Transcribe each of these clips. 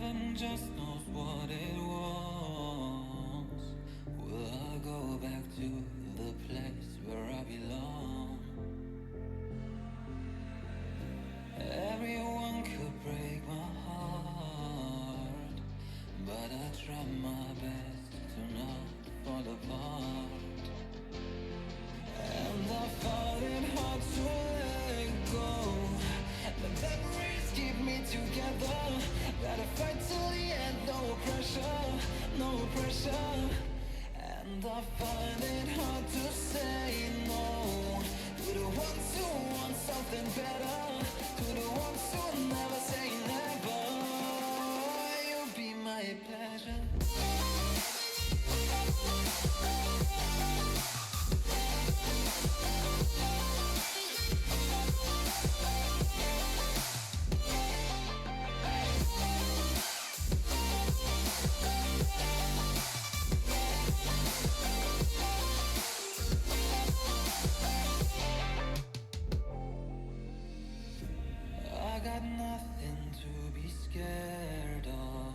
Heaven just knows what it was. Will I go back to the place where I belong? Everyone could break my heart, but I try my best to not fall apart. And I find it hard to let go. The memories keep me together. Gotta fight till the end, no pressure, no pressure. And I find it hard to say no to the ones who want something better, to the ones who never say never. You'll be my pleasure. I got nothing to be scared of,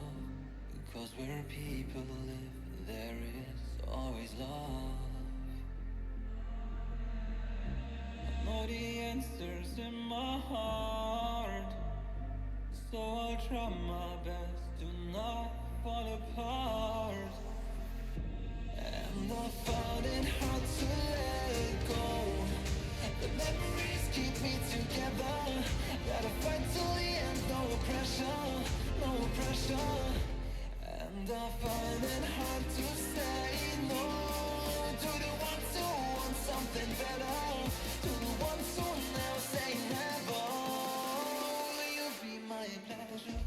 because where people live, there is always love. I know the answers in my heart, so I'll try my best to not fall apart. And I found it hard to let go. The memories keep me together. Gotta fight till the end, no pressure, no pressure. And I find it hard to say no to the ones who want something better, to the ones who never say never. Will you be my pleasure?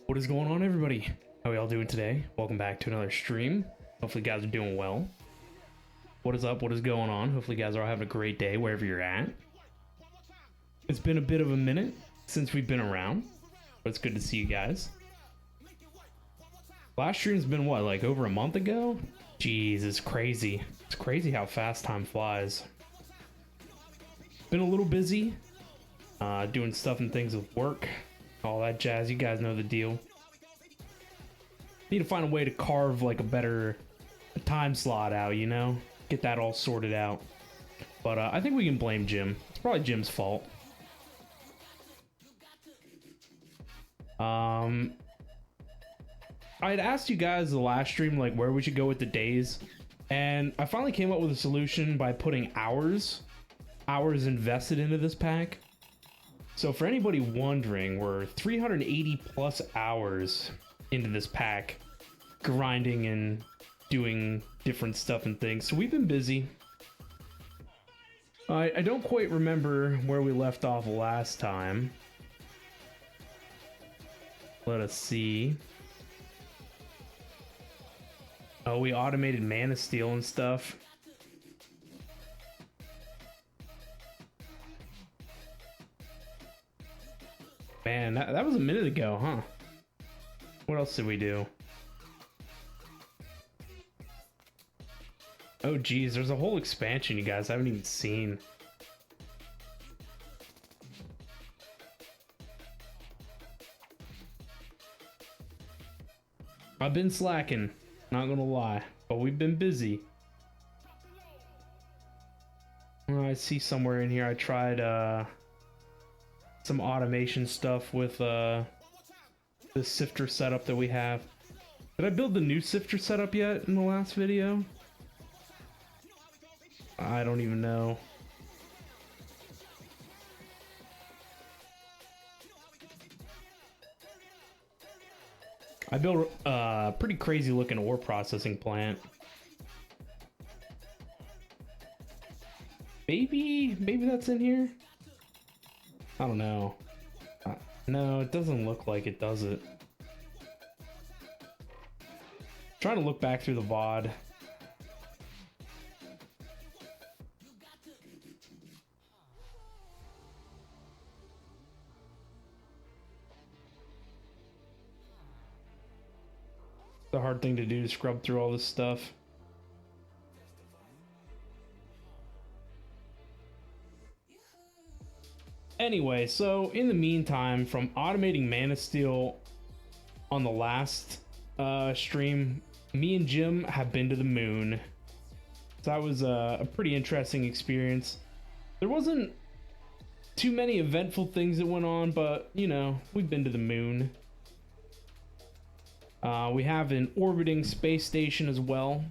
What is going on, everybody? How are y'all doing today? Welcome back to another stream. Hopefully you guys are doing well. What is up? What is going on? Hopefully you guys are all having a great day wherever you're at. It's been a bit of a minute since we've been around, but it's good to see you guys. Last stream's been what, like over a month ago? Jeez, it's crazy. It's crazy how fast time flies. Been a little busy, doing stuff and things with work, all that jazz. You guys know the deal. Need to find a way to carve like a better time slot out, you know? Get that all sorted out. But I think we can blame Jim. It's probably Jim's fault. I had asked you guys the last stream like where we should go with the days, and I finally came up with a solution by putting hours invested into this pack. So for anybody wondering, we're 380 plus hours into this pack, grinding and doing different stuff and things. So we've been busy. I don't quite remember where we left off last time. Let us see. Oh, we automated Man of Steel and stuff. Man, that was a minute ago, huh? What else did we do? Oh geez, there's a whole expansion you guys haven't even seen. I've been slacking, not gonna lie, but we've been busy. I see somewhere in here I tried some automation stuff with the sifter setup that we have. Did I build the new sifter setup yet in the last video? I don't even know. I built a pretty crazy looking ore processing plant. Maybe that's in here? I don't know. No, it doesn't look like it, does it? Trying to look back through the VOD. It's a hard thing to do to scrub through all this stuff. Anyway, so in the meantime, from automating Man of Steel on the last stream, me and Jim have been to the moon. So that was a pretty interesting experience. There wasn't too many eventful things that went on, but you know, we've been to the moon. We have an orbiting space station as well,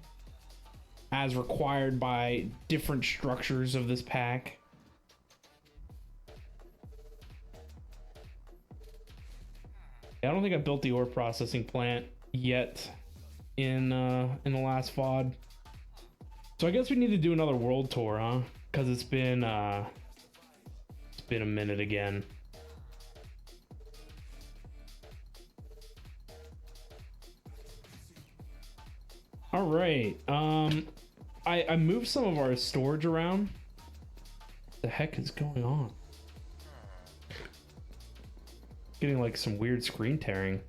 as required by different structures of this pack. I don't think I built the ore processing plant yet in the last VOD. So I guess we need to do another world tour, huh? Because it's been a minute again. All right. I moved some of our storage around. What the heck is going on? Getting like some weird screen tearing.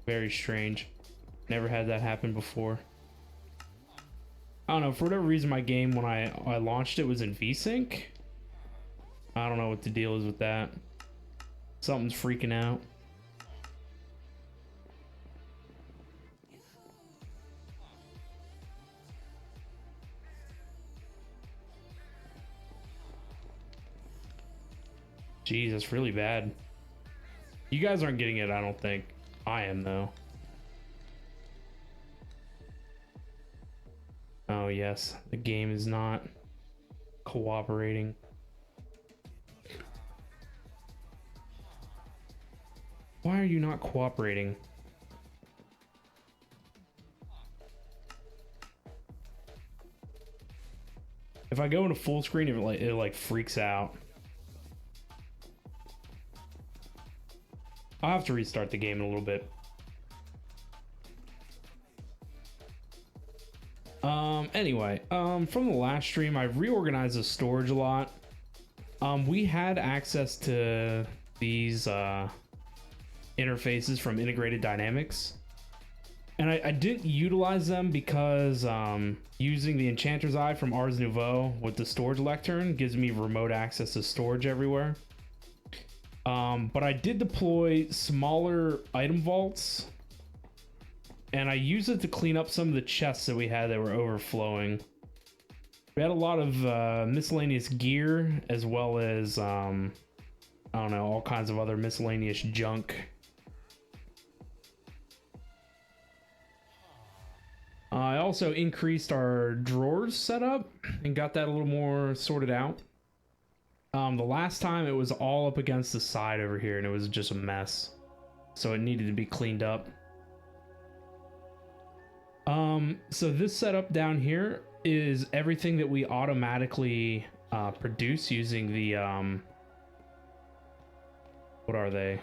Very strange. Never had that happen before. I don't know, for whatever reason my game when I launched it was in VSync. I don't know what the deal is with that. Something's freaking out. Jeez, that's really bad. You guys aren't getting it, I don't think. I am, though. Oh, yes. The game is not cooperating. Why are you not cooperating? If if I go into full screen, it like freaks out. I'll have to restart the game in a little bit. Anyway, from the last stream, I reorganized the storage a lot. We had access to these interfaces from Integrated Dynamics, and I didn't utilize them because using the Enchanter's Eye from Ars Nouveau with the storage lectern gives me remote access to storage everywhere. But I did deploy smaller item vaults, and I used it to clean up some of the chests that we had that were overflowing. We had a lot of miscellaneous gear, as well as I don't know, all kinds of other miscellaneous junk. I also increased our drawers setup and got that a little more sorted out. The last time it was all up against the side over here and it was just a mess, so it needed to be cleaned up. So this setup down here is everything that we automatically produce using the what are they?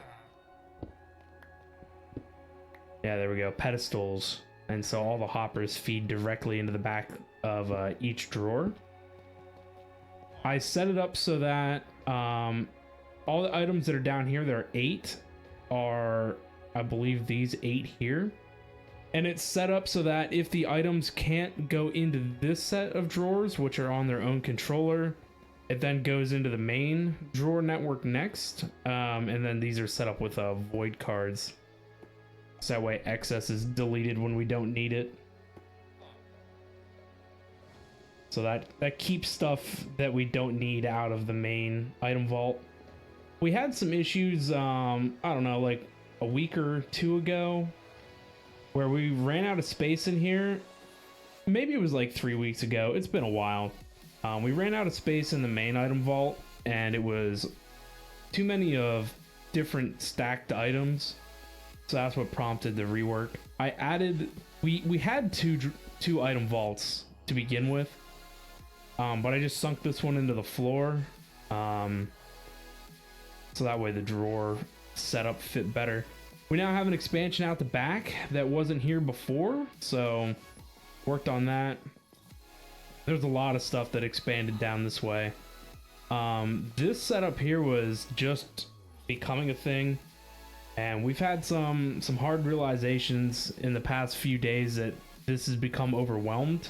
Yeah, there we go, pedestals. And so all the hoppers feed directly into the back of each drawer. I set it up so that all the items that are down here, there are 8, are, I believe, these 8 here. And it's set up so that if the items can't go into this set of drawers, which are on their own controller, it then goes into the main drawer network next. And then these are set up with void cards. So that way excess is deleted when we don't need it. So that keeps stuff that we don't need out of the main item vault. We had some issues, I don't know, like a week or 2 ago, where we ran out of space in here. Maybe it was like 3 weeks ago. It's been a while. We ran out of space in the main item vault, and it was too many of different stacked items. So that's what prompted the rework. I added, we had two item vaults to begin with, but I just sunk this one into the floor, so that way the drawer setup fit better. We now have an expansion out the back that wasn't here before, so worked on that. There's a lot of stuff that expanded down this way. This setup here was just becoming a thing. And we've had some hard realizations in the past few days that this has become overwhelmed.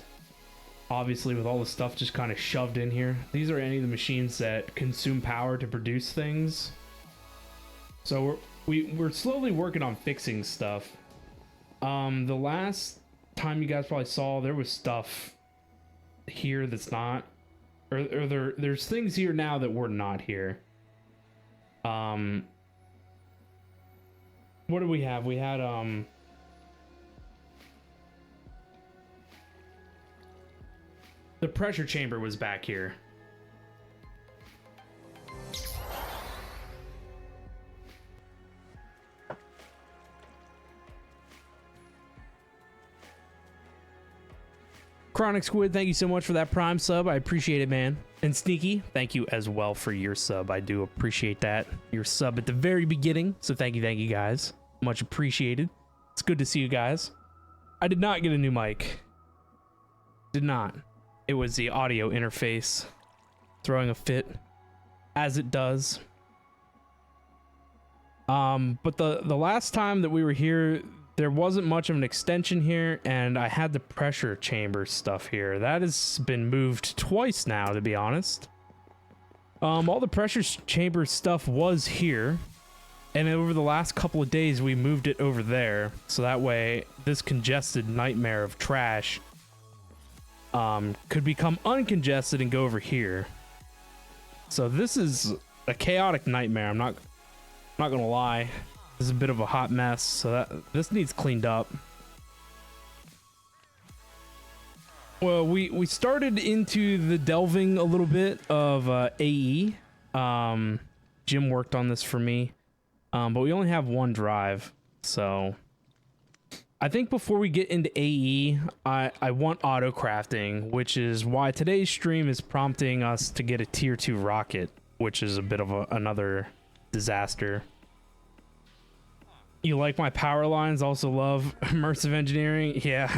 Obviously, with all the stuff just kind of shoved in here. These are any of the machines that consume power to produce things. So we're slowly working on fixing stuff. The last time you guys probably saw, there was stuff here that's not, or there's things here now that were not here. What did we have? We had the pressure chamber was back here. Chronic Squid, thank you so much for that Prime sub. I appreciate it, man. And Sneaky, thank you as well for your sub. I do appreciate that. Your sub at the very beginning. So thank you guys. Much appreciated. It's good to see you guys. I did not get a new mic. Did not. It was the audio interface throwing a fit, as it does. But the last time that we were here, there wasn't much of an extension here, and I had the pressure chamber stuff here. That has been moved twice now, to be honest. All the pressure chamber stuff was here, and over the last couple of days, we moved it over there, so that way this congested nightmare of trash could become uncongested and go over here. So this is a chaotic nightmare. I'm not gonna lie. This is a bit of a hot mess, so this needs cleaned up. Well, we started into the delving a little bit of AE. Jim worked on this for me, but we only have one drive, so I think before we get into AE, I want auto crafting, which is why today's stream is prompting us to get a tier 2 rocket, which is a bit of another disaster. You like my power lines? Also love immersive engineering. Yeah.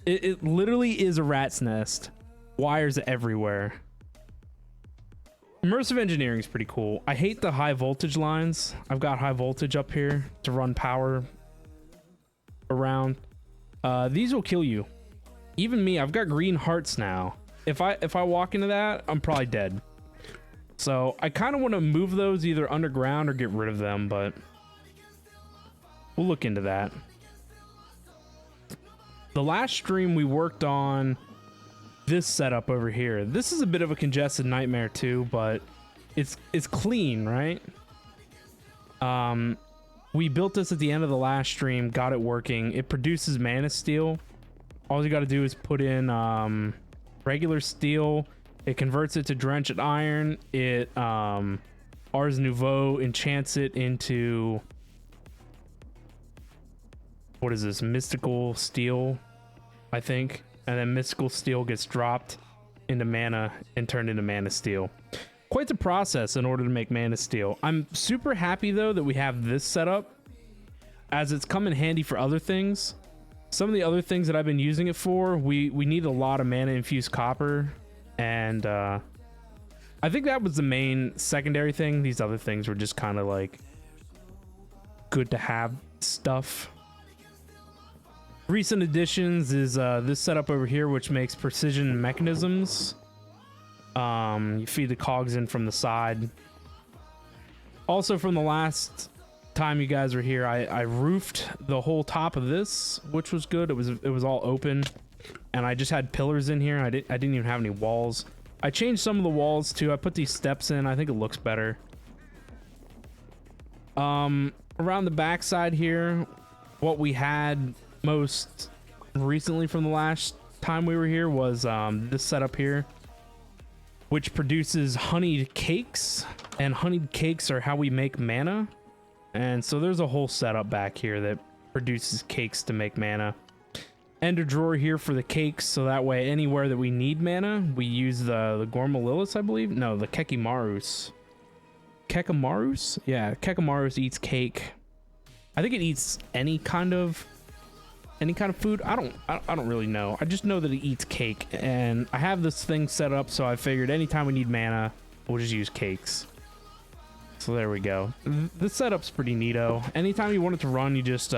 It literally is a rat's nest. Wires everywhere. Immersive engineering is pretty cool. I hate the high voltage lines. I've got high voltage up here to run power around. These will kill you. Even me, I've got green hearts now. If I walk into that, I'm probably dead. So I kind of want to move those either underground or get rid of them, but we'll look into that. The last stream we worked on this setup over here. This is a bit of a congested nightmare too, but it's clean, right? We built this at the end of the last stream, got it working. It produces mana steel. All you got to do is put in regular steel. It converts it to drenched iron. It Ars Nouveau enchants it into, what is this, mystical steel, I think, and then mystical steel gets dropped into mana and turned into mana steel. Quite the process in order to make mana steel. I'm super happy though that we have this setup, as it's come in handy for other things. Some of the other things that I've been using it for, we need a lot of mana infused copper, and I think that was the main secondary thing. These other things were just kind of like good to have stuff. Recent additions is this setup over here, which makes precision mechanisms. You feed the cogs in from the side. Also, from the last time you guys were here, I roofed the whole top of this, which was good. It was all open, and I just had pillars in here. I didn't even have any walls. I changed some of the walls too. I put these steps in. I think it looks better. Around the back side here, what we had most recently from the last time we were here was this setup here, which produces honeyed cakes, and honeyed cakes are how we make mana. And so there's a whole setup back here that produces cakes to make mana. Ender drawer here for the cakes, so that way anywhere that we need mana, we use the Gormalilis, I believe. No, the Kekimarus. Kekimarus? Yeah, Kekimarus eats cake. I think it eats any kind of food. I don't really know. I just know that it eats cake, and I have this thing set up, so I figured anytime we need mana, we'll just use cakes. So there we go. This setup's pretty neato. Anytime you want it to run, you just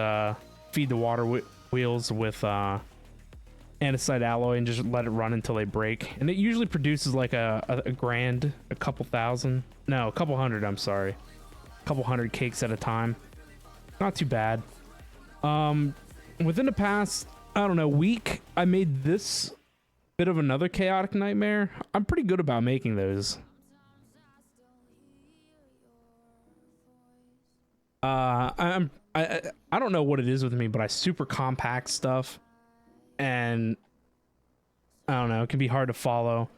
feed the water wheels with andesite alloy and just let it run until they break. And it usually produces like a grand, a couple thousand. No, a couple hundred, I'm sorry. A couple hundred cakes at a time. Not too bad. Within the past, I don't know, week, I made this bit of another chaotic nightmare. I'm pretty good about making those. I don't know what it is with me, but I super compact stuff, and I don't know, it can be hard to follow.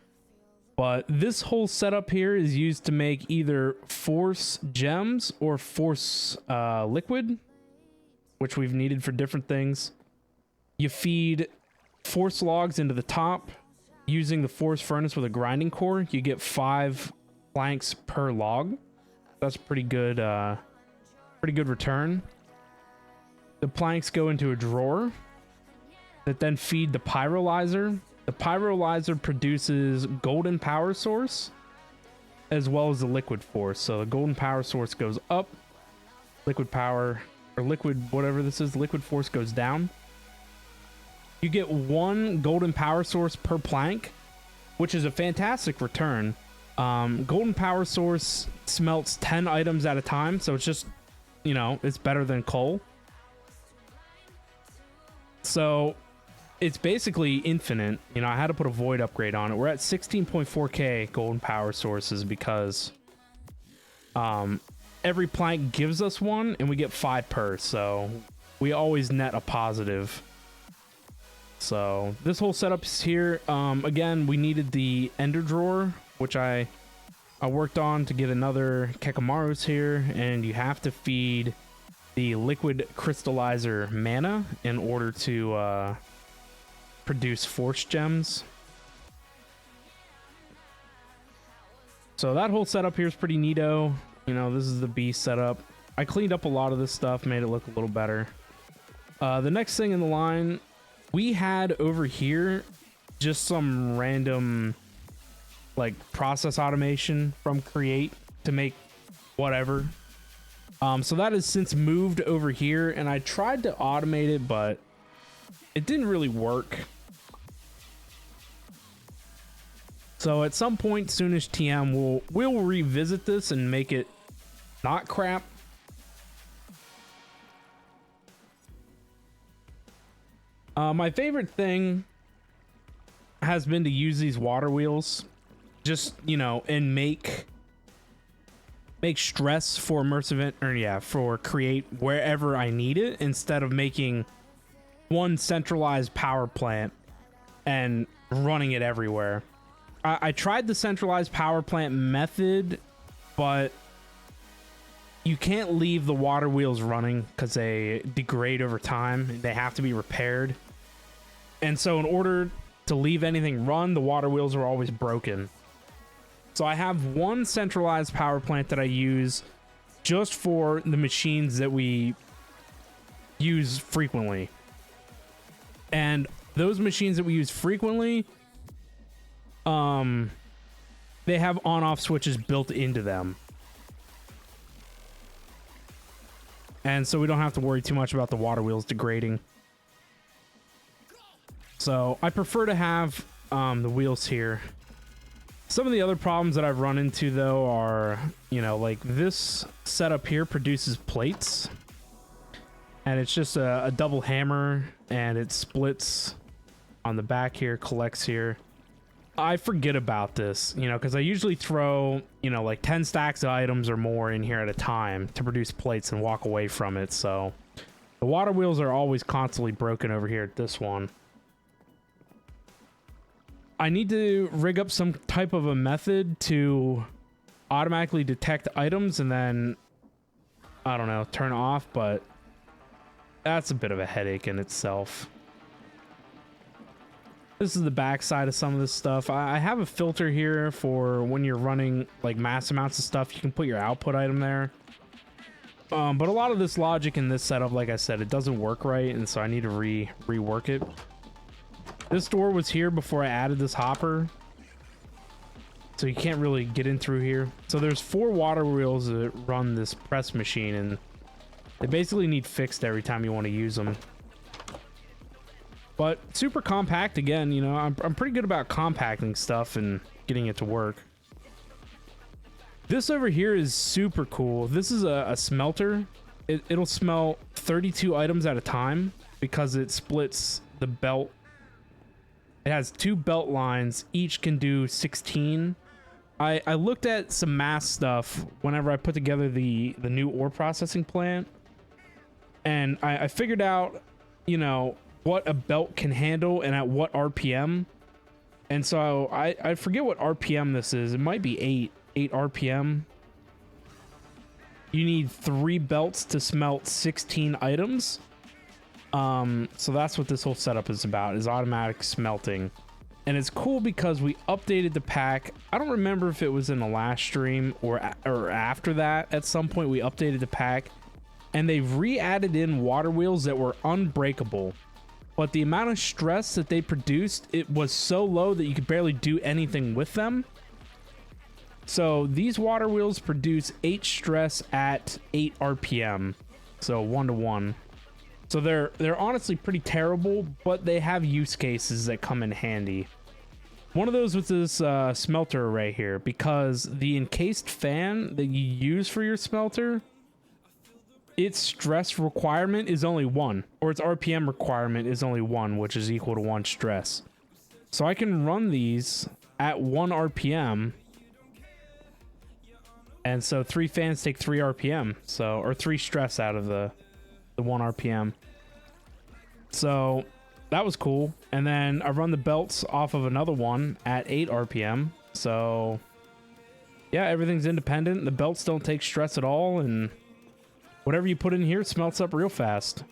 But this whole setup here is used to make either force gems or force liquid, which we've needed for different things. You feed force logs into the top using the force furnace with a grinding core. You get 5 planks per log. That's pretty good return. The planks go into a drawer that then feed the pyrolyzer. The pyrolyzer produces golden power source as well as the liquid force. So the golden power source goes up, liquid power, or liquid whatever this is, liquid force goes down. You get 1 golden power source per plank, which is a fantastic return. Golden power source smelts 10 items at a time, so it's just, you know, it's better than coal. So it's basically infinite. You know, I had to put a void upgrade on it. We're at 16.4k golden power sources because every plank gives us 1 and we get 5 per, so we always net a positive. So this whole setup is here. Again, we needed the ender drawer, which I worked on to get another Kekimarus here, and you have to feed the liquid crystallizer mana in order to produce force gems. So that whole setup here is pretty neato. You know, this is the beast setup. I cleaned up a lot of this stuff, made it look a little better. The next thing in the line, we had over here just some random like process automation from Create to make whatever. So that has since moved over here, and I tried to automate it, but it didn't really work. So at some point, soonish TM, we'll revisit this and make it not crap. My favorite thing has been to use these water wheels, just, you know, and make stress for immersive, or yeah, for Create wherever I need it, instead of making one centralized power plant and running it everywhere. I tried the centralized power plant method, but you can't leave the water wheels running because they degrade over time. They have to be repaired. And so in order to leave anything run, the water wheels are always broken. So I have one centralized power plant that I use just for the machines that we use frequently. And those machines that we use frequently, they have on-off switches built into them. And so we don't have to worry too much about the water wheels degrading. So I prefer to have the wheels here. Some of the other problems that I've run into, though, are, you know, like this setup here produces plates. And it's just a double hammer, and it splits on the back here, collects here. I forget about this, you know, because I usually throw, you know, like 10 stacks of items or more in here at a time to produce plates and walk away from it. So the water wheels are always constantly broken over here at this one. I need to rig up some type of a method to automatically detect items and then, I don't know, turn off, but that's a bit of a headache in itself. This is the back side of some of this stuff. I have a filter here for when you're running like mass amounts of stuff. You can put your output item there. But a lot of this logic in this setup, like I said, it doesn't work right, and so I need to rework it. This door was here before I added this hopper, so you can't really get in through here. So there's 4 water wheels that run this press machine, and they basically need fixed every time you want to use them. But super compact again, you know, I'm pretty good about compacting stuff and getting it to work. This over here is super cool. This is a smelter. It'll smelt 32 items at a time because it splits the belt. It has 2 belt lines. Each can do 16. I looked at some mass stuff whenever I put together the new ore processing plant. And I figured out, you know, what a belt can handle and at what RPM. And so I forget what RPM this is. It might be 8 RPM. You need 3 belts to smelt 16 items. So that's what this whole setup is about, is automatic smelting. And it's cool because we updated the pack. I don't remember if it was in the last stream or after that. At some point we updated the pack, and they've re-added in water wheels that were unbreakable. But the amount of stress that they produced, it was so low that you could barely do anything with them. So these water wheels produce 8 stress at 8 RPM. So 1-to-1. So they're honestly pretty terrible, but they have use cases that come in handy. One of those was this smelter array here, because the encased fan that you use for your smelter, its stress requirement is only 1, or its RPM requirement is only 1, which is equal to 1 stress. So I can run these at 1 RPM, and so 3 fans take 3 RPM, so, or 3 stress out of the 1 RPM. So that was cool. And then I run the belts off of another one at 8 RPM. So yeah, everything's independent. The belts don't take stress at all, and whatever you put in here smelts up real fast.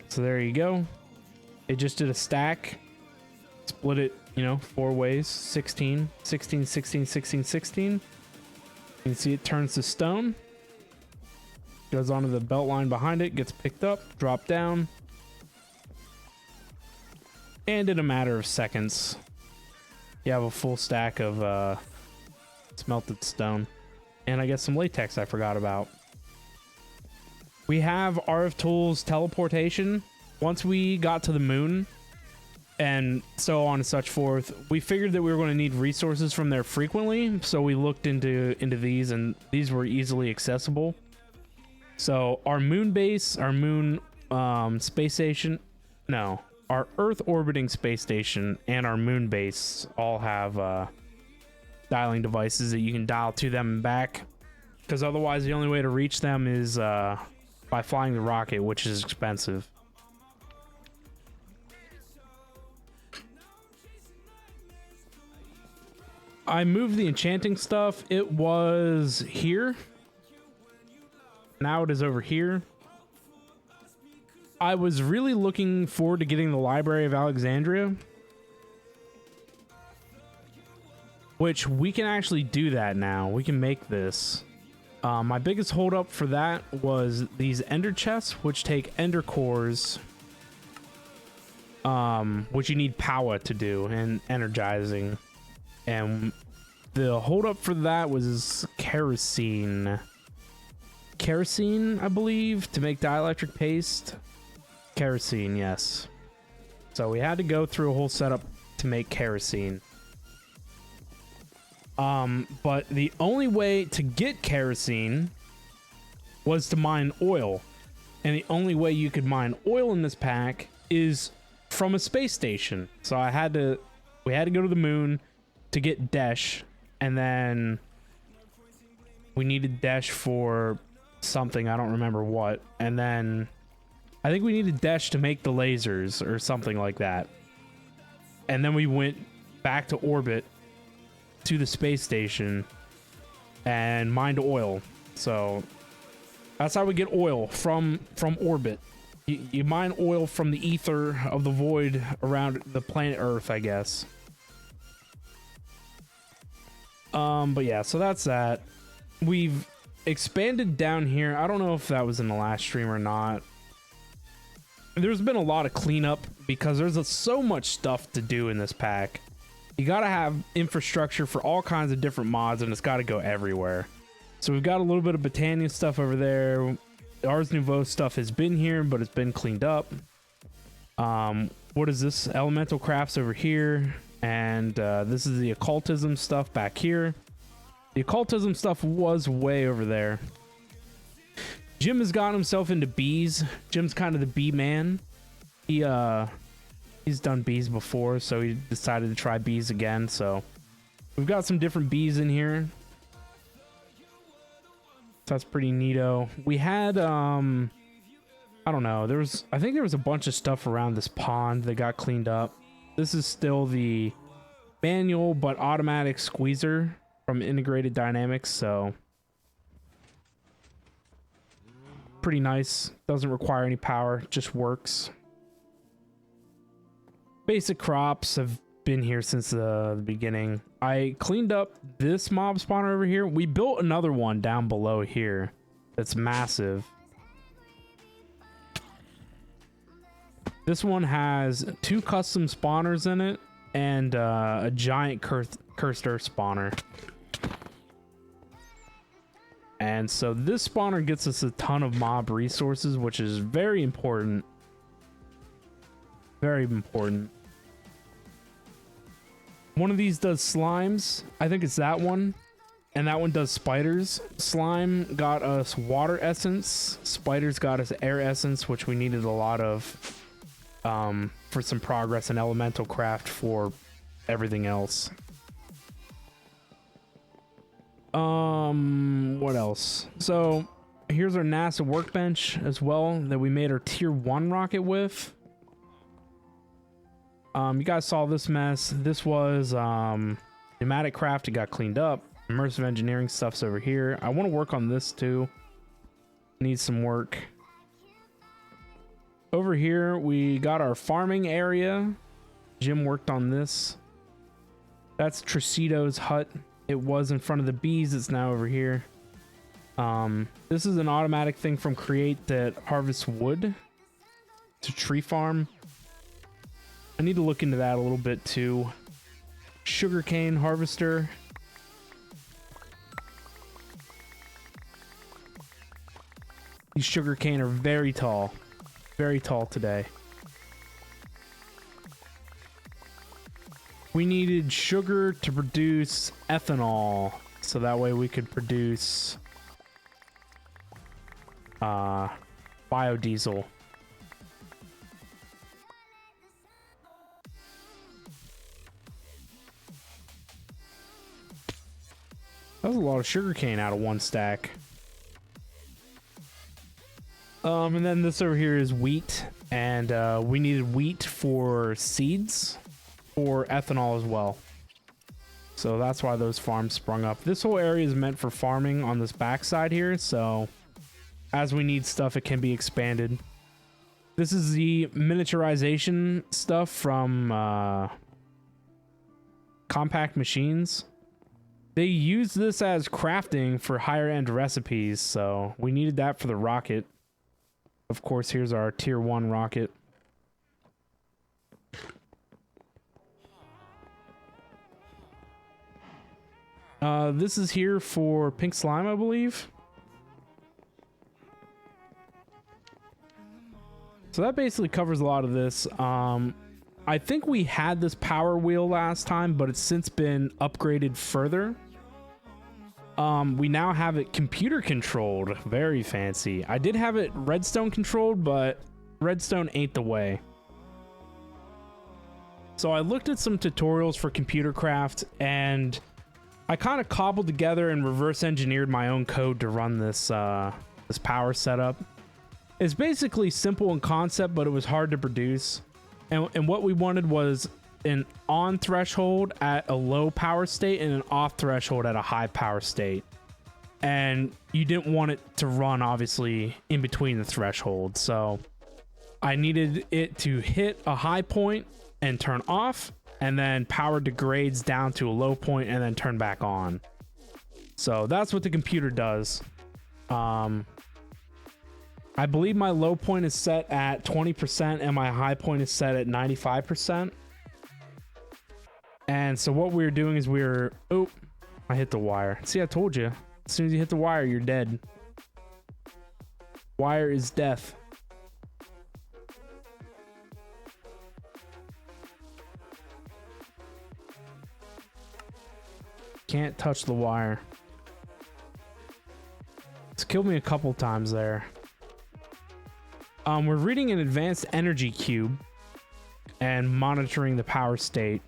So there you go. It just did a stack. Split it, you know, 4 ways. 16, 16, 16, 16, 16. You can see it turns to stone. Goes onto the belt line behind it, gets picked up, dropped down. And in a matter of seconds, you have a full stack of smelted stone. And I guess some latex I forgot about. We have RF Tools teleportation. Once we got to the moon, and so on and such forth, we figured that we were going to need resources from there frequently, so we looked into these, and these were easily accessible. So our moon base, our moon space station, no, our Earth orbiting space station and our moon base all have dialing devices that you can dial to them and back, because otherwise the only way to reach them is by flying the rocket, which is expensive. I moved the enchanting stuff. It was here. Now it is over here. I was really looking forward to getting the Library of Alexandria, which we can actually do that now. We can make this. My biggest holdup for that was these ender chests, which take ender cores, which you need power to do and energizing. And the holdup for that was kerosene. Kerosene, I believe, to make dielectric paste. Kerosene, yes. So we had to go through a whole setup to make kerosene. But the only way to get kerosene was to mine oil. And the only way you could mine oil in this pack is from a space station. So we had to go to the moon to get Desh, and then we needed Desh for something, I don't remember what, and then I think we needed Desh to make the lasers or something like that. And then we went back to orbit to the space station and mined oil. So that's how we get oil from orbit. You mine oil from the ether of the void around the planet Earth, I guess. But yeah, so that's that. We've expanded down here. I don't know if that was in the last stream or not. There's been a lot of cleanup because there's so much stuff to do in this pack. You gotta have infrastructure for all kinds of different mods, and it's gotta go everywhere. So we've got a little bit of Botania stuff over there. Ars Nouveau stuff has been here, but it's been cleaned up. What is this? Elemental crafts over here. And this is the occultism stuff back here. The occultism stuff was way over there. Jim has gotten himself into bees. Jim's kind of the bee man. He's done bees before, so he decided to try bees again. So we've got some different bees in here. So that's pretty neato. We had I don't know, I think there was a bunch of stuff around this pond that got cleaned up. This is still the manual but automatic squeezer from Integrated Dynamics, so pretty nice. Doesn't require any power, just works. Basic crops have been here since the beginning. I cleaned up this mob spawner over here. We built another one down below here that's massive. This one has 2 custom spawners in it and a giant cursed earth spawner. And so this spawner gets us a ton of mob resources, which is very important. Very important. One of these does slimes. I think it's that one. And that one does spiders. Slime got us water essence. Spiders got us air essence, which we needed a lot of. For some progress in elemental craft for everything else. What else? So here's our NASA workbench as well that we made our tier 1 rocket with. You guys saw this mess. This was Pneumatic craft, it got cleaned up. Immersive engineering stuff's over here. I want to work on this too. Needs some work. Over here, we got our farming area. Jim worked on this. That's Tricito's hut. It was in front of the bees. It's now over here. This is an automatic thing from Create that harvests wood. It's a tree farm. I need to look into that a little bit too. Sugarcane harvester. These sugarcane are very tall today. We needed sugar to produce ethanol, so that way we could produce biodiesel. That was a lot of sugarcane out of one stack. And then this over here is wheat, and we needed wheat for seeds for ethanol as well. So that's why those farms sprung up. This whole area is meant for farming on this backside here, so as we need stuff, it can be expanded. This is the miniaturization stuff from Compact Machines. They use this as crafting for higher end recipes, so we needed that for the rocket. Of course, here's our tier 1 rocket. This is here for pink slime, I believe. So that basically covers a lot of this. I think we had this power wheel last time, but it's since been upgraded further. We now have it computer controlled. Very fancy. I did have it redstone controlled, but redstone ain't the way. So I looked at some tutorials for computer craft, and I kind of cobbled together and reverse engineered my own code to run this this power setup. It's basically simple in concept, but it was hard to produce. And what we wanted was an on threshold at a low power state and an off threshold at a high power state. And you didn't want it to run, obviously, in between the thresholds. So I needed it to hit a high point and turn off, and then power degrades down to a low point and then turn back on. So that's what the computer does. I believe my low point is set at 20% and my high point is set at 95%. And so what we're doing is oh, I hit the wire. See, I told you. As soon as you hit the wire, you're dead. Wire is death. Can't touch the wire. It's killed me a couple times there. We're reading an advanced energy cube and monitoring the power state.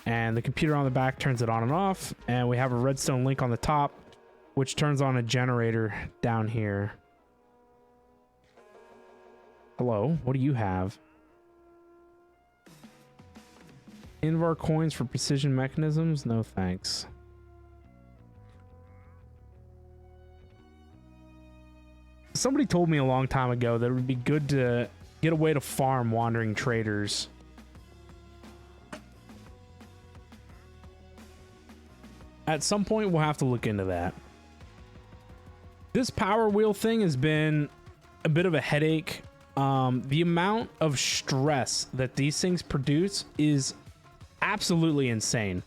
And the computer on the back turns it on and off. And we have a redstone link on the top, which turns on a generator down here. Hello, what do you have? Invar coins for precision mechanisms? No thanks. Somebody told me a long time ago that it would be good to get a way to farm wandering traders. At some point, we'll have to look into that. This power wheel thing has been a bit of a headache. The amount of stress that these things produce is absolutely insane.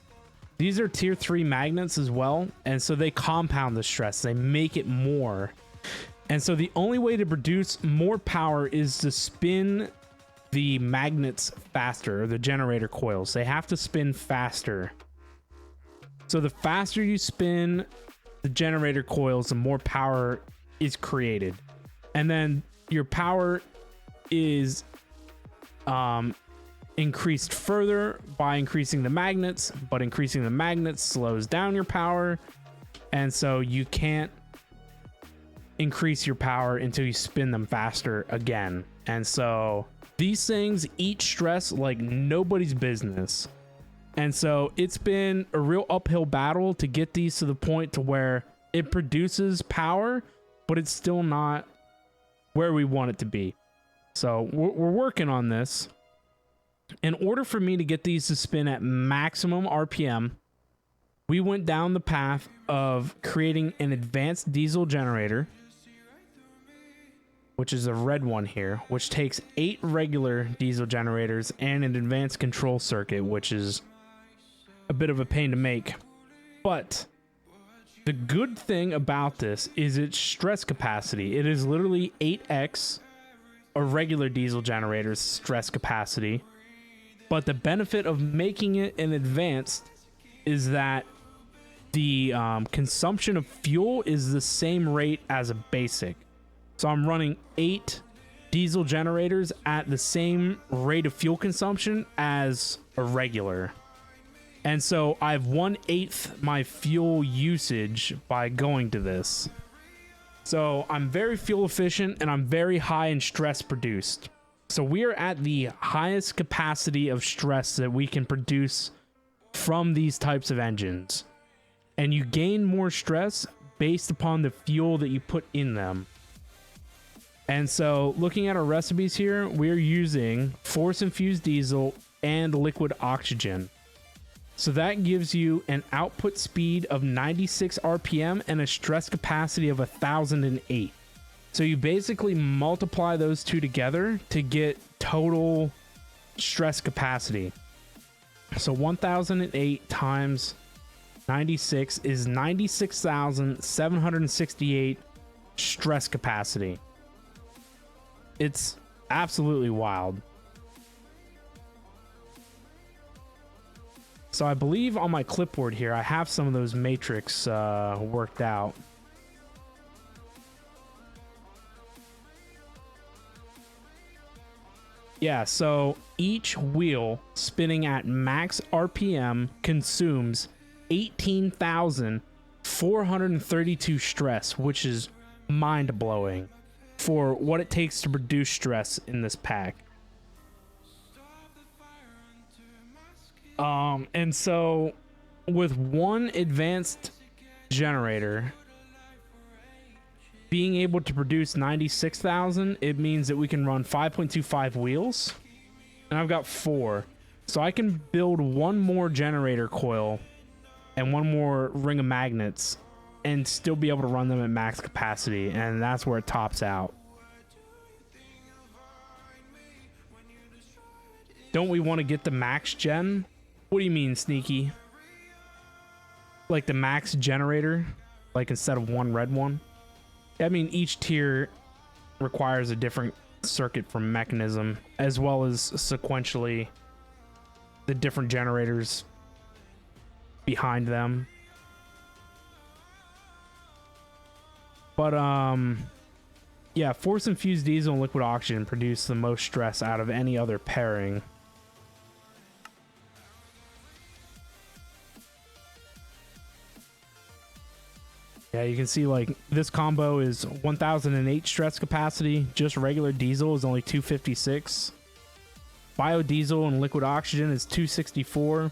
These are tier 3 magnets as well, and so they compound the stress. They make it more. And so the only way to produce more power is to spin the magnets faster, or the generator coils. They have to spin faster. So the faster you spin the generator coils, the more power is created. And then your power is increased further by increasing the magnets, but increasing the magnets slows down your power. And so you can't increase your power until you spin them faster again. And so these things eat stress like nobody's business. And so it's been a real uphill battle to get these to the point to where it produces power, but it's still not where we want it to be. So we're working on this. In order for me to get these to spin at maximum RPM, we went down the path of creating an advanced diesel generator, which is a red one here, which takes 8 regular diesel generators and an advanced control circuit, which is a bit of a pain to make. But the good thing about this is its stress capacity. It is literally 8x a regular diesel generator's stress capacity. But the benefit of making it an advanced is that the consumption of fuel is the same rate as a basic. So I'm running 8 diesel generators at the same rate of fuel consumption as a regular. And so I've 1/8 my fuel usage by going to this. So I'm very fuel efficient and I'm very high in stress produced. So we are at the highest capacity of stress that we can produce from these types of engines. And you gain more stress based upon the fuel that you put in them. And so looking at our recipes here, we're using force infused diesel and liquid oxygen. So that gives you an output speed of 96 RPM and a stress capacity of 1008. So you basically multiply those two together to get total stress capacity. So 1008 times 96 is 96,768 stress capacity. It's absolutely wild. So I believe on my clipboard here, I have some of those matrix worked out. Yeah, so each wheel spinning at max RPM consumes 18,432 stress, which is mind-blowing for what it takes to produce stress in this pack. And so with one advanced generator being able to produce 96,000, it means that we can run 5.25 wheels, and I've got 4. So I can build one more generator coil and one more ring of magnets and still be able to run them at max capacity, and that's where it tops out. Don't we want to get the max gen? What do you mean, Sneaky? Like the max generator? Like instead of one red one? I mean, each tier requires a different circuit for mechanism, as well as sequentially the different generators behind them. But, yeah, force infused diesel and liquid oxygen produce the most stress out of any other pairing. Yeah, you can see like this combo is 1008 stress capacity. Just regular diesel is only 256. Biodiesel and liquid oxygen is 264.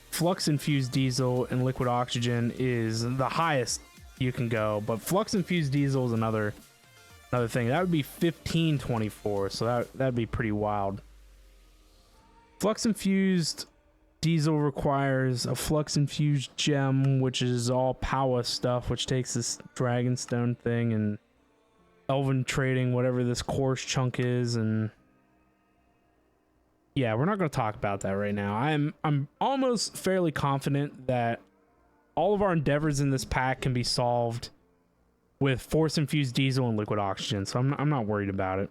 Flux infused diesel and liquid oxygen is the highest you can go, but flux infused diesel is another thing. That would be 1524, so that'd be pretty wild. Flux infused diesel requires a flux infused gem, which is all power stuff, which takes this dragonstone thing and elven trading whatever this coarse chunk is, and yeah, we're not going to talk about that right now. I'm almost fairly confident that all of our endeavors in this pack can be solved with force infused diesel and liquid oxygen, so I'm not worried about it.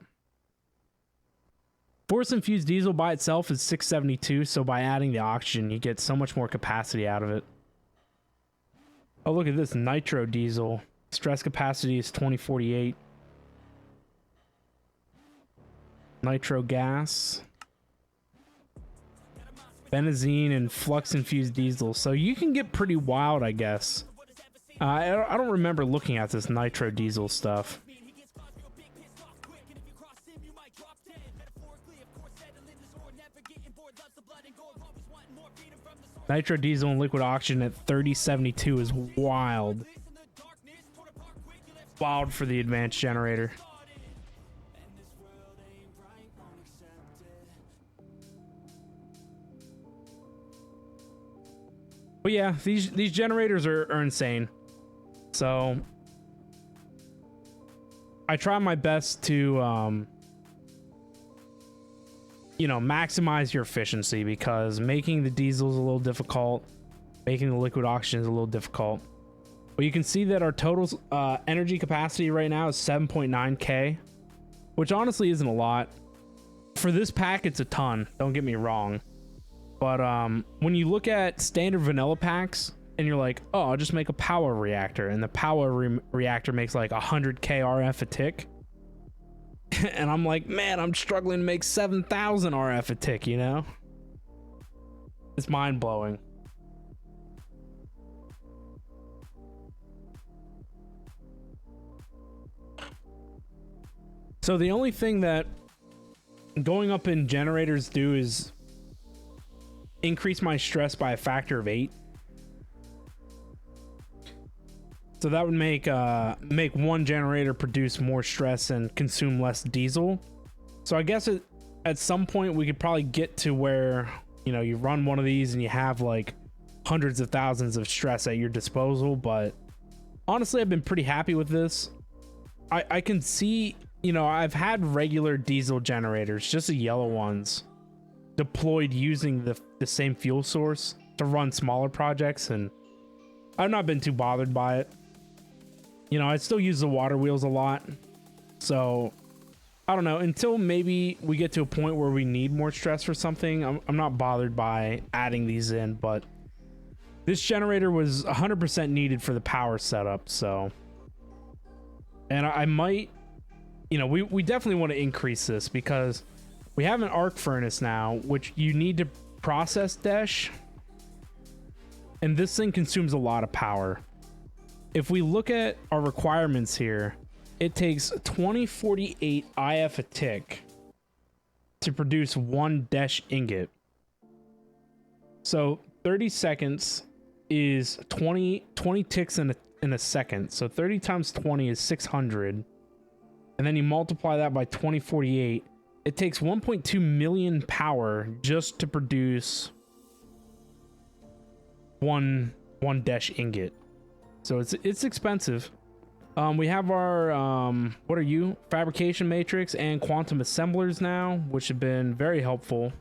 Force infused diesel by itself is 672, so by adding the oxygen, you get so much more capacity out of it. Oh, look at this nitro diesel. Stress capacity is 2048. Nitro gas. Benzene and flux infused diesel. So you can get pretty wild, I guess. I don't remember looking at this nitro diesel stuff. Nitro diesel and liquid oxygen at 3072 is wild. Wild for the advanced generator. But yeah, these generators are insane. So I try my best to you know, maximize your efficiency, because making the diesel is a little difficult, making the liquid oxygen is a little difficult. But you can see that our total energy capacity right now is 7.9k, which honestly isn't a lot. For this pack, it's a ton, don't get me wrong. But when you look at standard vanilla packs and you're like, oh, I'll just make a power reactor, and the power reactor makes like 100k RF a tick. And I'm like, man, I'm struggling to make 7,000 RF a tick, you know? It's mind blowing. So the only thing that going up in generators do is increase my stress by a factor of 8. So that would make one generator produce more stress and consume less diesel. So I guess at some point we could probably get to where, you know, you run one of these and you have like hundreds of thousands of stress at your disposal. But honestly, I've been pretty happy with this. I can see, you know, I've had regular diesel generators, just the yellow ones, deployed using the same fuel source to run smaller projects, and I've not been too bothered by it. You know, I still use the water wheels a lot, so I don't know, until maybe we get to a point where we need more stress for something, I'm not bothered by adding these in. But this generator was 100% needed for the power setup, so, and I might, you know, we definitely want to increase this, because we have an arc furnace now, which you need to process dash, and this thing consumes a lot of power. If we look at our requirements here, it takes 2048 IF a tick to produce one dash ingot. So 30 seconds is 20 ticks in a second. So 30 times 20 is 600. And then you multiply that by 2048. It takes 1.2 million power just to produce one dash ingot. So it's expensive. We have our what are you, fabrication matrix and quantum assemblers now, which have been very helpful.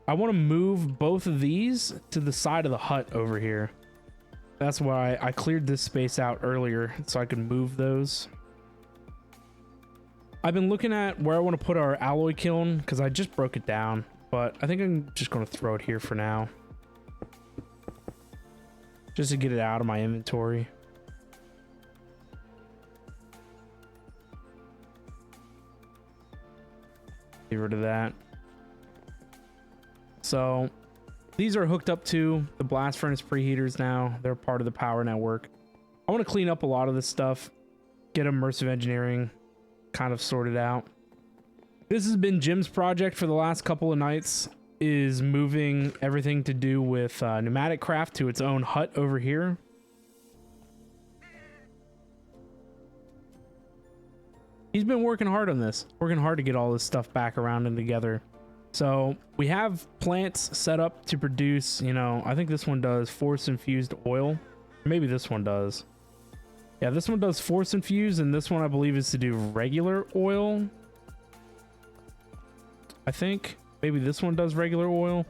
I want to move both of these to the side of the hut over here. That's why I cleared this space out earlier, so I can move those. I've been looking at where I want to put our alloy kiln, because I just broke it down, but I think I'm just going to throw it here for now, just to get it out of my inventory. Get rid of that. So these are hooked up to the blast furnace preheaters now. They're part of the power network. I want to clean up a lot of this stuff, get immersive engineering kind of sorted out. This has been Jim's project for the last couple of nights, is moving everything to do with pneumatic craft to its own hut over here. He's been working hard on this, working hard to get all this stuff back around and together. So we have plants set up to produce, you know, I think this one does force infused oil. Maybe this one does. Yeah, this one does force infused, and this one I believe is to do regular oil. I think maybe this one does regular oil.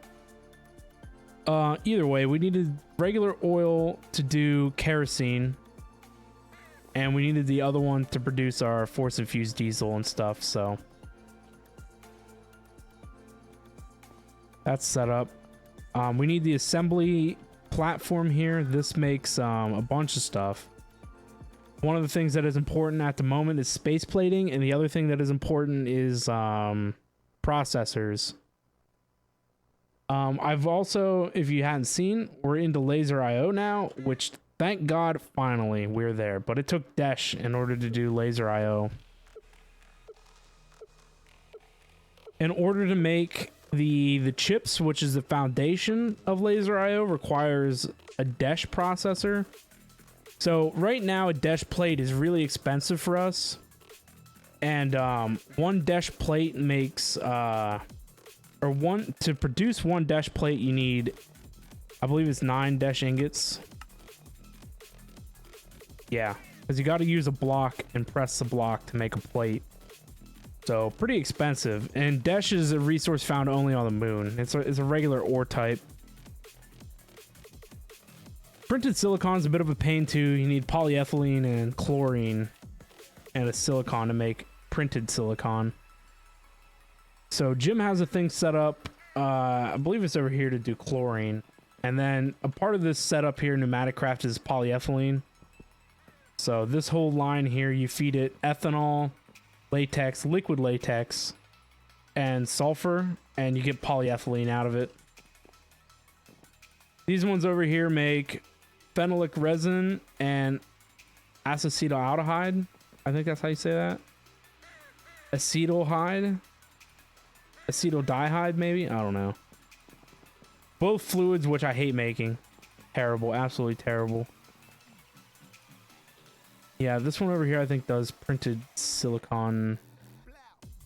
Either way, we needed regular oil to do kerosene, and we needed the other one to produce our force infused diesel and stuff. So that's set up. We need the assembly platform here. This makes a bunch of stuff. One of the things that is important at the moment is space plating, and the other thing that is important is processors. I've also, if you hadn't seen, we're into laser IO now, which thank God finally we're there, but it took Desh in order to do laser IO. In order to make The chips, which is the foundation of Laser IO, requires a DESH processor. So right now a DESH plate is really expensive for us. And one DESH plate makes to produce one DESH plate you need, I believe it's 9 DESH ingots. Yeah, because you got to use a block and press the block to make a plate. So pretty expensive. And DESH is a resource found only on the moon. It's a regular ore type. Printed silicon is a bit of a pain too. You need polyethylene and chlorine and a silicon to make printed silicon. So Jim has a thing set up. I believe it's over here to do chlorine. And then a part of this setup here, Pneumatic Craft, is polyethylene. So this whole line here, you feed it ethanol, latex, liquid latex, and sulfur, and you get polyethylene out of it. These ones over here make phenolic resin and acetaldehyde. I think that's how you say that. Acetaldehyde, maybe. I don't know. Both fluids, which I hate making. Terrible, absolutely terrible. Yeah, this one over here I think does printed silicon.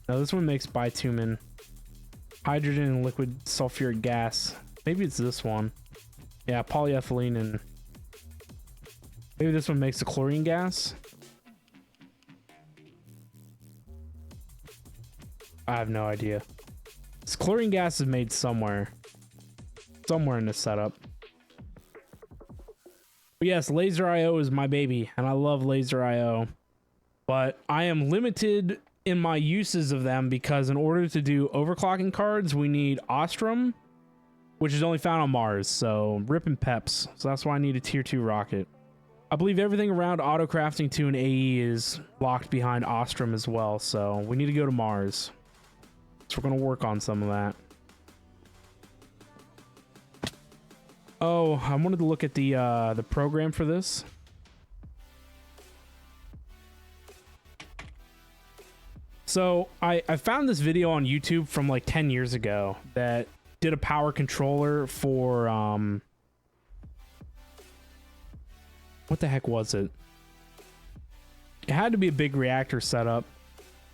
No, this one makes bitumen, hydrogen and liquid sulfuric gas. Maybe it's this one. Yeah, polyethylene, and maybe this one makes the chlorine gas. I have no idea. This chlorine gas is made somewhere in this setup. But yes, Laser IO is my baby, and I love Laser IO. But I am limited in my uses of them because in order to do overclocking cards, we need Ostrom, which is only found on Mars. So rip and peps. So that's why I need a tier 2 rocket. I believe everything around auto crafting 2 and AE is locked behind Ostrom as well. So we need to go to Mars. So we're going to work on some of that. Oh, I wanted to look at the program for this. So I found this video on YouTube from like 10 years ago that did a power controller for what the heck was it? It had to be a big reactor setup,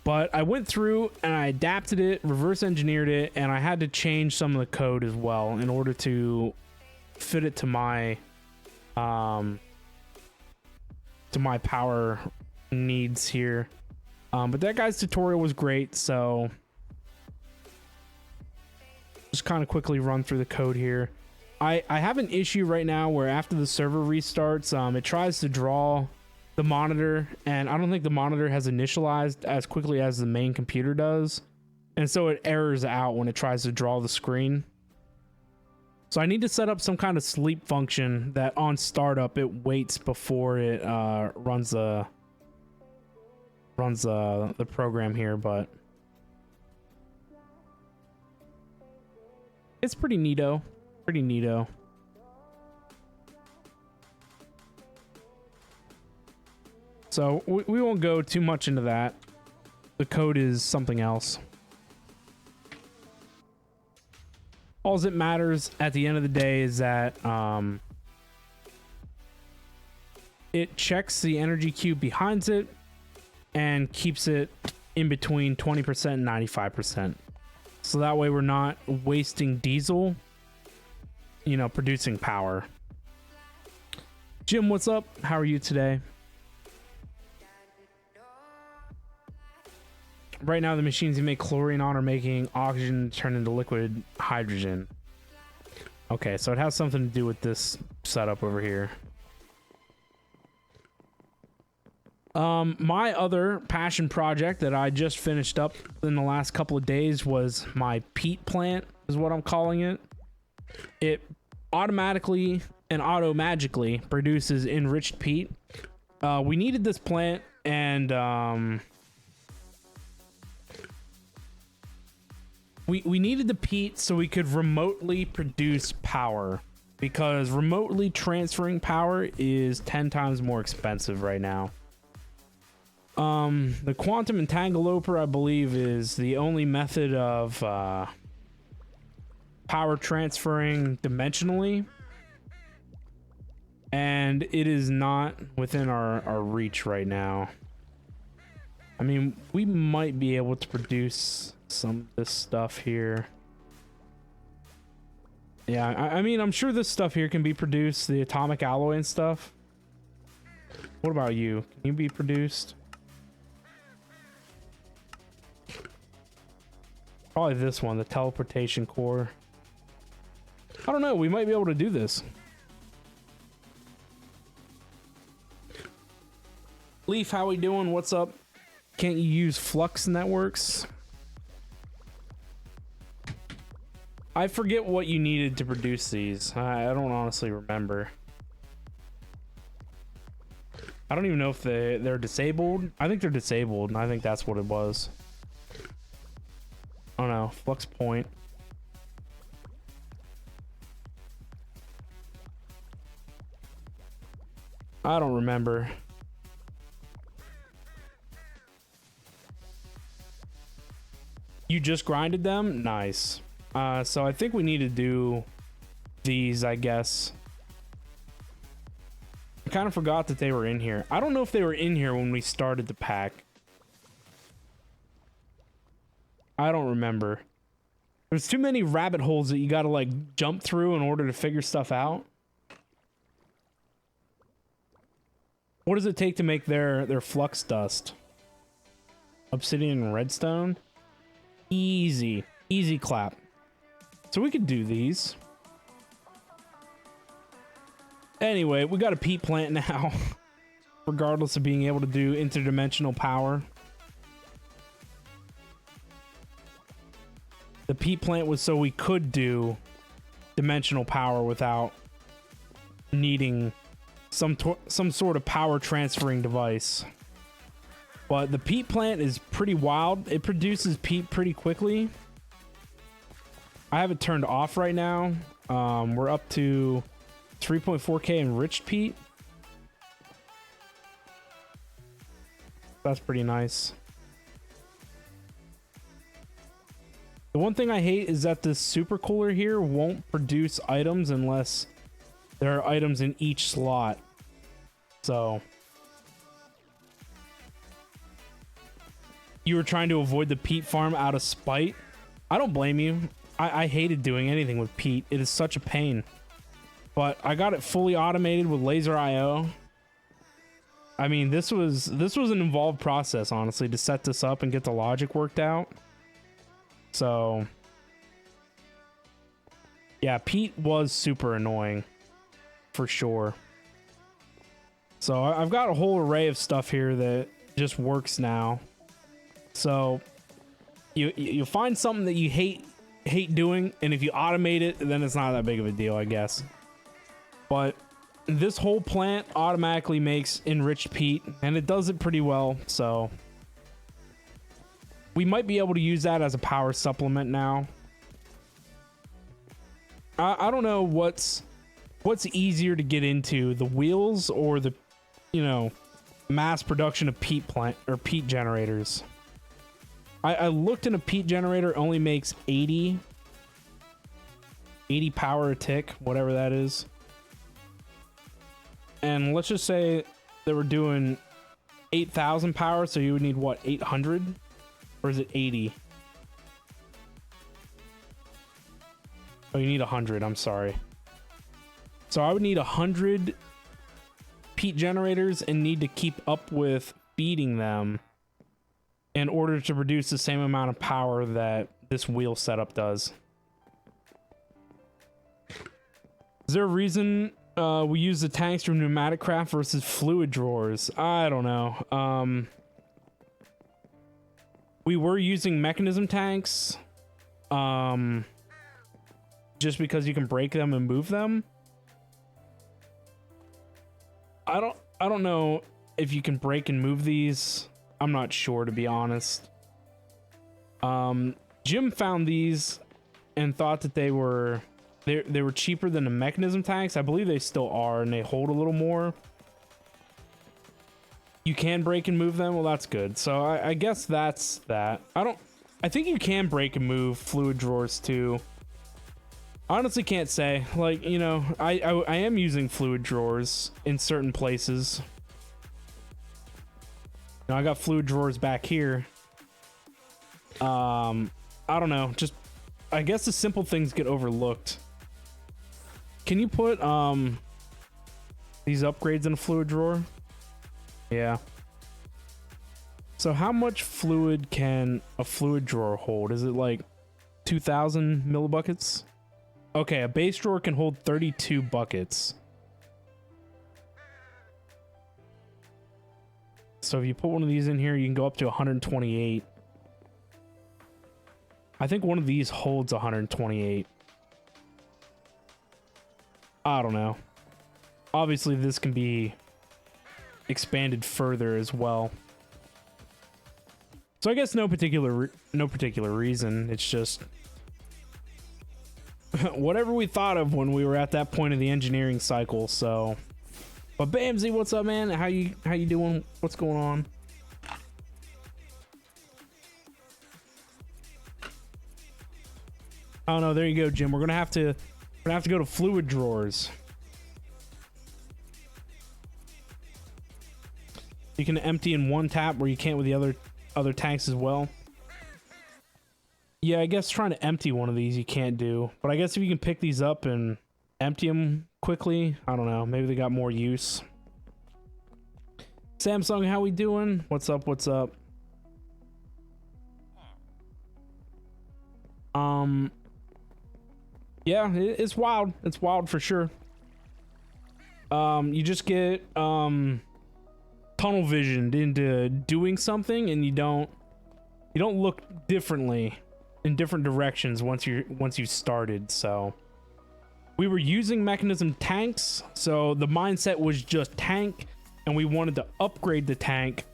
but I went through and I adapted it, reverse engineered it, and I had to change some of the code as well in order to fit it to my power needs here. But that guy's tutorial was great, so just kind of quickly run through the code here. I have an issue right now where after the server restarts, it tries to draw the monitor, and I don't think the monitor has initialized as quickly as the main computer does, and so it errors out when it tries to draw the screen. So I need to set up some kind of sleep function that on startup it waits before it runs the program here, but it's pretty neato. Pretty neato. So we won't go too much into that. The code is something else. All that matters at the end of the day is that it checks the energy cube behind it and keeps it in between 20% and 95%. So that way we're not wasting diesel, you know, producing power. Jim, what's up? How are you today? Right now, the machines you make chlorine on are making oxygen turn into liquid hydrogen. Okay, so it has something to do with this setup over here. My other passion project that I just finished up in the last couple of days was my peat plant, is what I'm calling it. It automatically and auto-magically produces enriched peat. We needed this plant, and we needed the peat so we could remotely produce power, because remotely transferring power is 10 times more expensive right now. The quantum entangloper, I believe, is the only method of power transferring dimensionally, and it is not within our reach right now. I mean, we might be able to produce some of this stuff here. Yeah, I mean, I'm sure this stuff here can be produced, the atomic alloy and stuff. What about you? Can you be produced? Probably this one, the teleportation core. I don't know, we might be able to do this. Leaf, how we doing? What's up? Can't you use flux networks? I forget what you needed to produce these. I don't honestly remember. I don't even know if they're disabled. I think they're disabled, and I think that's what it was. Oh no, flux point. I don't remember. You just grinded them? Nice. So I think we need to do these, I guess. I kind of forgot that they were in here. I don't know if they were in here when we started the pack. I don't remember. There's too many rabbit holes that you gotta like jump through in order to figure stuff out. What does it take to make their flux dust? Obsidian and redstone? Easy. Easy clap. So we could do these. Anyway, we got a peat plant now. Regardless of being able to do interdimensional power. The peat plant was so we could do dimensional power without needing some sort of power transferring device. But the peat plant is pretty wild. It produces peat pretty quickly. I have it turned off right now. We're up to 3.4k enriched peat. That's pretty nice. The one thing I hate is that this super cooler here won't produce items unless there are items in each slot. So you were trying to avoid the peat farm out of spite. I don't blame you. I hated doing anything with peat. It is such a pain. But I got it fully automated with laser IO. I mean, this was an involved process, honestly, to set this up and get the logic worked out. So yeah, peat was super annoying for sure. So I've got a whole array of stuff here that just works now. So you find something that you hate doing, and if you automate it, then it's not that big of a deal, I guess. But this whole plant automatically makes enriched peat, and it does it pretty well. So we might be able to use that as a power supplement now. I don't know what's easier to get into, the wheels or the, mass production of peat plant or peat generators. I looked in a peat generator, only makes 80 power a tick, whatever that is. And let's just say they were doing 8,000 power, so you would need what, 800? Or is it 80? Oh, you need 100, I'm sorry. So I would need 100 peat generators and need to keep up with feeding them in order to produce the same amount of power that this wheel setup does. Is there a reason we use the tanks from pneumatic craft versus fluid drawers? I don't know. We were using mechanism tanks just because you can break them and move them. I don't know if you can break and move these. I'm not sure, to be honest. Jim found these and thought that they were cheaper than the mechanism tanks. I believe they still are, and they hold a little more. You can break and move them. Well, that's good. So I guess that's that. I think you can break and move fluid drawers too. Honestly, can't say. Like, you know, I am using fluid drawers in certain places. Now I got fluid drawers back here. I don't know. Just, I guess the simple things get overlooked. Can you put these upgrades in a fluid drawer? Yeah. So how much fluid can a fluid drawer hold? Is it like 2,000 millibuckets? Okay, a base drawer can hold 32 buckets. So if you put one of these in here, you can go up to 128. I think one of these holds 128. I don't know. Obviously, this can be expanded further as well. So I guess no particular reason. It's just whatever we thought of when we were at that point of the engineering cycle. So, but Bamsy, what's up, man? How you doing? What's going on? Oh no, there you go, Jim. We're gonna have to go to fluid drawers. You can empty in one tap where you can't with the other tanks as well. Yeah, I guess trying to empty one of these you can't do. But I guess if you can pick these up and empty them quickly, I don't know. Maybe they got more use. Samsung, how we doing? What's up? What's up? Yeah, it's wild. It's wild for sure. You just get tunnel visioned into doing something, and you don't look differently in different directions once you've started. So we were using mechanism tanks, so the mindset was just tank, and we wanted to upgrade the tank.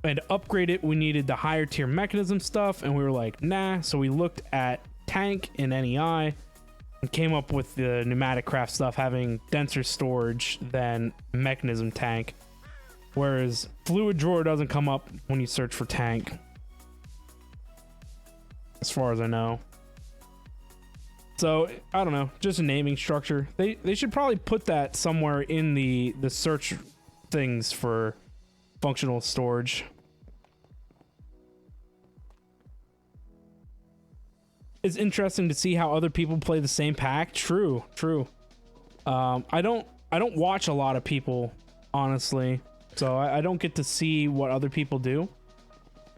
And to upgrade it, we needed the higher tier mechanism stuff, and we were like, nah. So we looked at tank in NEI and came up with the pneumatic craft stuff having denser storage than mechanism tank, whereas fluid drawer doesn't come up when you search for tank, as far as I know. So I don't know, just a naming structure. They should probably put that somewhere in the search things for functional storage. It's interesting to see how other people play the same pack. True. I don't watch a lot of people, honestly, so I don't get to see what other people do.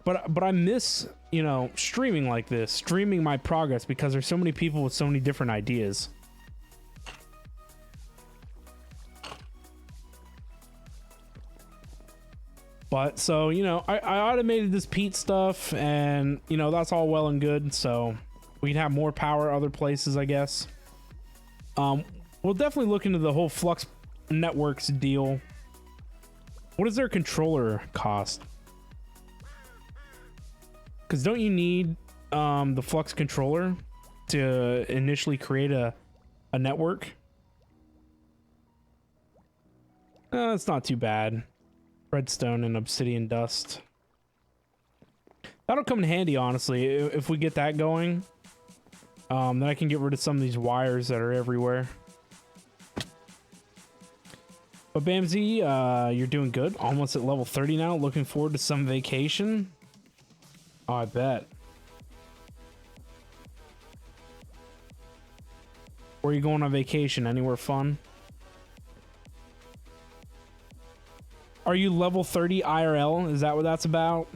But I miss, you know, streaming like this, streaming my progress, because there's so many people with so many different ideas. But so, you know, I automated this Pete stuff, and you know, that's all well and good. So we'd have more power other places, I guess. We'll definitely look into the whole Flux Networks deal. What does their controller cost? Because don't you need the Flux controller to initially create a network? It's not too bad. Redstone and obsidian dust. That'll come in handy, honestly, if we get that going. Then I can get rid of some of these wires that are everywhere. But Bamsy, you're doing good. Almost at level 30 now. Looking forward to some vacation. Oh, I bet. Where are you going on vacation? Anywhere fun? Are you level 30 IRL? Is that what that's about?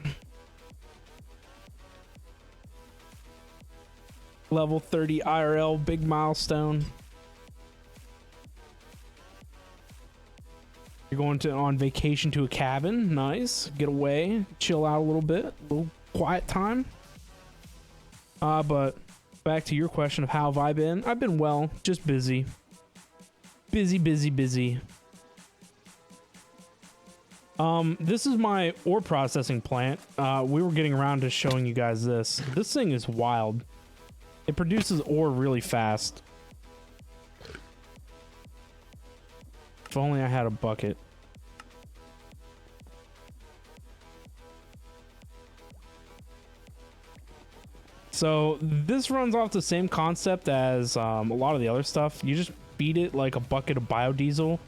Level 30 IRL, big milestone. You're going on vacation to a cabin. Nice. Get away, chill out a little bit, a little quiet time. But back to your question of how have I been? I've been well, just busy. Busy. This is my ore processing plant. We were getting around to showing you guys this. This thing is wild. It produces ore really fast. If only I had a bucket. So this runs off the same concept as a lot of the other stuff. You just feed it like a bucket of biodiesel.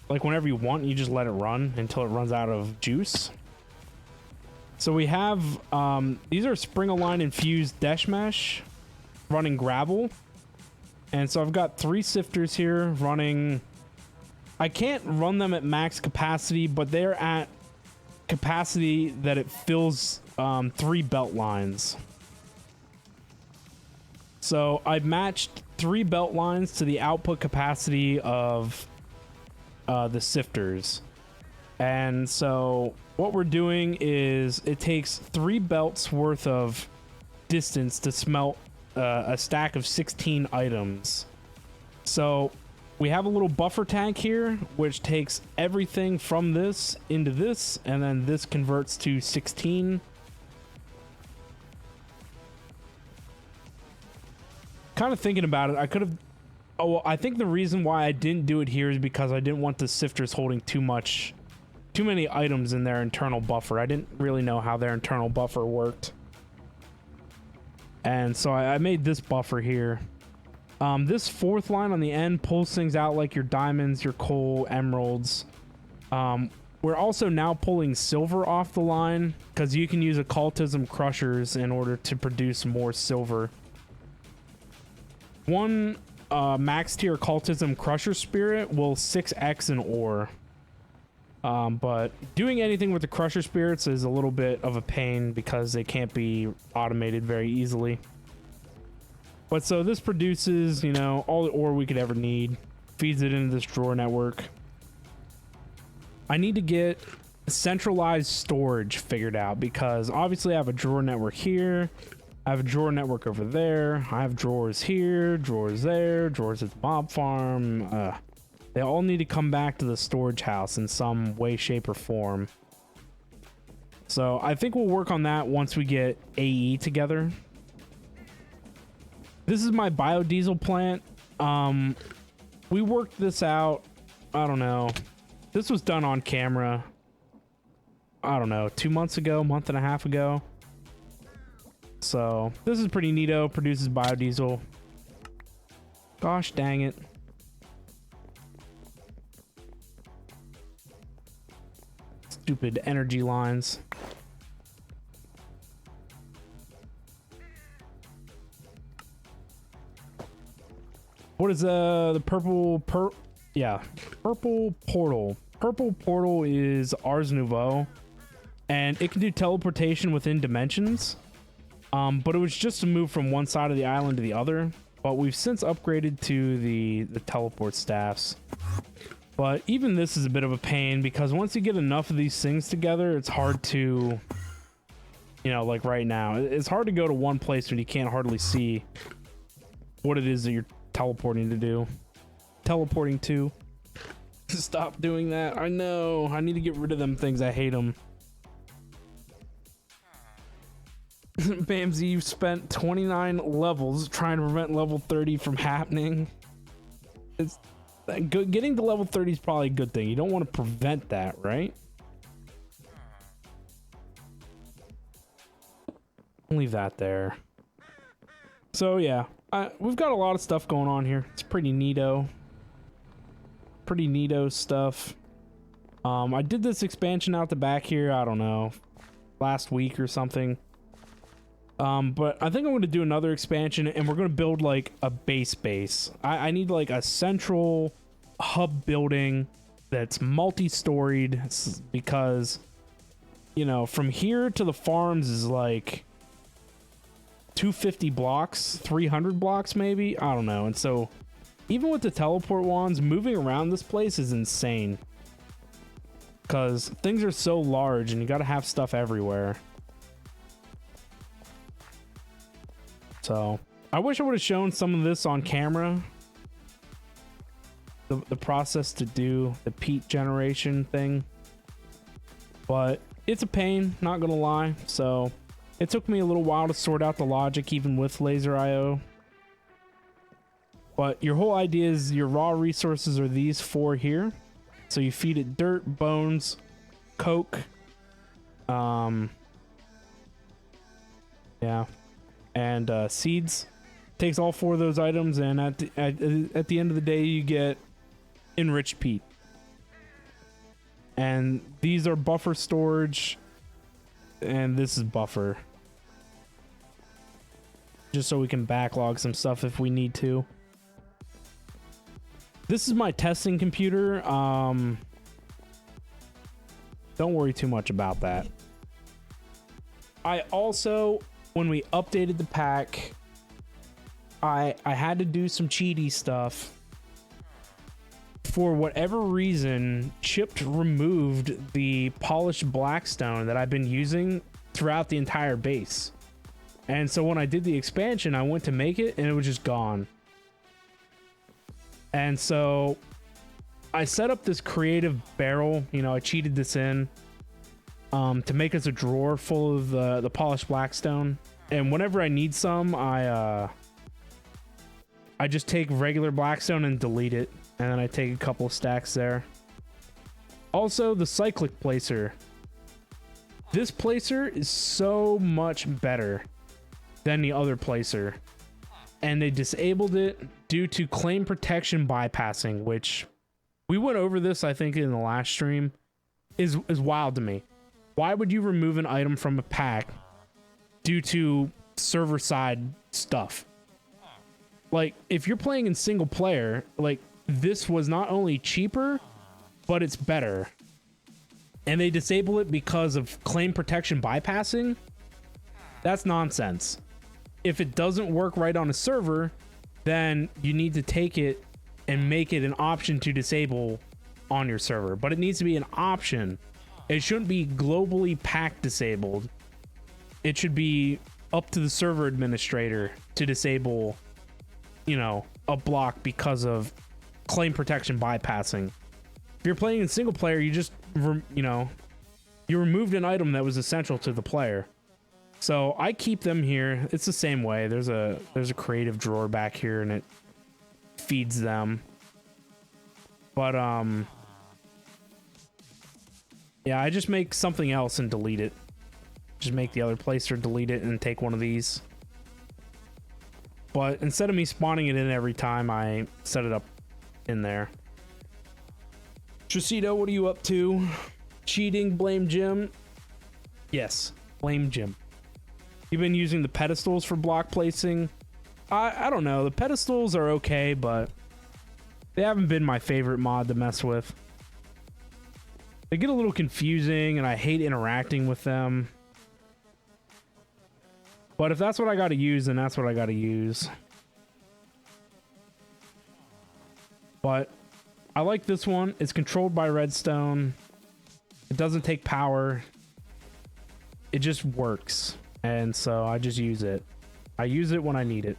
Like whenever you want, you just let it run until it runs out of juice. So we have, these are spring-align infused desh mesh running gravel. And so I've got 3 sifters here running. I can't run them at max capacity, but they're at capacity that it fills 3 belt lines. So I've matched 3 belt lines to the output capacity of the sifters. And so what we're doing is it takes 3 belts worth of distance to smelt a stack of 16 items. So we have a little buffer tank here, which takes everything from this into this, and then this converts to 16. Kind of thinking about it, I could have... Oh, well, I think the reason why I didn't do it here is because I didn't want the sifters holding too many items in their internal buffer. I didn't really know how their internal buffer worked. And so I made this buffer here. This 4th line on the end pulls things out like your diamonds, your coal, emeralds. We're also now pulling silver off the line because you can use occultism crushers in order to produce more silver. One max tier occultism crusher spirit will 6x an ore. But doing anything with the crusher spirits is a little bit of a pain because they can't be automated very easily. But so this produces, you know, all the ore we could ever need, feeds it into this drawer network. I need to get centralized storage figured out because obviously I have a drawer network here. I have a drawer network over there. I have drawers here, drawers there, drawers at the mob farm. They all need to come back to the storage house in some way, shape, or form. So I think we'll work on that once we get AE together. This is my biodiesel plant. We worked this out. I don't know. This was done on camera. I don't know, 2 months ago, month and a half ago. So this is pretty neato. Produces biodiesel. Gosh dang it. Stupid energy lines. What is the purple purple portal? Purple portal is Ars Nouveau, and it can do teleportation within dimensions. But it was just to move from one side of the island to the other. But we've since upgraded to the teleport staffs. But even this is a bit of a pain because once you get enough of these things together, it's hard to, you know, like right now, it's hard to go to one place when you can't hardly see what it is that you're teleporting to. Stop doing that. I know. I need to get rid of them things. I hate them. Bamsy, you've spent 29 levels trying to prevent level 30 from happening. It's getting to level 30 is probably a good thing. You don't want to prevent that, right? I'll leave that there. So yeah, we've got a lot of stuff going on here. It's pretty neato. Pretty neato stuff. I did this expansion out the back here, I don't know, last week or something. But I think I'm going to do another expansion and we're going to build like a base. I need like a central hub building that's multi-storied because, you know, from here to the farms is like 250 blocks, 300 blocks maybe, I don't know. And so even with the teleport wands, moving around this place is insane because things are so large and you got to have stuff everywhere. So I wish I would have shown some of this on camera. The process to do the peat generation thing. But it's a pain, not gonna lie. So it took me a little while to sort out the logic even with laser IO. But your whole idea is your raw resources are these 4 here. So you feed it dirt, bones, coke. Yeah. and seeds. Takes all 4 of those items, and at the end of the day, you get enriched peat. And these are buffer storage, and this is buffer. Just so we can backlog some stuff if we need to. This is my testing computer. Don't worry too much about that. I also, when we updated the pack, I had to do some cheaty stuff. For whatever reason, Chipped removed the polished blackstone that I've been using throughout the entire base. And so when I did the expansion, I went to make it and it was just gone. And so I set up this creative barrel, you know, I cheated this in to make us a drawer full of the polished blackstone. And whenever I need some, I just take regular blackstone and delete it. And then I take a couple of stacks there. Also, the cyclic placer. This placer is so much better than the other placer. And they disabled it due to claim protection bypassing, which we went over this, I think, in the last stream, is wild to me. Why would you remove an item from a pack due to server side stuff? Like, if you're playing in single player, like, this was not only cheaper, but it's better. And they disable it because of claim protection bypassing? That's nonsense. If it doesn't work right on a server, then you need to take it and make it an option to disable on your server. But it needs to be an option. It shouldn't be globally pack disabled. It should be up to the server administrator to disable, you know, a block because of claim protection bypassing. If you're playing in single player, you just, you know, you removed an item that was essential to the player. So I keep them here. It's the same way. There's a creative drawer back here and it feeds them. But yeah, I just make something else and delete it. Just make the other placer, delete it, and take one of these. But instead of me spawning it in every time, I set it up in there. Tracito, what are you up to? Cheating, blame Jim? Yes, blame Jim. You've been using the pedestals for block placing. I don't know. The pedestals are okay, but they haven't been my favorite mod to mess with. They get a little confusing, and I hate interacting with them. But if that's what I got to use, then that's what I got to use. But I like this one. It's controlled by redstone. It doesn't take power. It just works. And so I just use it. I use it when I need it.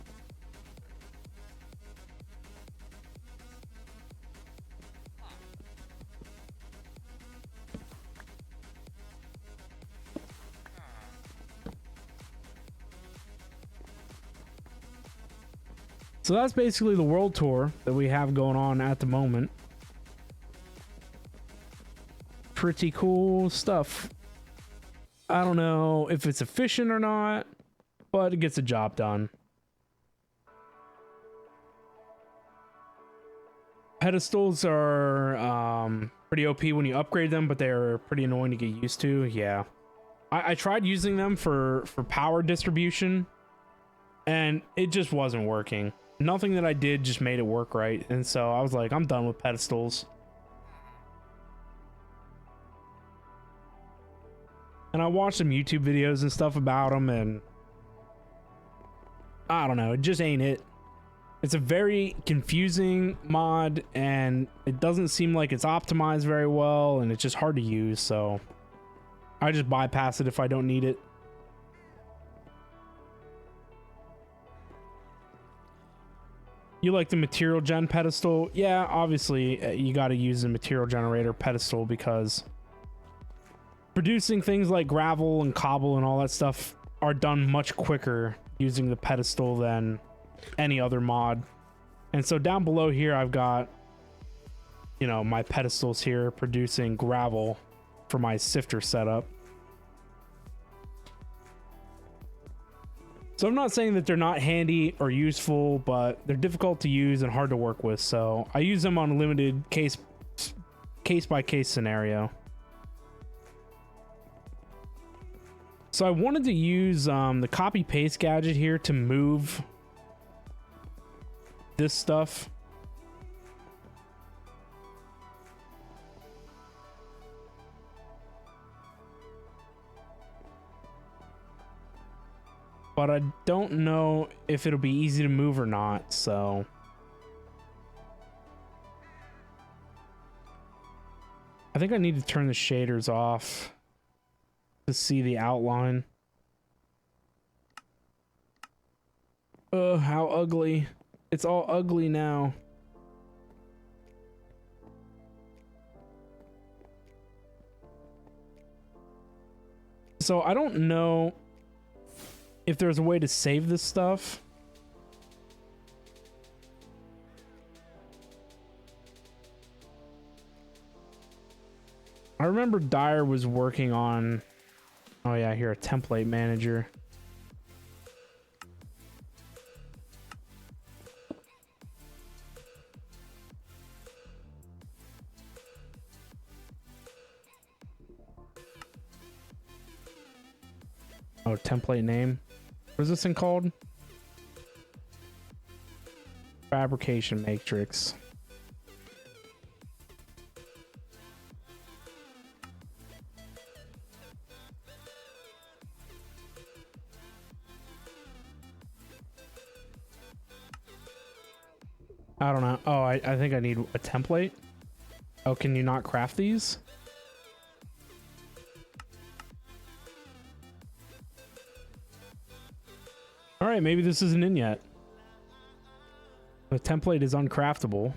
So that's basically the world tour that we have going on at the moment. Pretty cool stuff. I don't know if it's efficient or not, but it gets the job done. Pedestals are pretty OP when you upgrade them, but they're pretty annoying to get used to. Yeah. I tried using them for power distribution, and it just wasn't working. Nothing that I did just made it work right. And so I was like, I'm done with pedestals. And I watched some YouTube videos and stuff about them, and I don't know, it just ain't it. It's a very confusing mod, and it doesn't seem like it's optimized very well, and it's just hard to use, so I just bypass it if I don't need it. You like the material gen pedestal? Yeah, obviously you got to use the material generator pedestal because producing things like gravel and cobble and all that stuff are done much quicker using the pedestal than any other mod. And so down below here, I've got, you know, my pedestals here producing gravel for my sifter setup. So I'm not saying that they're not handy or useful, but they're difficult to use and hard to work with. So I use them on a limited case by case scenario. So I wanted to use the copy paste gadget here to move this stuff. But I don't know if it'll be easy to move or not, so... I think I need to turn the shaders off to see the outline. Ugh, how ugly. It's all ugly now. So I don't know if there's a way to save this stuff. I remember Dyer was working on... Oh yeah, here, a template manager. Oh, template name. What is this thing called? Fabrication matrix. I don't know. Oh, I think I need a template. Oh, can you not craft these? All right, maybe this isn't in yet. The template is uncraftable.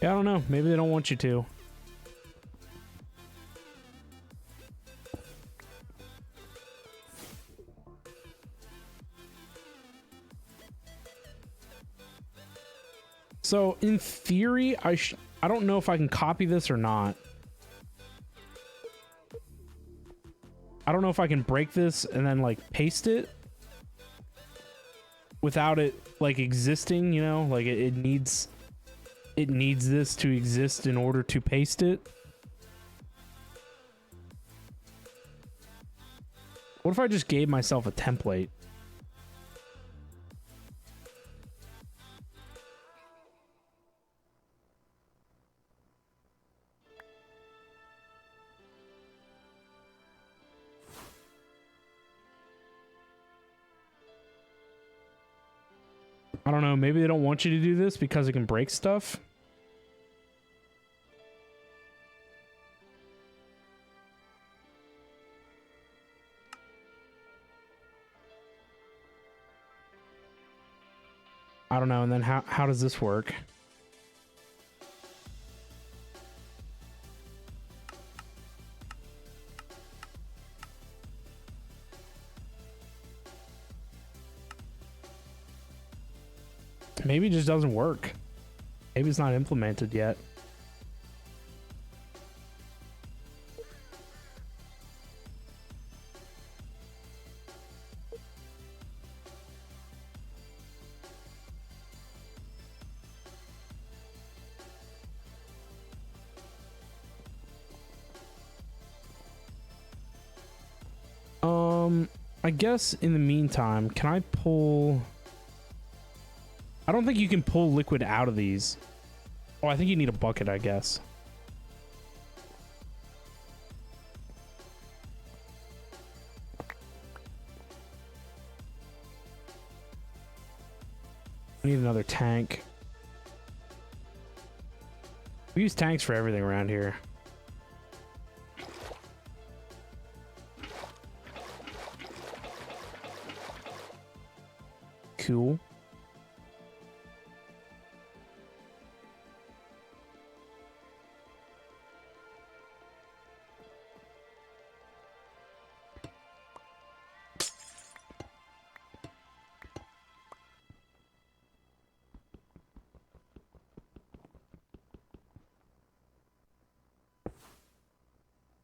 Yeah, I don't know. Maybe they don't want you to. So in theory, I don't know if I can copy this or not. I don't know if I can break this and then like paste it without it like existing, you know, like it needs this to exist in order to paste it. What if I just gave myself a template? I don't know, maybe they don't want you to do this because it can break stuff. I don't know, and then how does this work? Maybe it just doesn't work. Maybe it's not implemented yet. I guess in the meantime, can I pull... I don't think you can pull liquid out of these. Oh, I think you need a bucket, I guess. I need another tank. We use tanks for everything around here. Cool.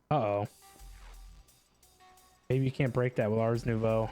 Uh-oh. Maybe you can't break that with Ars Nouveau.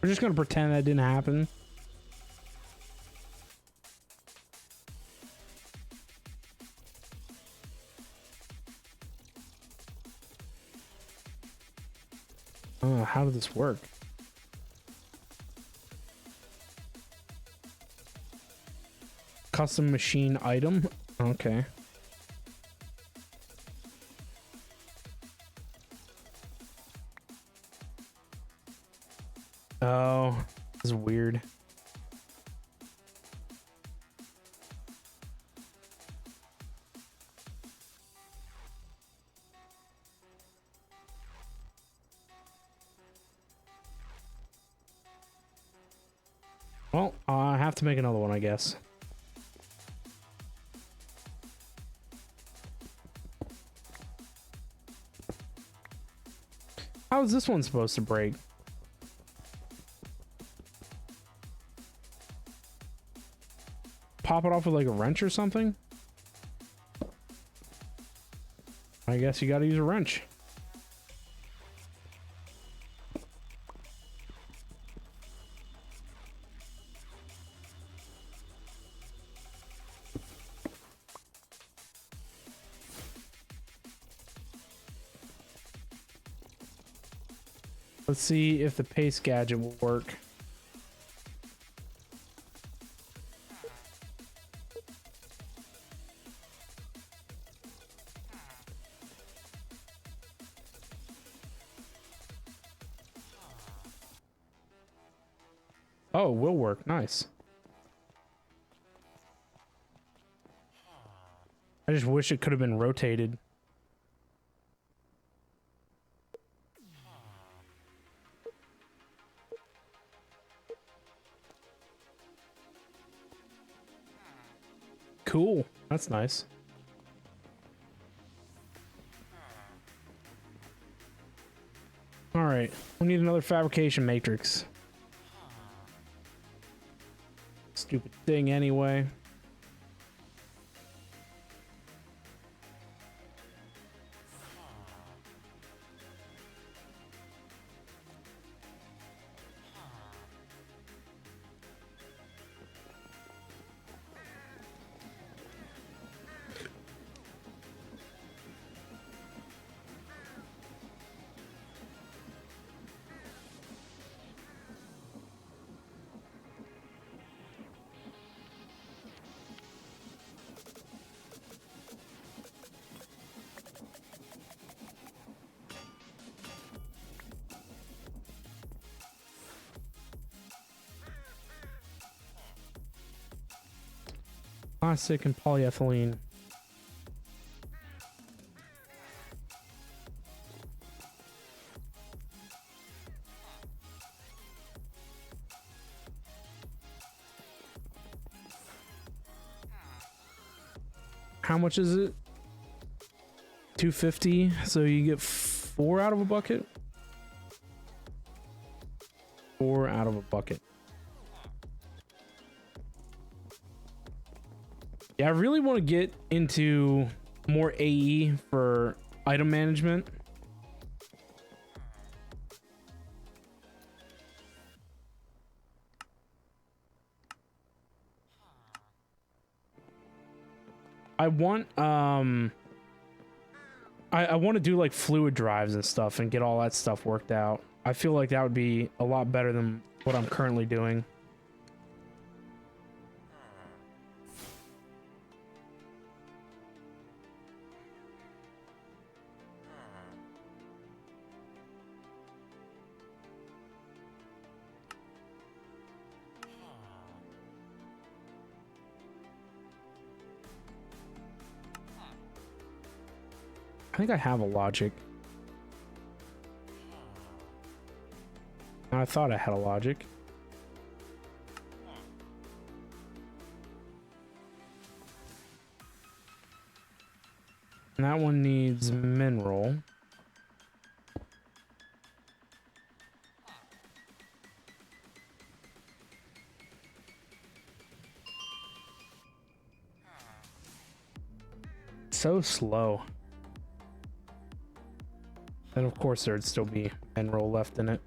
We're just gonna pretend that didn't happen. How did this work? Custom machine item? Okay. Oh, this is weird. Well, I have to make another one, I guess. How is this one supposed to break? Pop it off with like a wrench or something? I guess you gotta use a wrench. Let's see if the paste gadget will work. Oh, it will work. Nice. I just wish it could have been rotated. Cool. That's nice. All right. We need another fabrication matrix. Stupid thing anyway. Plastic and polyethylene. How much is it? 250. So you get 4 out of a bucket? 4 out of a bucket. Yeah, I really want to get into more AE for item management. I want I want to do like fluid drives and stuff and get all that stuff worked out. I feel like that would be a lot better than what I'm currently doing. I think I have a logic. I thought I had a logic. And that one needs mineral. So slow. And of course there'd still be mineral left in it.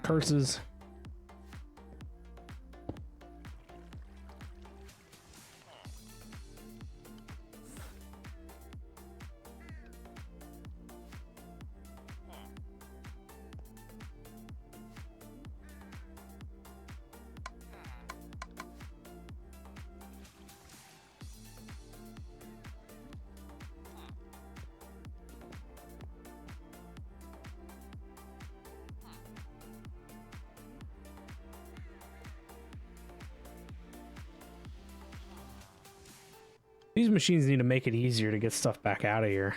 Curses. These machines need to make it easier to get stuff back out of here.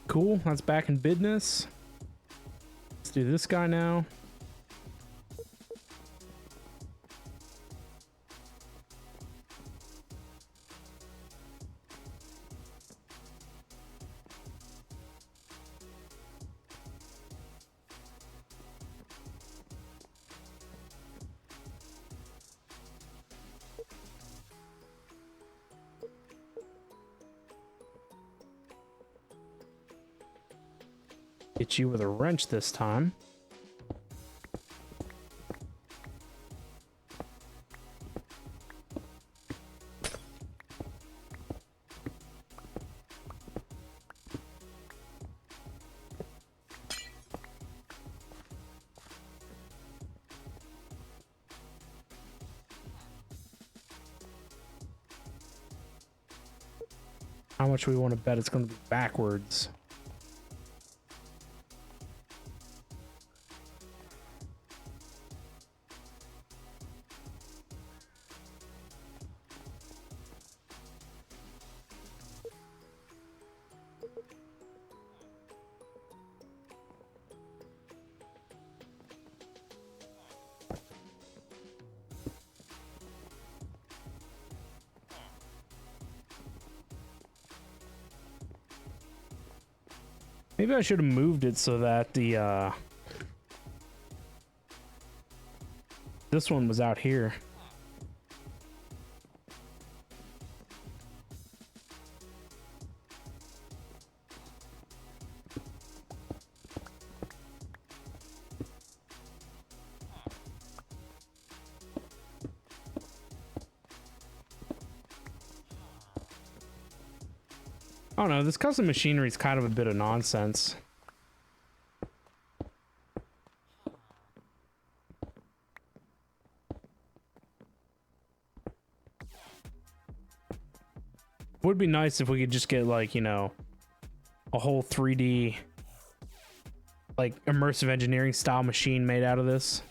Cool, that's back in business. Let's do this guy now. Get you with a wrench this time. How much we want to bet it's going to be backwards? Maybe I should have moved it so that the this one was out here. I don't know, this custom machinery is kind of a bit of nonsense. Would be nice if we could just get, like, you know, a whole 3D, like, immersive engineering style machine made out of this.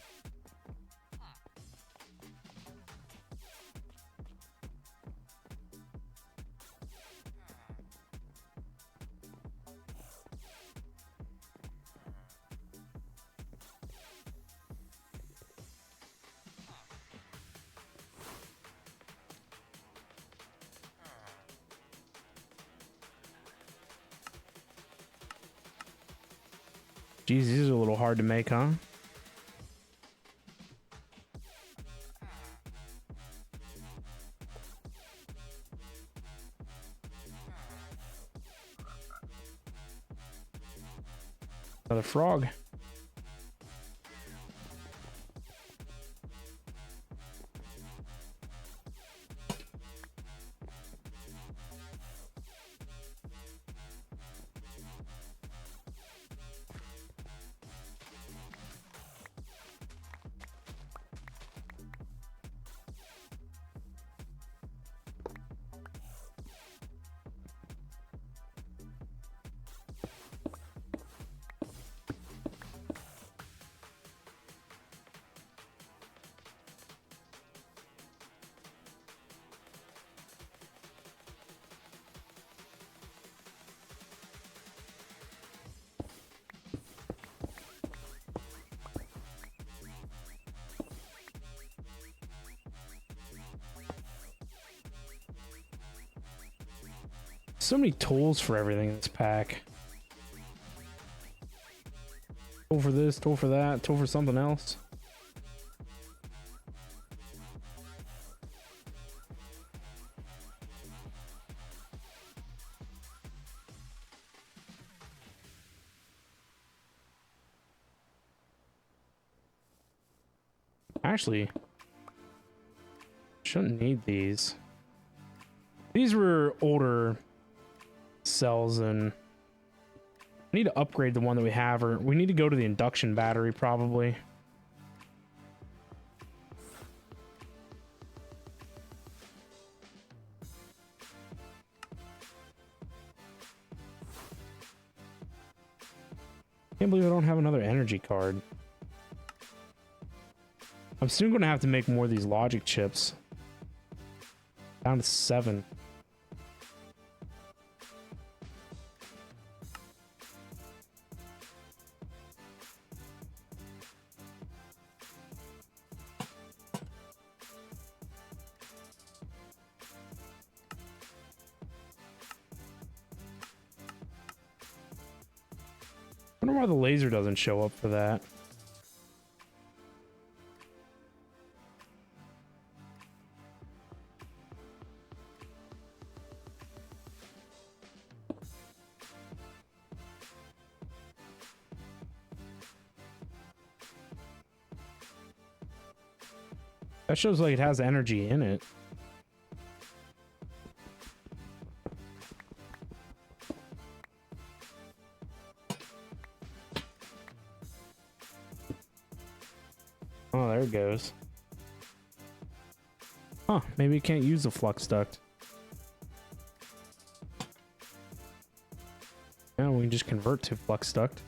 Jeez, these are a little hard to make, huh? another frog. So many tools for everything in this pack. Tool for this, tool for that, tool for something else. Actually, shouldn't need these. These were older cells, and I need to upgrade the one that we have, or we need to go to the induction battery probably. Can't believe I don't have another energy card. I'm soon going to have to make more of these logic chips. Down to 7. I wonder why the laser doesn't show up for that. That shows like it has energy in it. Oh, there it goes. Huh, maybe you can't use the flux duct. Now we can just convert to flux duct.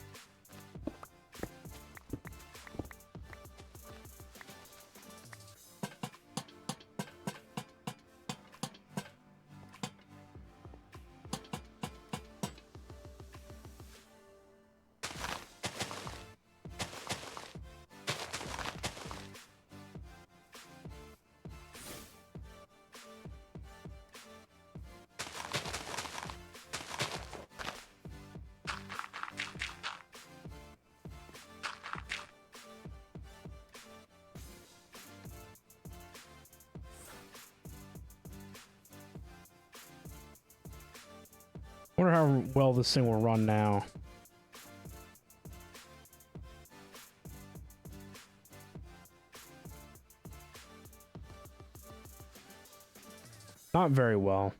I wonder how well this thing will run now. Not very well.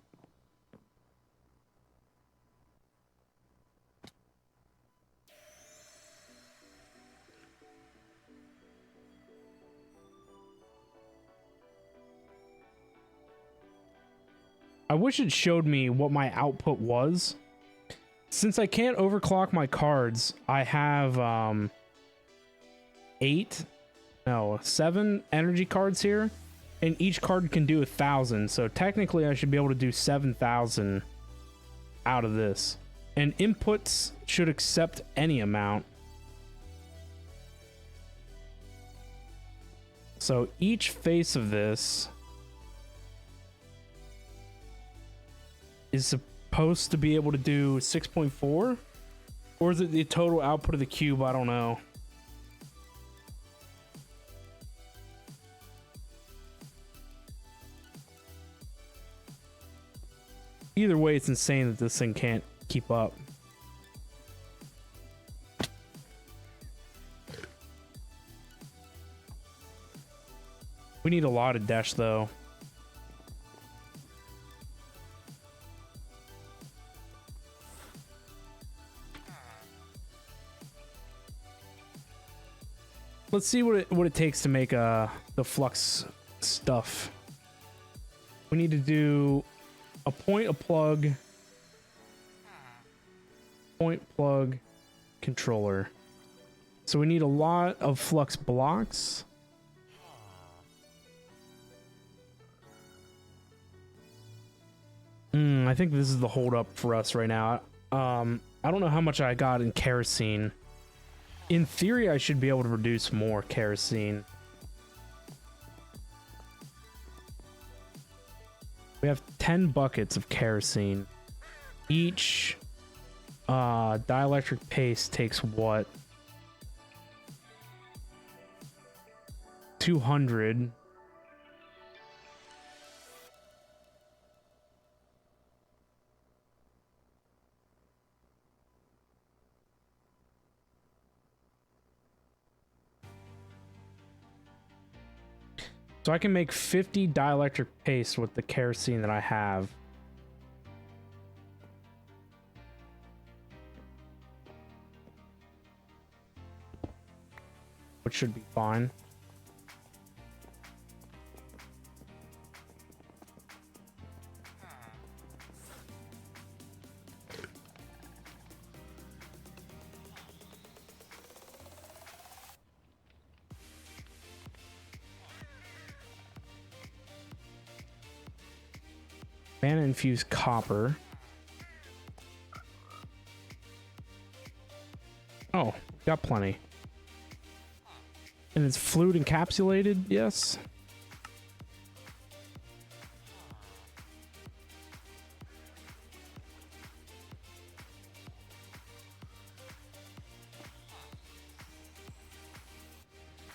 I wish it showed me what my output was. Since I can't overclock my cards, I have 7 energy cards here, and each card can do 1,000. So technically I should be able to do 7,000 out of this. And inputs should accept any amount. So each face of this is supposed to be able to do 6.4, or is it the total output of the cube? I don't know. Either way, it's insane that this thing can't keep up. We need a lot of dash though. Let's see what it takes to make the flux stuff. We need to do a point, a plug, point, plug, controller. So we need a lot of flux blocks. I think this is the holdup for us right now. I don't know how much I got in kerosene. In theory, I should be able to produce more kerosene. We have 10 buckets of kerosene. Each dielectric paste takes what? 200. So I can make 50 dielectric paste with the kerosene that I have. Which should be fine. Mana infused copper. Oh, got plenty. And it's fluid encapsulated, yes.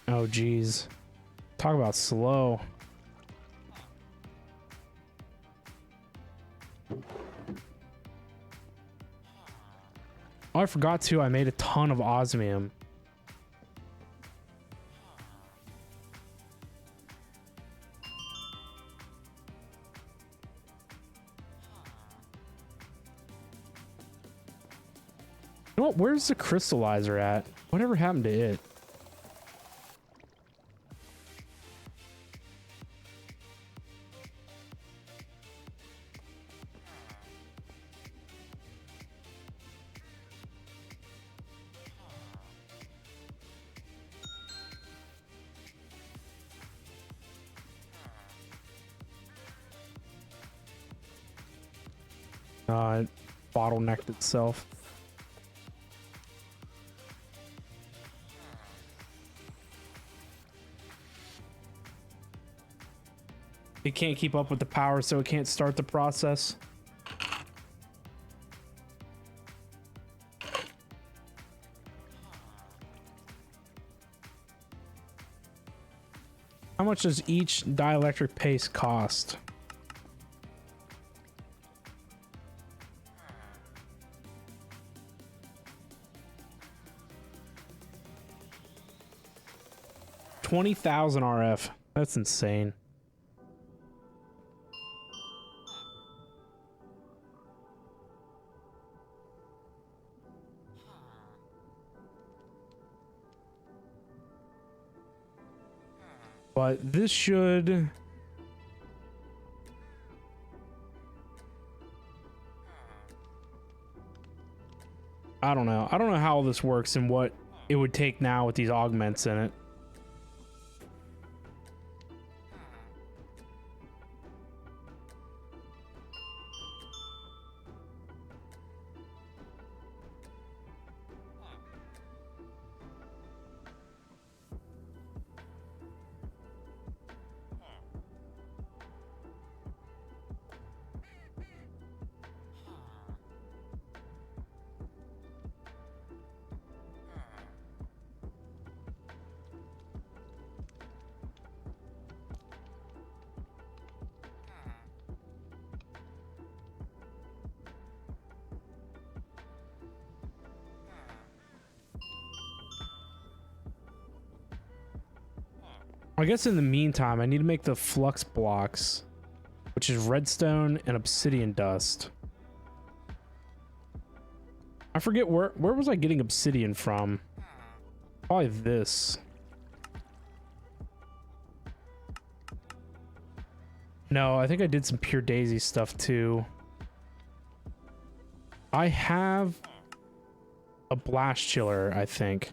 Oh, geez. Talk about slow. Oh, I forgot to. I made a ton of osmium. You know what? Where's the crystallizer at? Whatever happened to it? It bottlenecked itself. It can't keep up with the power, so it can't start the process. How much does each dielectric paste cost? $20,000 RF. That's insane. But this should... I don't know. I don't know how all this works and what it would take now with these augments in it. I guess in the meantime, I need to make the flux blocks, which is redstone and obsidian dust. I forget where was I getting obsidian from? Probably this. No, I think I did some pure daisy stuff too. I have a blast chiller, I think.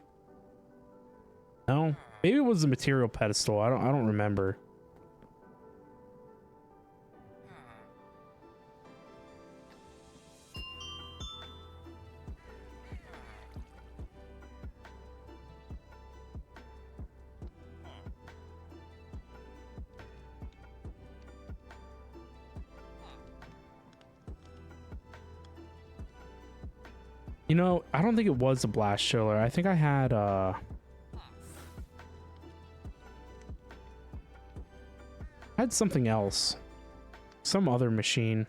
No, maybe it was the material pedestal. I don't remember. You know, I don't think it was a blast chiller. I think I had something else. Some other machine.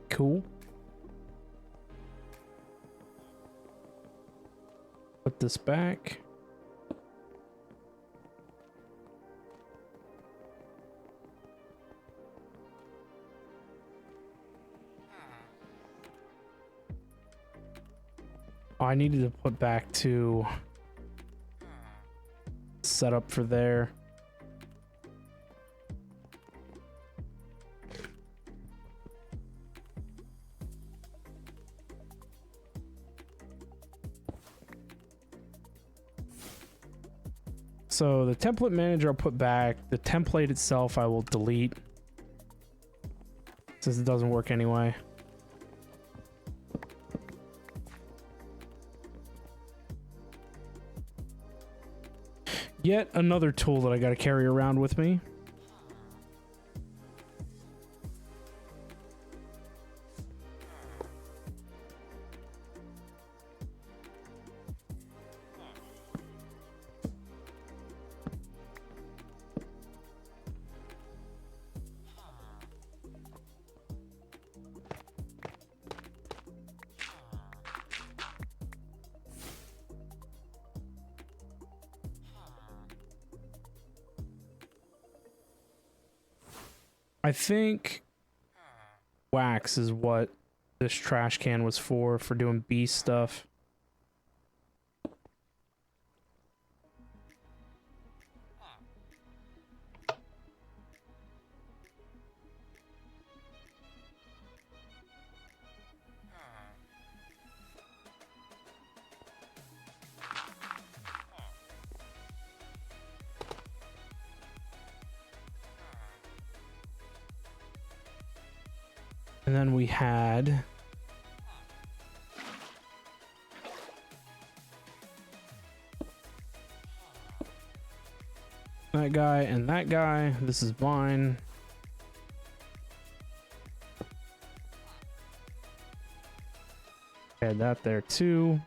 Cool. Put this back. Oh, I needed to put back to set up for there. So the template manager I'll put back. The template itself I will delete, since it doesn't work anyway. Yet another tool that I got to carry around with me. I think wax is what this trash can was for doing bee stuff. And then we had that guy and that guy. This is mine. Add that there too.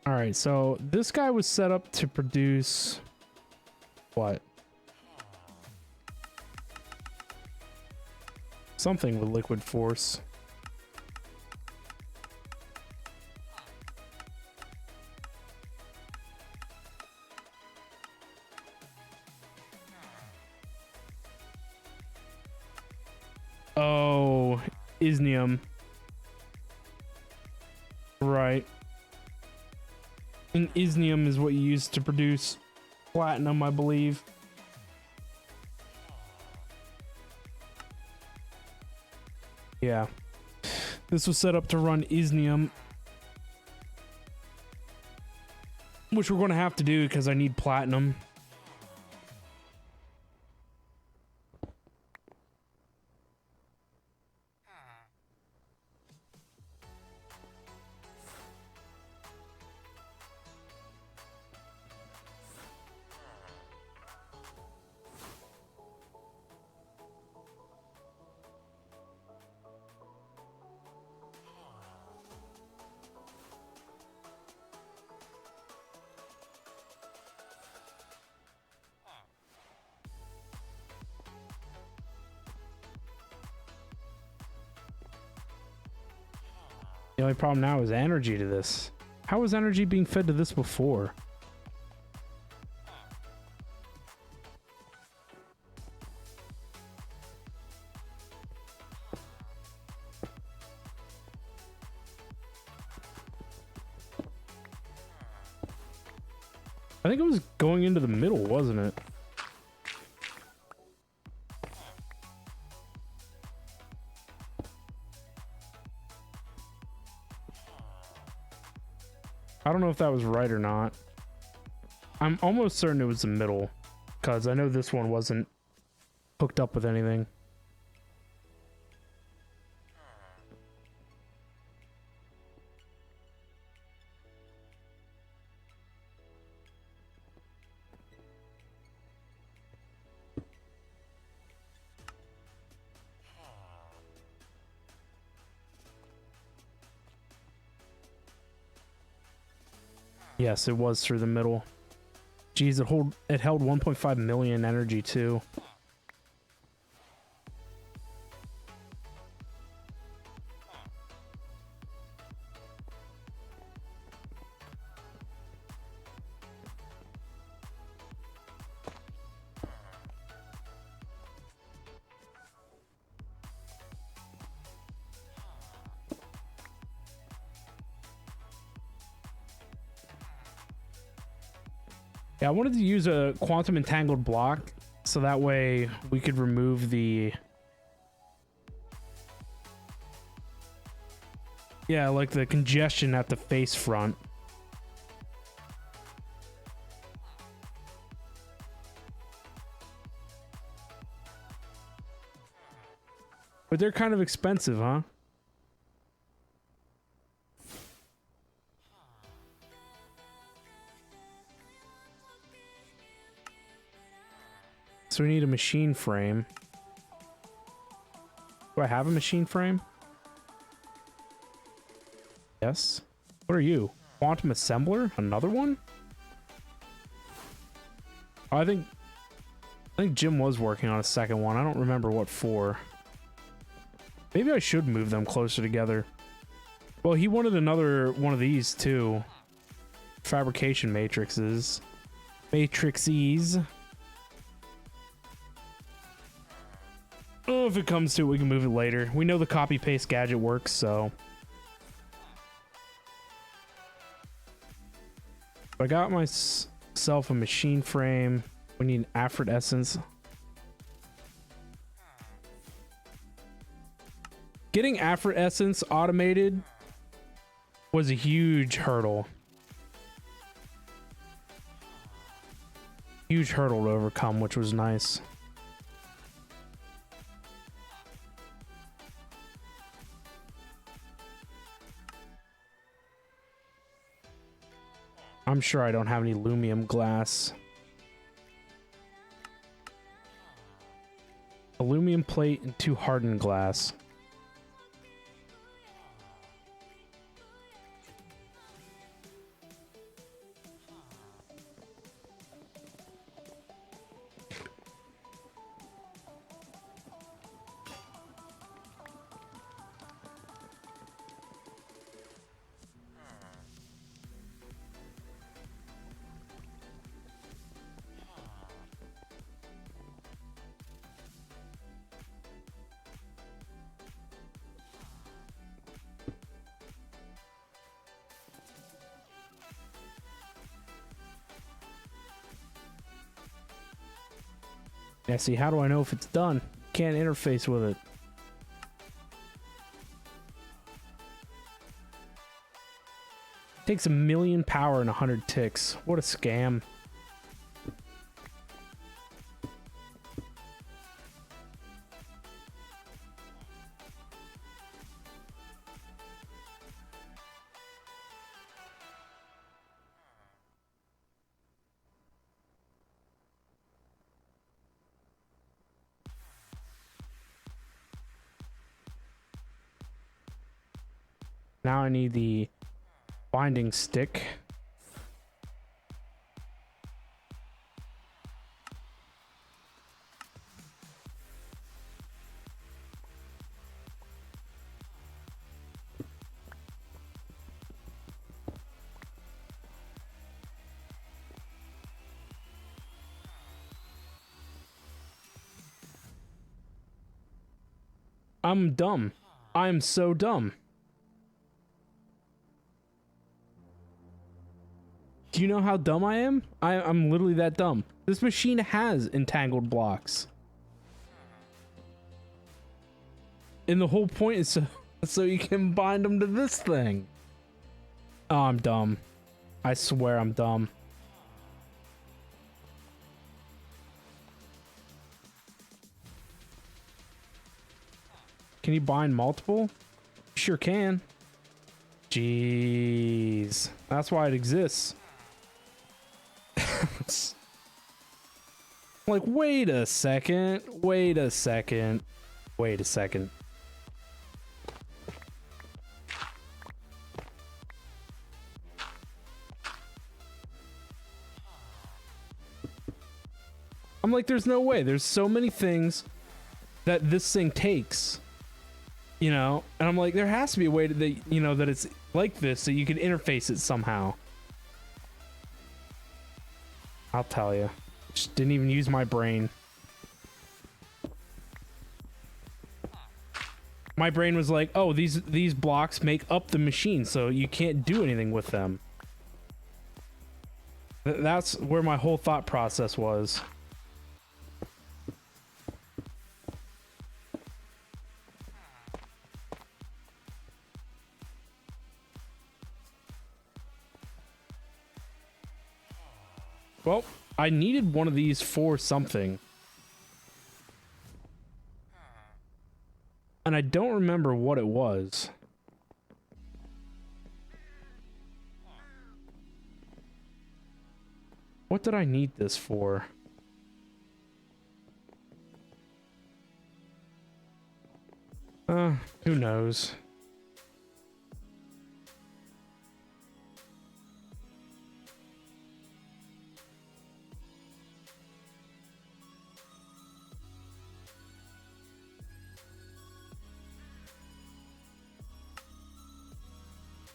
All right, so this guy was set up to produce what? Something with liquid force. Oh, isnium. right? And isnium is what you use to produce platinum, I believe. Yeah. This was set up to run isnium, which we're going to have to do because I need platinum. The only problem now is energy to this. How was energy being fed to this before? I think it was going into the middle, wasn't it? I don't know if that was right or not. I'm almost certain it was the middle, because I know this one wasn't hooked up with anything. Yes, it was through the middle. Geez, it held 1.5 million energy too. Yeah, I wanted to use a quantum entangled block so that way we could remove the... Yeah, like the congestion at the face front. But they're kind of expensive, huh? So we need a machine frame. Do I have a machine frame? Yes. What are you? Quantum assembler? Another one? Oh, I think Jim was working on a second one. I don't remember what for. Maybe I should move them closer together. Well, he wanted another one of these too. Fabrication matrices. Matrices. Oh, if it comes to it, we can move it later. We know the copy-paste gadget works, so... I got myself a machine frame. We need an Afrit essence. Getting Afrit essence automated was a huge hurdle. Huge hurdle to overcome, which was nice. I'm sure I don't have any aluminum glass. Aluminum plate and 2 hardened glass. Yeah, see, how do I know if it's done? Can't interface with it. Takes 1,000,000 power and 100 ticks. What a scam. Now I need the binding stick. I'm dumb. I'm so dumb. Do you know how dumb I am? I'm literally that dumb. This machine has entangled blocks. And the whole point is so you can bind them to this thing. Oh, I'm dumb. I swear I'm dumb. Can you bind multiple? Sure can. Jeez. That's why it exists. Like, wait a second. Wait a second. Wait a second. I'm like, there's no way. There's so many things that this thing takes. You know? And I'm like, there has to be a way to, that, you know, that it's like this so you can interface it somehow. I'll tell you. Just didn't even use my brain. My brain was like, oh, these blocks make up the machine, so you can't do anything with them. That's where my whole thought process was. Well, I needed one of these for something. And I don't remember what it was. What did I need this for? Who knows?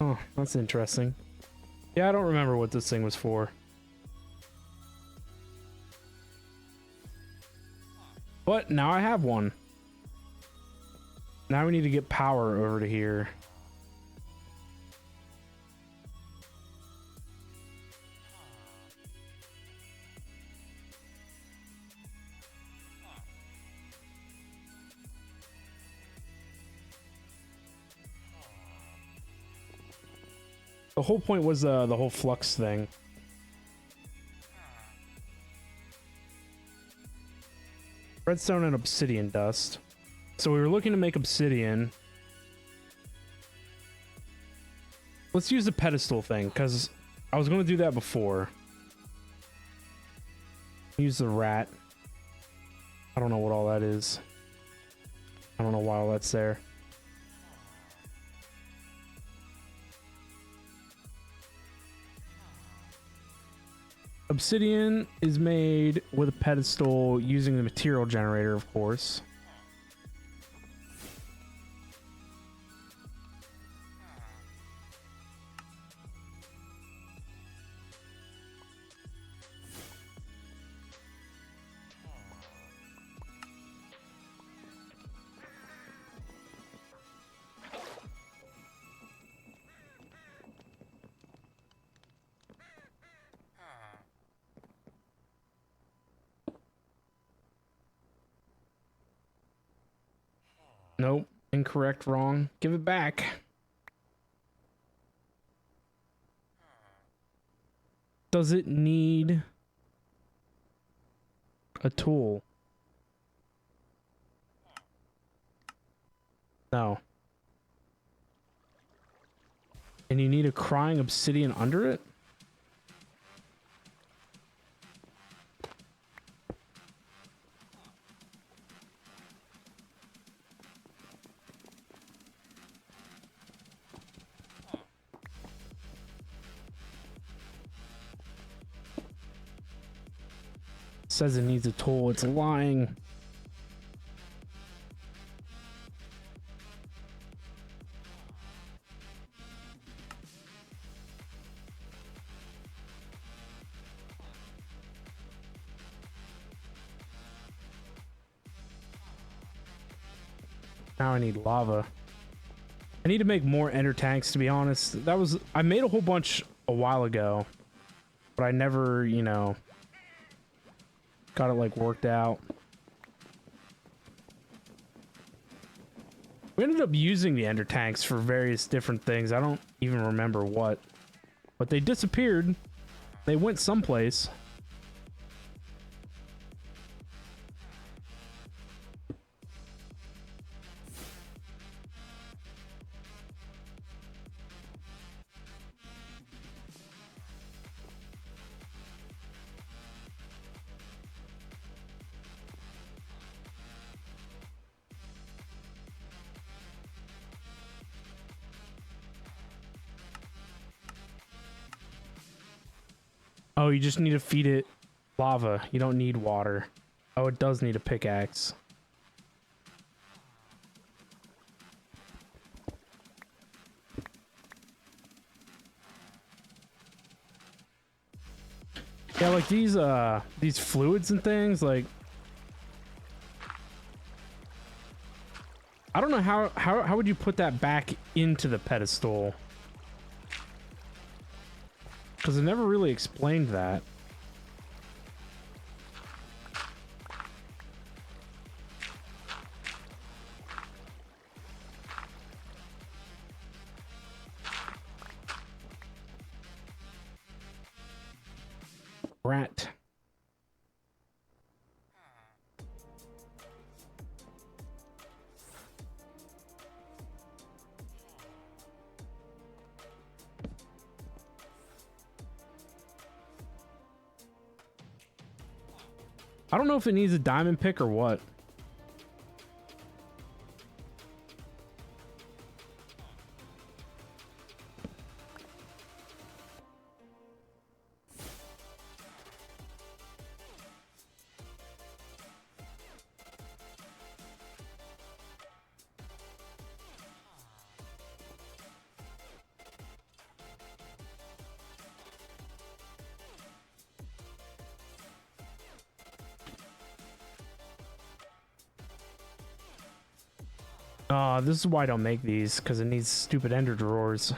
Oh, that's interesting. Yeah, I don't remember what this thing was for. But now I have one. Now we need to get power over to here. The whole point was the whole flux thing. Redstone and obsidian dust. So we were looking to make obsidian. Let's use the pedestal thing, because I was going to do that before. Use the rat. I don't know what all that is. I don't know why all that's there. Obsidian is made with a pedestal using the material generator, of course. Nope. Incorrect, wrong. Give it back. Does it need a tool? No. And you need a crying obsidian under it? Says it needs a tool. It's lying. Now I need lava. I need to make more ender tanks, to be honest. I made a whole bunch a while ago, but I never, you know, got it like worked out. We ended up using the ender tanks for various different things. I don't even remember what, but they disappeared. They went someplace. Oh, you just need to feed it lava. You don't need water. Oh, it does need a pickaxe. Yeah, like these fluids and things, like I don't know how would you put that back into the pedestal? Because it never really explained that. Rat. I don't know if it needs a diamond pick or what. This is why I don't make these, because it needs stupid ender drawers.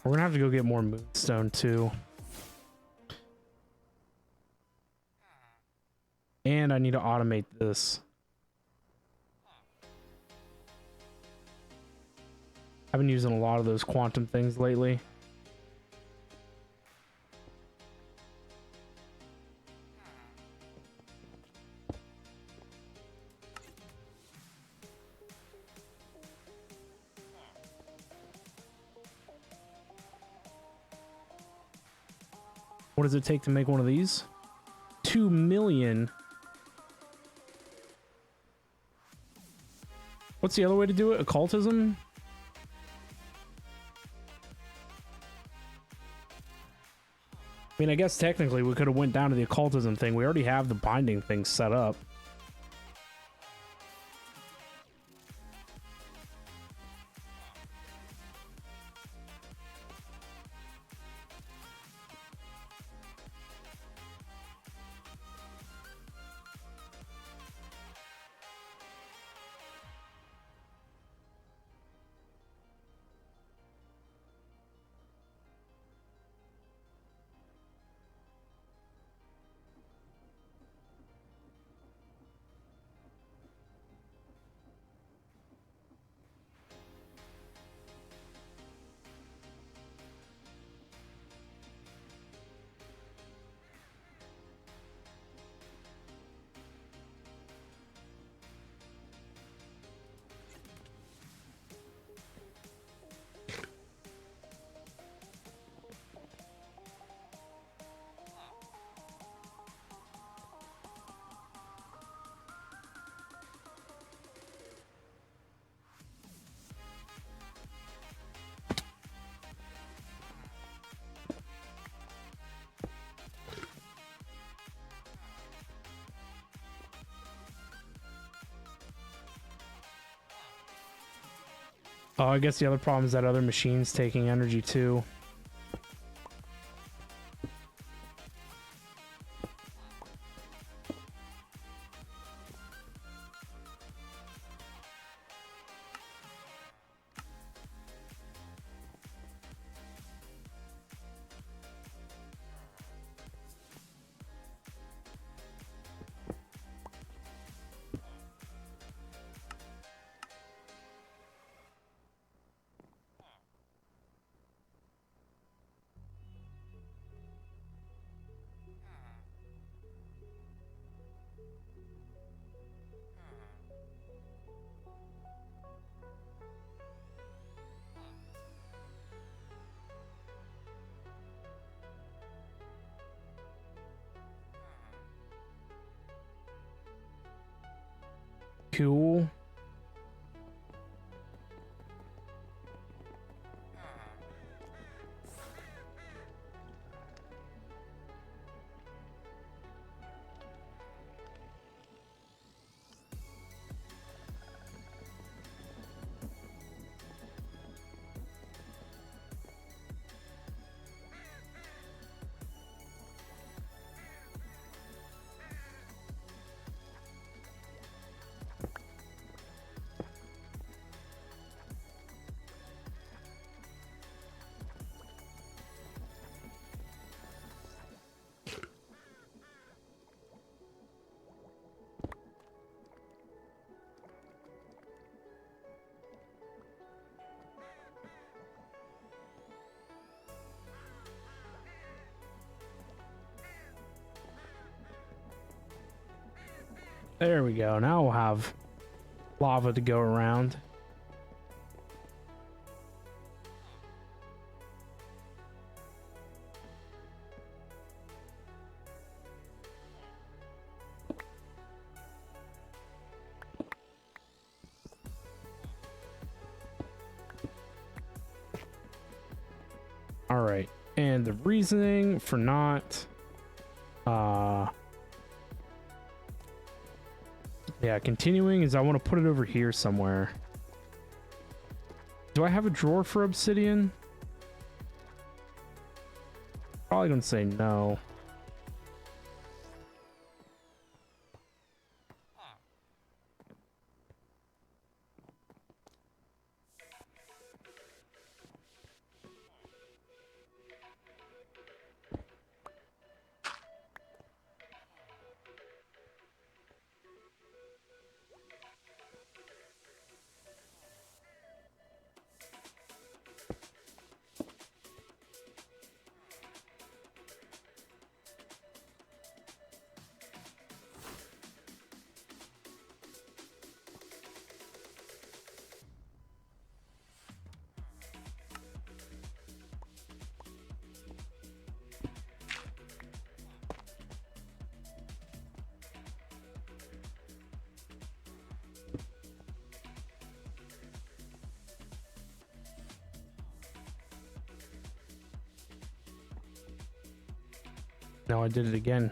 We're gonna have to go get more moonstone too. And I need to automate this. I've been using a lot of those quantum things lately. What does it take to make one of these? 2 million. What's the other way to do it? Occultism? I mean, I guess technically we could have went down to the occultism thing. We already have the binding thing set up. Oh, I guess the other problem is that other machine's taking energy too. Cool. There we go. Now we'll have lava to go around. All right. And the reasoning for not yeah, continuing is I want to put it over here somewhere. Do I have a drawer for obsidian? Probably gonna say no. No, I did it again.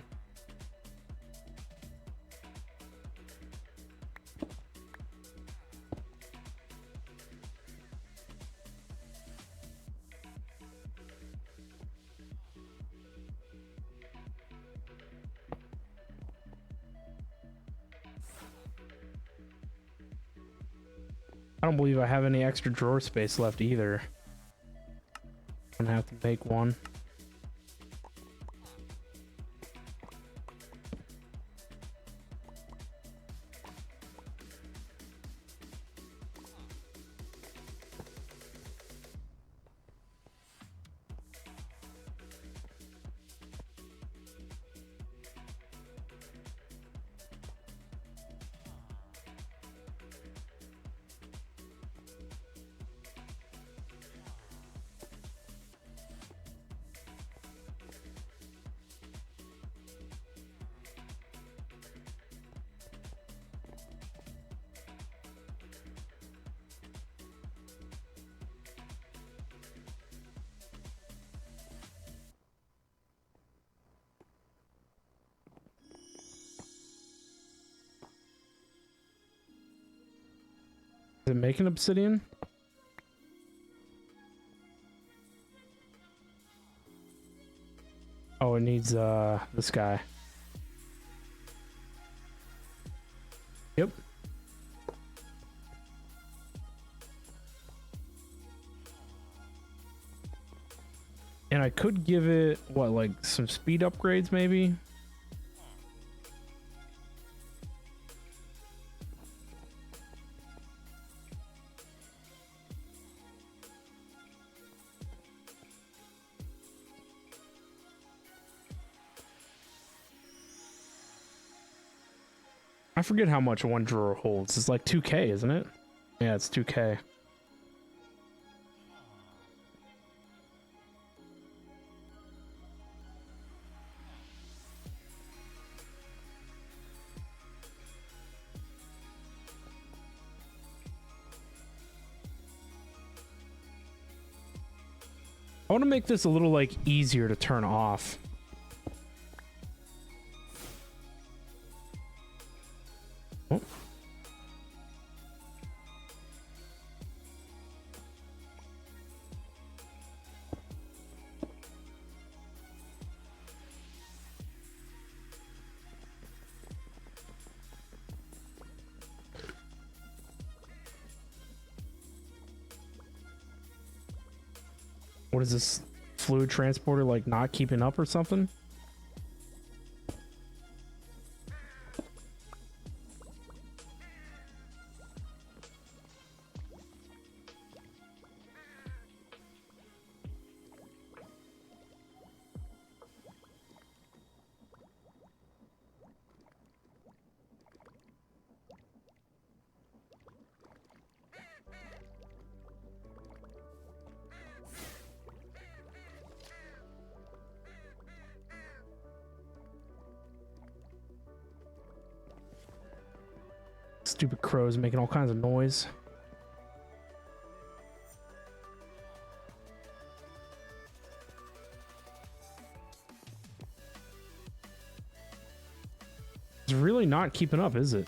I don't believe I have any extra drawer space left either. I'm gonna have to make one. Is it making obsidian? Oh, it needs this guy. Yep. And I could give it what, like some speed upgrades maybe? I forget how much one drawer holds. It's like 2K, isn't it? Yeah, it's 2K. I want to make this a little like easier to turn off. Oh. What is this fluid transporter, like not keeping up or something? Stupid crows making all kinds of noise. It's really not keeping up, is it?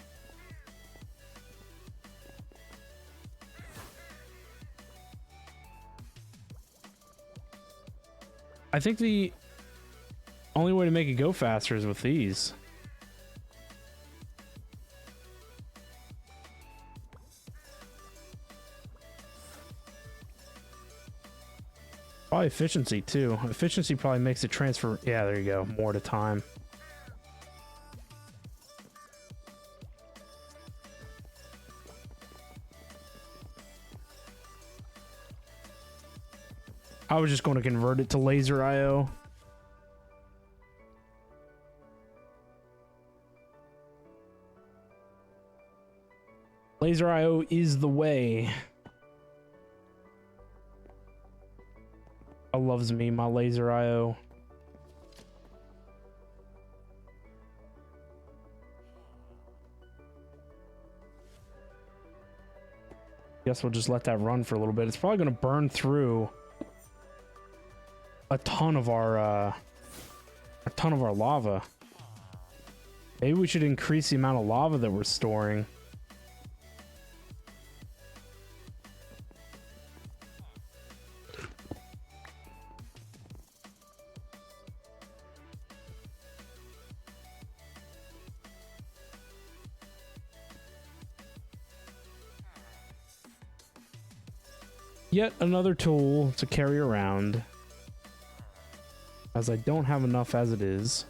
I think the only way to make it go faster is with these. Probably efficiency too. Efficiency probably makes it transfer. Yeah, there you go. More at a time. I was just going to convert it to laser IO. Laser IO is the way. I loves me my laser IO. Guess we'll just let that run for a little bit. It's probably going to burn through a ton of our a ton of our lava. Maybe we should increase the amount of lava that we're storing. Yet another tool to carry around, as I don't have enough as it is.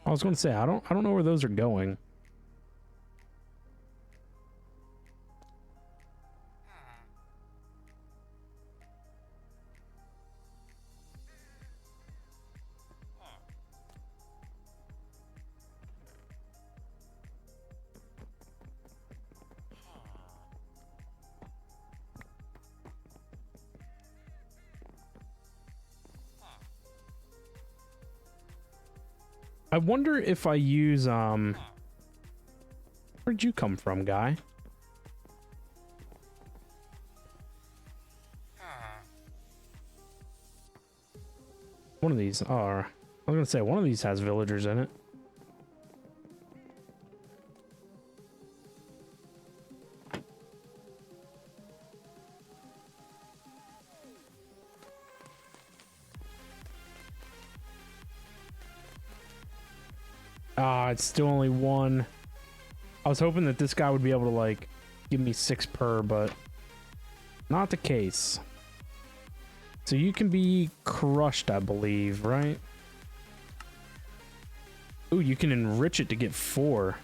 I was going to say, I don't know where those are going. I wonder if I use, where'd you come from, guy? One of these are, I was gonna say, one of these has villagers in it. Ah, it's still only one. I was hoping that this guy would be able to, like, give me 6 per, but not the case. So you can be crushed, I believe, right? Ooh, you can enrich it to get 4.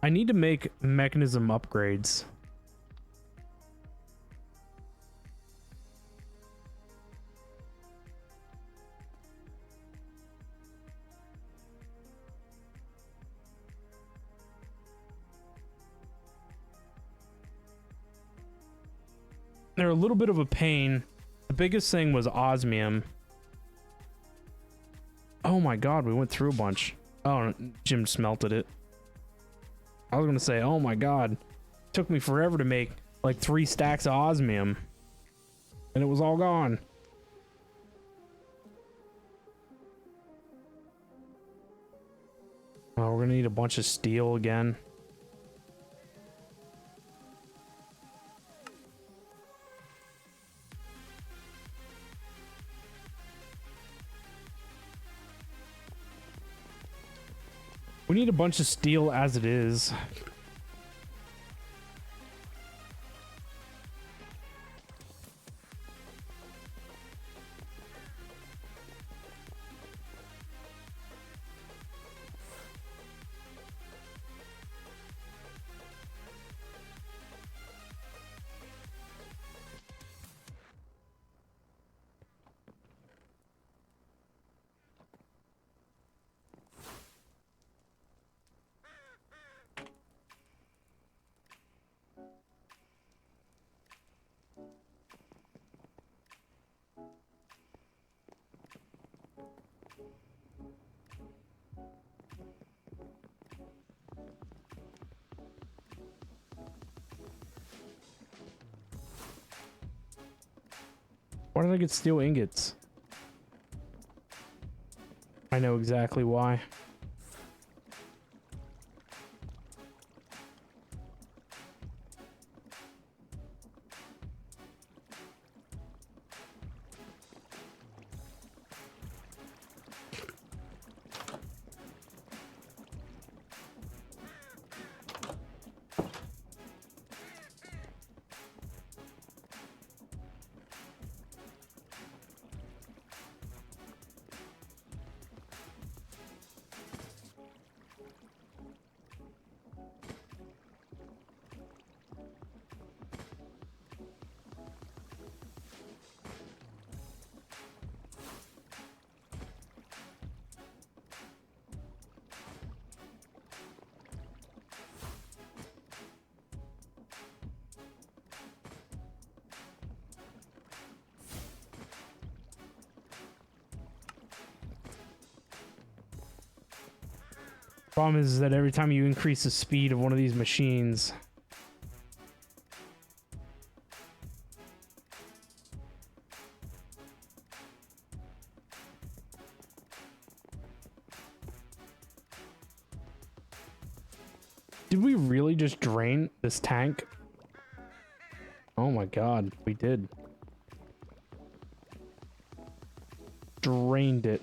I need to make mechanism upgrades. They're a little bit of a pain. The biggest thing was osmium. Oh my god, we went through a bunch. Oh, Jim smelted it. I was gonna say, oh my god, it took me forever to make like 3 stacks of osmium, and it was all gone. Oh, we're gonna need a bunch of steel again. We need a bunch of steel as it is. Why did I get steel ingots? I know exactly why. Problem is that every time you increase the speed of one of these machines, did we really just drain this tank? Oh my god, we did. Drained it.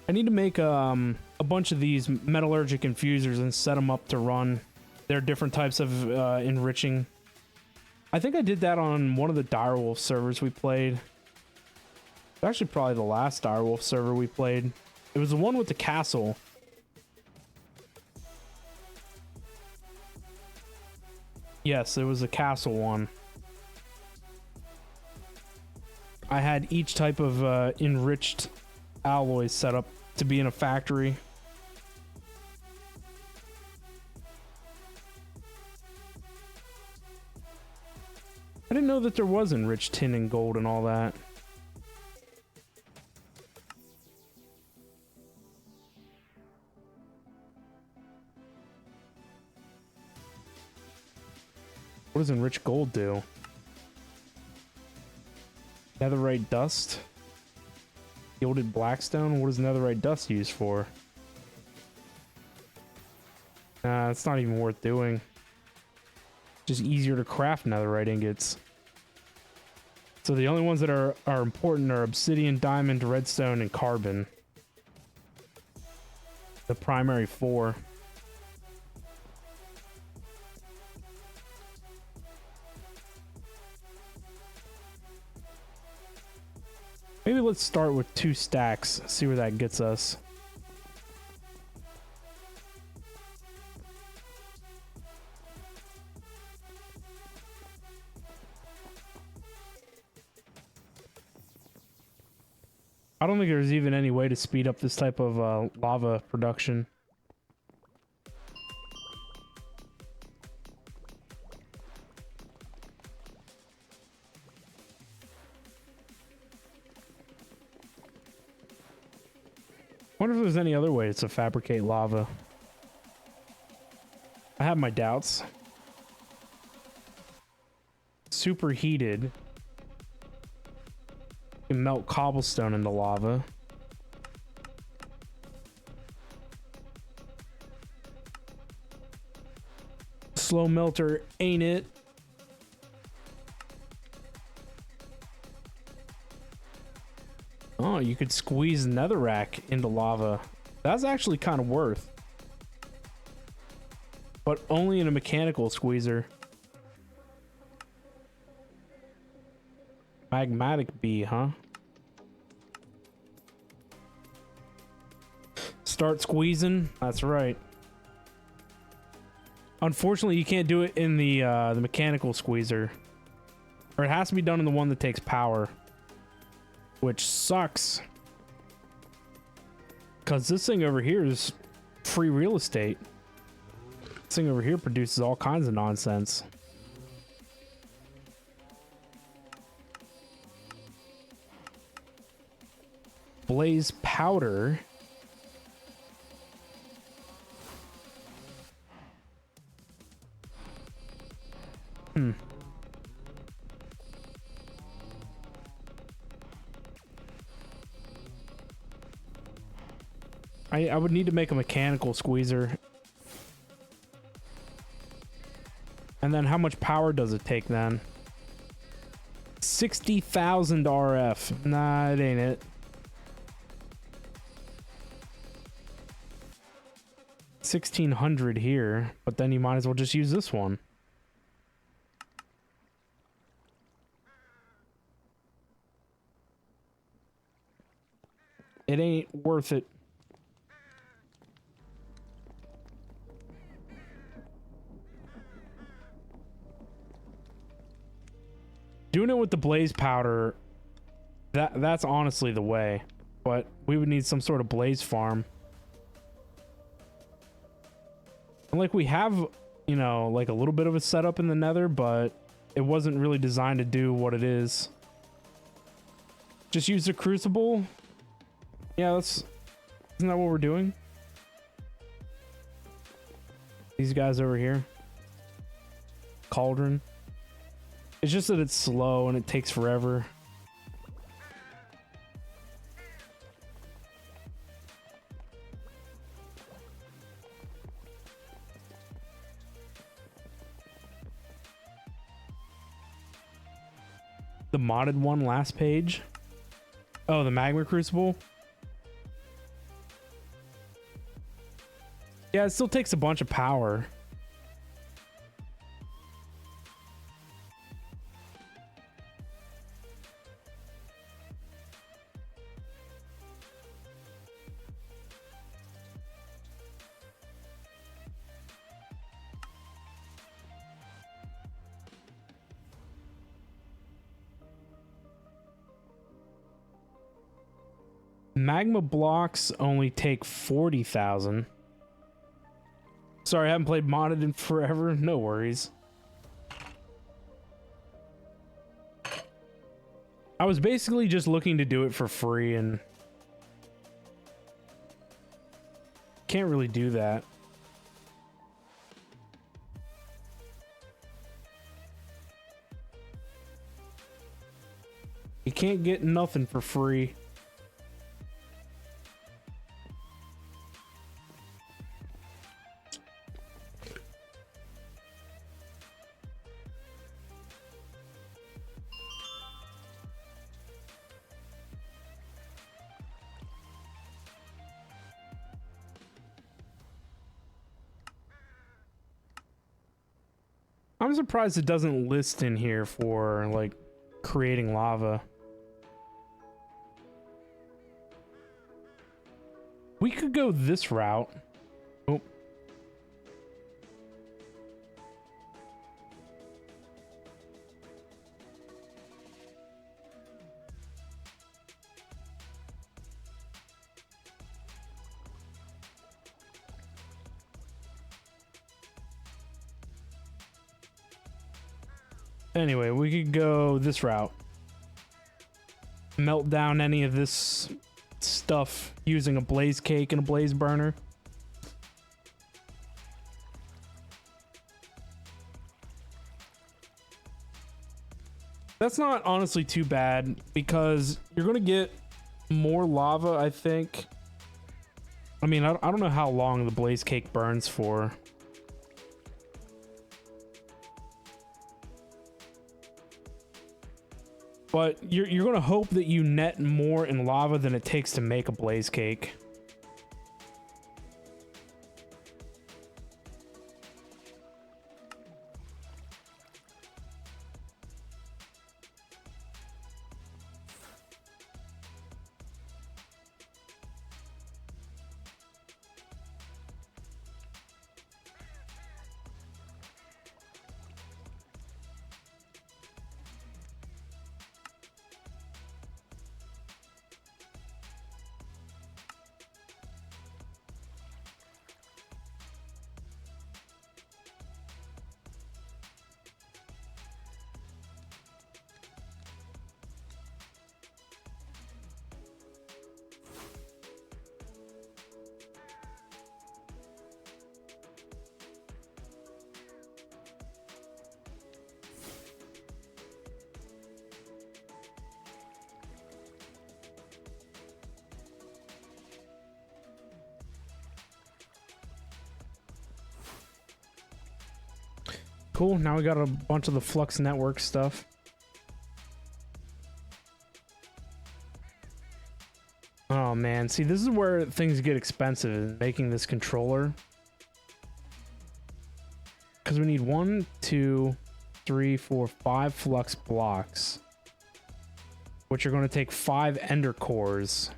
I need to make a bunch of these metallurgic infusers and set them up to run. There are different types of enriching. I think I did that on one of the Direwolf servers we played. Actually, probably the last Direwolf server we played. It was the one with the castle. Yes, it was a castle one. I had each type of enriched alloys set up to be in a factory. I didn't know that there was enriched tin and gold and all that. What does enriched gold do? Netherite dust? Gilded blackstone? What is netherite dust used for? Nah, it's not even worth doing. Just easier to craft netherite ingots. So the only ones that are important are obsidian, diamond, redstone, and carbon. The primary four. Maybe let's start with 2 stacks, see where that gets us. I don't think there's even any way to speed up this type of lava production. Wonder if there's any other way to fabricate lava. I have my doubts. Superheated. You can melt cobblestone into lava. Slow melter, ain't it? Oh, you could squeeze netherrack into lava. That's actually kind of worth. But only in a mechanical squeezer. Magmatic bee, huh? Start squeezing. That's right. Unfortunately, you can't do it in the mechanical squeezer. Or it has to be done in the one that takes power. Which sucks. Because this thing over here is free real estate. This thing over here produces all kinds of nonsense. Blaze powder. I would need to make a mechanical squeezer. And then how much power does it take then? 60,000 RF. Nah, it ain't it. 1,600 here, but then you might as well just use this one. It ain't worth it. Doing it with the blaze powder, that's honestly the way. But we would need some sort of blaze farm. And like we have, you know, like a little bit of a setup in the nether, but it wasn't really designed to do what it is. Just use the crucible. Yeah, isn't that what we're doing? These guys over here. Cauldron. It's just that it's slow and it takes forever. The modded one, last page. Oh, the magma crucible. Yeah, it still takes a bunch of power. Magma blocks only take 40,000. Sorry, I haven't played modded in forever. No worries. I was basically just looking to do it for free and can't really do that. You can't get nothing for free. I'm surprised it doesn't list in here for, like, creating lava. We could go this route. Oh. Anyway, we could go this route. Melt down any of this stuff using a blaze cake and a blaze burner. That's not honestly too bad because you're going to get more lava, I think. I mean, I don't know how long the blaze cake burns for. But you're going to hope that you net more in lava than it takes to make a blaze cake. cool. Now we got a bunch of the Flux Network stuff. Oh man, see, this is where things get expensive in making this controller. Because we need 1, 2, 3, 4, 5 flux blocks, which are going to take 5 ender cores.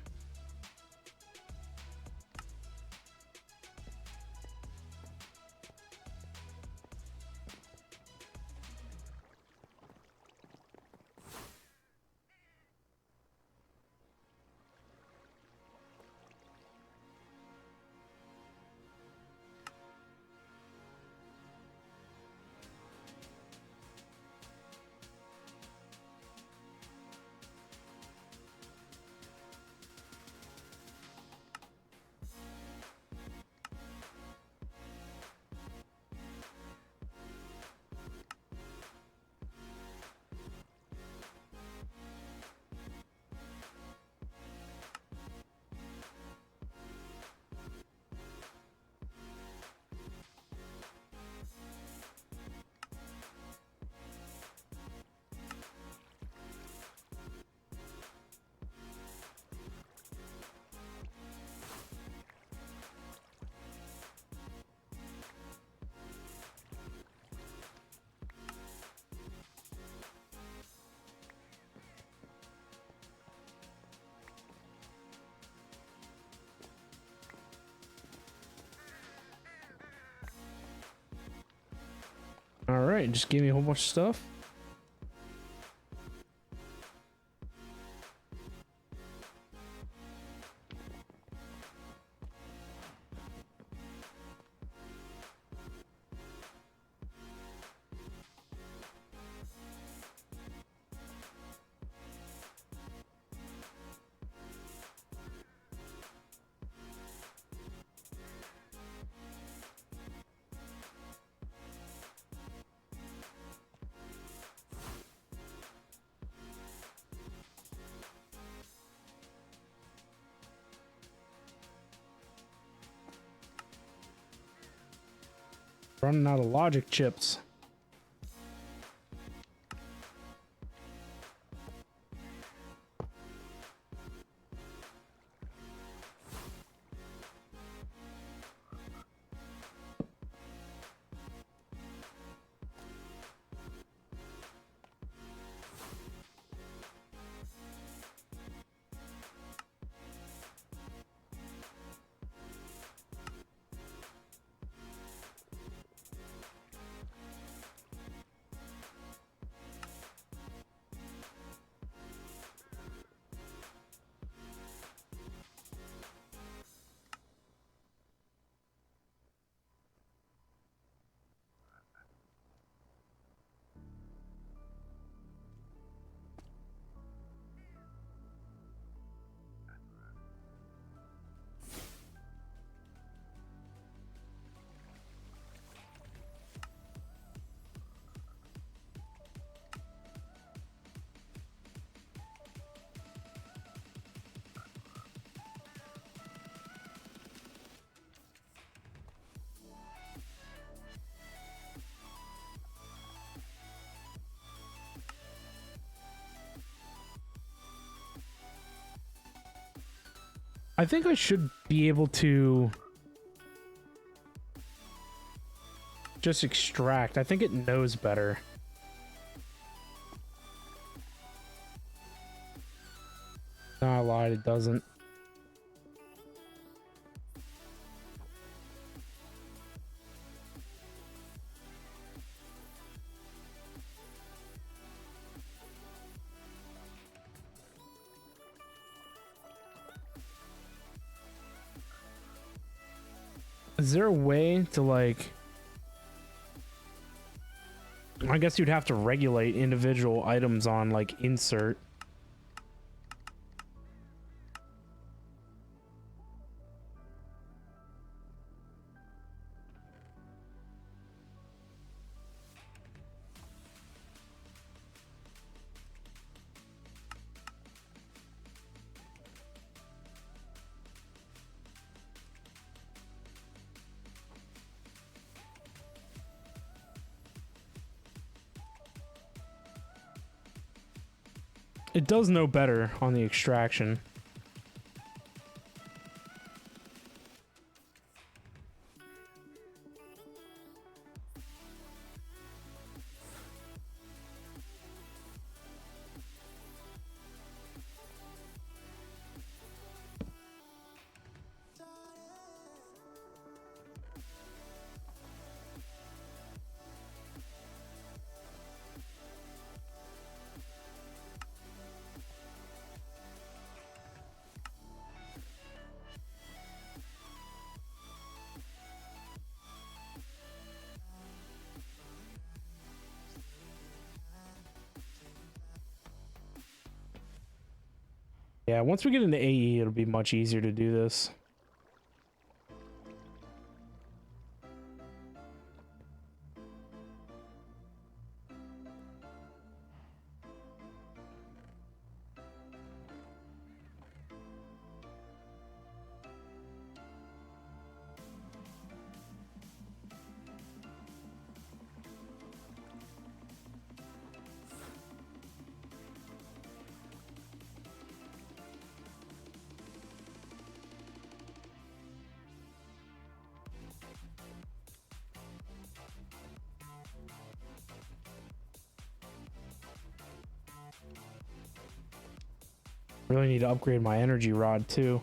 All right, just give me a whole bunch of stuff. Running out of logic chips. I think I should be able to just extract. I think it knows better. No, I lied, it doesn't. Is there a way to, like... I guess you'd have to regulate individual items on, like, insert. It does know better on the extraction. Yeah, once we get into AE, it'll be much easier to do this. Really need to upgrade my energy rod too.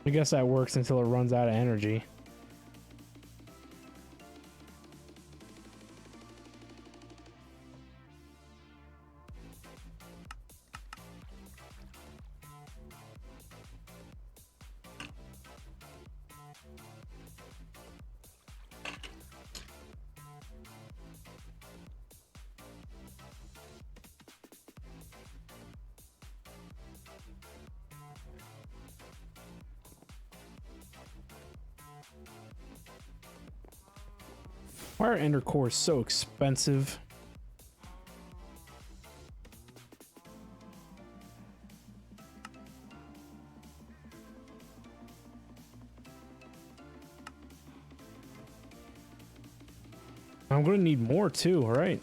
I guess that works until it runs out of energy. Why are ender cores so expensive? I'm gonna need more too, all right?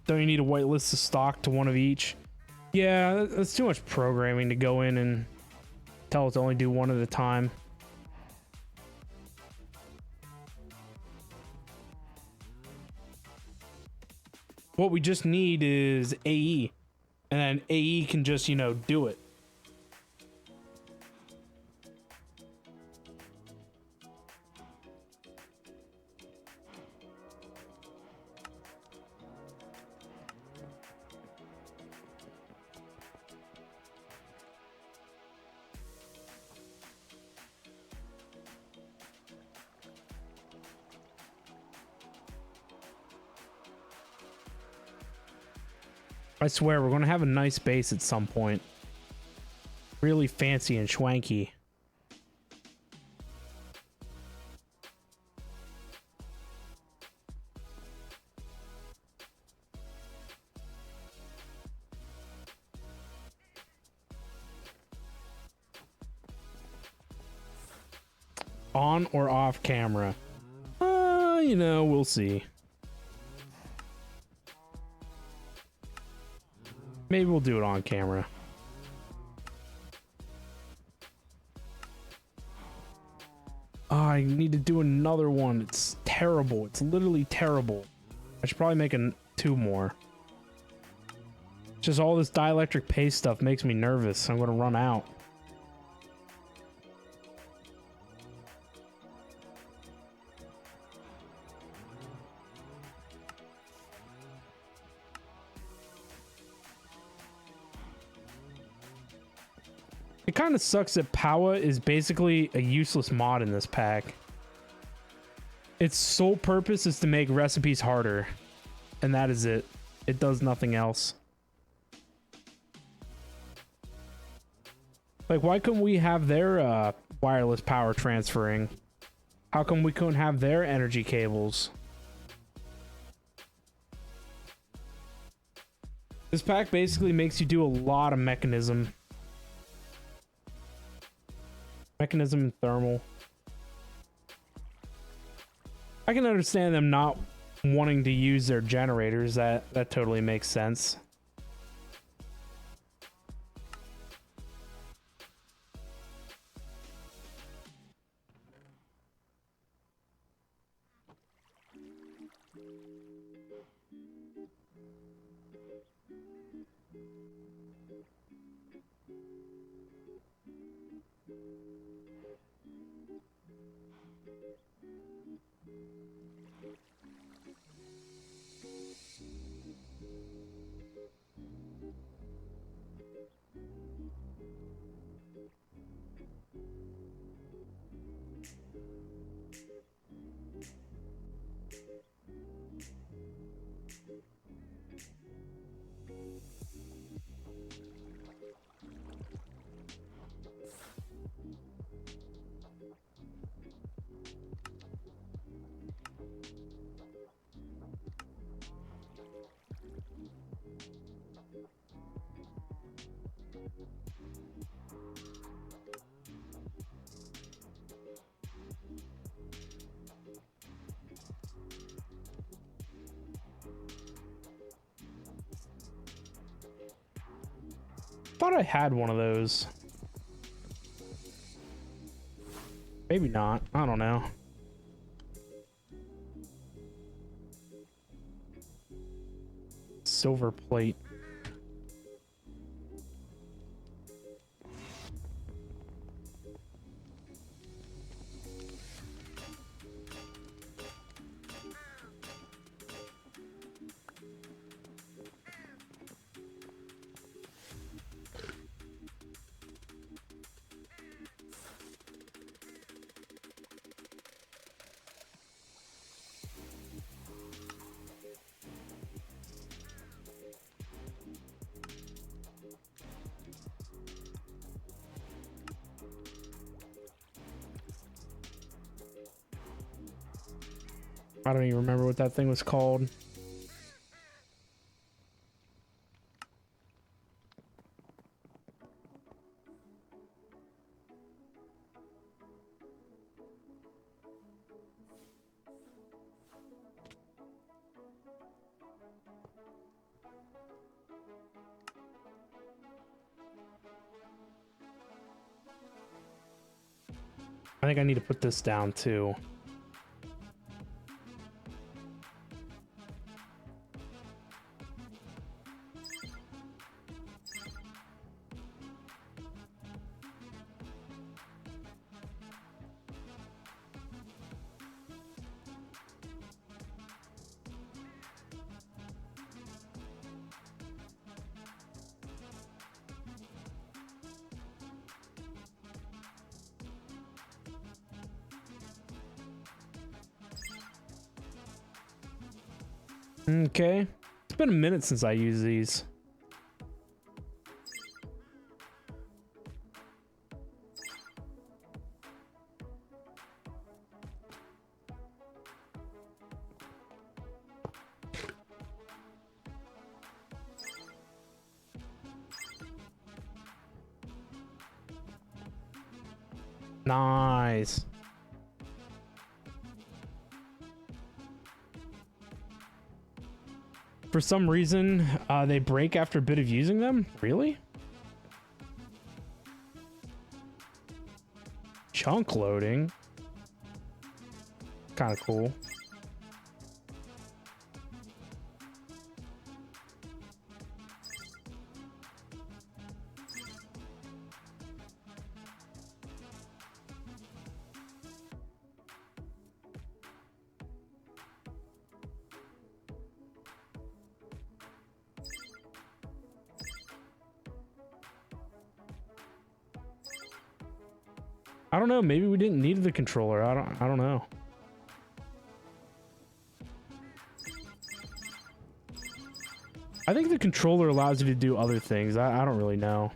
Don't you need a whitelist to stock to one of each? Yeah, that's too much programming to go in and tell it to only do one at a time. What we just need is AE, and then AE can just, you know, do it. I swear, we're going to have a nice base at some point. Really fancy and schwanky. On or off camera? You know, we'll see. Maybe we'll do it on camera. Oh, I need to do another one. It's terrible. It's literally terrible. I should probably make two more. Just all this dielectric paste stuff makes me nervous. I'm going to run out. It kind of sucks that Power is basically a useless mod in this pack. Its sole purpose is to make recipes harder, and that is it. It does nothing else. Like, why couldn't we have their wireless power transferring? How come we couldn't have their energy cables? This pack basically makes you do a lot of mechanism. Mechanism and thermal. I can understand them not wanting to use their generators. That totally makes sense. Thought I had one of those. Maybe not. I don't know. Silver plate. I don't even remember what that thing was called. I think I need to put this down too. Okay. It's been a minute since I used these. Nice. For some reason, they break after a bit of using them? Really? Chunk loading? Kind of cool. I don't know. Maybe we didn't need the controller. I don't know. I think the controller allows you to do other things. I don't really know.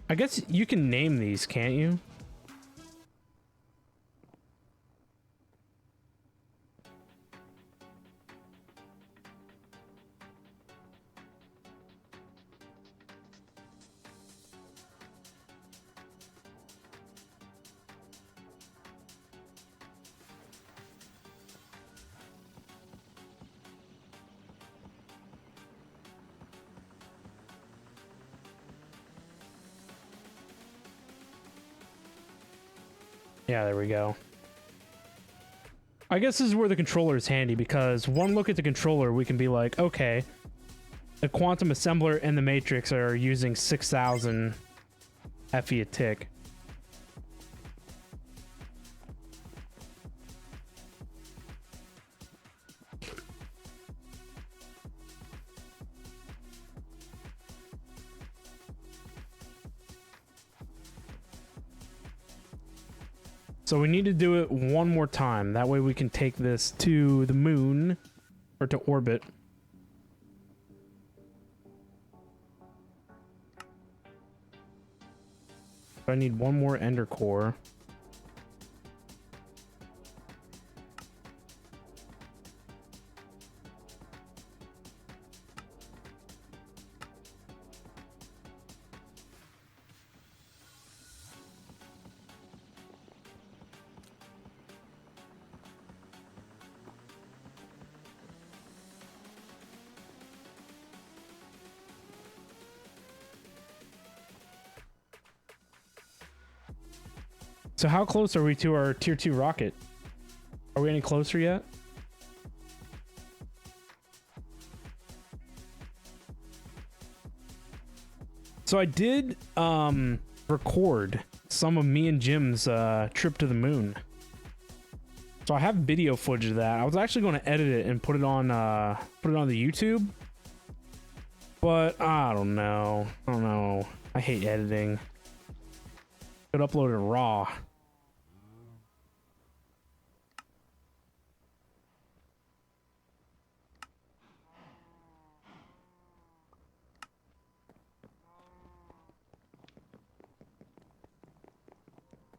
I guess you can name these, can't you? Yeah, there we go. I guess this is where the controller is handy, because one look at the controller, we can be like, okay, the quantum assembler and the matrix are using 6,000 FE a tick. So we need to do it one more time. That way we can take this to the moon, or to orbit. I need one more ender core. So how close are we to our tier 2 rocket? Are we any closer yet? So I did record some of me and Jim's trip to the moon. So I have video footage of that. I was actually going to edit it and put it on the YouTube. But I don't know. I hate editing. Could upload it raw.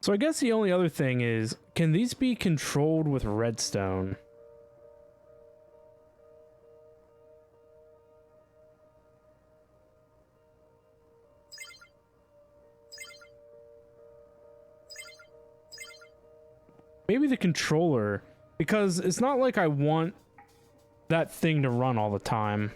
So I guess the only other thing is, can these be controlled with redstone? Maybe the controller, because it's not like I want that thing to run all the time.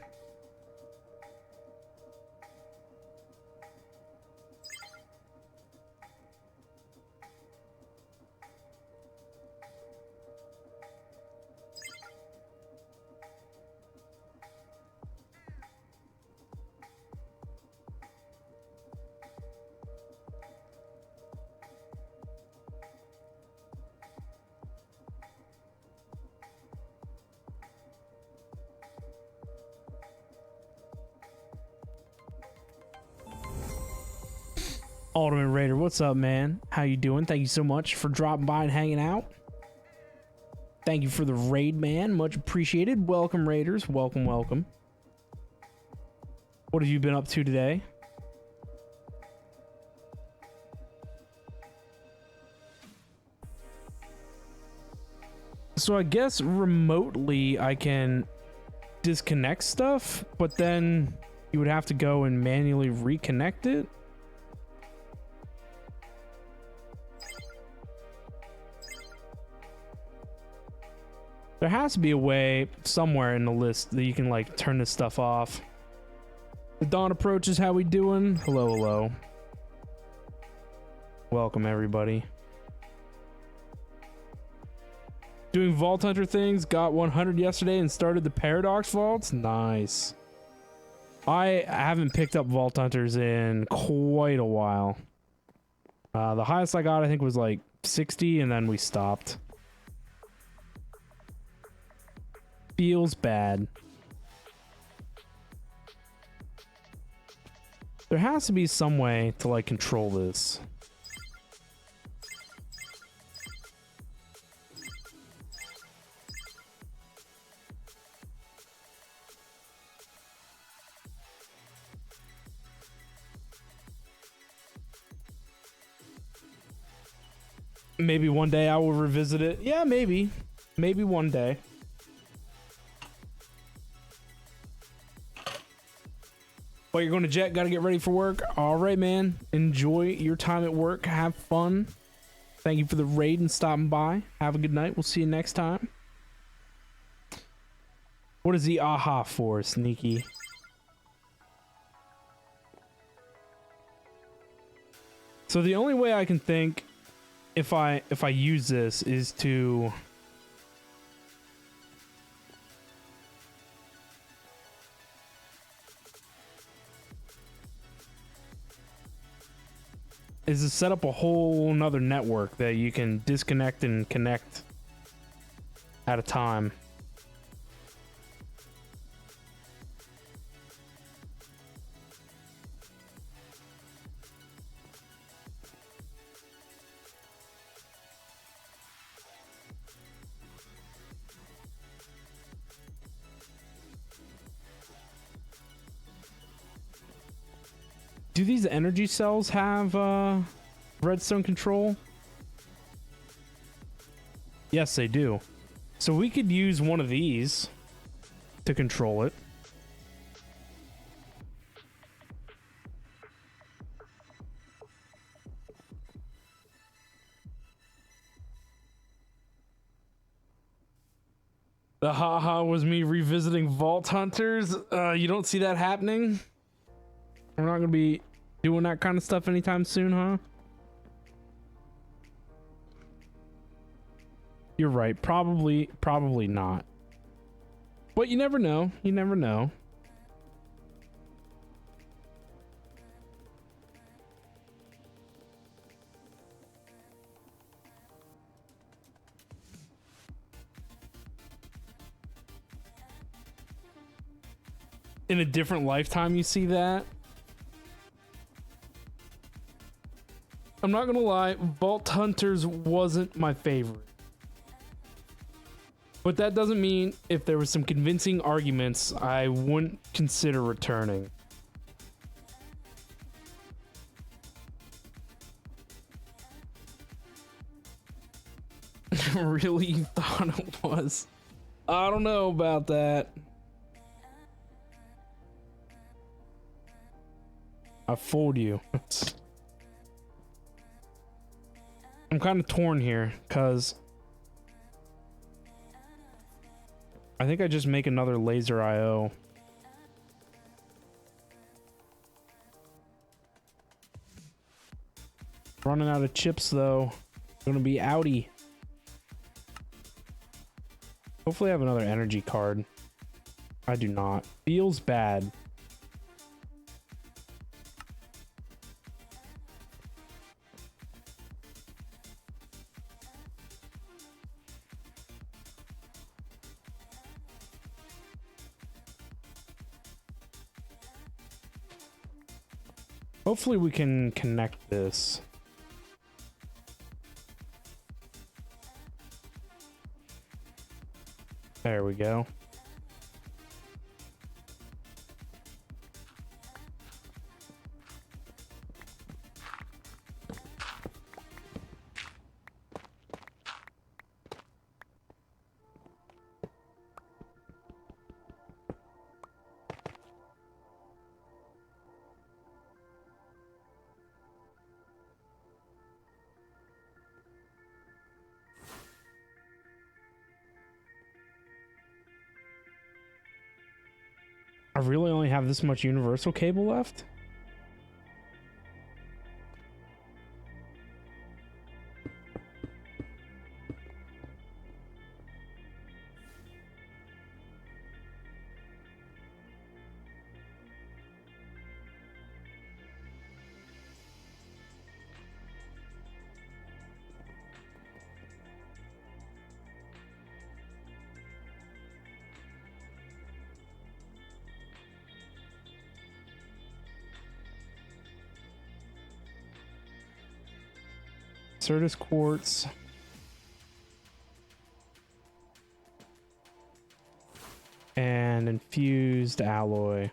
Ultimate Raider, what's up, man? How you doing? Thank you so much for dropping by and hanging out. Thank you for the raid, man. Much appreciated. Welcome, Raiders. Welcome, welcome. What have you been up to today? So I guess remotely I can disconnect stuff, but then you would have to go and manually reconnect it. There has to be a way somewhere in the list that you can like turn this stuff off. The dawn approaches. How we doing? Hello, hello. Welcome everybody. Doing Vault Hunter things. Got 100 yesterday and started the Paradox Vaults. Nice. I haven't picked up Vault Hunters in quite a while. The highest I got, I think, was like 60, and then we stopped. Feels bad. There has to be some way to, like, control this. Maybe one day I will revisit it. Yeah, maybe. Maybe one day. But you're going to jet, gotta get ready for work. All right, man. Enjoy your time at work. Have fun. Thank you for the raid and stopping by. Have a good night. We'll see you next time. What is the aha for, Sneaky? So the only way I can think if I use this is to set up a whole nother network that you can disconnect and connect at a time. Do these energy cells have redstone control? Yes, they do. So we could use one of these to control it. The haha was me revisiting Vault Hunters. You don't see that happening? We're not gonna be doing that kind of stuff anytime soon, huh? You're right. Probably not. But you never know. You never know. In a different lifetime, you see that? I'm not gonna lie, Vault Hunters wasn't my favorite. But that doesn't mean if there was some convincing arguments, I wouldn't consider returning. Really? You thought it was? I don't know about that. I fooled you. I'm kind of torn here, because I think I just make another laser IO. Running out of chips, though. Gonna be outie. Hopefully I have another energy card. I do not. Feels bad. Hopefully we can connect this. There we go. I really only have this much universal cable left? Certus quartz. And infused alloy.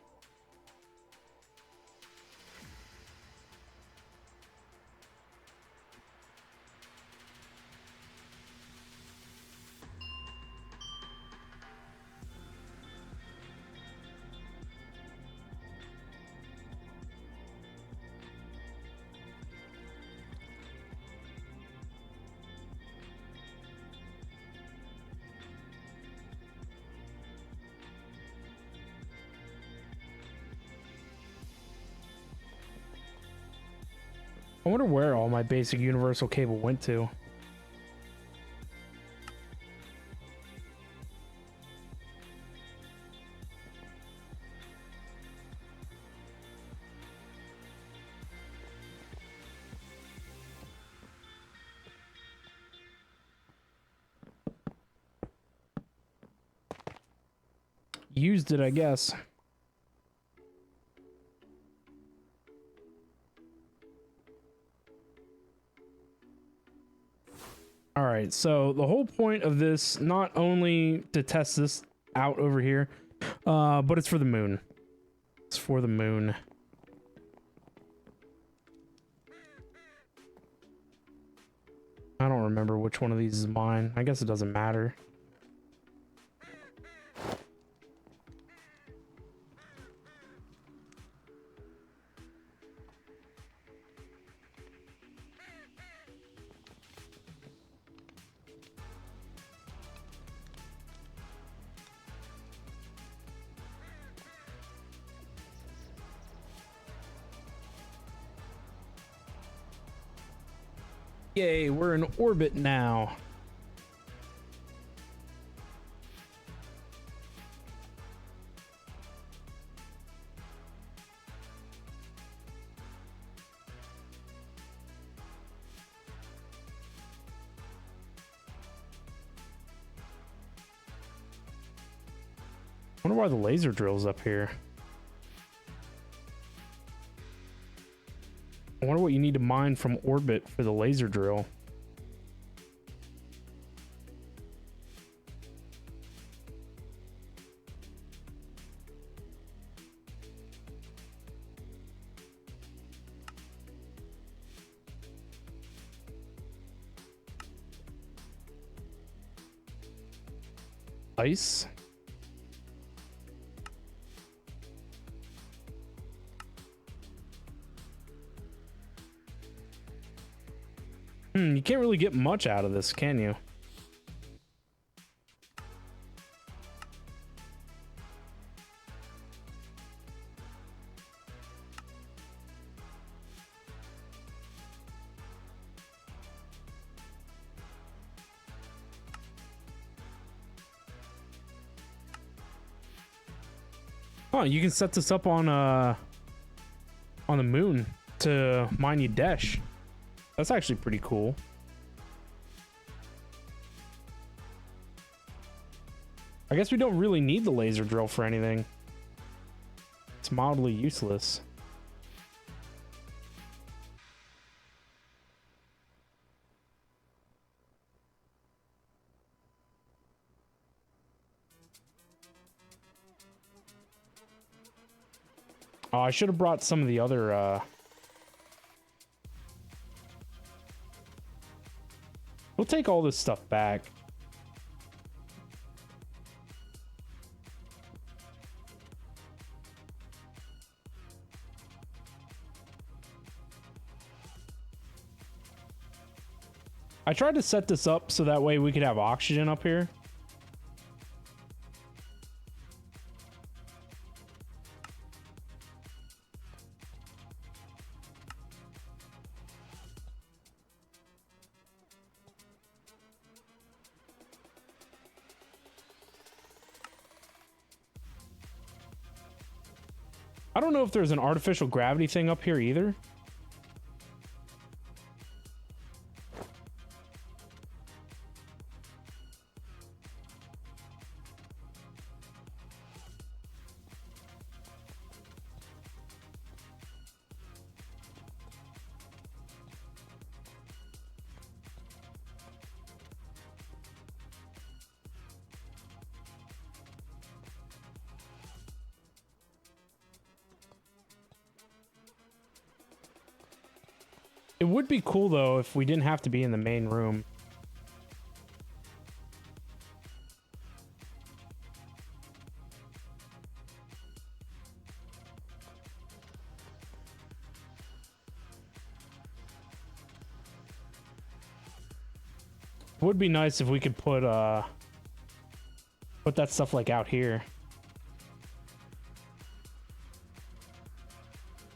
I wonder where all my basic universal cable went to. Used it, I guess. All right, so the whole point of this, not only to test this out over here, but it's for the moon. It's for the moon. I don't remember which one of these is mine. I guess it doesn't matter. Yay, we're in orbit now. I wonder why the laser drill's up here. I wonder what you need to mine from orbit for the laser drill. Ice. You can't really get much out of this, can you? Oh, you can set this up on the moon to mine you dash. That's actually pretty cool. I guess we don't really need the laser drill for anything. It's mildly useless. Oh, I should have brought some of the other we'll take all this stuff back. I tried to set this up so that way we could have oxygen up here. I don't know if there's an artificial gravity thing up here either. It would be cool though if we didn't have to be in the main room. It would be nice if we could put that stuff like out here.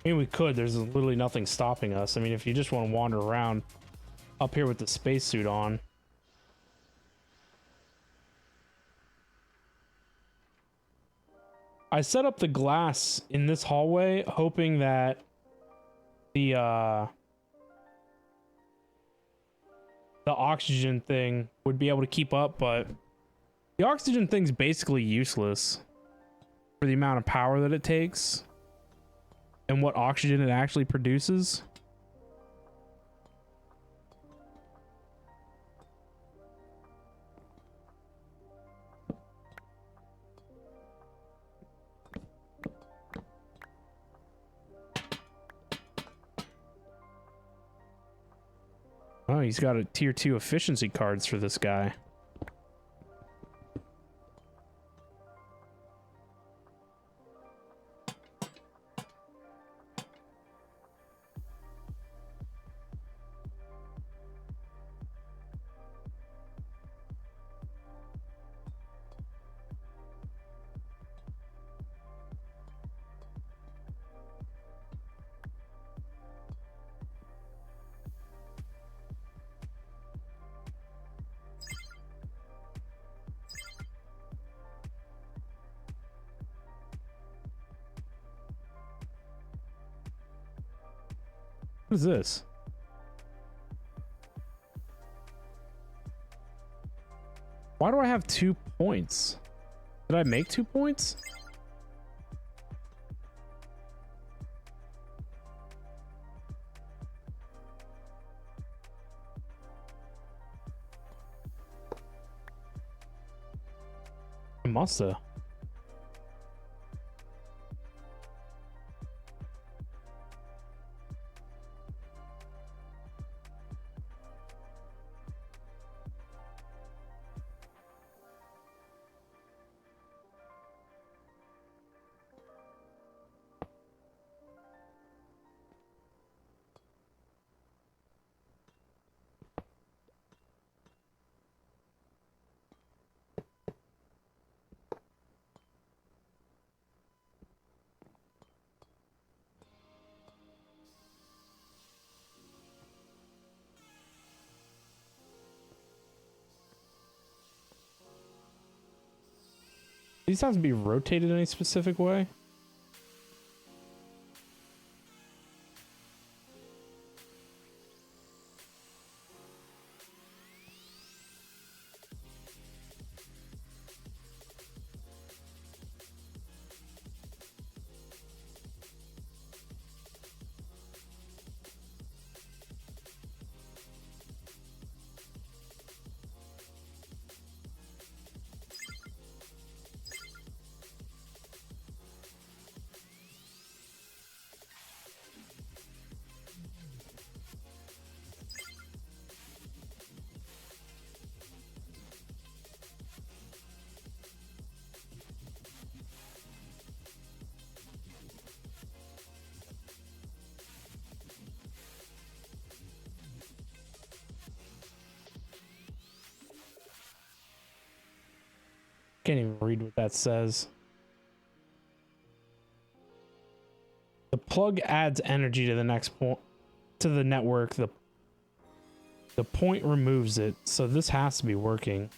I mean, we could. There's literally nothing stopping us. I mean, if you just want to wander around up here with the spacesuit on. I set up the glass in this hallway, hoping that the oxygen thing would be able to keep up, but the oxygen thing's basically useless for the amount of power that it takes and what oxygen it actually produces. Oh, he's got a tier 2 efficiency cards for this guy. What is this? Why do I have 2 points? Did I make 2 points? I must have. These have to be rotated in a specific way. Can't even read what that says. The plug adds energy to the next point to the network. The point removes it, so this has to be working.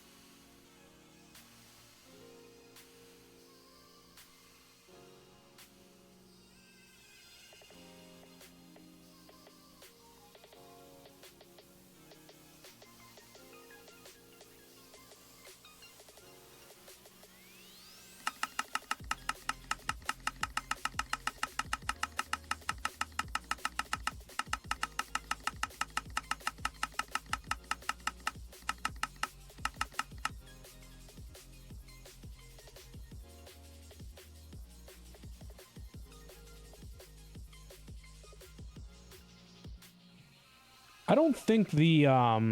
I don't think the I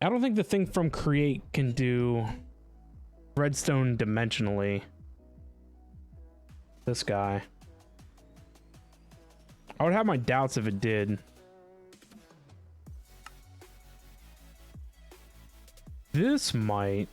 don't think the thing from Create can do redstone dimensionally. This guy. I would have my doubts if it did. This might.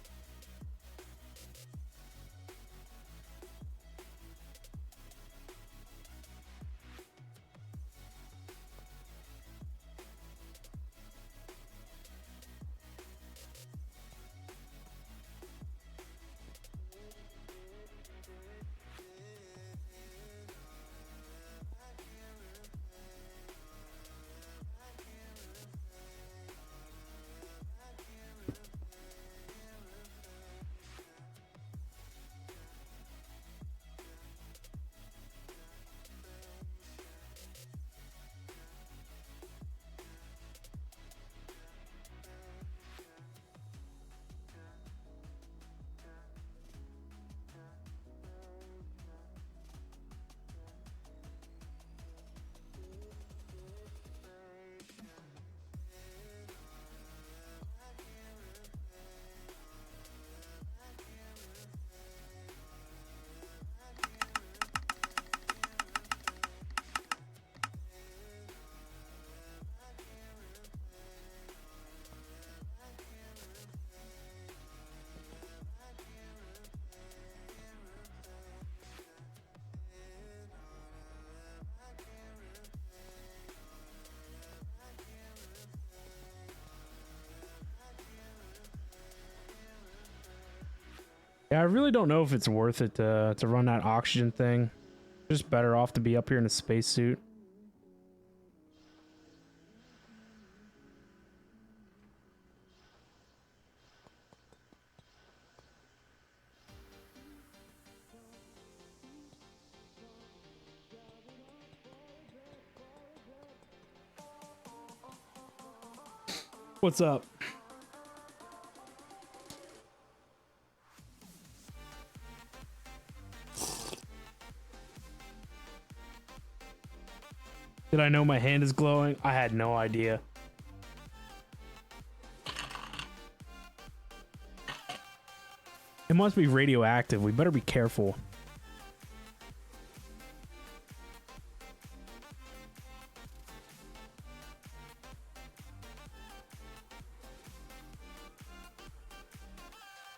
Yeah, I really don't know if it's worth it to run that oxygen thing. Just better off to be up here in a spacesuit. What's up? Did I know my hand is glowing? I had no idea. It must be radioactive. We better be careful.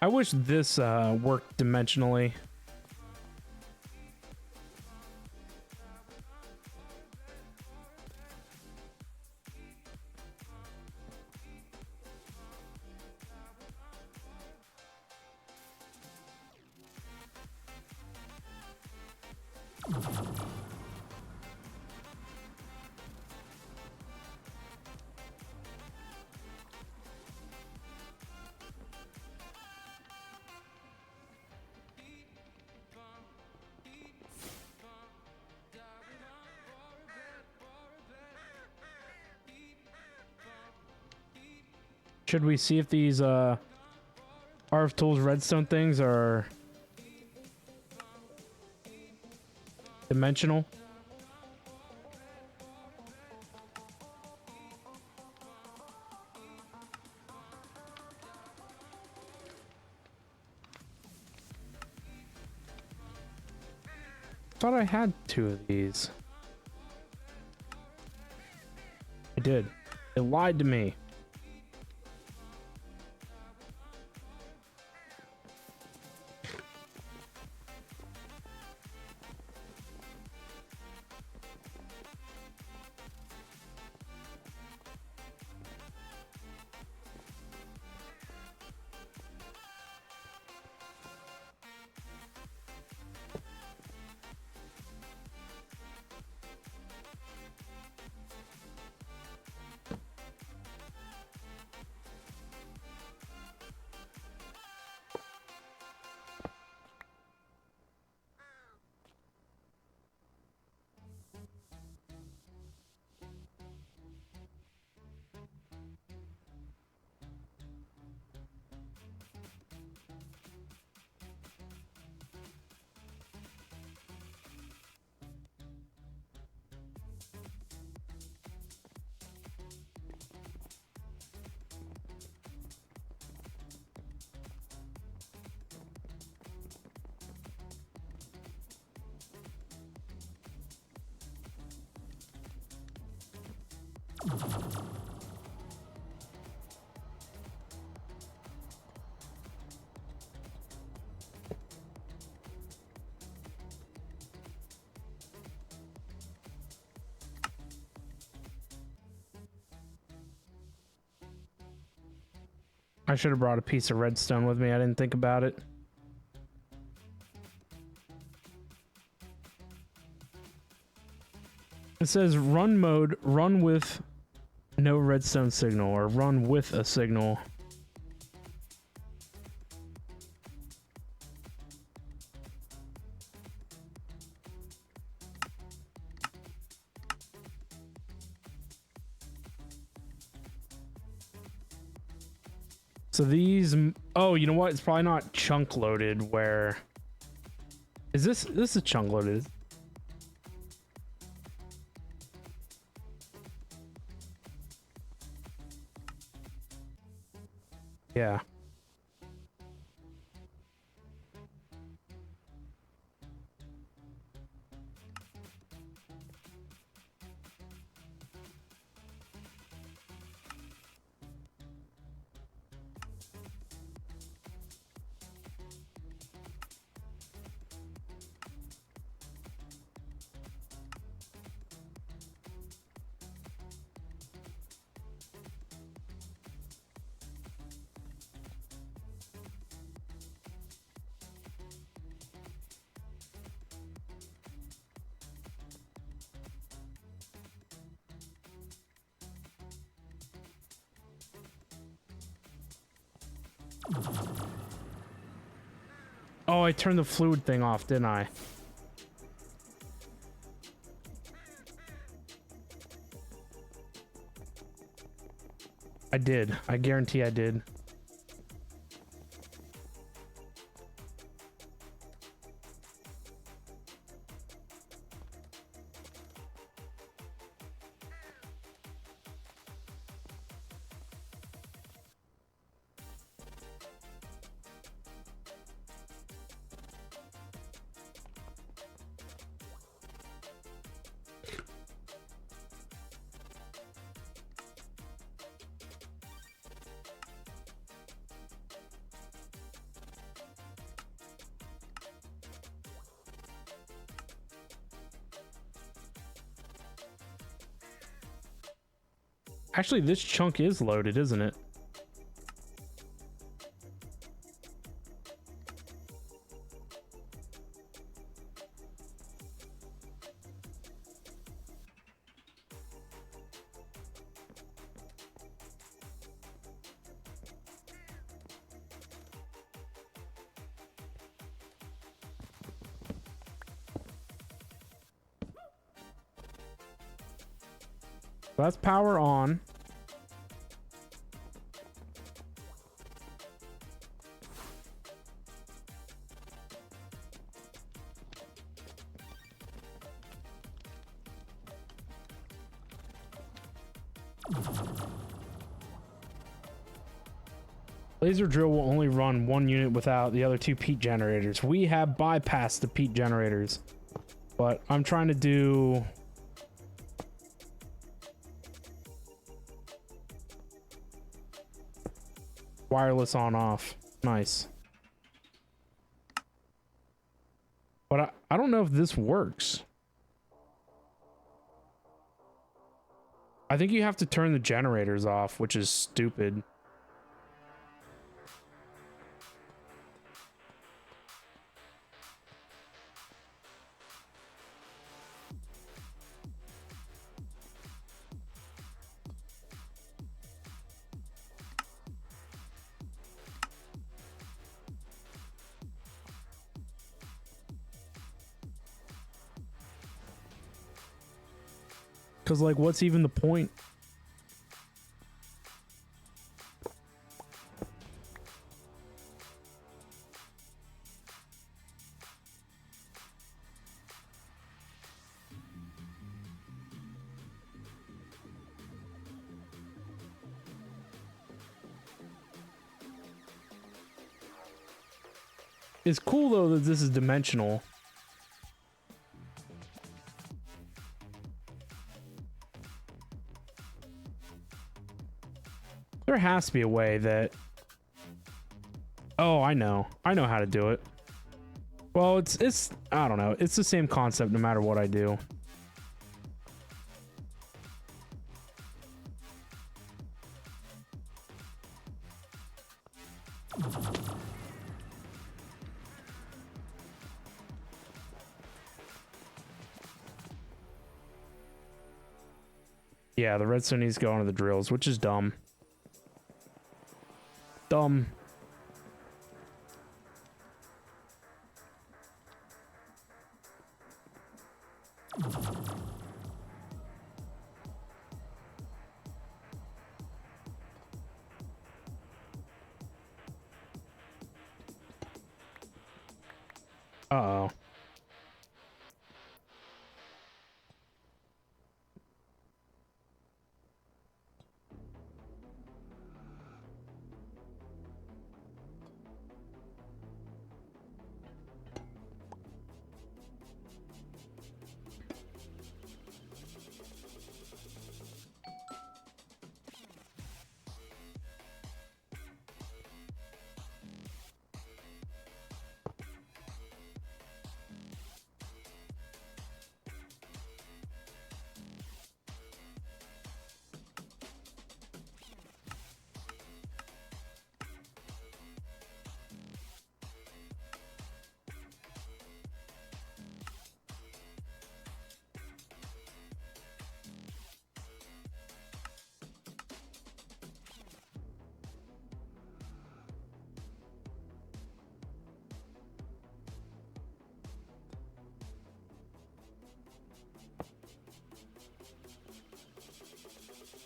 I wish this worked dimensionally. Should we see if these RF Tools redstone things are dimensional? Thought I had 2 of these. I did. It lied to me. I should have brought a piece of redstone with me. I didn't think about it. It says run mode, run with no redstone signal, or run with a signal. So these, oh, you know what? It's probably not chunk loaded where, is this is chunk loaded. Yeah. Oh, I turned the fluid thing off, didn't I? I did. I guarantee I did. Actually, this chunk is loaded, isn't it? So that's power on. Laser drill will only run one unit without the other two peat generators. We have bypassed the peat generators, but I'm trying to do wireless on off. Nice. But I don't know if this works. I think you have to turn the generators off, which is stupid. Because, like, what's even the point? It's cool, though, that this is dimensional. There has to be a way that... Oh, I know. I know how to do it. Well, it's I don't know. It's the same concept no matter what I do. Yeah, the redstone needs to go onto the drills, which is dumb. Dumb. Uh-oh.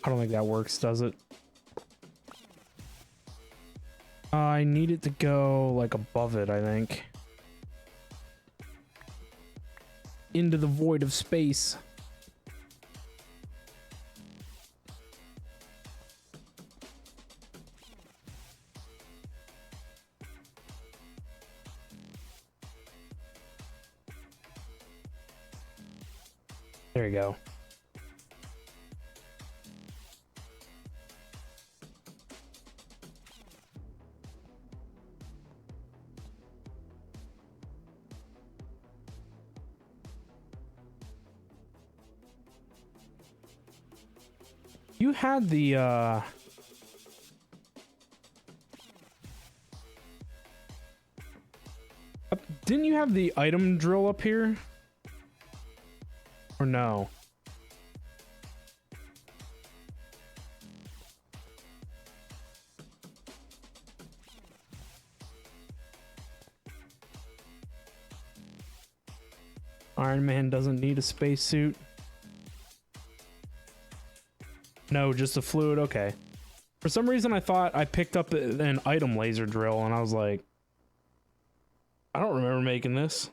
I don't think that works, does it? I need it to go, like, above it, I think. Into the void of space. There you go. You had the, didn't you have the item drill up here? Or no? Iron Man doesn't need a spacesuit. No, just a fluid. Okay. For some reason, I thought I picked up an item laser drill, and I was like, I don't remember making this.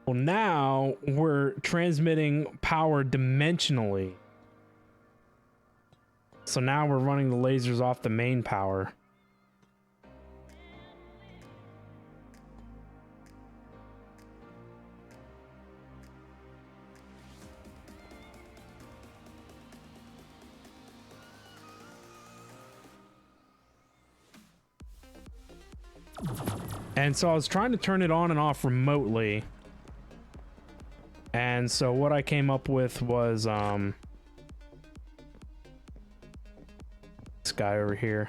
Well, now we're transmitting power dimensionally. So now we're running the lasers off the main power. And so I was trying to turn it on and off remotely. And so what I came up with was this guy over here.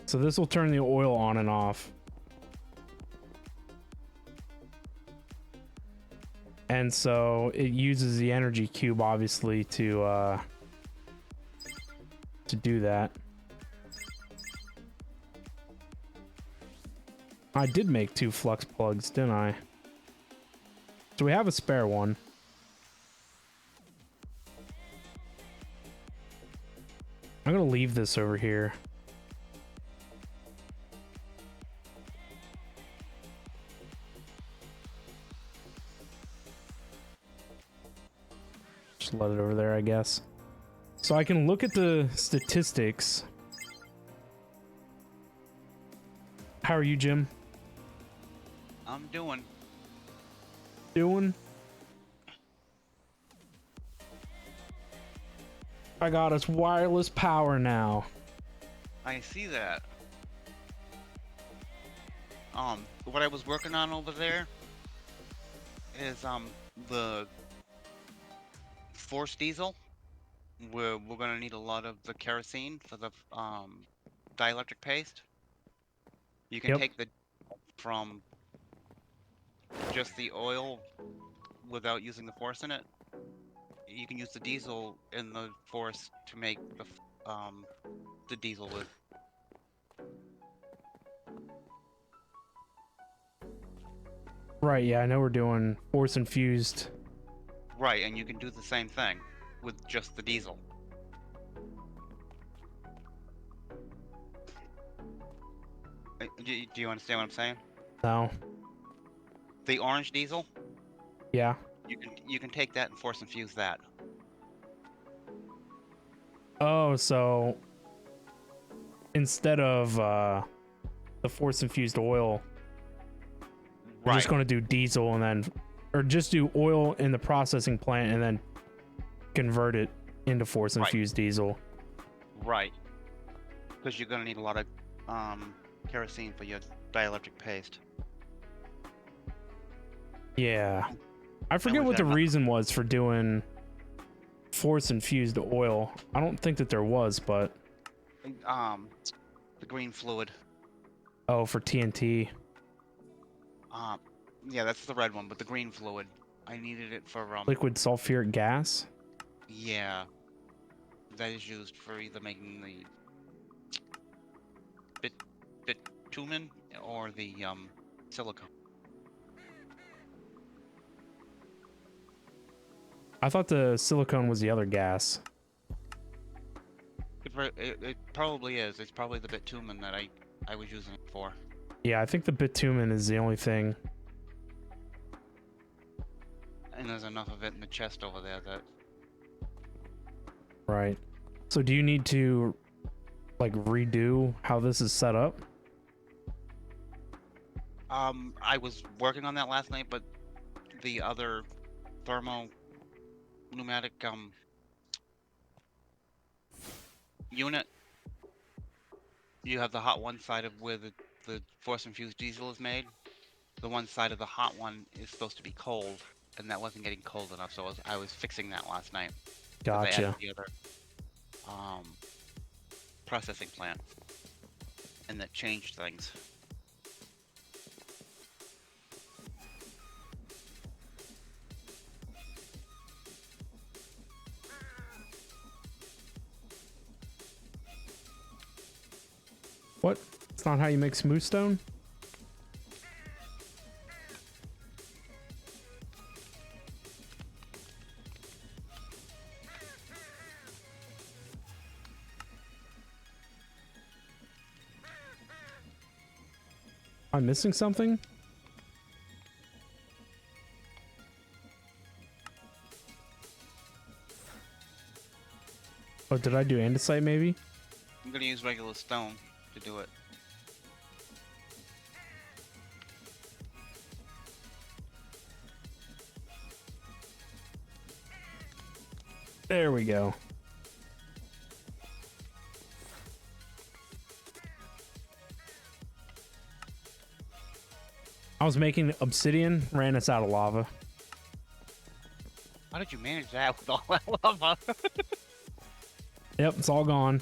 So this will turn the oil on and off. And so it uses the energy cube obviously to do that. I did make 2 flux plugs, didn't I? So we have a spare one. I'm gonna leave this over here. Just let it over there, I guess. So I can look at the statistics. How are you, Jim? I'm doing. Doing. I got us wireless power now. I see that. What I was working on over there is the forced diesel. We're gonna need a lot of the kerosene for the dielectric paste. You can Yep. take the from just the oil without using the force in it. You can use the diesel in the force to make the diesel with. Right, yeah, I know we're doing force infused. Right, and you can do the same thing with just the diesel. Do you understand what I'm saying? No. The orange diesel, Yeah. you can take that and force infuse that. Oh, so instead of the force infused oil, we're just Right, going to do diesel and then, or just do oil in the processing plant and then convert it into force right, infused diesel. right. Because you're gonna need a lot of kerosene for your dielectric paste. Yeah. I And forget we've what got the enough. reason was for doing force infused oil. I don't think that there was, but The green fluid. oh, for TNT. Um, yeah, that's the red one, but the green fluid. I needed it for Liquid sulfuric gas. yeah, that is used for either making the bit bitumen or the silicone. I thought the silicone was the other gas. It probably is. It's probably the bitumen that I was using it for. Yeah, I think the bitumen is the only thing. And there's enough of it in the chest over there that Right. So do you need to like redo how this is set up? I was working on that last night, but the other thermo pneumatic unit, you have the hot one side of where the force infused diesel is made. The one side of the hot one is supposed to be cold, and that wasn't getting cold enough, so I was fixing that last night because I added Gotcha. the other um, processing plant, and that changed things. What? It's not how you make smooth stone? Am I missing something? Oh, did I do andesite maybe? I'm gonna use regular stone to do it. There we go. I was making obsidian, ran us out of lava. How did you manage that with all that lava? Yep, it's all gone.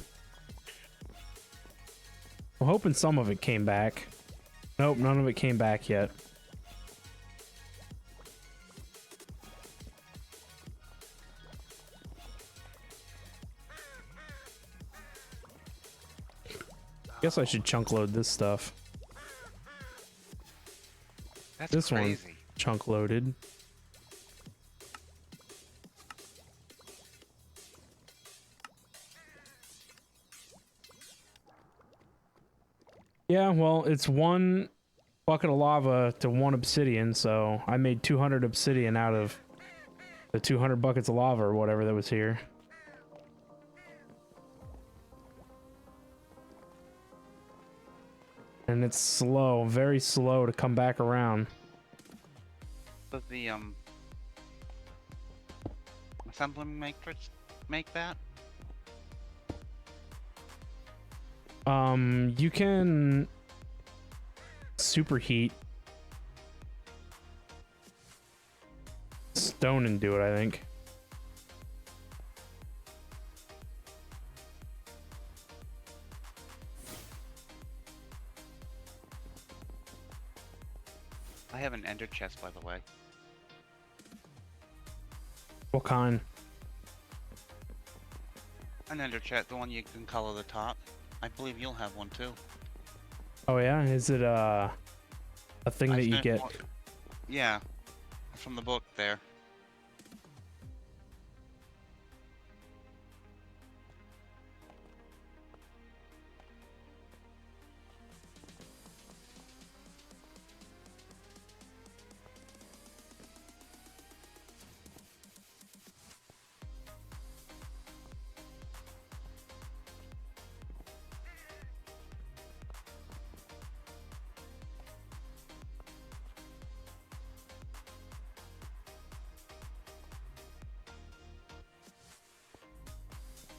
I'm hoping some of it came back. Nope, none of it came back yet. Guess I should chunk load this stuff. That's This one crazy. chunk loaded. Yeah, well, it's one bucket of lava to one obsidian, so I made 200 obsidian out of the 200 buckets of lava or whatever that was here. And it's slow, very slow to come back around. Does the assembling matrix make that? You can superheat stone and do it, I think. I have an ender chest, by the way. What kind? An ender chest, the one you can color the top. I believe you'll have one too. Oh yeah, is it a thing that you sent get? one- Yeah, from the book there.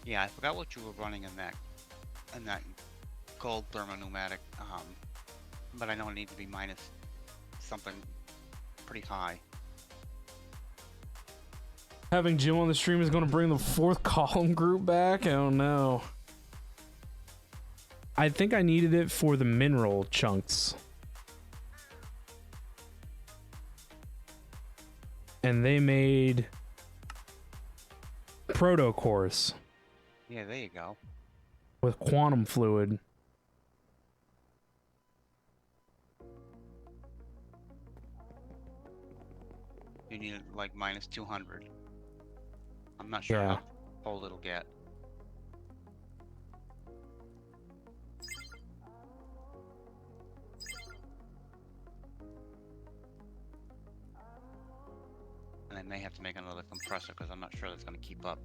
Yeah, I forgot what you were running in that gold thermopneumatic. But I know it needs to be minus something pretty high. Having Jim on the stream is going to bring the fourth column group back? Oh no. I think I needed it for the mineral chunks. And they made proto cores Yeah, there you go. with quantum fluid. You need like minus 200. I'm not sure Yeah. how cold it'll get. And I may have to make another compressor because I'm not sure that's going to keep up.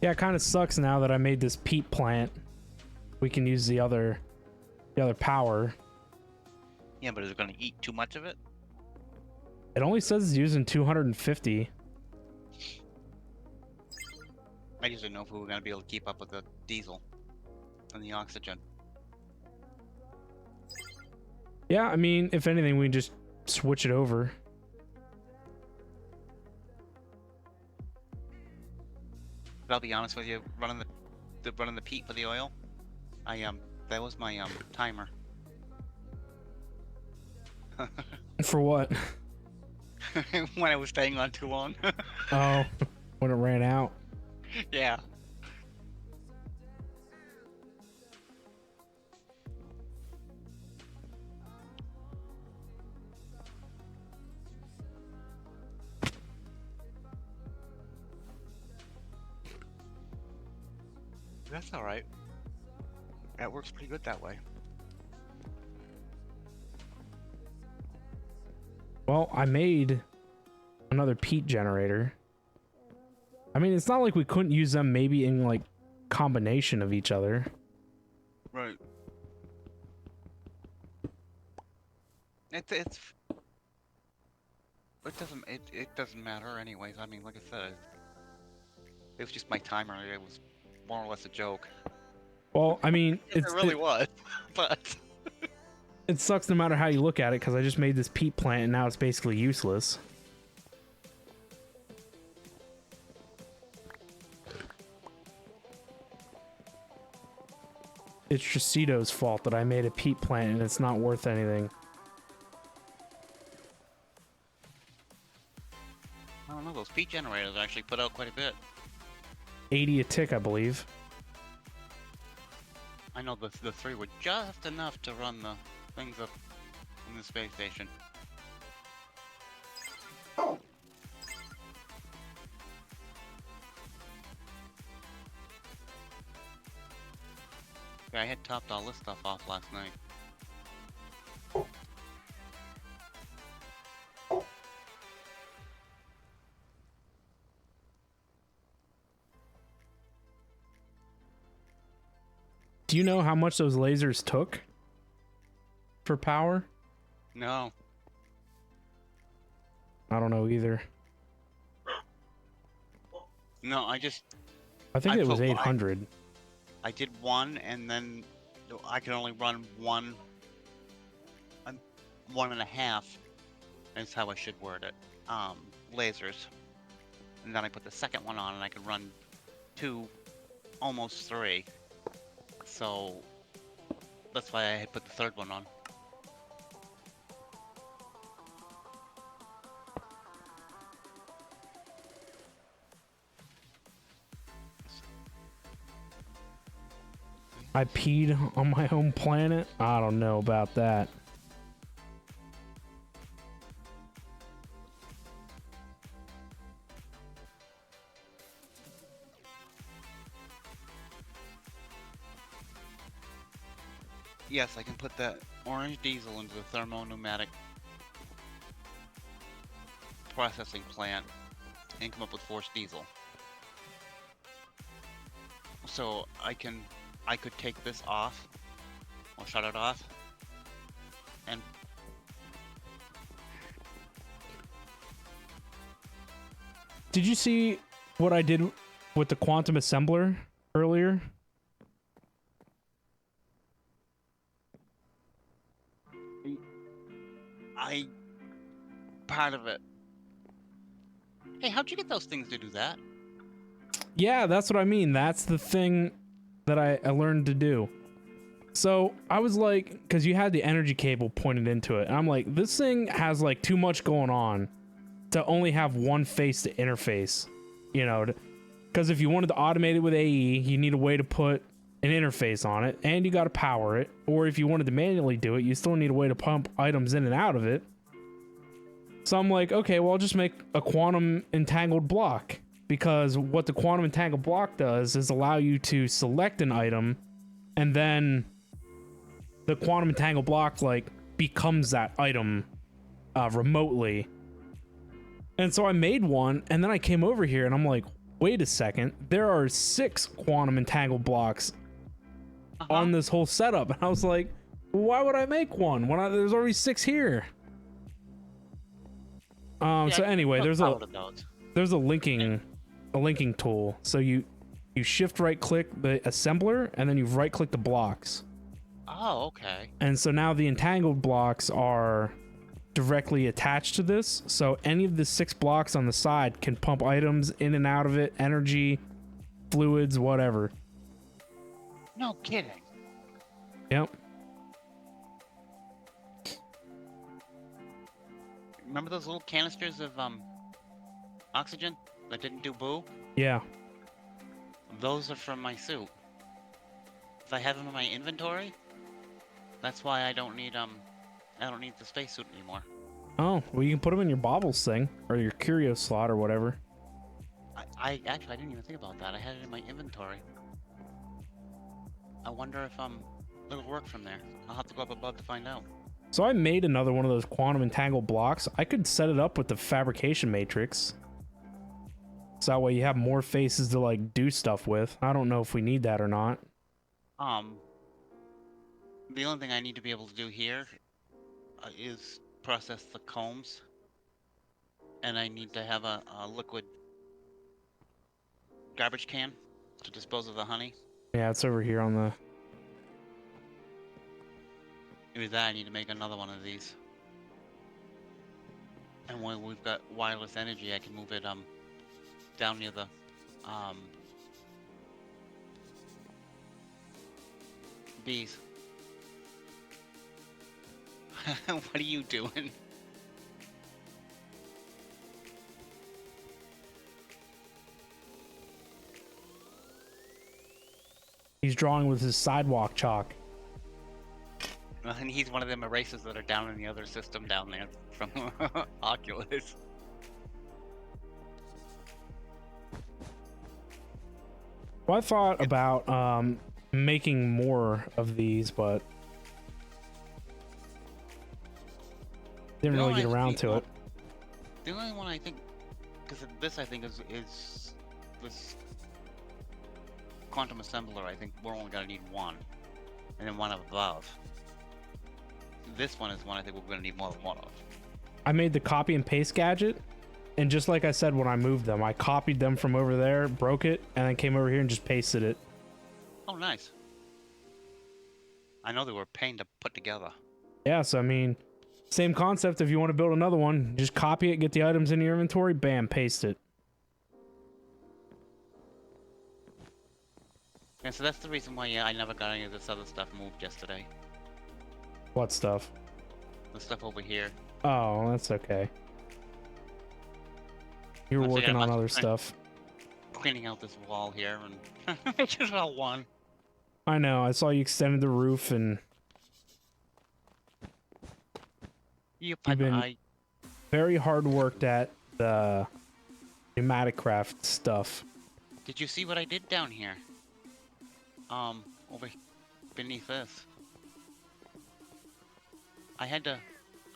Yeah, it kind of sucks now that I made this peat plant. We can use the other power. Yeah, but is it going to eat too much of it? It only says it's using 250. I just didn't know if we were going to be able to keep up with the diesel and the oxygen. Yeah, I mean, if anything, we just switch it over. But I'll be honest with you, running the peat for the oil, that was my timer. For what? When I was staying on too long. Oh, when it ran out. Yeah. That's all right. That works pretty good that way. Well, I made another peat generator. I mean, it's not like we couldn't use them maybe in like combination of each other. Right. It doesn't matter anyways. I mean, like I said, it was just my timer. It was more or less a joke. Well, I mean, It really was, but it sucks no matter how you look at it because I just made this peat plant and now it's basically useless. It's Tracito's fault that I made a peat plant and it's not worth anything. I don't know. Those peat generators actually put out quite a bit. 80 a tick, I believe. I know the three were just enough to run things up in the space station. Yeah, I had topped all this stuff off last night. Do you know how much those lasers took for power? No. I don't know either. No, I think I it was put 800. I did one, and then I could only run one, 1.5. Is how I should word it. Lasers, and then I put the second one on, and I could run 2, almost 3. So that's why I had put the third one on. I peed on my home planet? I don't know about that. Yes, I can put that orange diesel into the thermo-pneumatic processing plant and come up with forced diesel. So I could take this off, or shut it off, and Did you see what I did with the quantum assembler earlier? part of it. Hey, how'd you get those things to do that? Yeah, that's what I mean. That's the thing that I learned to do. So I was like, because you had the energy cable pointed into it, and I'm like, this thing has like too much going on to only have one face to interface, you know, because if you wanted to automate it with AE, you need a way to put an interface on it, and you got to power it. Or if you wanted to manually do it, you still need a way to pump items in and out of it. So I'm like, okay, well, I'll just make a quantum entangled block, because what the quantum entangled block does is allow you to select an item, and then the quantum entangled block like becomes that item remotely. And so I made one, and then I came over here and I'm like, wait a second, there are 6 quantum entangled blocks on this whole setup. And I was like, why would I make one when there's already 6 here? So anyway, there's a linking tool. So you shift right click the assembler, and then you right click the blocks. Oh, okay. And so now the entangled blocks are directly attached to this. So any of the 6 blocks on the side can pump items in and out of it, energy, fluids, whatever. No kidding. Yep. Remember those little canisters of oxygen that didn't do boo? Yeah. Those are from my suit. If I have them in my inventory, that's why I don't need the spacesuit anymore. Oh, well, you can put them in your baubles thing, or your curio slot, or whatever. I actually, I didn't even think about that. I had it in my inventory. I wonder if it'll work from there. I'll have to go up above to find out. So I made another one of those quantum entangled blocks. I could set it up with the fabrication matrix, so that way you have more faces to like do stuff with. I don't know if we need that or not. The only thing I need to be able to do here is process the combs, and I need to have a liquid garbage can to dispose of the honey. Yeah, it's over here on the... With that, I need to make another one of these. And when we've got wireless energy, I can move it down near the bees. What are you doing? He's drawing with his sidewalk chalk. And he's one of them erasers that are down in the other system down there from Oculus. Well, I thought about making more of these, but didn't The really only get around to it. The only one I think, because this I think is this quantum assembler. I think we're only gonna need one, and then one above. This one is one I think we're gonna need more than one of. I made the copy and paste gadget, and just like I said when I moved them, I copied them from over there, broke it, and then came over here and just pasted it. Oh, nice. I know they were a pain to put together. Yeah, so I mean, same concept. If you want to build another one, just copy it, get the items in your inventory, bam, paste it. And so that's the reason why I never got any of this other stuff moved yesterday. What stuff? The stuff over here. Oh, that's okay. You were I figured working I on must other have stuff. Cleaning out this wall here and making it all one. I know. I saw you extended the roof, and Yep, You've been- I very hard worked at the pneumatic craft stuff. did you see what I did down here? Over beneath this. I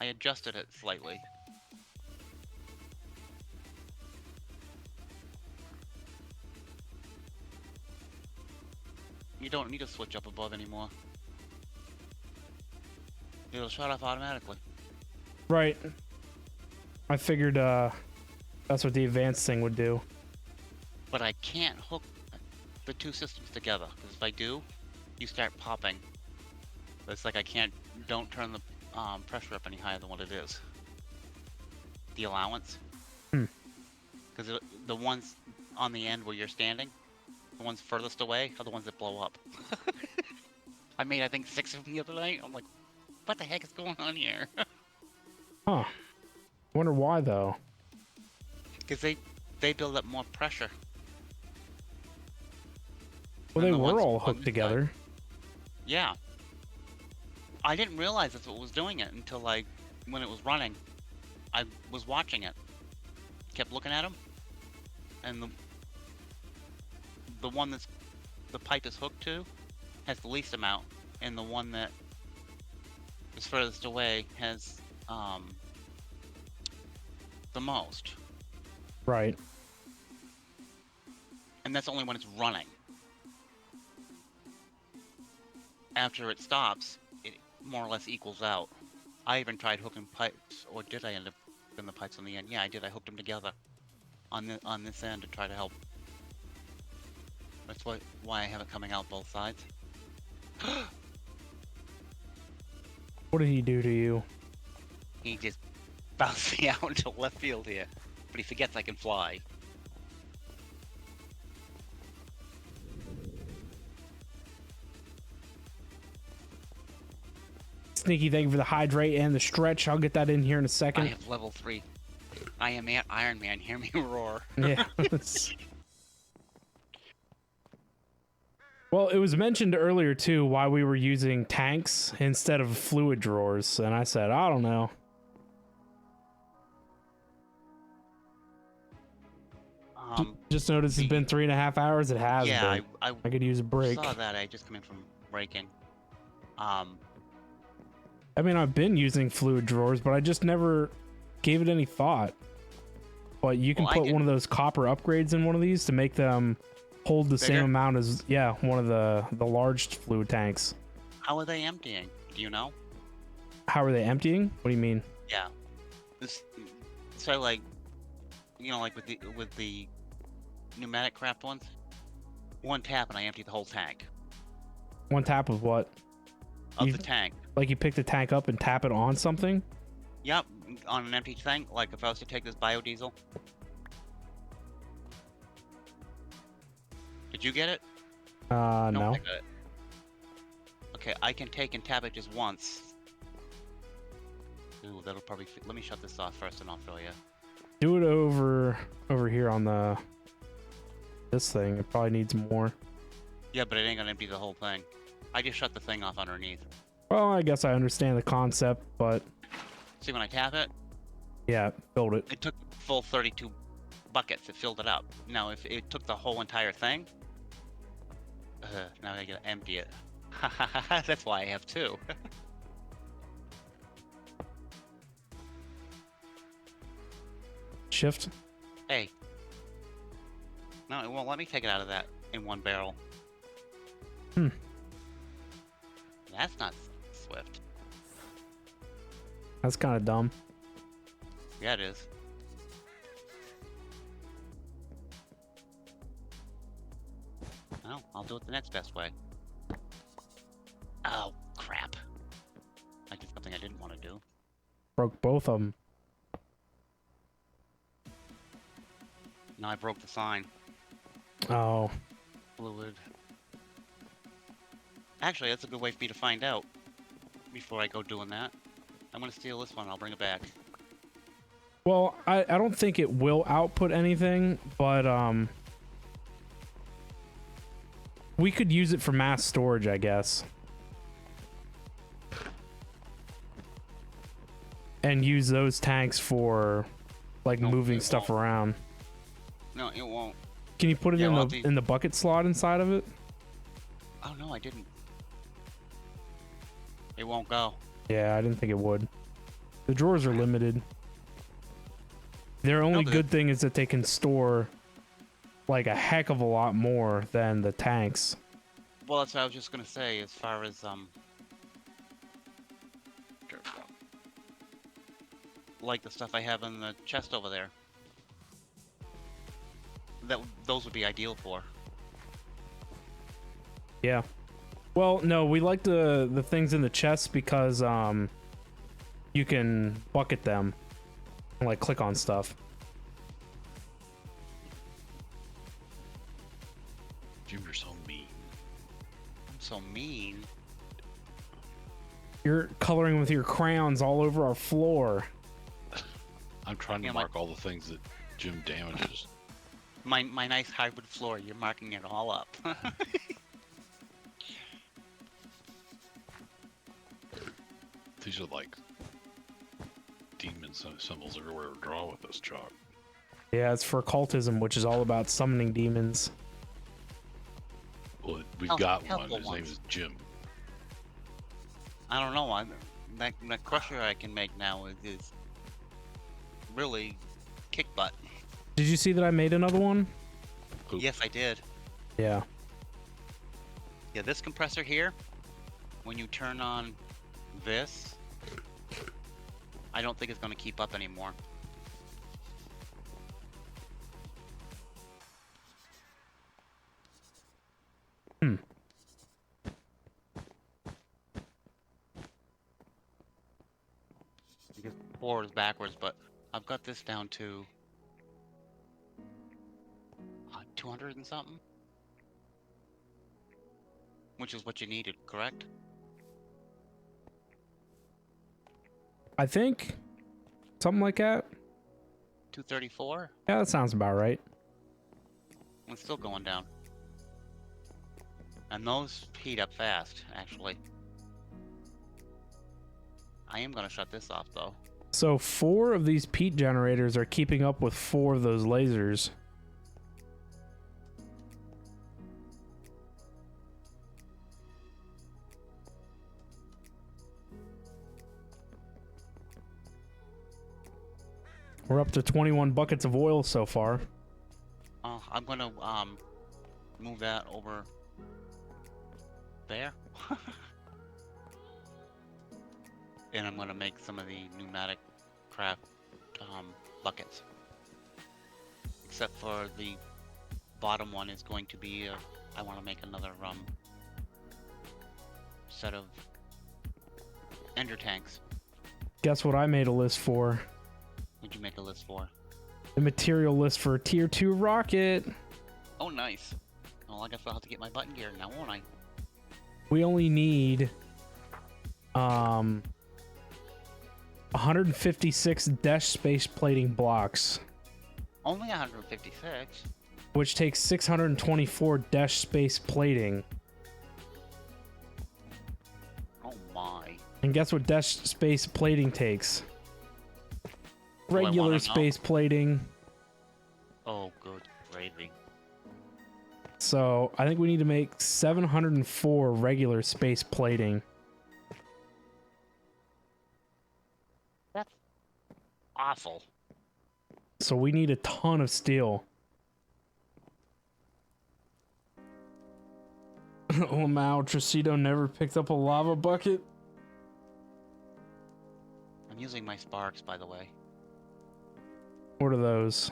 adjusted it slightly. You don't need to switch up above anymore. It'll shut off automatically. Right. I figured that's what the advanced thing would do. But I can't hook the two systems together, because if I do, you start popping. It's like don't turn the pressure up any higher than what it is. The allowance. Because the ones on the end where you're standing, the ones furthest away are the ones that blow up. I made, I think, 6 of them the other night. I'm like, what the heck is going on here? Huh. Wonder why, though. Because they build up more pressure. Well, than they the were ones all on hooked this together. side. Yeah. I didn't realize that's what was doing it until, like, when it was running. I was watching it. Kept looking at them. And the one that's the pipe is hooked to has the least amount, and the one that is furthest away has the most. Right. And that's only when it's running. After it stops, it more or less equals out. I even tried hooking pipes, or did I end up hooking the pipes on the end? Yeah, I did. I hooked them together on this end to try to help. That's why I have it coming out both sides. What did he do to you? He just bounced me out into left field here, but he forgets I can fly. Sneaky, thank you for the hydrate and the stretch. I'll get that in here in a I second. have level 3. I am Iron Man. Hear me roar. Yeah. Well, it was mentioned earlier too why we were using tanks instead of fluid drawers, and I said, I don't know. Just noticed it's been 3.5 hours. It has Yeah, been. I I could use a break. saw that. I just come in from breaking. I mean, I've been using fluid drawers, but I just never gave it any thought. But you can Well, I put did- one of those copper upgrades in one of these to make them hold the same Bigger? amount as, yeah, one of the large fluid tanks. How are they emptying? Do you know? How are they emptying? What do you mean? Yeah. So like, like with the pneumatic craft ones, one tap and I empty the whole tank One tap of what? of You- the tank. Like you pick the tank up and tap it on something? Yep, on an empty tank. Like if I was to take this biodiesel. Did you get it? No. I got it. Okay, I can take and tap it just once. Ooh, that'll probably. Let me shut this off first, and I'll show you. Do it over here on this thing. It probably needs more. Yeah, but it ain't gonna empty the whole thing. I just shut the thing off underneath. Well, I guess I understand the concept, but See, when I tap it, yeah, build it. it took full 32 buckets. It filled it up. Now, if it took the whole entire thing, now I gotta empty it. That's why I have two. Shift. Hey. No, it won't let me take it out of that in one barrel. Hmm. That's not swift. That's kind of dumb. Yeah, it is. Well, I'll do it the next best way. Oh, crap. I did something I didn't want to do. Broke both of them. No, I broke the sign. Oh. Fluid. Actually, that's a good way for me to find out before I go doing that. I'm gonna steal this one. I'll bring it back. Well, I don't think it will output anything, but we could use it for mass storage, I guess. And use those tanks for like No, moving it stuff won't. around. No, it won't. Can you put it Yeah, in well, the in the bucket slot inside of it? Oh no, I didn't. It won't go. Yeah, I didn't think it would. The drawers are limited. Their only but- good thing is that they can store like a heck of a lot more than the tanks. Well, that's what I was just gonna say. As far as there we go. Like the stuff I have in the chest over there. Those would be ideal for. Yeah. Well, no, we like the things in the chest because you can bucket them and like click on stuff. Jim, you're so mean. I'm so mean. You're coloring with your crayons all over our floor. I'm trying to Yeah, mark all the things that Jim damages. My nice hardwood floor. You're marking it all up. These are like demon symbols everywhere to draw with this chalk. Yeah, it's for occultism, which is all about summoning demons. Well, we've Help- got one. helpful His name ones. is Jim. I don't know. That crusher I can make now is really kick butt. Did you see that I made another one? Oop. Yes, I did. Yeah. Yeah, this compressor here, when you turn on this, I don't think it's going to keep up anymore. Hmm. Because 4 is backwards, but I've got this down to 200 and something, which is what you needed, correct? I think something like that. 234. Yeah, that sounds about right. It's still going down. And those heat up fast, actually. I am going to shut this off, though. So 4 of these peat generators are keeping up with 4 of those lasers. We're up to 21 buckets of oil so far. I'm going to move that over there. And I'm going to make some of the pneumatic craft buckets. Except for the bottom one is going to be, I want to make another set of ender tanks. Guess what I made a list for? What'd you make a list for? The material list for a tier 2 rocket. Oh, nice. Well, I guess I'll have to get my button gear now, won't I? We only need 156 dash space plating blocks, Only 156. which takes 624 dash space plating. Oh my. And guess what dash space plating takes? I wanna Regular know? space plating. Oh, good gravy. So I think we need to make 704 regular space plating. That's awful. So we need a ton of steel. Oh, Mao, Tracito never picked up a lava bucket. I'm using my sparks, by the way. What are those?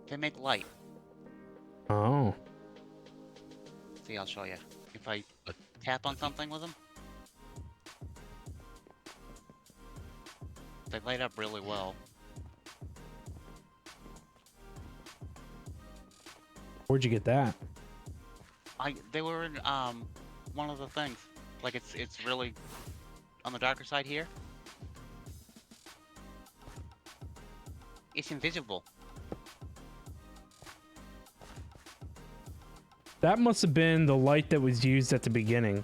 They make light. Oh. See, I'll show you. If I tap on something with them, they light up really well. Where'd you get that? They were in one of the things. Like it's really on the darker side here. It's invisible. That must have been the light that was used at the beginning.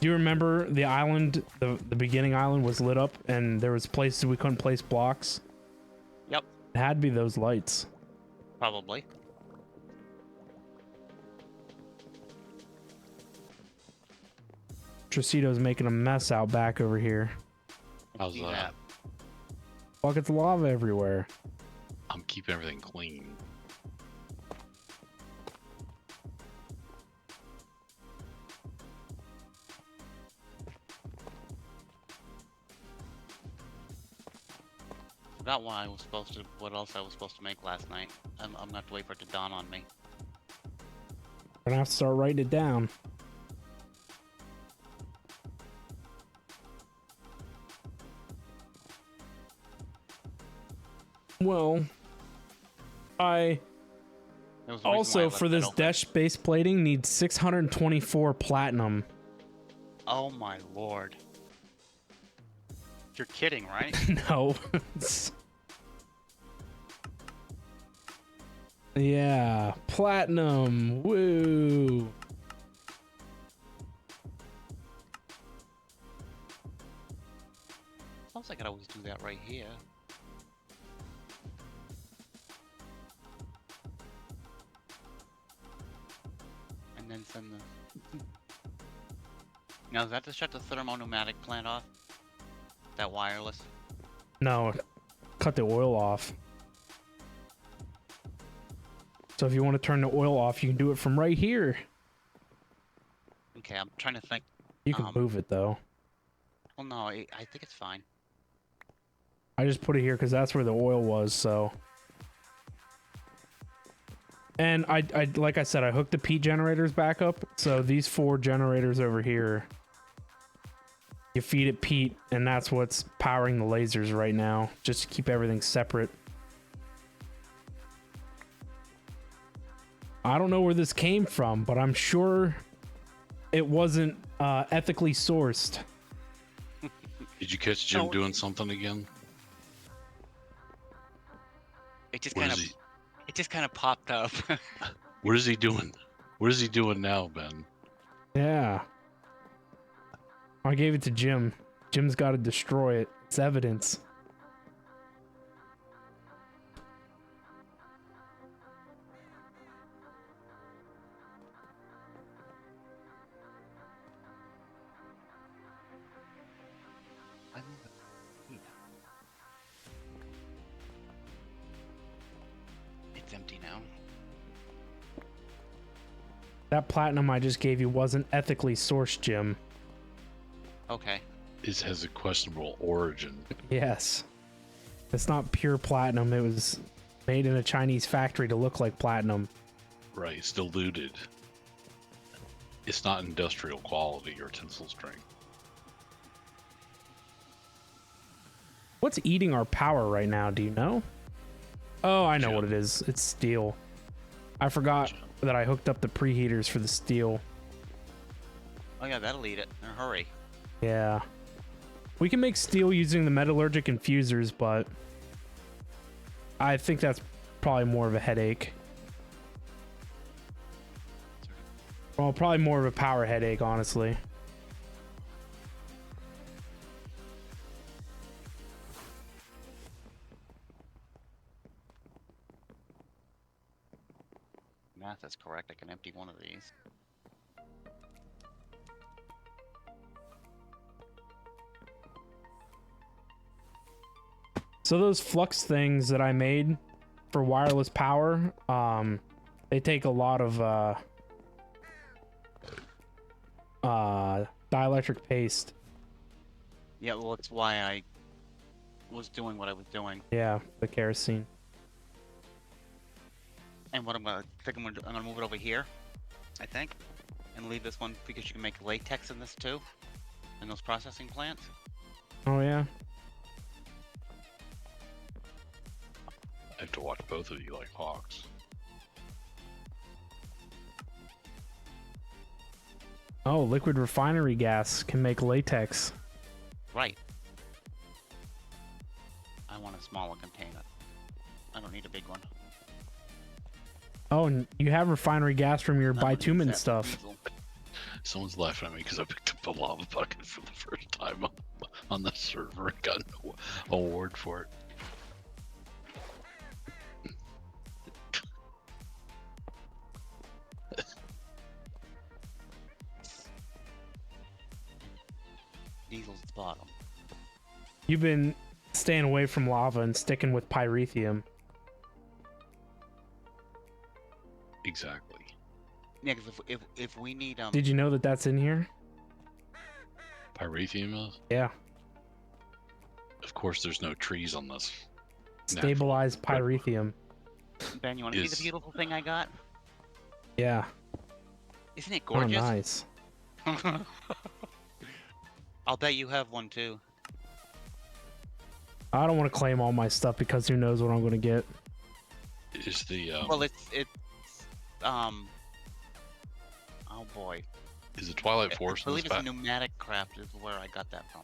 Do you remember the island, the beginning island was lit up and there was places we couldn't place blocks? Yep, It had to be those lights. probably. Tracito's making a mess out back over here. How's See that? Buckets of lava everywhere. I'm keeping everything clean. Forgot what I was supposed to. What else I was supposed to make last night? I'm gonna have to wait for it to dawn on me. Gonna have to start writing it down. Well, I There was a reason why I also, left for that this open. dash base plating, need 624 platinum. Oh my lord! You're kidding, right? No. Yeah, platinum. Woo. Sounds like I'd always do that right here. And then send the. Now, is that to shut the thermo-pneumatic plant off? That wireless? No, cut the oil off. So if you want to turn the oil off, you can do it from right here. Okay, I'm trying to think. You can move it though. Well, no, I think it's fine. I just put it here because that's where the oil was, so. And I like I said, I hooked the peat generators back up. So these 4 generators over here, you feed it peat, and that's what's powering the lasers right now, just to keep everything separate. I don't know where this came from, but I'm sure it wasn't ethically sourced. Did you catch Jim No. doing something again? It just What kind is of, he? it just kind of popped up. What is he doing? What is he doing now, Ben? Yeah. I gave it to Jim. Jim's got to destroy it. It's evidence. It's empty now. That platinum I just gave you wasn't ethically sourced, Jim. Okay. It has a questionable origin. Yes. It's not pure platinum. It was made in a Chinese factory to look like platinum. Right, it's diluted. It's not industrial quality or tensile strength. What's eating our power right now? Do you know? Oh, I know Jim. what it is. It's steel. I forgot that I hooked up the preheaters for the steel. Oh yeah, that'll eat it. In a hurry. Yeah. We can make steel using the metallurgic infusers, but I think that's probably more of a headache. Well, probably more of a power headache, honestly. Math is correct. I can empty one of these. So those flux things that I made for wireless power, they take a lot of dielectric paste. Yeah, well, it's why I was doing what I was doing. Yeah, the kerosene. And what I'm gonna move it over here, I think, and leave this one because you can make latex in this too, in those processing plants. Oh yeah. I have to watch both of you like hawks. Oh, liquid refinery gas can make latex. Right. I want a smaller container. I don't need a big one. Oh, and you have refinery gas from your I'm gonna use bitumen that for stuff. diesel. Someone's laughing at me because I picked up a lava bucket for the first time on the server and got an award for it. Diesel's the bottom. You've been staying away from lava and sticking with pyrethium. Exactly. Yeah, because if we need Did you know that that's in here? Pyrethium is? Yeah. Of course, there's no trees on this. Stabilized pyrethium. Ben, you want to see the beautiful thing I got? Yeah. Isn't it Oh, gorgeous? nice. I'll bet you have one too. I don't want to claim all my stuff because who knows what I'm going to get. Is the Well, it's oh boy. is the Twilight Force I in believe this it's pack? Pneumatic Craft is where I got that from.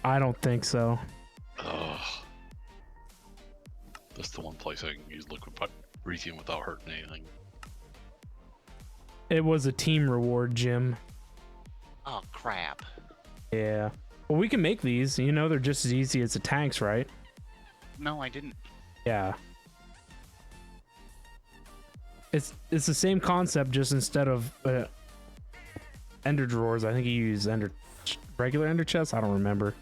I don't think so. Ugh. That's the one place I can use liquid pyrethium without hurting anything. It was a team reward, Jim. Oh crap. Yeah. Well, we can make these. You know, they're just as easy as the tanks, right? No, I didn't. Yeah. It's the same concept, just instead of ender drawers. I think you use regular ender chests. I don't remember.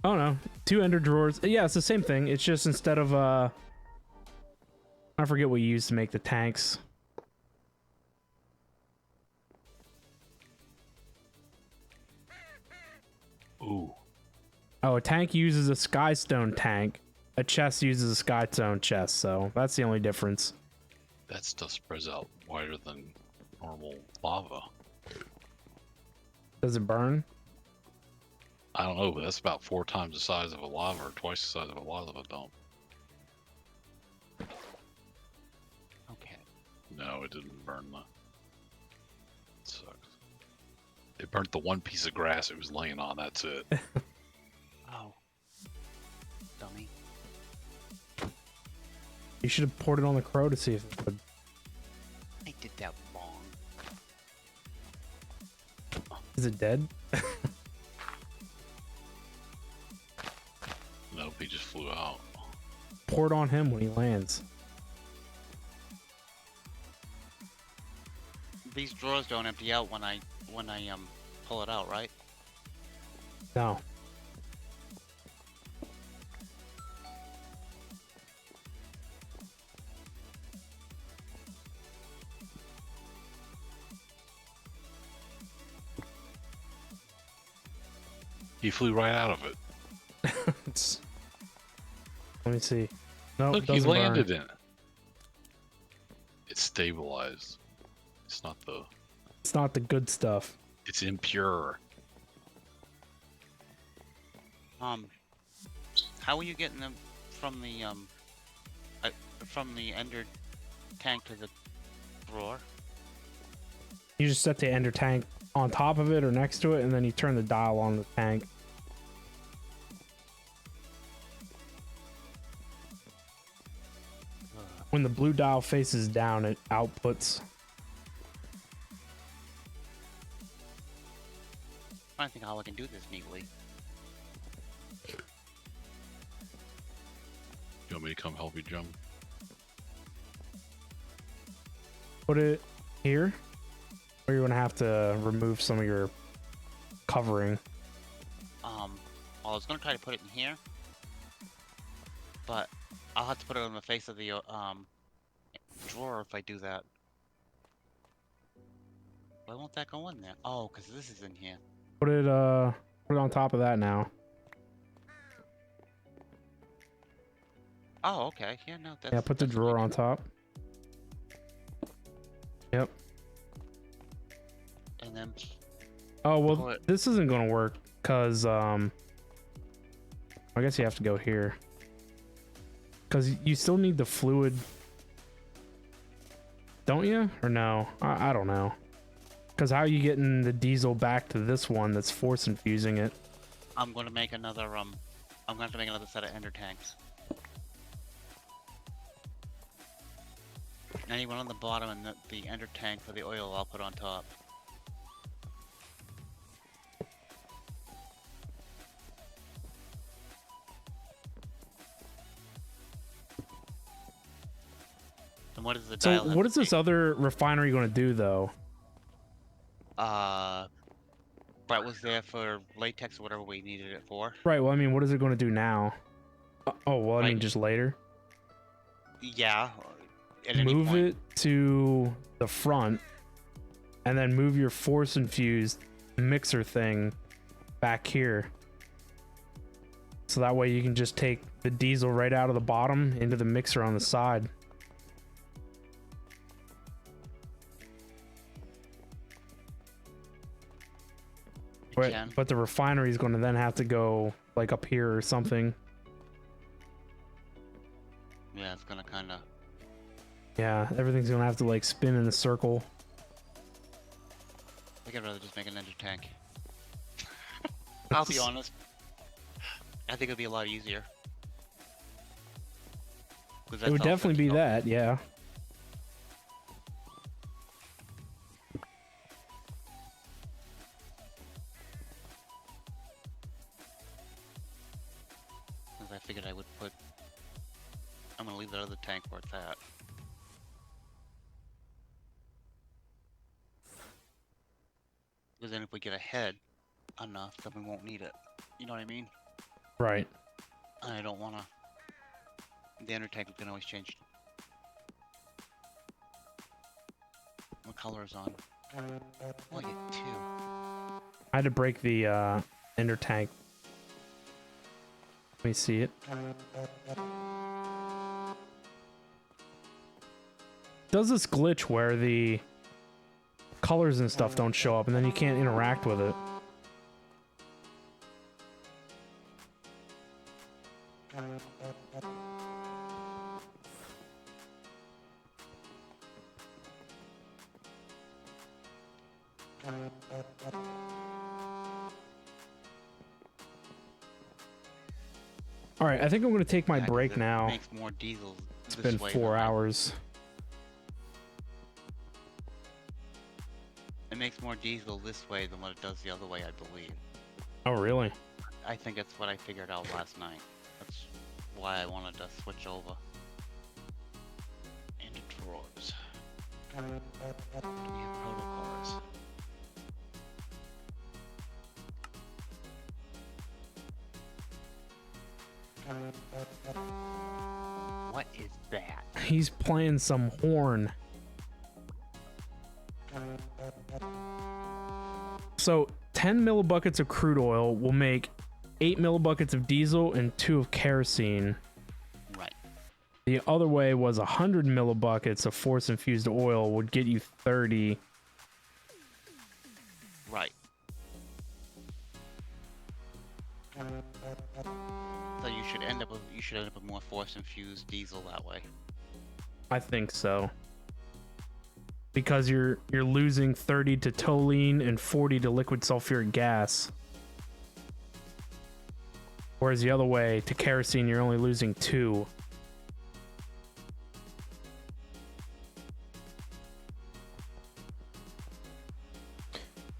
Oh no, 2 ender drawers. Yeah, it's the same thing. It's just instead of I forget what you use to make the tanks. Ooh. Oh, a tank uses a skystone tank. A chest uses a skystone chest, so that's the only difference. That stuff spreads out wider than normal lava. Does it burn? I don't know, but that's about 4 times the size of a lava or twice the size of a lava dump. Okay. No, it didn't burn the... It sucks. It burnt the one piece of grass it was laying on, that's it. Oh. Dummy. You should have poured it on the crow to see if it would. I did that wrong. Is it dead? Nope, he just flew out. Pour it on him when he lands. These drawers don't empty out when I pull it out, right? No. He flew right out of it. Let me see. No, Look, it he doesn't landed burn. in it. It's stabilized. It's not the... It's not the good stuff. It's impure. How are you getting them from the ender tank to the drawer? You just set the ender tank on top of it or next to it, and then you turn the dial on the tank. when the blue dial faces down, it outputs. I don't think how I can do this neatly. You want me to come help you, Jim? Put it here, or you're gonna have to remove some of your covering. Well, I was gonna try to put it in here, but I'll have to put it on the face of the drawer if I do that. Why won't that go in there? Oh, because this is in here. Put it on top of that now. Oh, okay. Yeah, no, that's... Yeah, put the that's drawer okay. on top. Yep. And then... Oh, well, Put- this isn't gonna work, because, I guess you have to go here. Because you still need the fluid. Don't you? Or no? I don't know. Because how are you getting the diesel back to this one that's force infusing it? I'm going to make another, I'm going to have to make another set of ender tanks. Anyone on the bottom and the ender tank for the oil I'll put on top. And what is the So dial have what to is this take? other refinery going to do, though? Brett was there for latex or whatever we needed it for. Right, well, I mean, what is it going to do now? Oh, well, I mean, Right. just later. Yeah. At any Move point. it to the front, and then move your force infused mixer thing back here. So that way you can just take the diesel right out of the bottom into the mixer on the side. We can. But the refinery is going to then have to go like up here or something. Yeah, it's gonna kind of. Yeah, everything's going to have to like spin in a circle. I think I'd rather just make an ender tank. I'll be honest. I think it'd be a lot easier. 'Cause It that's would how definitely be fixed up. that, yeah. Because I figured I would put. I'm gonna leave that other tank where it's at. Because then if we get ahead enough, then we won't need it. You know what I mean? Right. And I don't wanna. The ender tank we can always change. What color is on? Oh, you two. I had to break the ender tank. Let me see it. Does this glitch where the colors and stuff don't show up and then you can't interact with it? All right, I think I'm going to take my Yeah, 'cause break it now. Makes more diesel. It's this been way 4 than that. hours. It makes more diesel this way than what it does the other way, I believe. Oh, really? I think that's what I figured out last night. That's why I wanted to switch over. Into drawers. Do we have protocols? What is that? He's playing some horn. So 10 millibuckets of crude oil will make 8 millibuckets of diesel and 2 of kerosene. Right. The other way was 100 millibuckets of force infused oil would get you 30. Right. So you should end up with more force infused diesel that way. I think so. Because you're losing 30 to toluene and 40 to liquid sulfuric gas. Whereas the other way, to kerosene, you're only losing 2.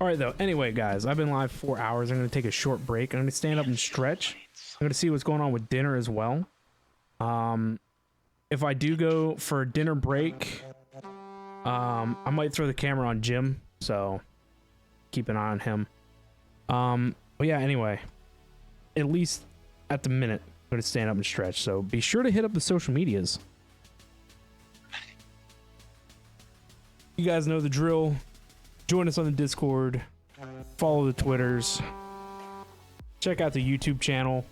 All right, though. Anyway, guys, I've been live 4 hours. I'm going to take a short break. I'm going to stand up and stretch. I'm going to see what's going on with dinner as well. If I do go for a dinner break, I might throw the camera on Jim, so keep an eye on him. But yeah, anyway, at least at the minute, I'm going to stand up and stretch. So be sure to hit up the social medias. You guys know the drill. Join us on the Discord. Follow the Twitters. Check out the YouTube channel.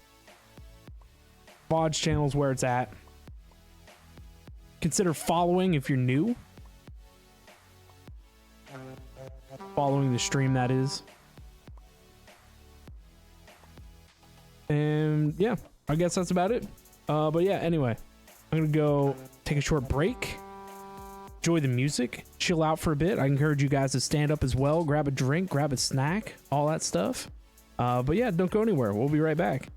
VOD's channel is where it's at. Consider following if you're new. Following the stream, that is. And yeah, I guess that's about it. But yeah, anyway, I'm gonna go take a short break. Enjoy the music, chill out for a bit. I encourage you guys to stand up as well, grab a drink, grab a snack, all that stuff. But yeah, don't go anywhere. We'll be right back.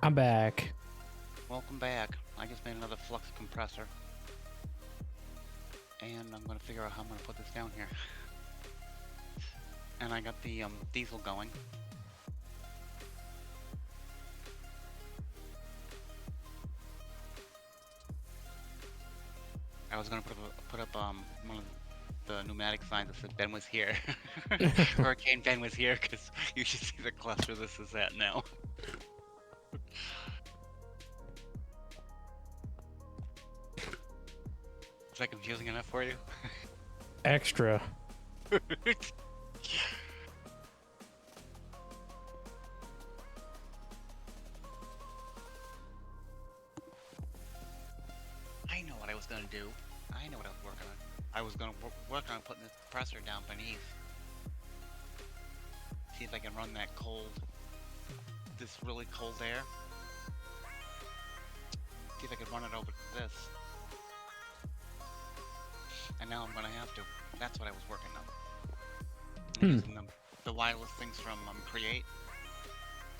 I'm back. Welcome back. I just made another flux compressor. And I'm going to figure out how I'm going to put this down here. And I got the diesel going. I was going to put up one of the pneumatic signs that said Ben was here. Hurricane Ben was here, because you should see the cluster this is at now. Is that confusing enough for you? Extra. I know what I was gonna do. I know what I was working on. I was gonna work on putting this compressor down beneath. See if I can run that cold, this really cold air. See if I can run it over to this. And now I'm gonna have to. That's what I was working on. I'm using the wireless things from Create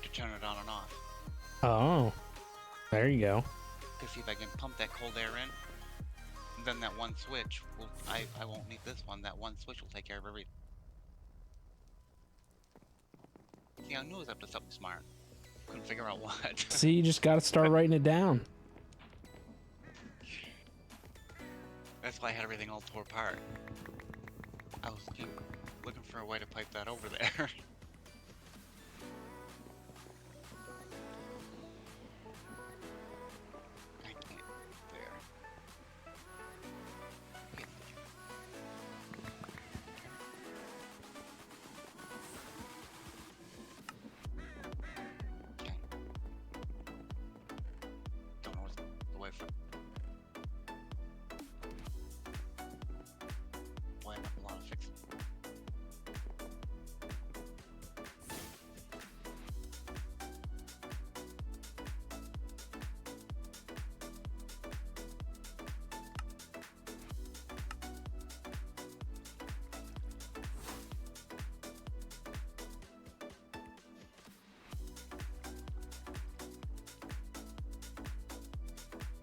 to turn it on and off. Oh, there you go. To see if I can pump that cold air in. And then that one switch will. I won't need this one. That one switch will take care of everything. See, I knew I was up to something smart. Couldn't figure out what. See, you just got to start writing it down. That's why I had everything all tore apart. I was looking for a way to pipe that over there. I can't. There. Okay. Don't know what's the way for. Boy, I have a lot of fixing.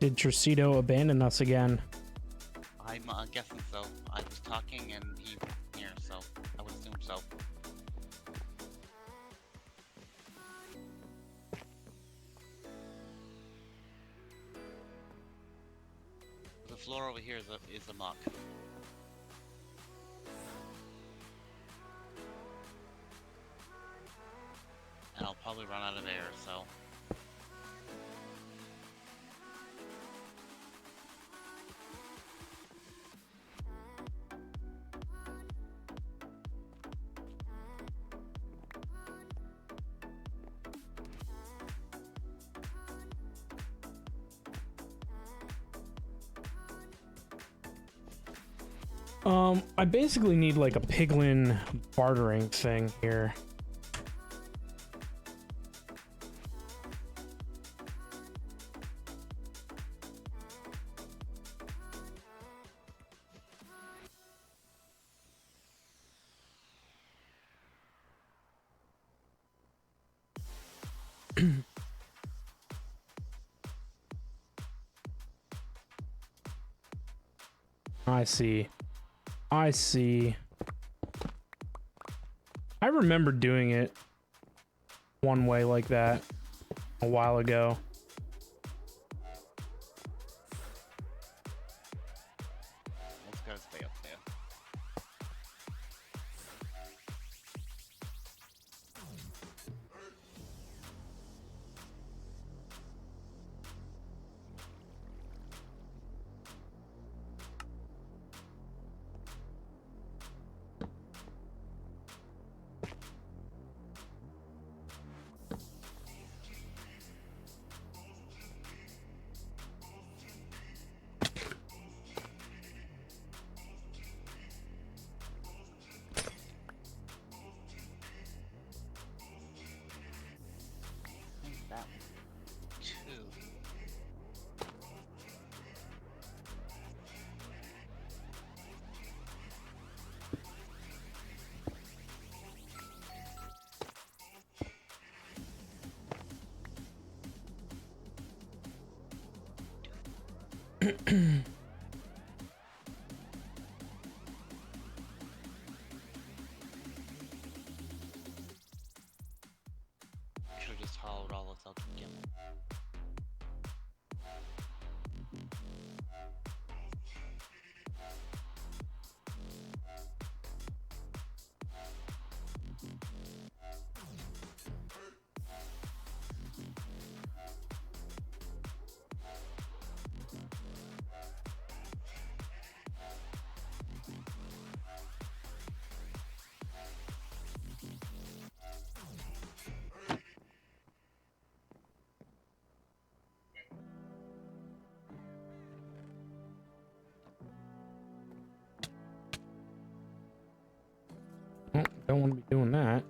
Did Tricito abandon us again? I'm guessing so. I was talking and he was here, so I would assume so. The floor over here is a muck. And I'll probably run out of air, so. I basically need like a piglin bartering thing here. I see. I see. I remember doing it one way like that a while ago. Let's gotta stay up there. Should have just hollowed all this out to begin with. Oh, don't want to be doing that.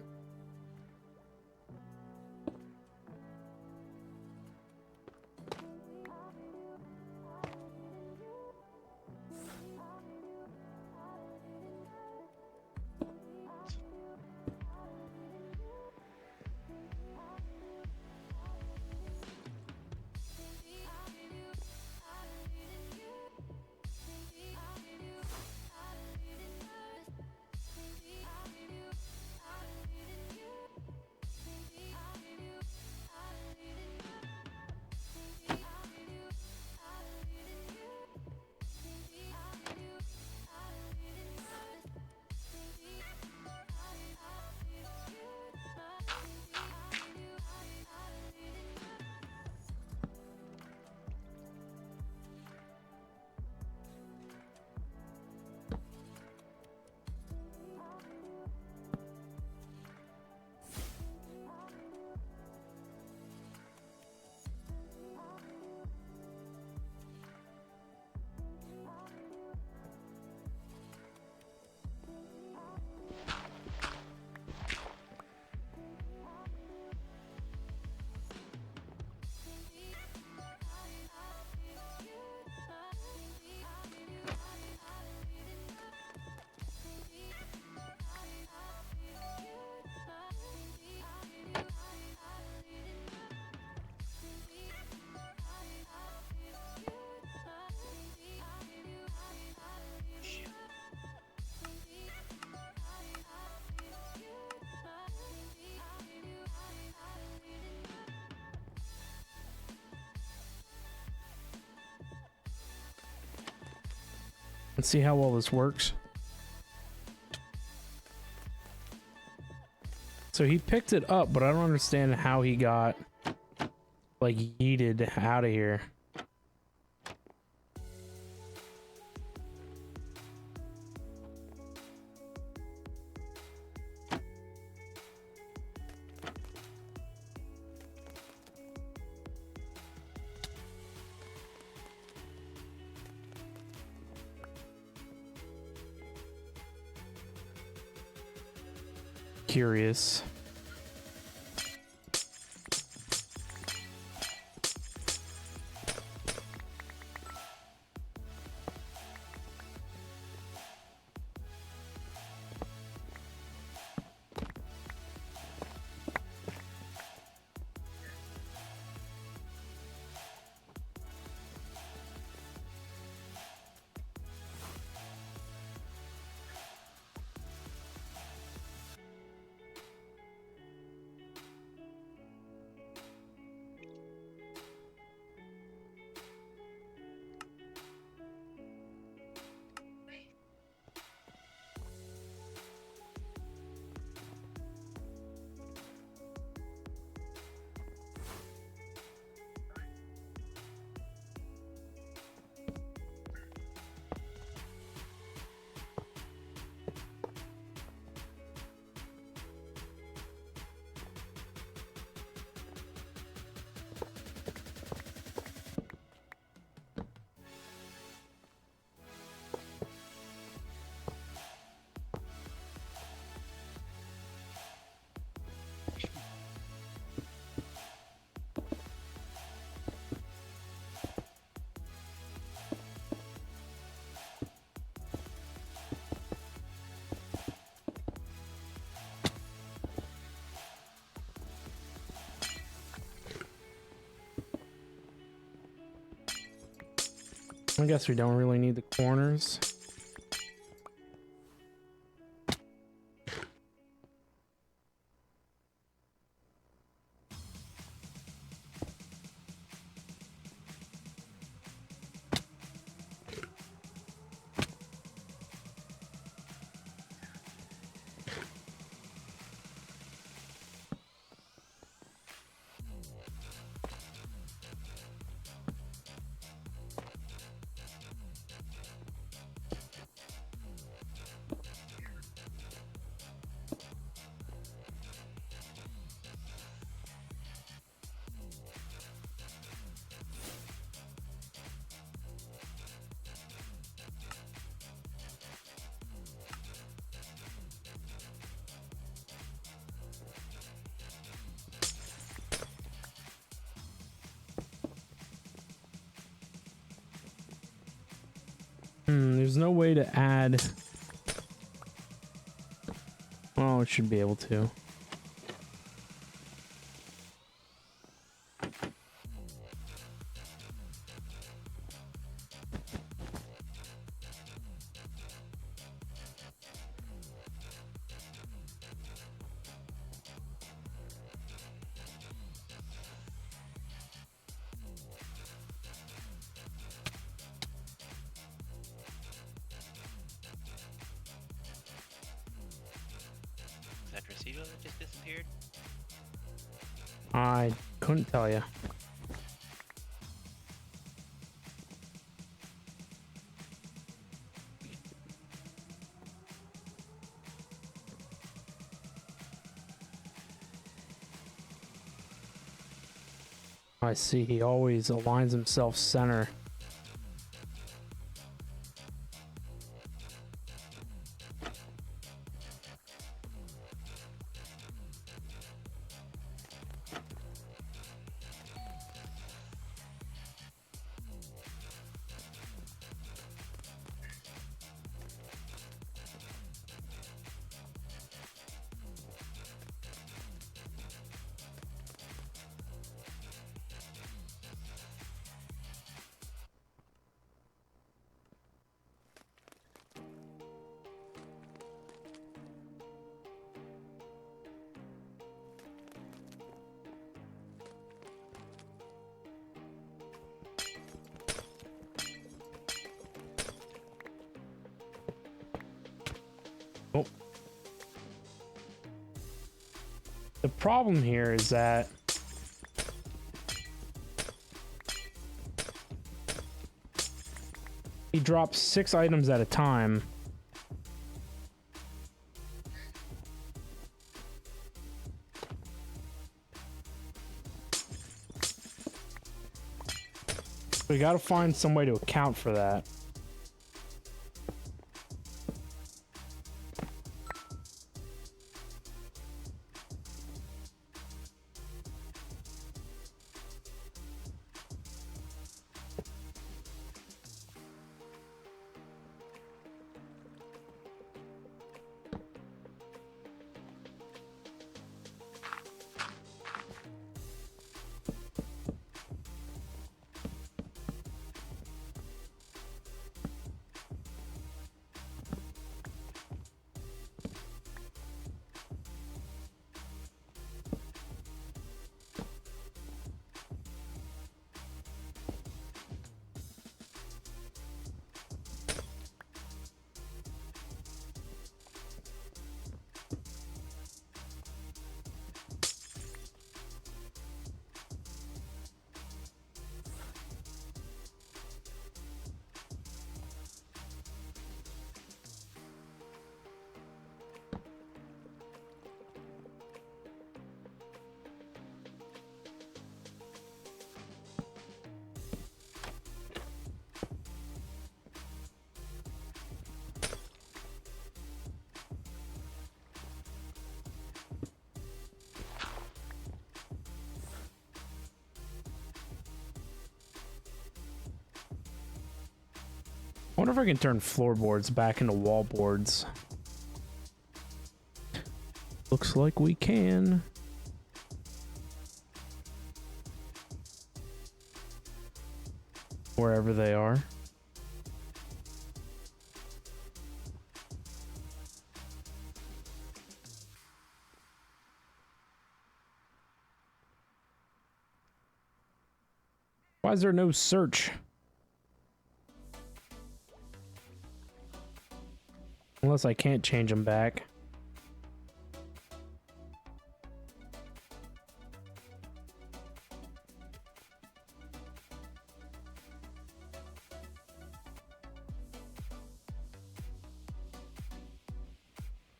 Let's see how well this works. So he picked it up, but I don't understand how he got like yeeted out of here. Curious. I guess we don't really need the corners. There's no way to add. Oh, it should be able to. Is that Residual that just disappeared? I couldn't tell you. I see, he always aligns himself center. Oh. The problem here is that he drops 6 items at a time. We gotta find some way to account for that. I wonder if I can turn floorboards back into wall boards. Looks like we can. Wherever they are. Why is there no search? Unless I can't change them back.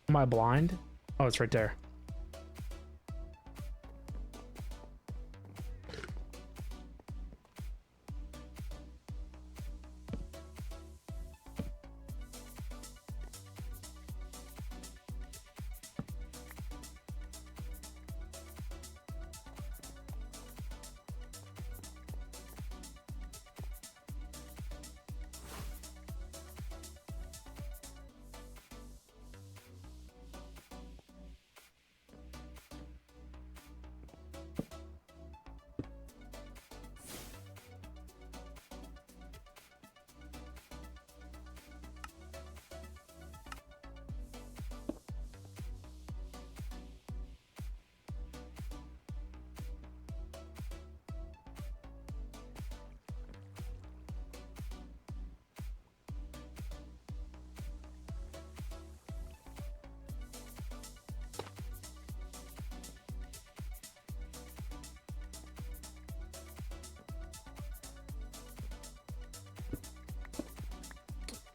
Am I blind? Oh, it's right there.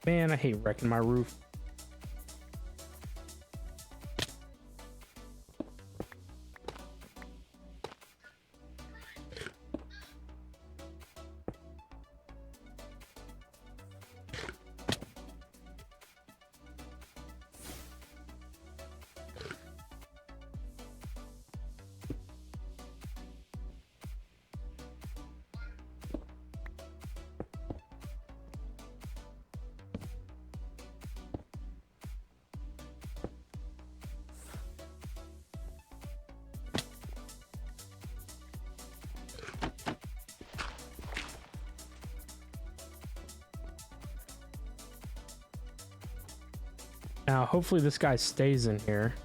Man, I hate wrecking my roof. Now, hopefully this guy stays in here.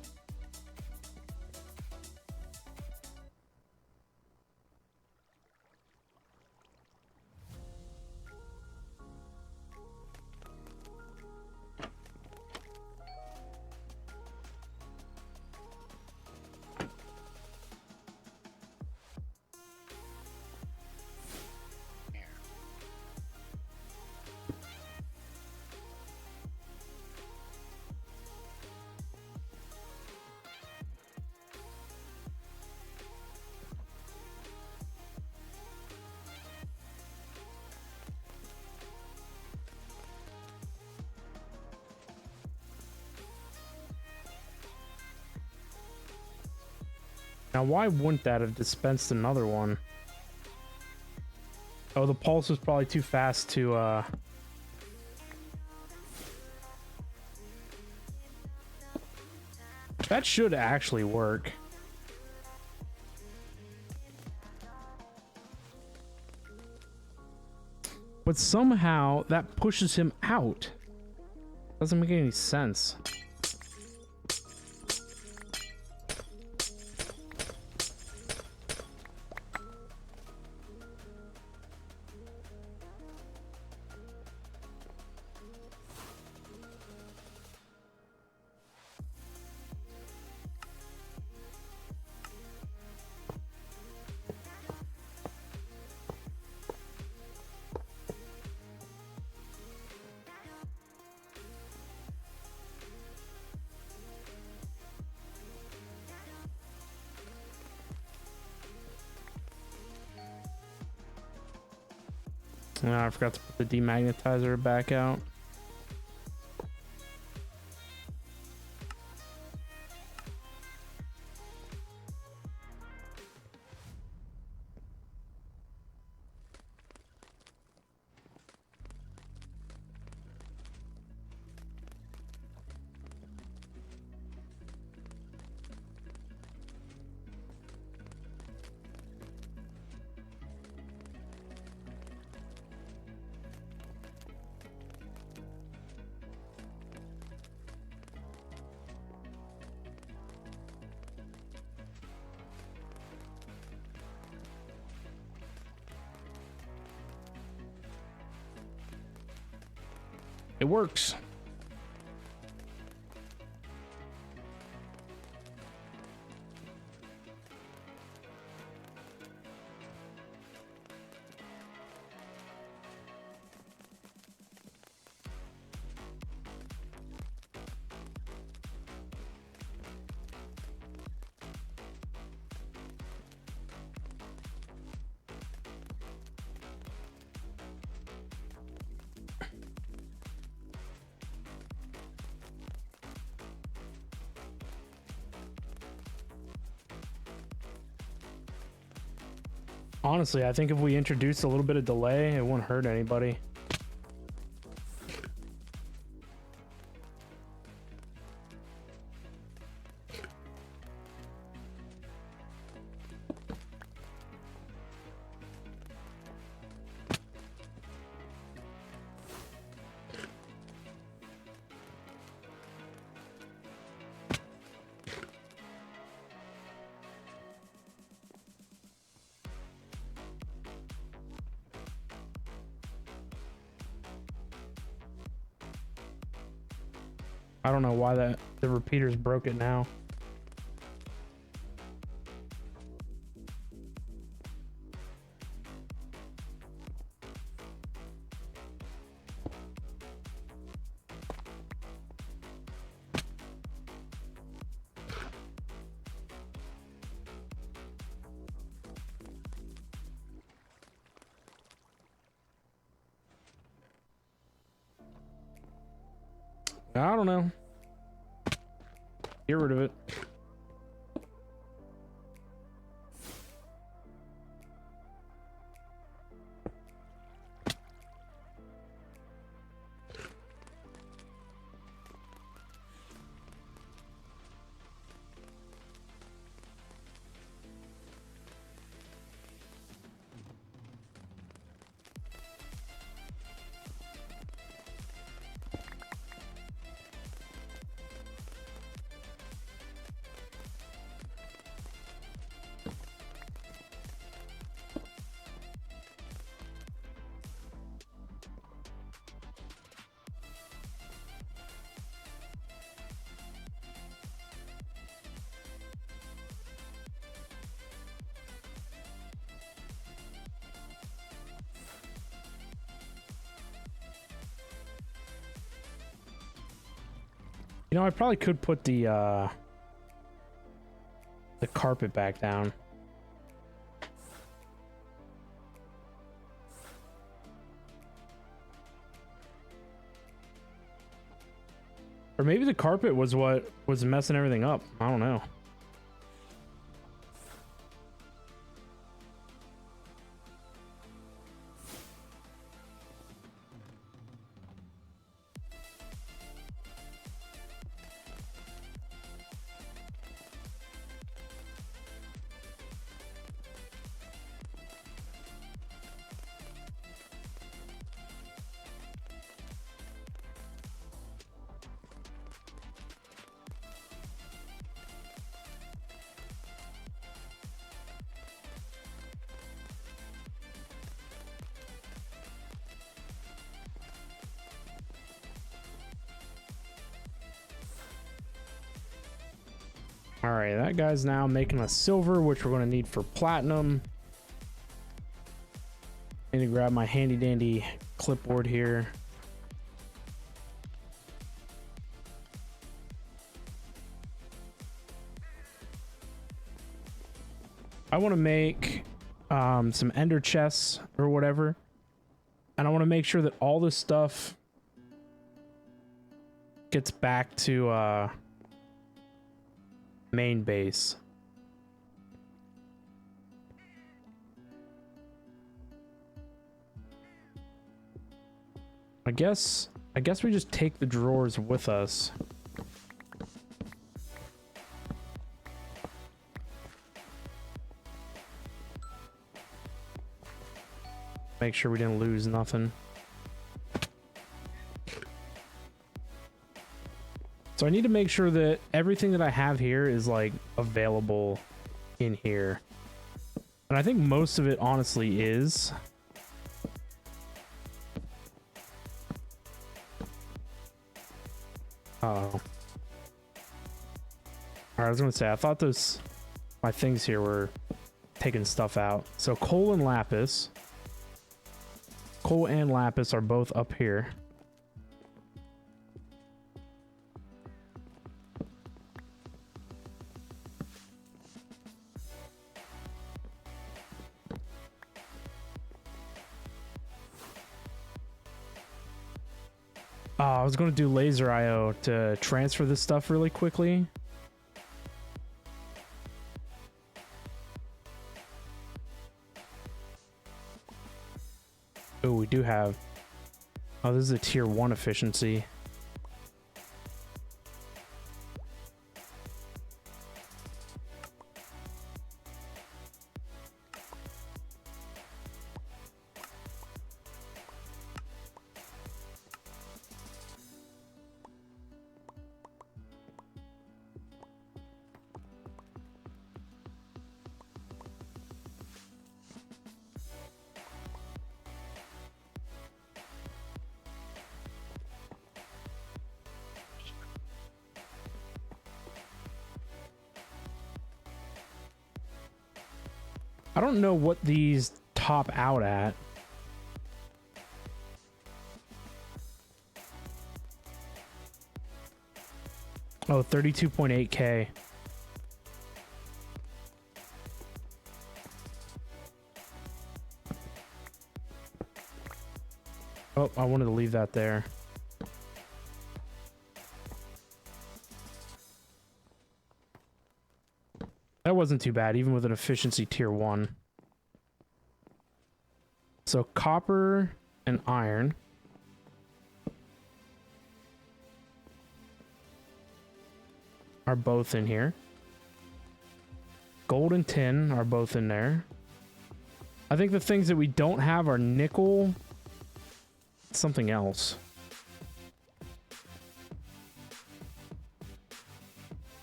Now, why wouldn't that have dispensed another one? Oh, the pulse was probably too fast to, That should actually work. But somehow, that pushes him out. Doesn't make any sense. I forgot to put the demagnetizer back out. works. Honestly, I think if we introduced a little bit of delay, it wouldn't hurt anybody. I don't know why the repeaters broke it now. I don't know. Get rid of it. You know, I probably could put the carpet back down. Or maybe the carpet was what was messing everything up. I don't know. All right, that guy's now making a silver, which we're going to need for platinum. I need to grab my handy dandy clipboard here. I want to make some ender chests or whatever. And I want to make sure that all this stuff gets back to main base. I guess we just take the drawers with us. Make sure we didn't lose nothing. So I need to make sure that everything that I have here is like available in here. And I think most of it honestly is. Oh. Alright, I was gonna say, I thought my things here were taking stuff out. So coal and lapis. Coal and lapis are both up here. I was going to do laser IO to transfer this stuff really quickly. Oh, we do have... Oh, this is a tier 1 efficiency. I don't know what these top out at. Oh, 32.8K. Oh, I wanted to leave that there. That wasn't too bad, even with an efficiency tier 1. So copper and iron. Are both in here. Gold and tin are both in there. I think the things that we don't have are nickel. Something else.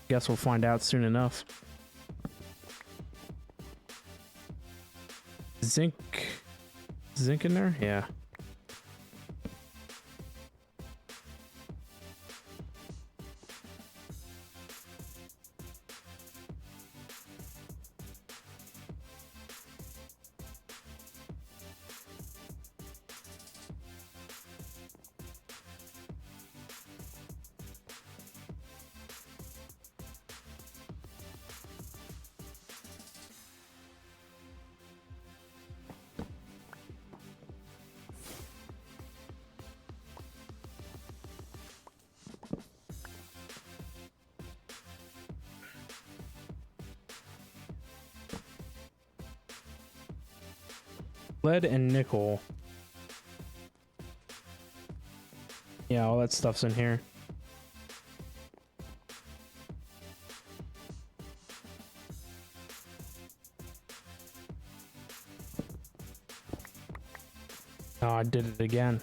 Guess we'll find out soon enough. Zinc in there? Yeah. Lead and nickel. Yeah, all that stuff's in here. Oh, I did it again.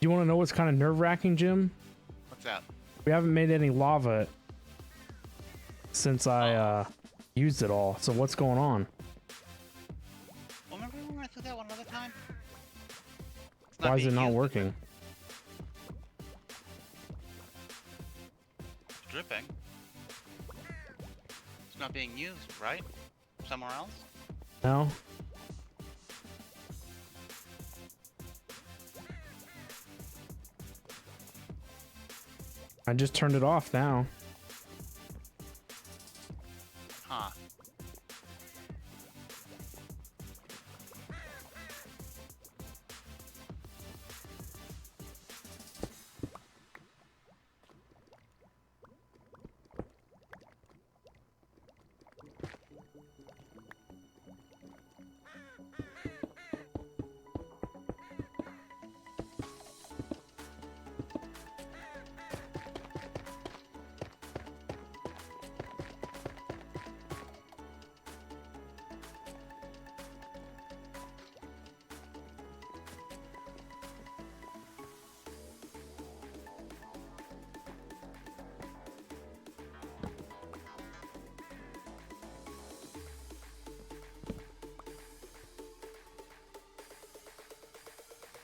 Do you want to know what's kind of nerve-wracking, Jim? What's that? We haven't made any lava since I used it all. So what's going on? Well, remember when we went through that one other time? It's Why is it being not used. working? It's dripping. It's not being used, right? Somewhere else? No? I just turned it off now. Huh.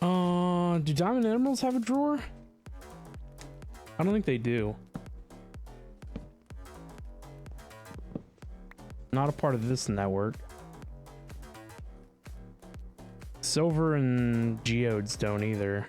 Do diamond and emeralds have a drawer? I don't think they do. Not a part of this network. Silver and geodes don't either.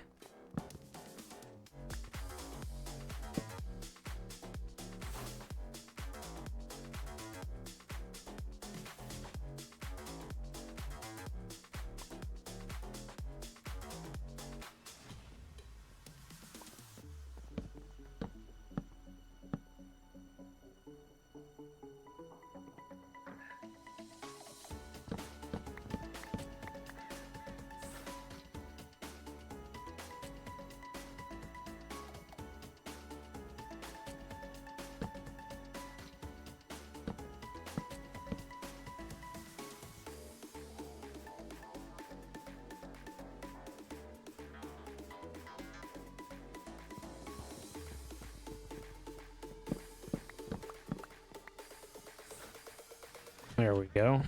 There we go.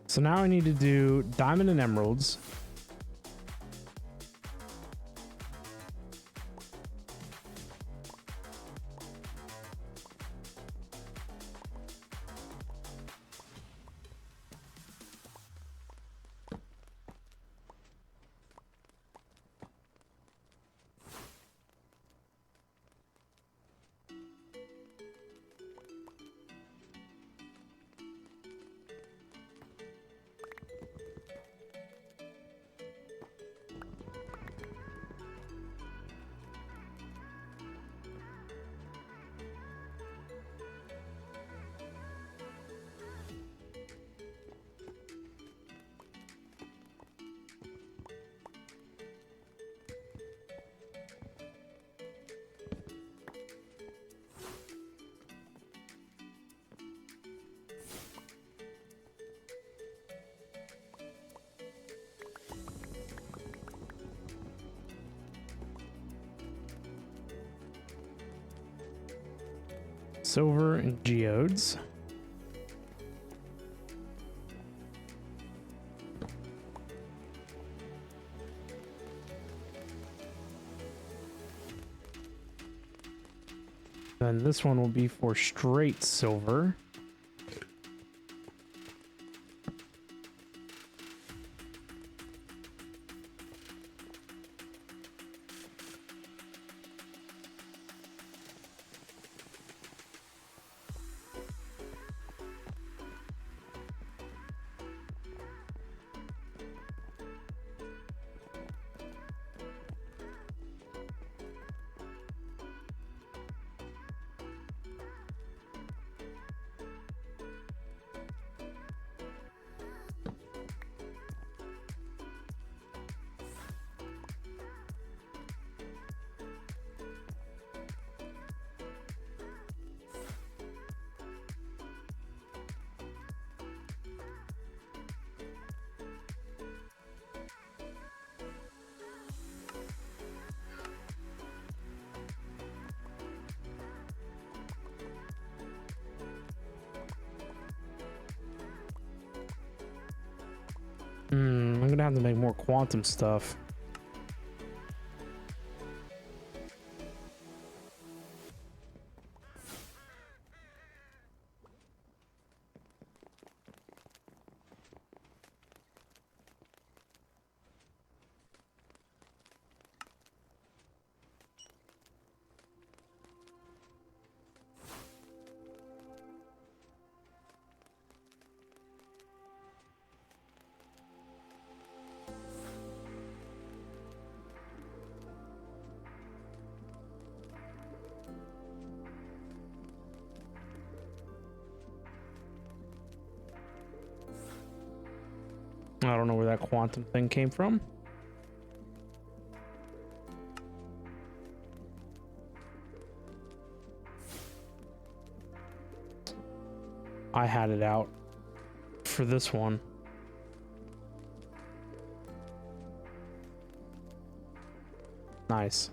So now I need to do diamond and emeralds. Silver and geodes. Then this one will be for straight silver. I'm gonna have to make more quantum stuff. I don't know where that quantum thing came from. I had it out for this one. Nice.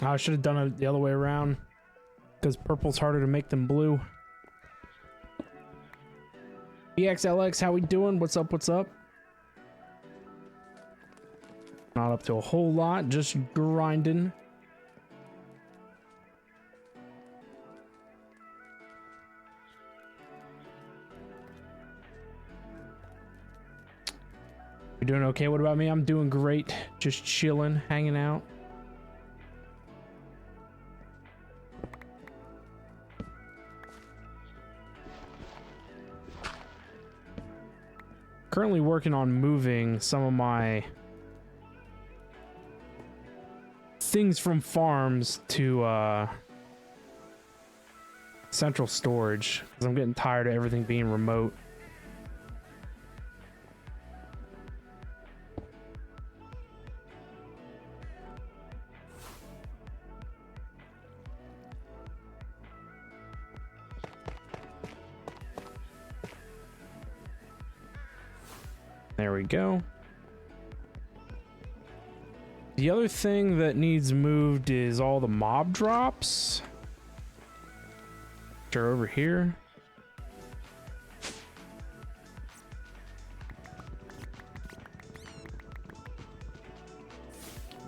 I should have done it the other way around, because purple's harder to make than blue. BXLX, how we doing? What's up, what's up? Not up to a whole lot, just grinding. You're doing okay? What about me? I'm doing great. Just chilling, hanging out. Currently working on moving some of my things from farms to central storage, because I'm getting tired of everything being remote. There we go. The other thing that needs moved is all the mob drops. Which are over here.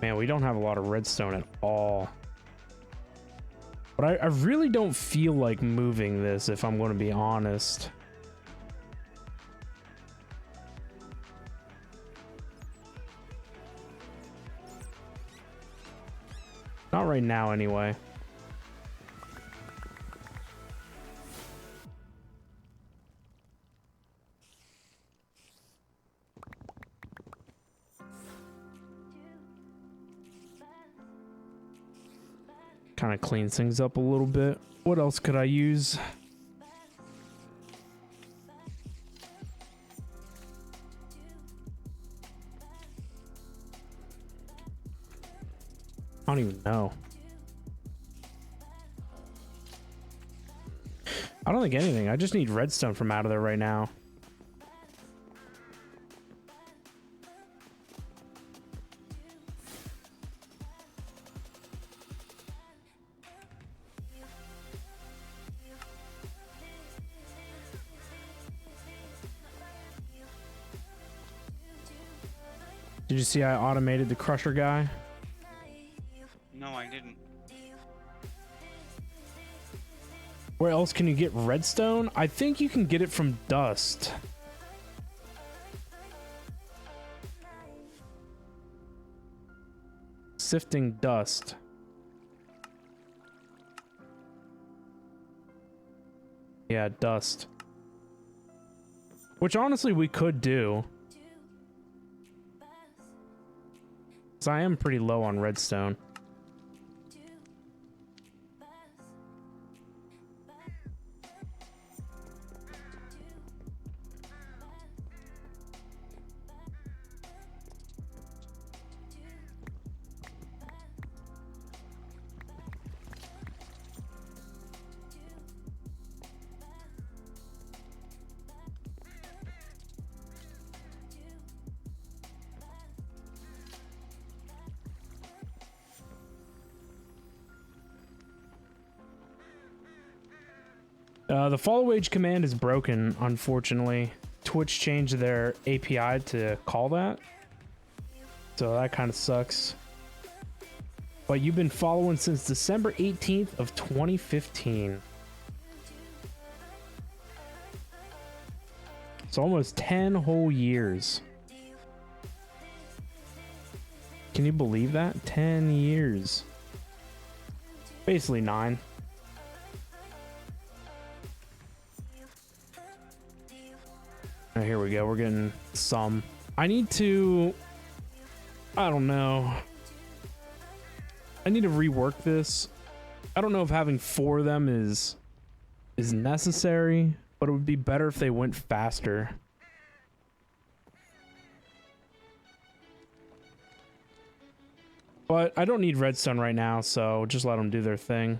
Man, we don't have a lot of redstone at all. But I really don't feel like moving this, if I'm going to be honest. Not right now, anyway. Kind of cleans things up a little bit. What else could I use? I don't even know. I don't think anything. I just need redstone from out of there right now. Did you see I automated the crusher guy? No, I didn't. Where else can you get redstone? I think you can get it from dust. Sifting dust. Yeah, dust. Which honestly we could do. 'Cause I am pretty low on redstone. The follow age command is broken, unfortunately. Twitch changed their API to call that. So that kind of sucks. But you've been following since December 18th of 2015. It's almost 10 whole years. Can you believe that? 10 years. Basically 9. Oh, here we go. We're getting some. I need to... I don't know. I need to rework this. I don't know if having 4 of them is necessary, but it would be better if they went faster. But I don't need redstone right now, so just let them do their thing.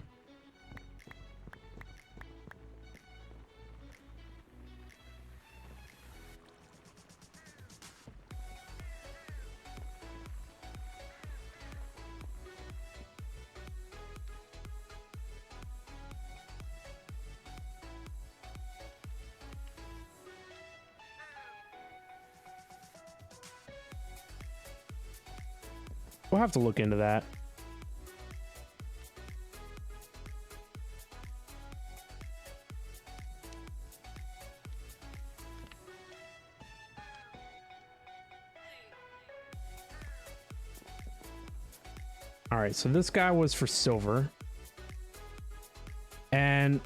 We'll have to look into that. All right, so this guy was for silver. And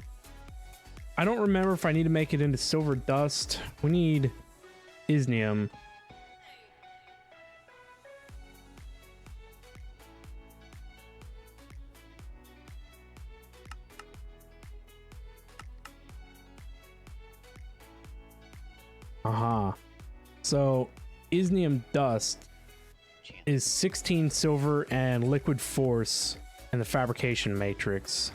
I don't remember if I need to make it into silver dust. We need isnium. So isnium dust is 16 silver and liquid force in the fabrication matrix.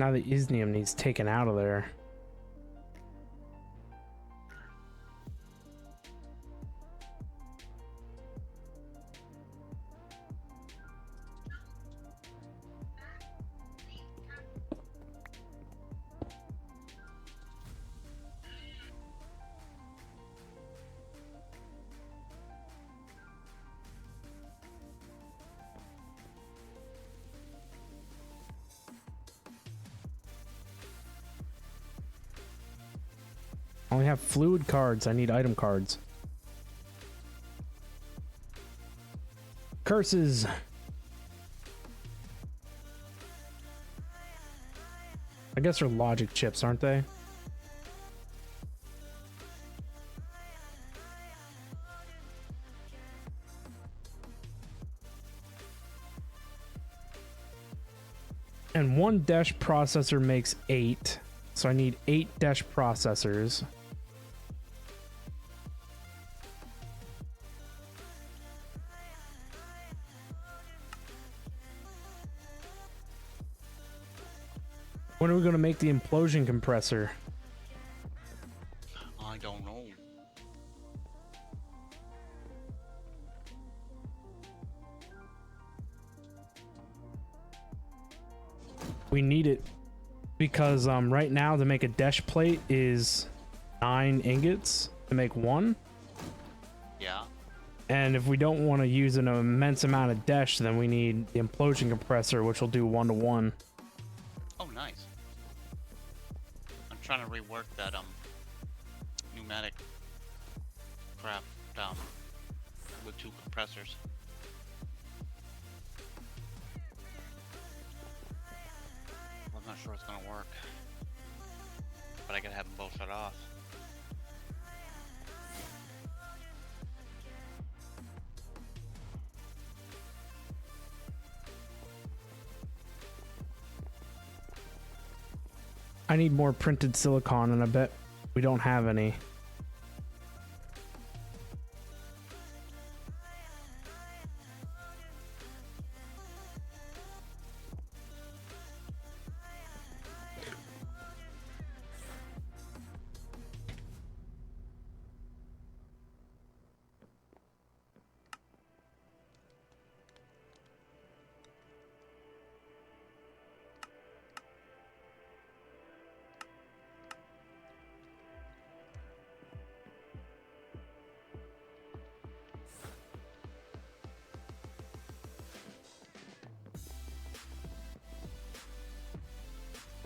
Now the isnium needs taken out of there. I only have fluid cards. I need item cards. Curses. I guess they're logic chips, aren't they? And one dash processor makes 8. So I need 8 dash processors. When are we going to make the implosion compressor? I don't know. We need it because right now to make a dash plate is 9 ingots to make 1. Yeah. And if we don't want to use an immense amount of dash, then we need the implosion compressor, which will do 1 to 1. Oh, nice. I'm trying to rework that pneumatic crap with 2 compressors. I'm not sure it's gonna work, but I gotta have them both shut off. I need more printed silicon, and I bet we don't have any.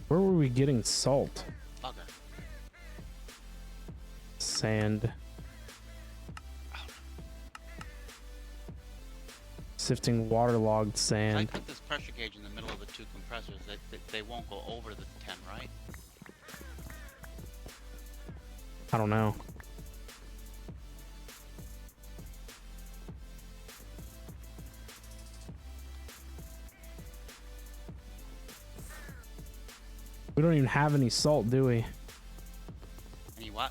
Where were we getting salt? Okay. Sand. Sifting waterlogged If I sand. put this pressure gauge in the middle of the 2 compressors, they won't go over the 10, right? I don't know. We don't even have any salt, do we? Any what?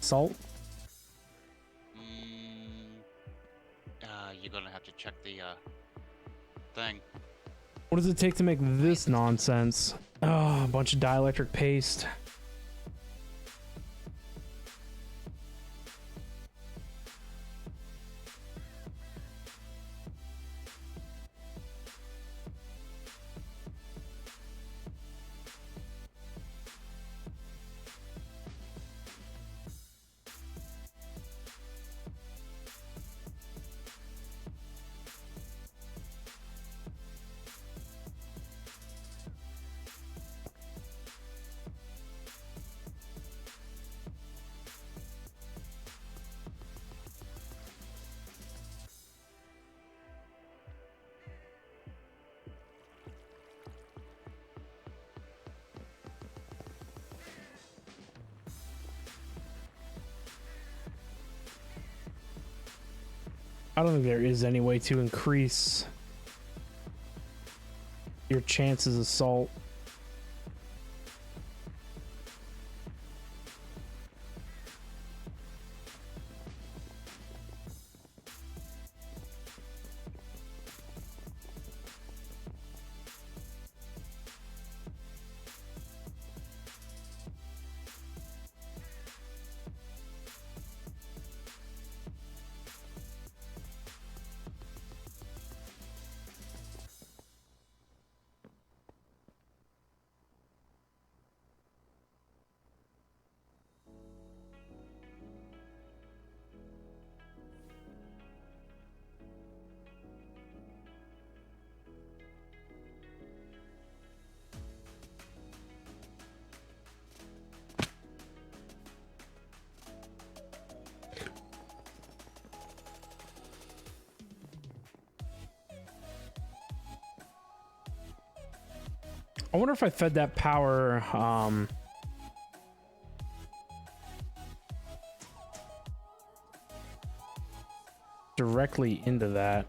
Salt? You're gonna have to check the thing. What does it take to make this nonsense? Oh, a bunch of dielectric paste. I don't think there is any way to increase your chances of salt. I wonder if I fed that power directly into that.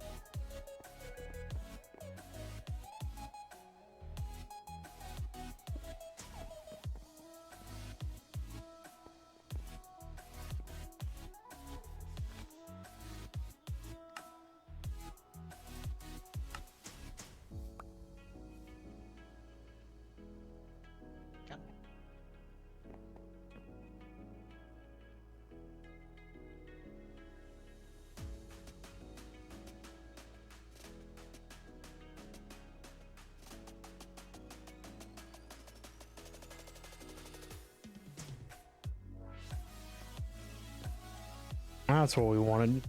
That's what we wanted.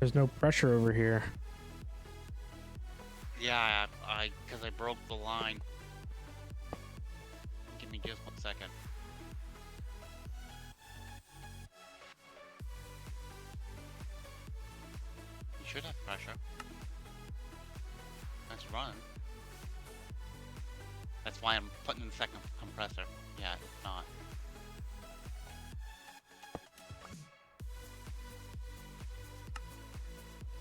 There's no pressure over here. Yeah, because I broke the line. Give me just 1 second. You should have pressure. That's running. That's why I'm putting in the second compressor. Yeah, it's not.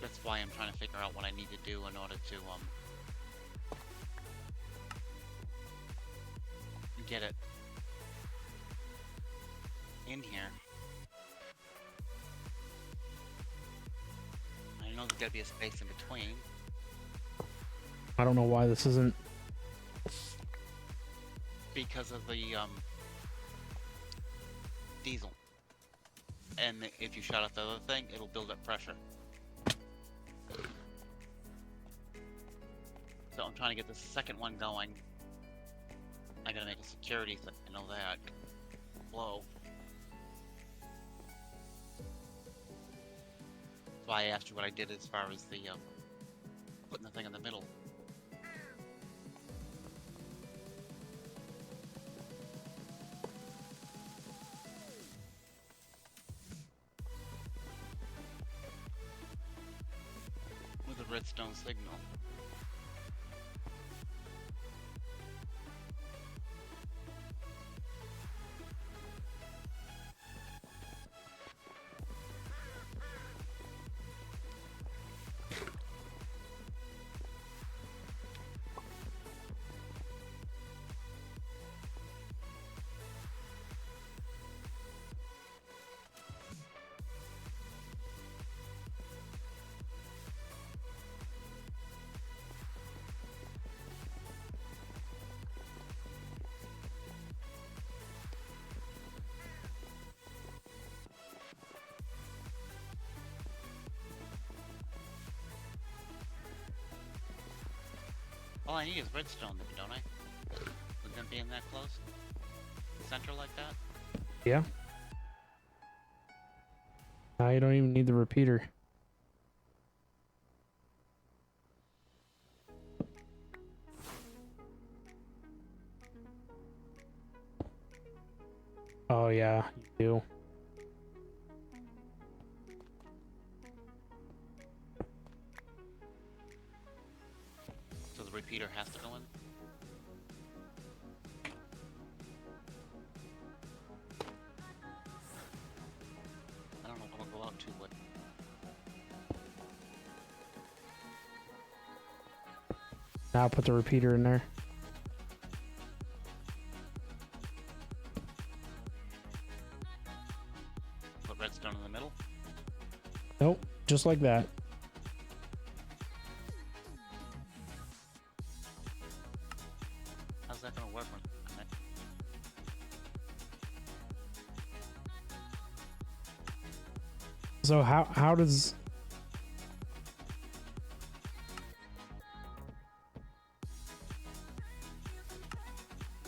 That's why I'm trying to figure out what I need to do in order to get it in here. I know there's gotta be a space in between. I don't know why this isn't. Because of the diesel. And if you shut off the other thing, it'll build up pressure. So I'm trying to get the second one going. I gotta make a security thing, I know that. Flow. That's why I asked you what I did as far as the putting the thing in the middle. With a redstone signal. All I need is redstone, don't I? With them being that close? Center like that? Yeah. Now you don't even need the repeater. Oh yeah, you do. So the repeater has to go in? I don't know what I'll go out to, but... Now put the repeater in there. Put redstone in the middle? Nope, just like that. How's that gonna work when So how does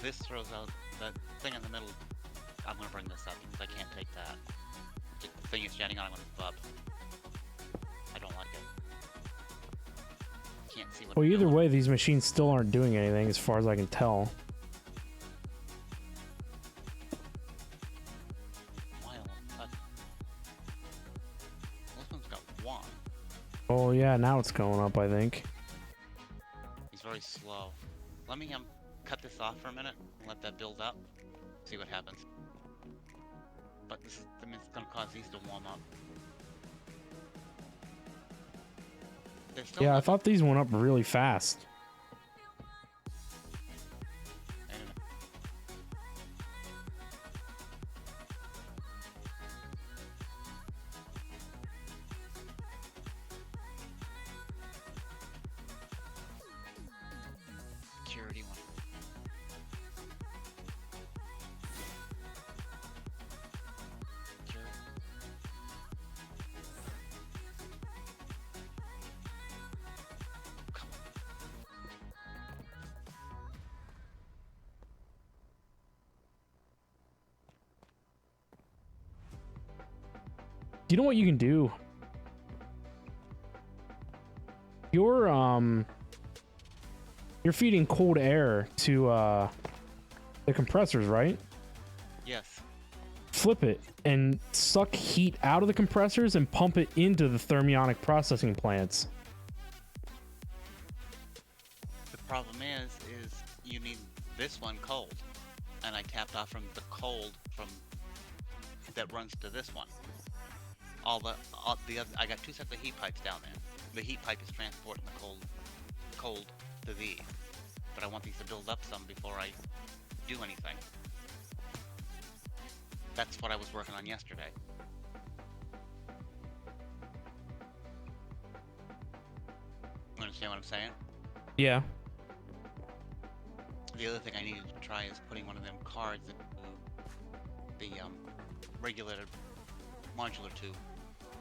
this throws out that thing in the middle? I'm gonna bring this up because I can't take that. The thing is standing on, I'm gonna move up. I don't like it. Can't see what. well, I'm either doing. way, these machines still aren't doing anything as far as I can tell. Why all of a sudden? This one's got one. Oh yeah, now it's going up, I think. He's very slow. Let me cut this off for a minute and let that build up. See what happens. But this is, I mean, it's gonna cause these to warm up. They're still Yeah, I not- thought these went up really fast. I don't know. Security one. Security. Come on. Do you know what you can do? You're feeding cold air to the compressors, right? Yes. Flip it and suck heat out of the compressors and pump it into the thermionic processing plants. The problem is you need this one cold, and I tapped off from the cold from that runs to this one. All the other, I got 2 sets of heat pipes down there. The heat pipe is transporting the cold to these, but I want these to build up some before I do anything. That's what I was working on yesterday. You understand what I'm saying? Yeah. The other thing I needed to try is putting one of them cards into the regulator modular tube.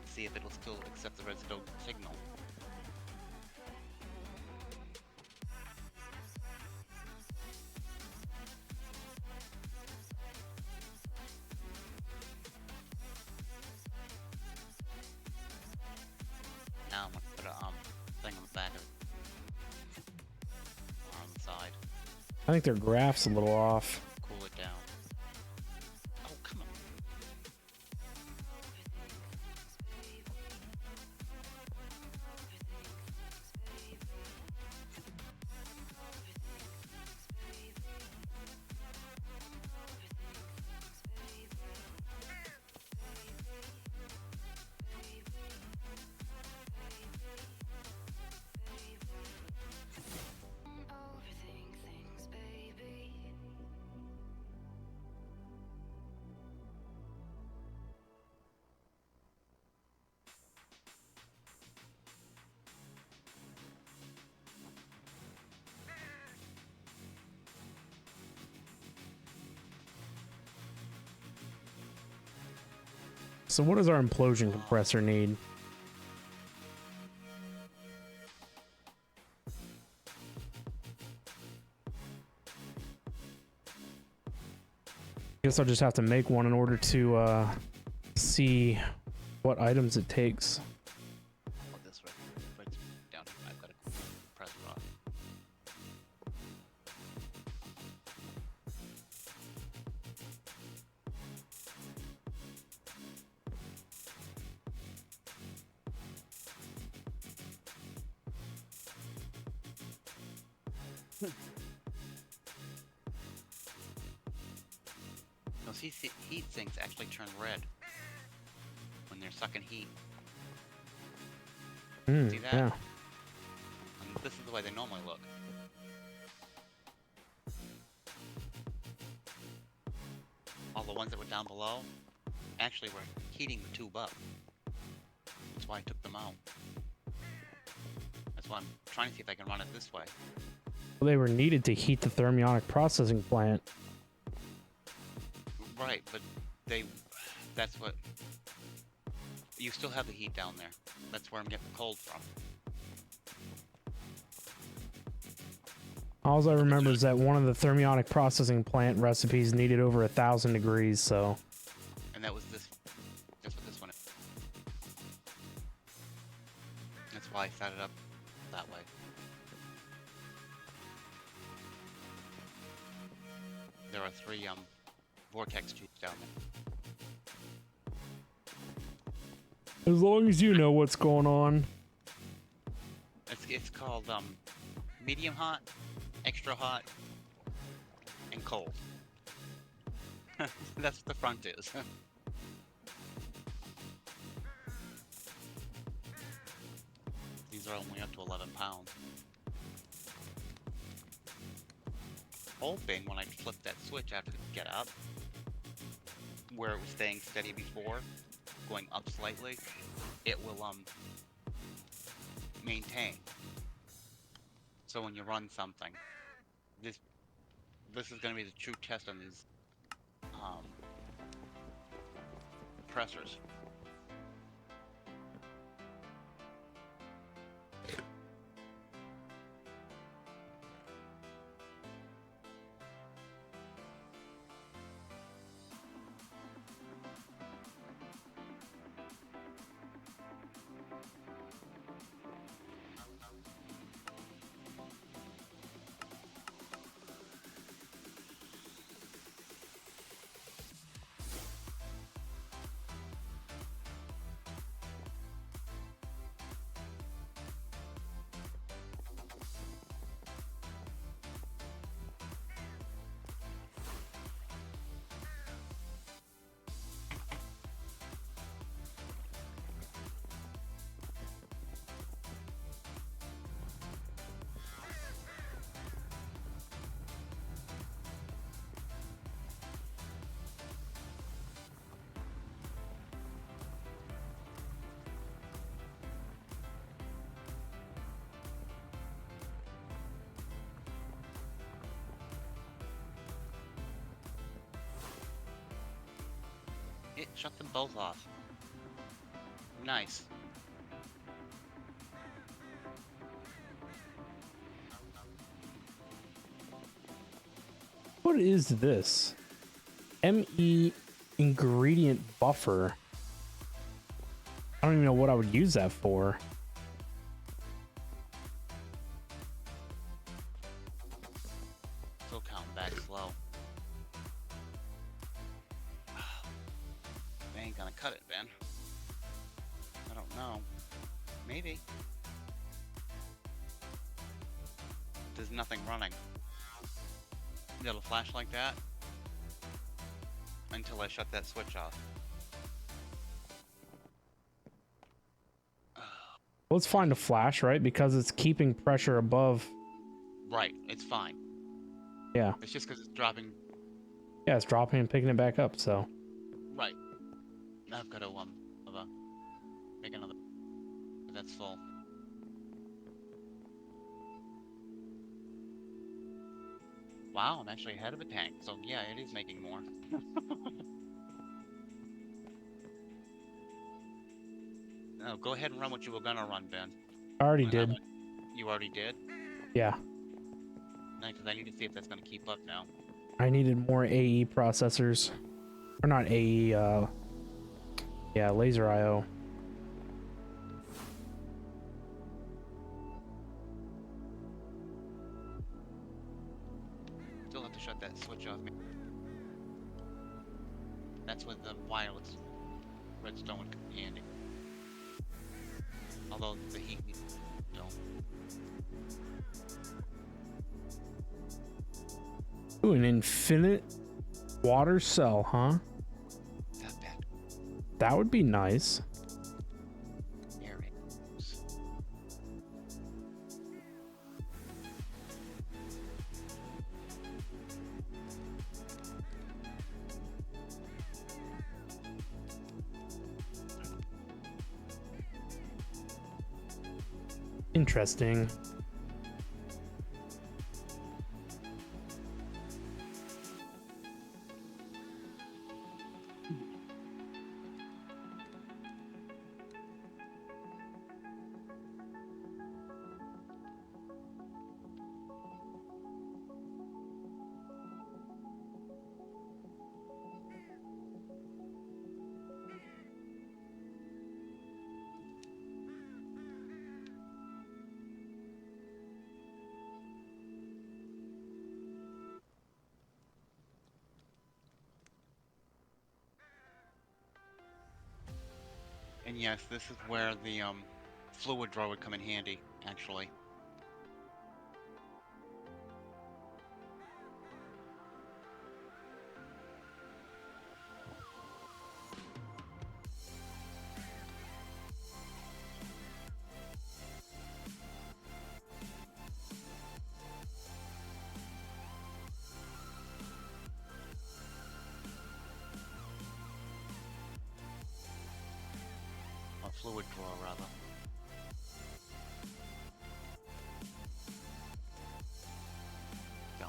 See if it'll still accept the residential signal. Now I'm gonna put a thing on the back of it. On the side. I think their graph's a little off. Cool it down. Oh, come on. So what does our implosion compressor need? Guess I'll just have to make one in order to see what items it takes. Put this right down. I've got to press it off. Those heat sinks actually turn red when they're sucking heat. See that? Yeah. And this is the way they normally look. All the ones that were down below actually were heating the tube up. That's why I took them out. That's why I'm trying to see if I can run it this way. Well, they were needed to heat the thermionic processing plant. Right, but that's what, you still have the heat down there. That's where I'm getting the cold from. All I remember is that one of the thermionic processing plant recipes needed over 1,000 degrees, so. And that was that's what this one is. That's why I set it up that way. There are 3 vortex tubes down there. As long as you know what's going on. It's called medium hot, extra hot, and cold. That's what the front is. These are only up to 11 pounds. Hoping when I flip that switch after get up, where it was staying steady before, going up slightly, it will maintain. So when you run something, this is going to be the true test on these compressors. Shut them both off. Nice. What is this? ME ingredient buffer. I don't even know what I would use that for. Still counting back slow. They ain't gonna cut it, Ben. I don't know. Maybe. There's nothing running. It'll flash like that until I shut that switch off. Well, it's fine to flash, right? Because it's keeping pressure above. Right, it's fine. Yeah. It's just because it's dropping. Yeah, it's dropping and picking it back up, so. Right. I've got to make another. That's full. Wow, I'm actually ahead of a tank, so yeah, it is making more. No, go ahead and run what you were gonna run, Ben. I already did. You already did? Yeah. Nice, because I need to see if that's gonna keep up now. I needed more AE processors. Or not AE, yeah, laser IO. Still have to shut that switch off. That's when the wireless redstone would come in handy. Although the heat needs no. Ooh, an infinite water cell, huh? Not bad. That would be nice. There it goes. Interesting. And yes, this is where the fluid drawer would come in handy, actually. Or fluid drawer, rather. Go.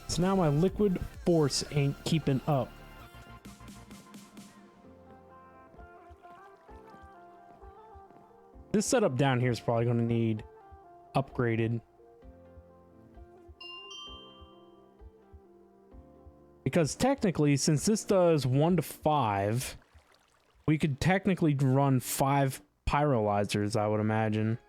So now my liquid force ain't keeping up. This setup down here is probably going to need upgraded. Because technically, since this does 1 to 5, We could technically run 5 pyrolyzers, I would imagine.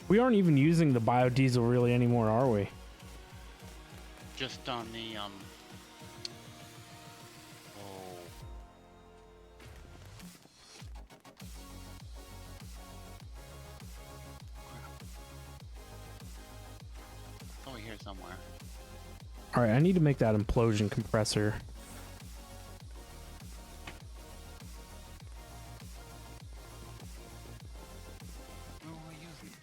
We aren't even using the biodiesel really anymore, are we? Just on the oh, over here somewhere. All right, I need to make that implosion compressor. What are we using?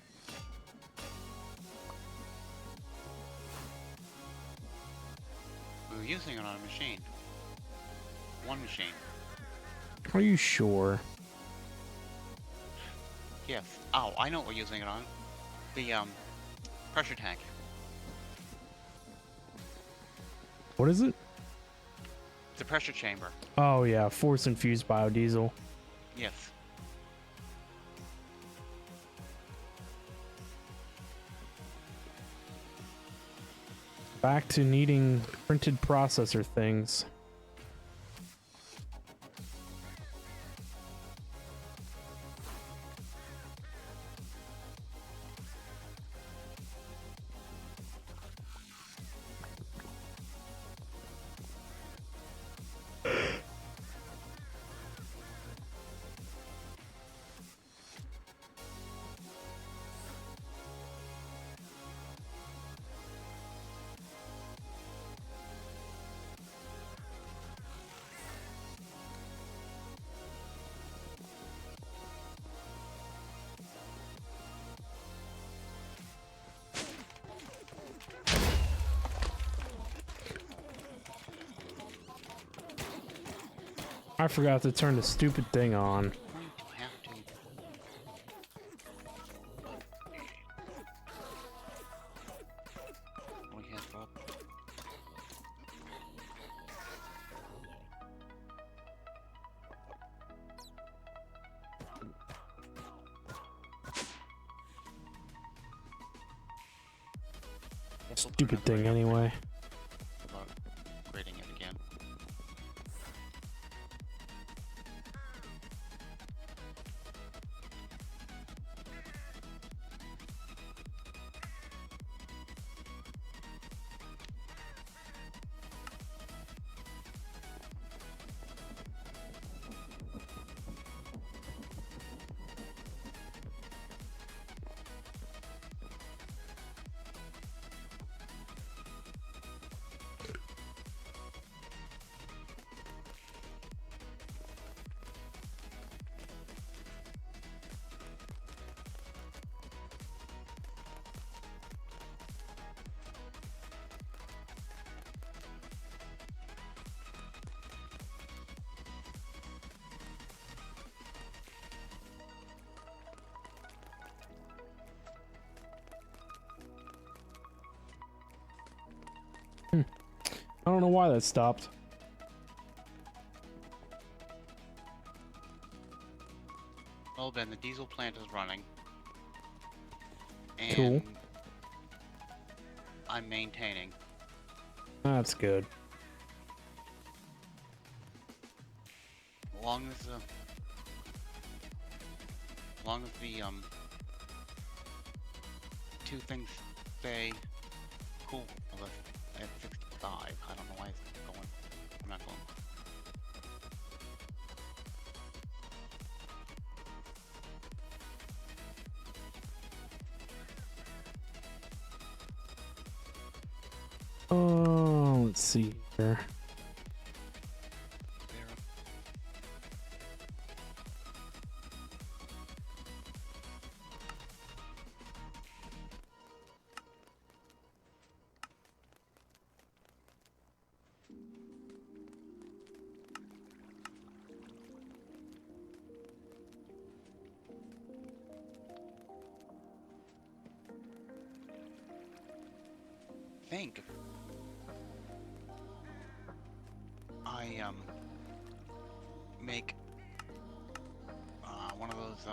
We were using it on a machine. One machine. Are you sure? Yes. Oh, I know what we're using it on. The pressure tank. What is it? The pressure chamber. Oh yeah, force infused biodiesel. Yes. Back to needing printed processor things. I forgot to turn the stupid thing on. You have to. We have up. Stupid thing anyway. About grading it again. I don't know why that stopped. Well, Ben, the diesel plant is running. And Cool. I'm maintaining. That's good. As long as the two things stay cool at 65. I don't know why it's going. I'm not going. Oh, let's see here. think I make one of those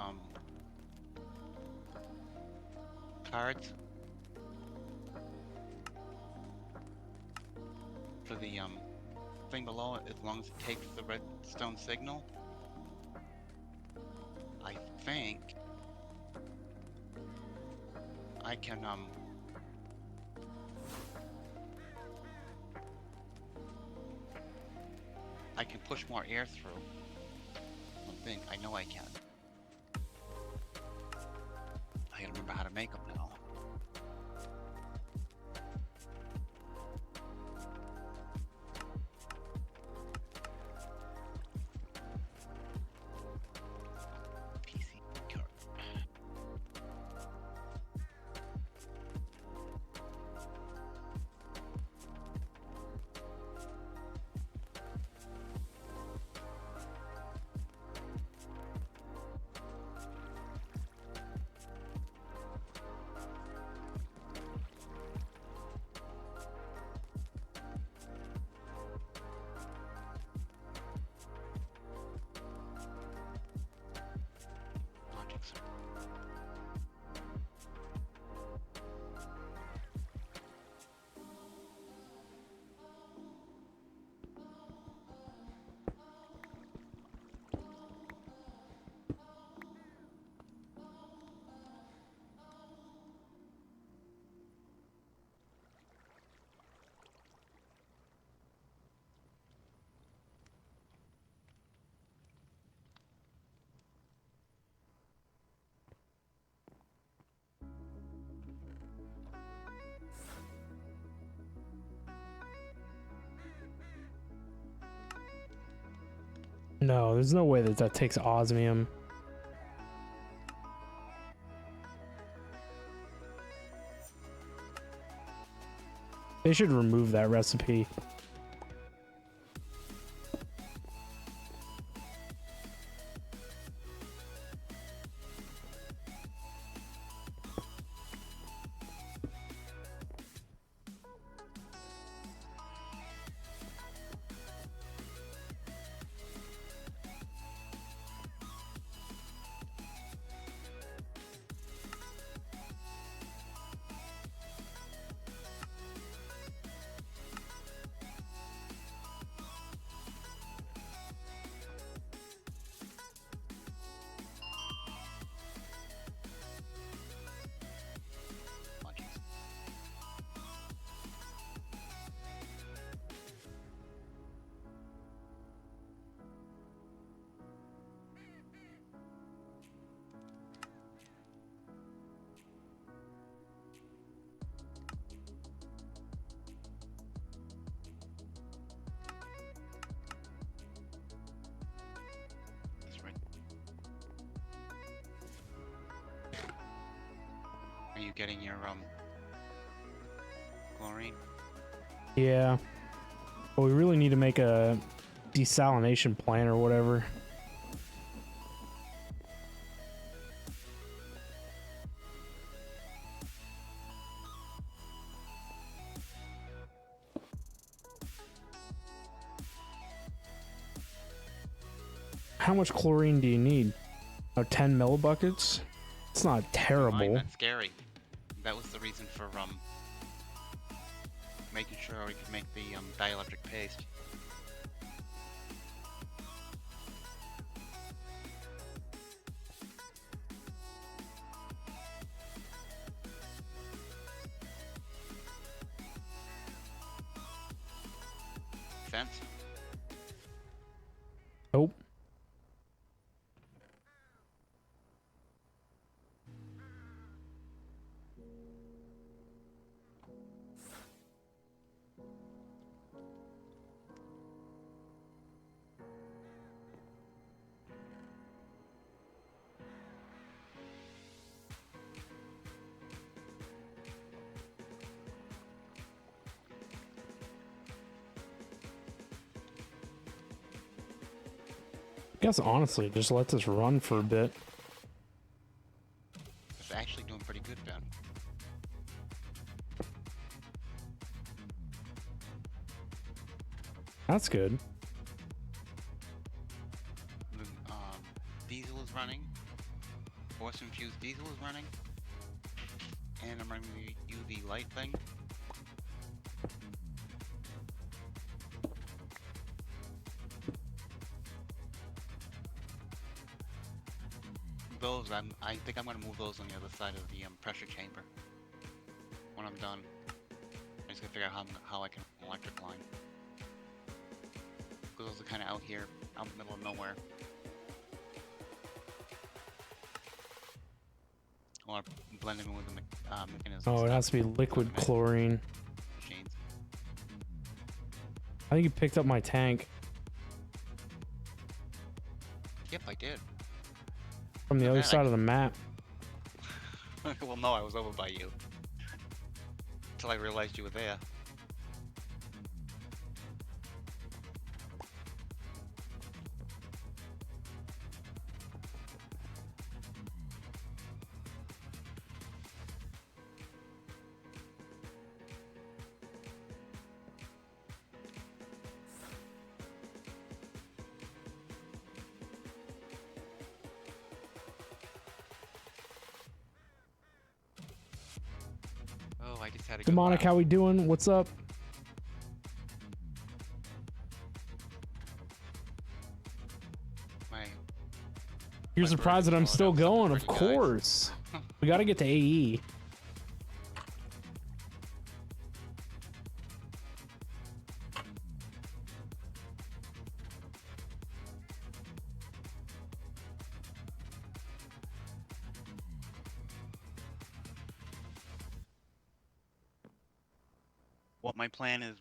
cards for the thing below it, as long as it takes the redstone signal. I think I can push more air through. I know I can. I gotta remember how to make them now. PC card. Objects. No, there's no way that that takes osmium. They should remove that recipe. Objects. That's right. Are you getting your chlorine? Yeah. But we really need to make a desalination plant or whatever. How much chlorine do you need? Oh, 10 millibuckets? It's not terrible. That's scary. That was the reason for making sure we could make the dielectric paste. Fence? Nope. I guess honestly, just let this run for a bit. It's actually doing pretty good, Ben. That's good. The diesel is running. Force infused diesel is running. And I'm running the UV light thing. Those, I think I'm gonna move those on the other side of the pressure chamber. When I'm done, I just gotta figure out how I can electric line. Because those are kind of out here, out in the middle of nowhere. I want to blend them with the mechanism. Oh, it has to be liquid chlorine. Machines. I think you picked up my tank Yep, I did. from the other side of the map. Well, no, I was over by you. Until I realized you were there. Oh, I just had a good Demonic, laugh. how we doing? What's up? My You're My surprised that I'm version still of something going, of pretty nice. course. We got to get to AE. What my plan is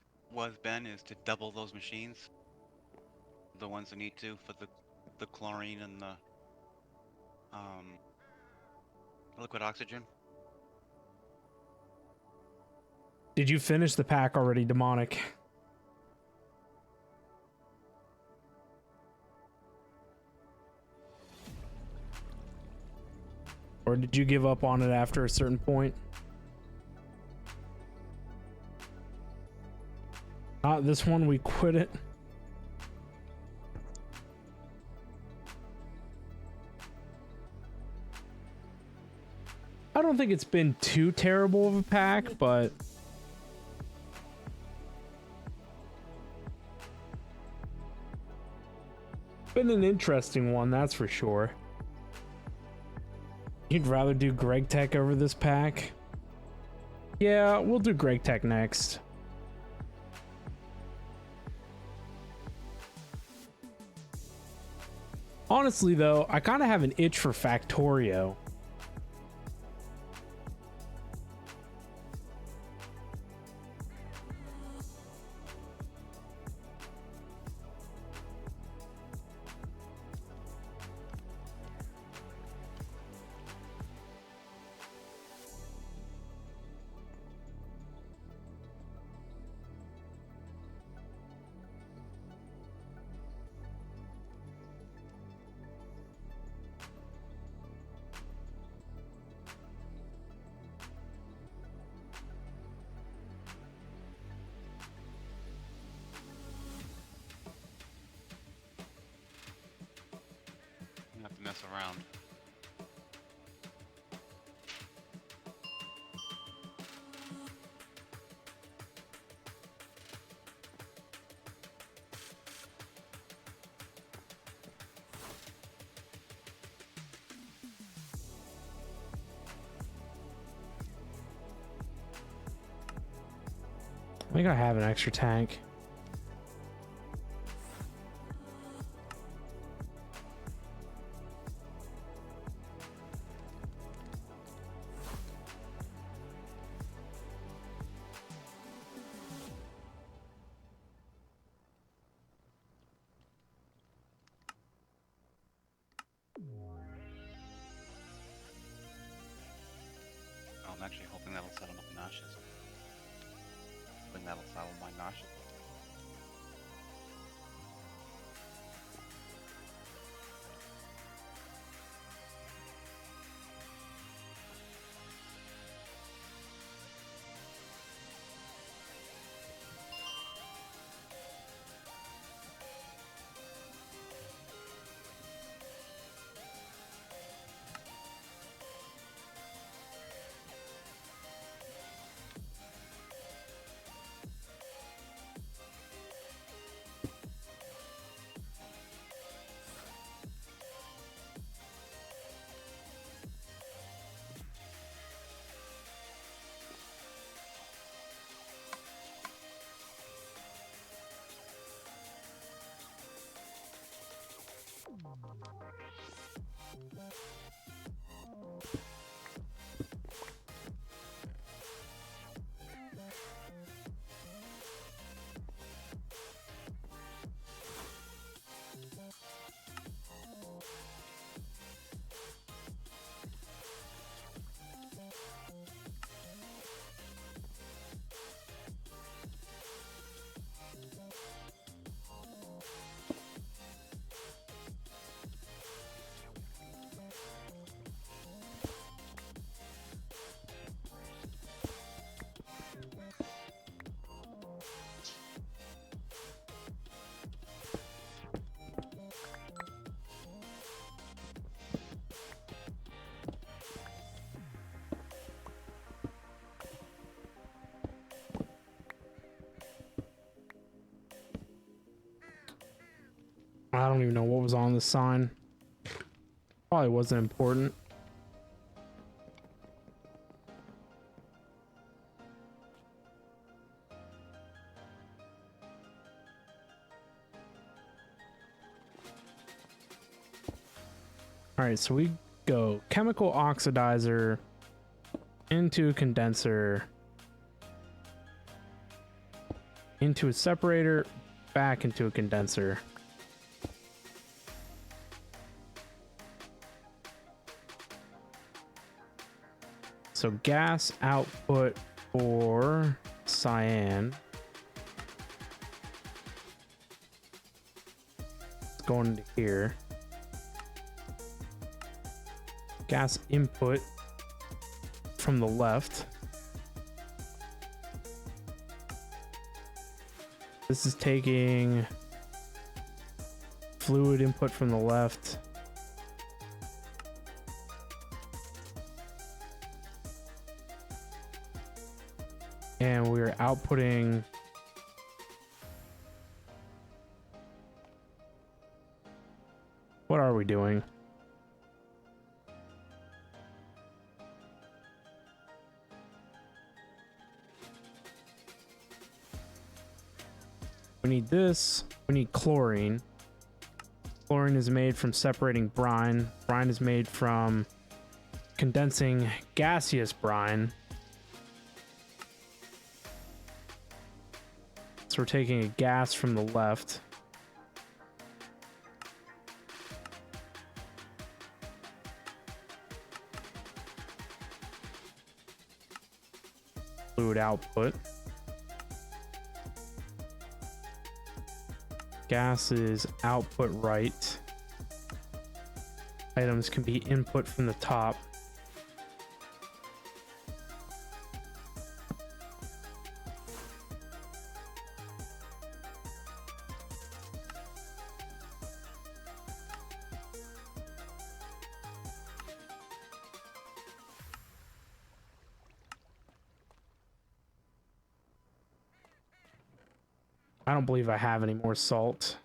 is to double those machines. The ones that need to for the chlorine and the liquid oxygen. Did you finish the pack already, Demonic? Or did you give up on it after a certain point? Not this one, we quit it. I don't think it's been too terrible of a pack, but been an interesting one, that's for sure. You'd rather do Greg Tech over this pack? Yeah, we'll do Greg Tech next. Honestly, though, I kind of have an itch for Factorio. I have to mess around. I think I have an extra tank. I'm actually hoping that'll set them up nauseous. Hoping that'll settle my nauseous. I don't even know what was on the sign. Probably wasn't important. All right, so we go chemical oxidizer into a condenser, into a separator, back into a condenser. So gas output for cyan. It's going into here. Gas input from the left. This is taking fluid input from the left. And we're outputting what are we doing? We need this. We need chlorine. Chlorine is made from separating brine. Brine is made from condensing gaseous brine. So we're taking a gas from the left. Fluid output. Gas is output right. Items can be input from the top. I don't believe I have any more salt.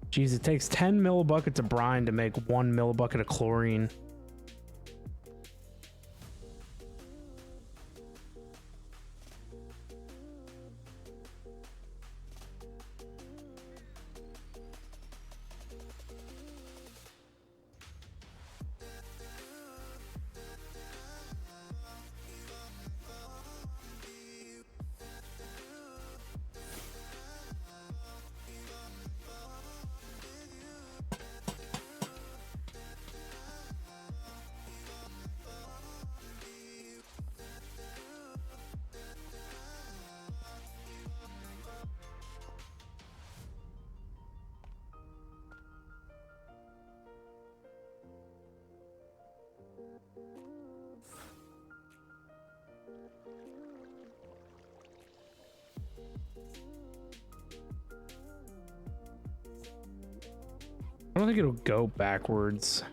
Jeez, it takes 10 millibuckets of brine to make 1 millibucket of chlorine. I don't think it'll go backwards.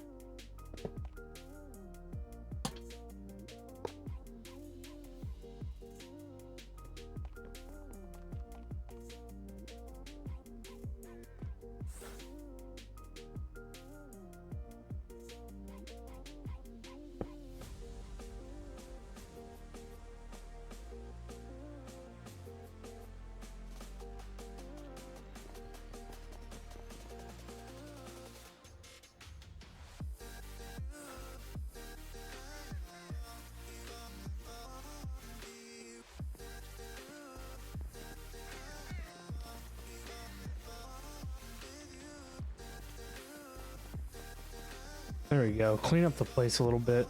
There we go. Clean up the place a little bit.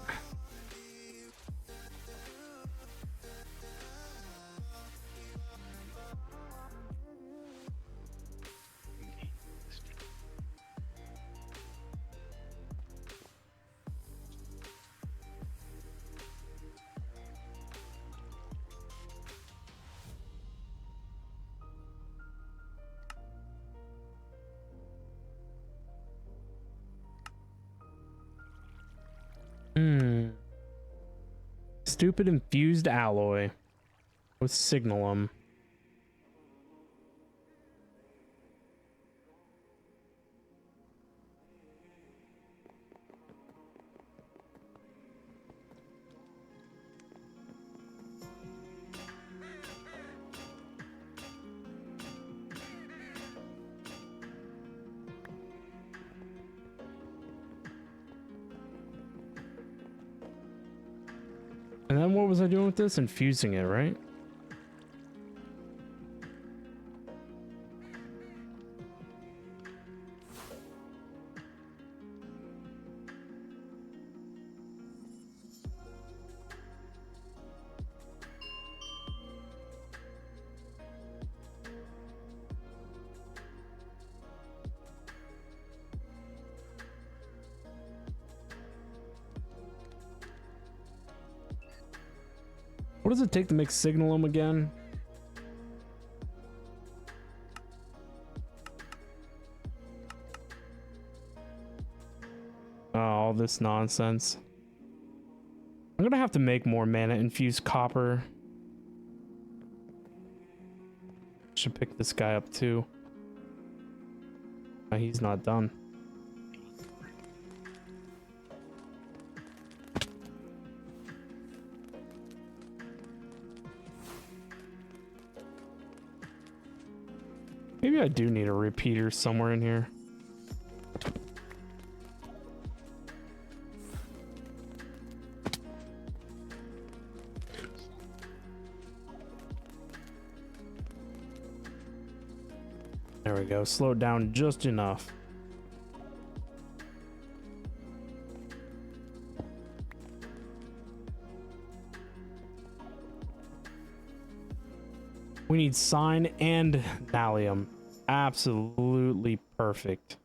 stupid infused alloy with signalum. And then what was I doing with this? Infusing it, right? What does it take to make signalum again? Oh, all this nonsense. I'm gonna have to make more mana infused copper. Should pick this guy up too. He's not done. Maybe I do need a repeater somewhere in here. There we go. Slow it down just enough. We need sign and thallium. Absolutely perfect.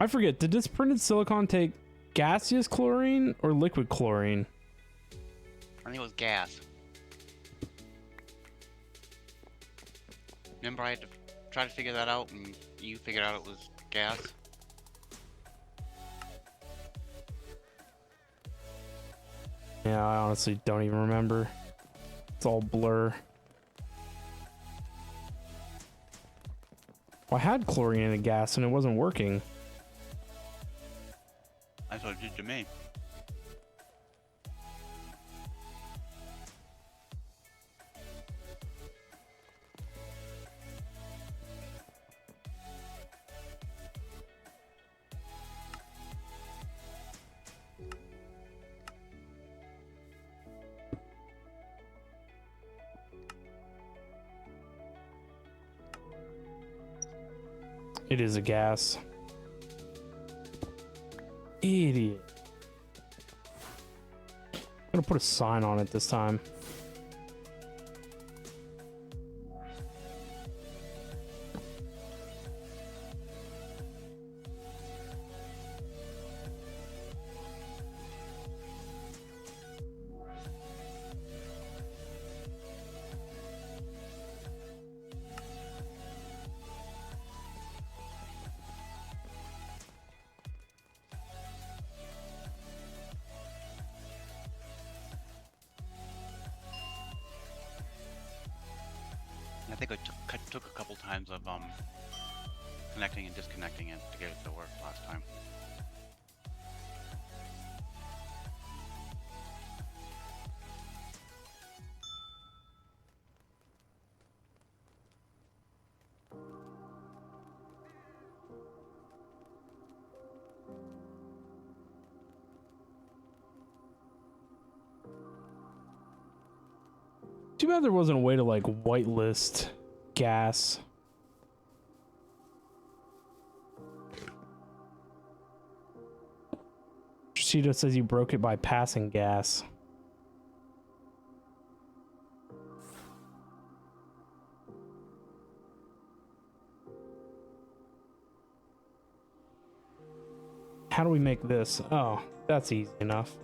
I forget, did this printed silicon take gaseous chlorine or liquid chlorine? I think it was gas. Remember I had to try to figure that out and you figured out it was gas? Yeah, I honestly don't even remember. It's all blur. Well, I had chlorine in a gas and it wasn't working. That's what it did to me. It is a gas. Idiot. I'm gonna put a sign on it this time. I think it took a couple times of connecting and disconnecting it to get it to work last time. Too bad there wasn't a way to like whitelist gas. Cheeto says you broke it by passing gas. How do we make this? Oh, that's easy enough.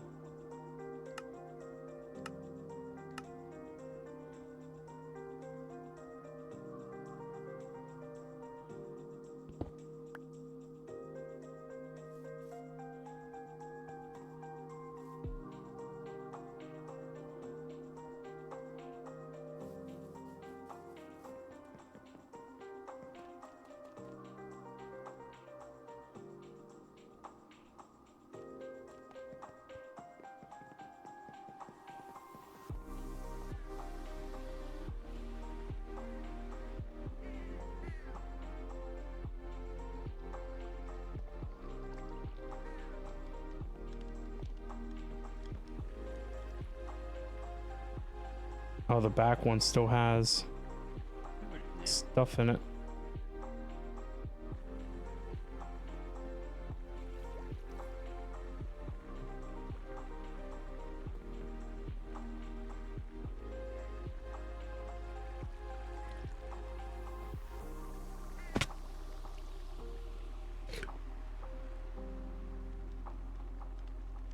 Oh, the back one still has Yeah. stuff in it.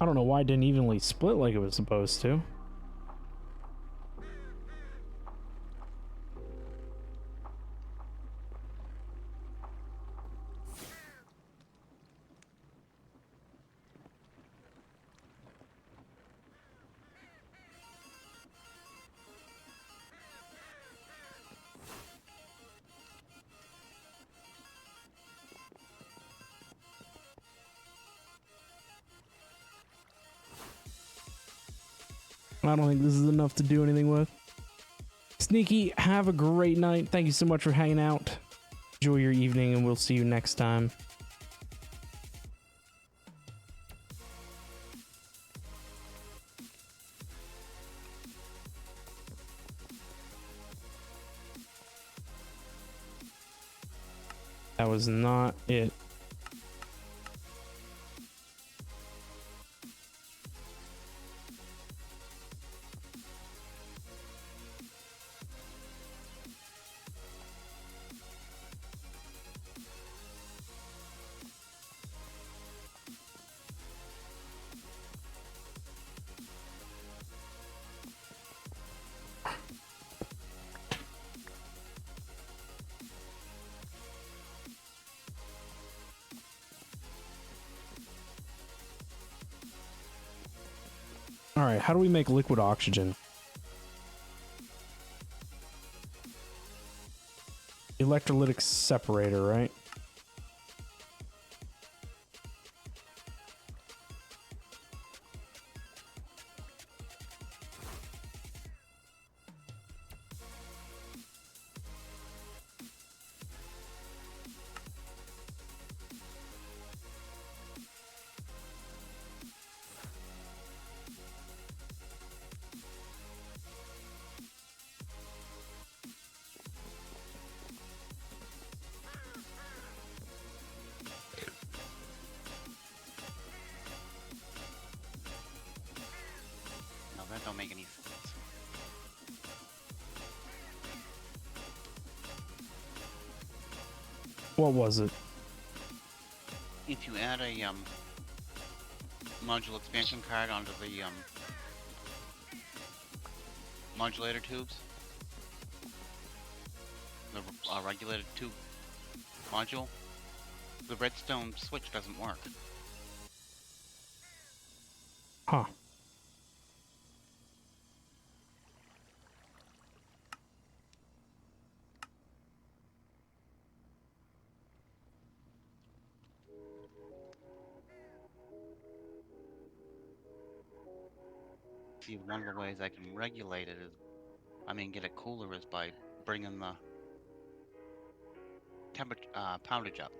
I don't know why it didn't evenly split like it was supposed to. I don't think this is enough to do anything with. Sneaky, have a great night. Thank you so much for hanging out. Enjoy your evening, and we'll see you next time. That was not it. All right, how do we make liquid oxygen? Electrolytic separator, right? No, that don't make any sense. What was it? If you add a module expansion card onto the modulator tubes, the regulator tube module, the redstone switch doesn't work. Huh. See, one of the ways I can regulate it is, get it cooler is by bringing the temperature poundage up.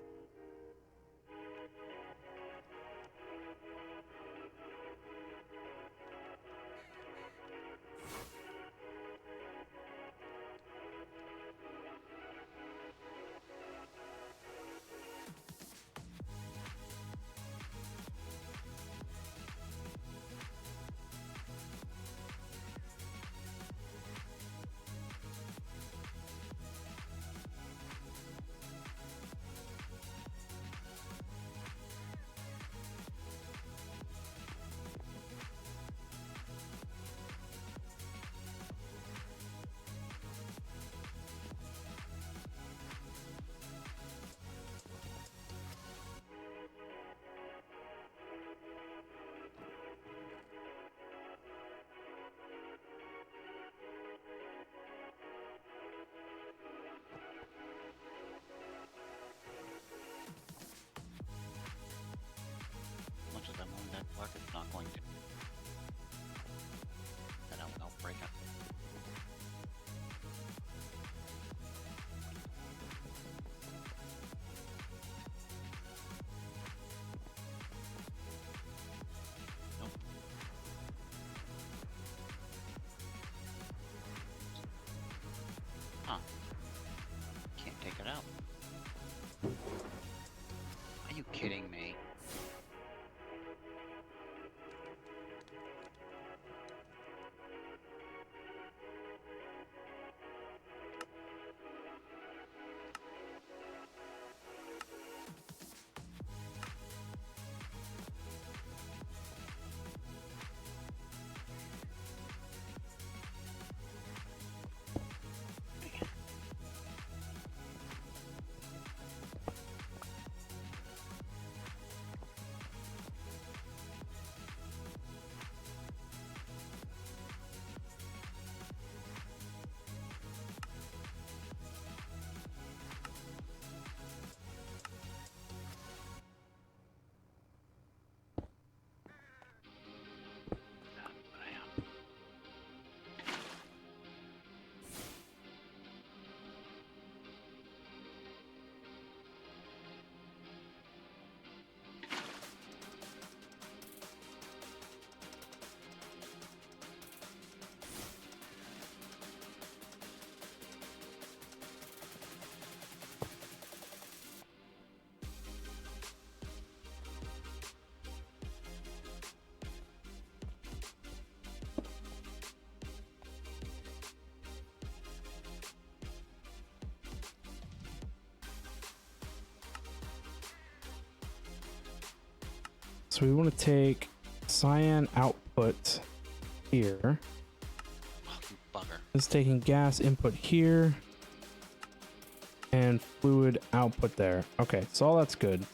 Huh. Can't take it out. Are you kidding me? So we want to take cyan output here. Oh, you bugger. It's taking gas input here and fluid output there. Okay, so all that's good.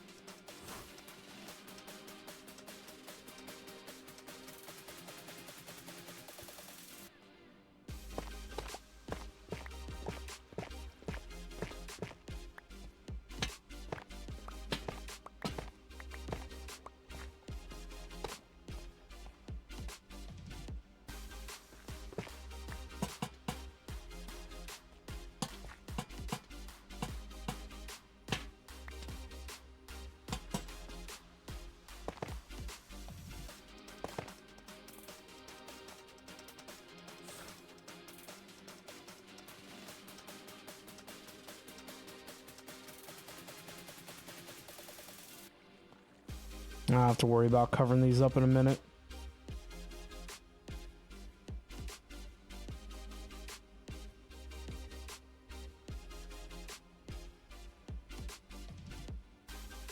I'll have to worry about covering these up in a minute.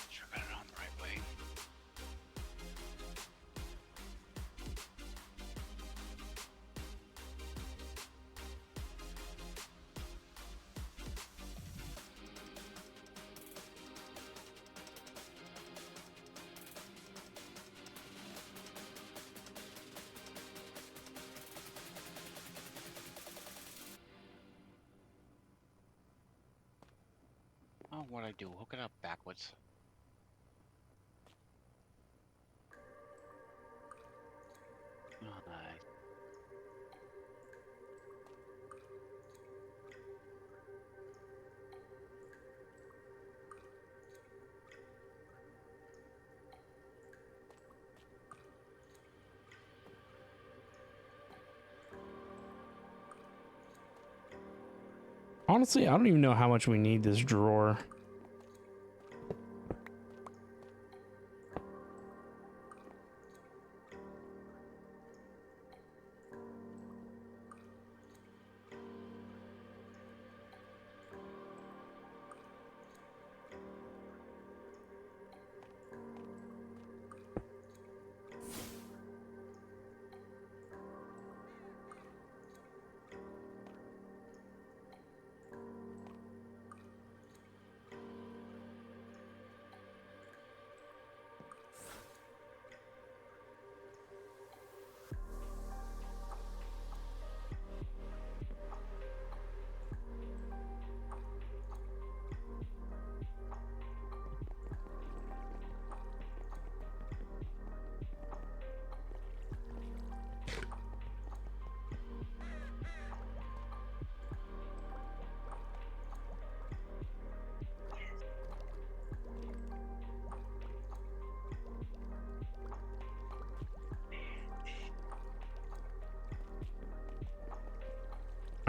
Sure got it on the right way. Oh, what'd I do? Hook it up backwards. Oh, nice. Honestly, I don't even know how much we need this drawer.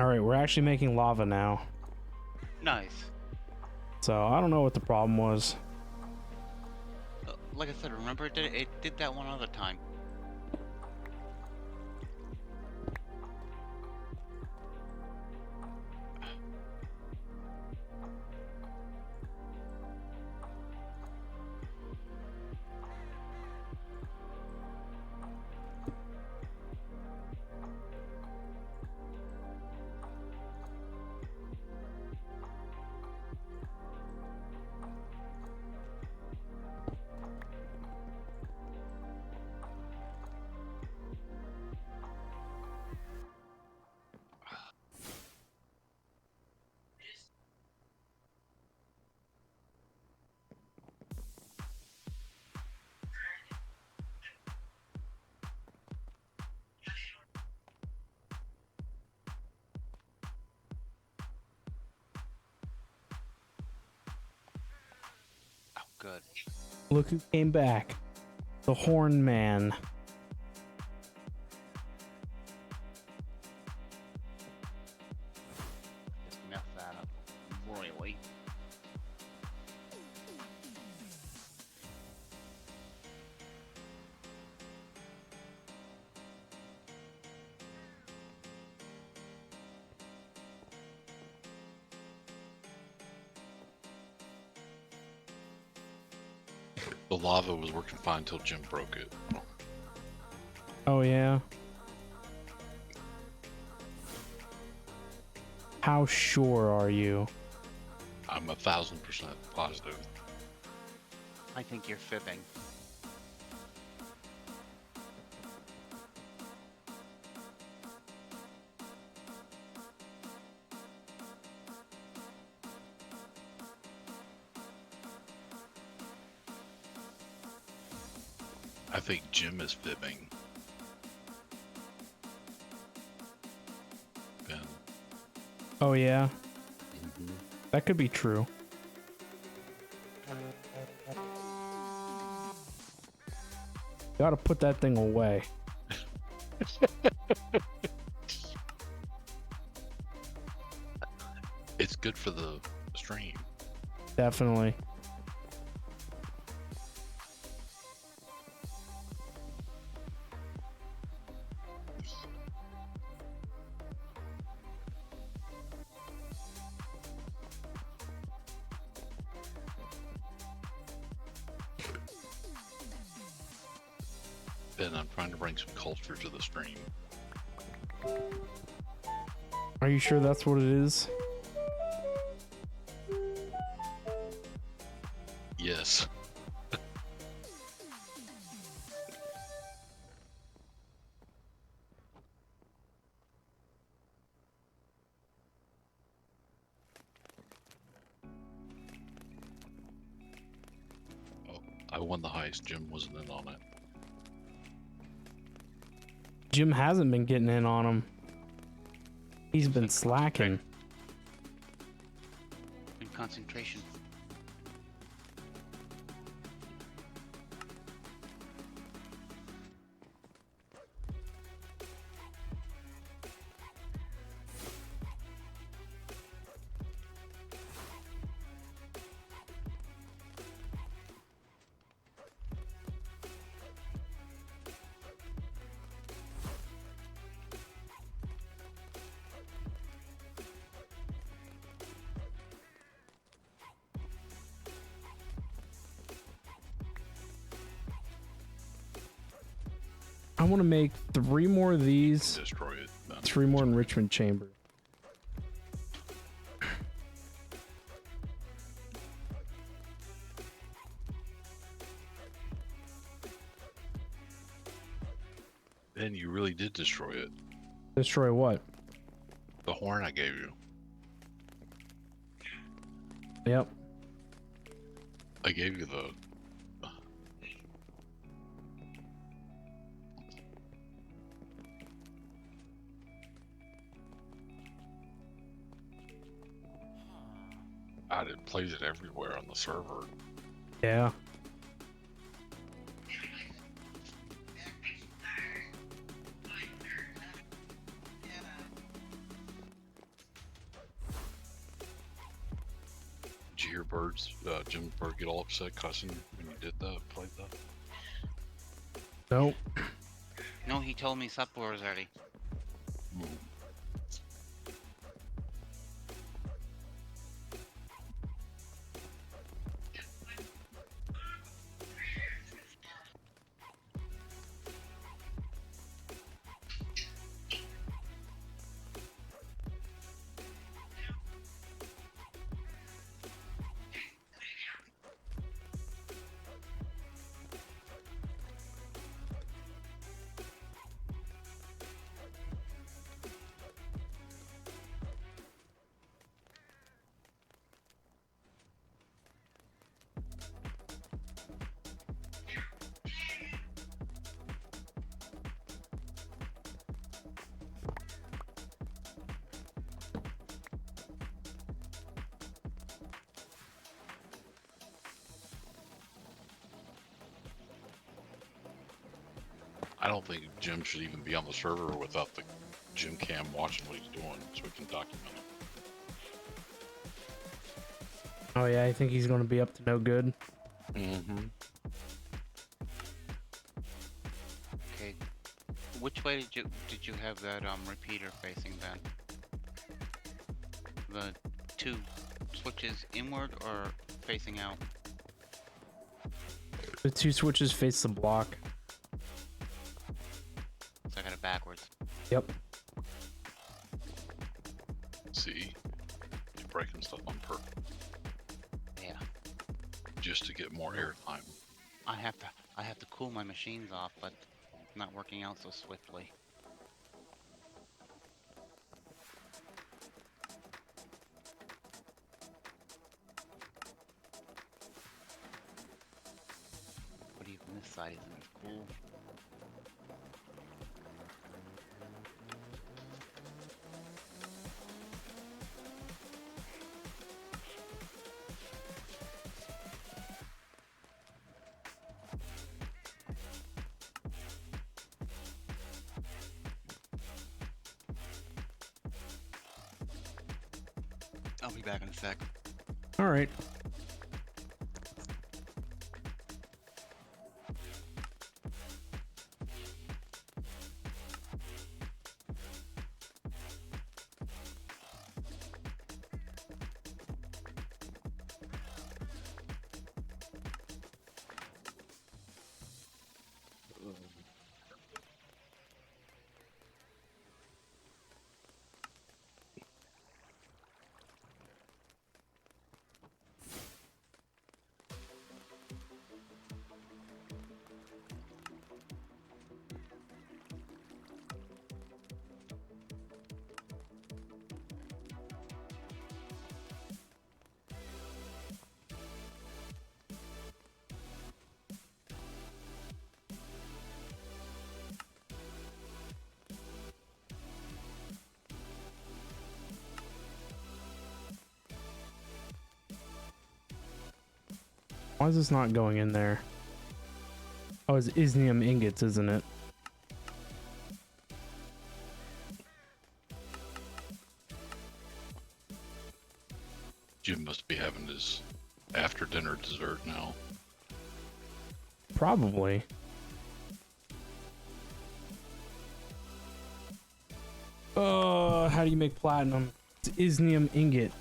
All right, we're actually making lava now. Nice. So I don't know what the problem was. Like I said, remember it did that one other time. Oh, good. Look who came back. The Horn Man. Just mess that up royally. The lava was working fine until Jim broke it. Oh yeah. How sure are you? I'm 1,000% positive. I think you're fibbing. I think Jim is fibbing. Ben. Oh yeah. Mm-hmm. That could be true. Gotta put that thing away. It's good for the stream. Definitely. Ben, I'm trying to bring some culture to the stream. Are you sure that's what it is? Yes. Oh, I won the heist. Jim wasn't in on it. Jim hasn't been getting in on him. He's been slacking. In concentration. I want to make 3 more of these, Destroy it. Ben. 3 more enrichment chambers. Ben, you really did destroy it. Destroy what? The horn I gave you. Yep. I gave you the... it plays it everywhere on the server. Yeah. hear Jim Bird get all upset cussing when you did that, played that? Nope. No, he told me subfloor is already. Mm. I don't think Jim should even be on the server without the Jim cam watching what he's doing so we can document it. Oh yeah, I think he's gonna be up to no good. Mm-hmm. Okay. Which way did you have that repeater facing then? The two switches inward or facing out? The two switches face the block. So I got it backwards. Yep. See, you're breaking stuff on purpose Yeah. just to get more airtime. I have to cool my machines off, but it's not working out so swiftly. But even this side isn't as cool. I'll be back in a sec. All right. Why is this not going in there? Oh, it's isnium ingots, isn't it? Jim must be having his after dinner dessert now. Probably. How do you make platinum? It's isnium ingot.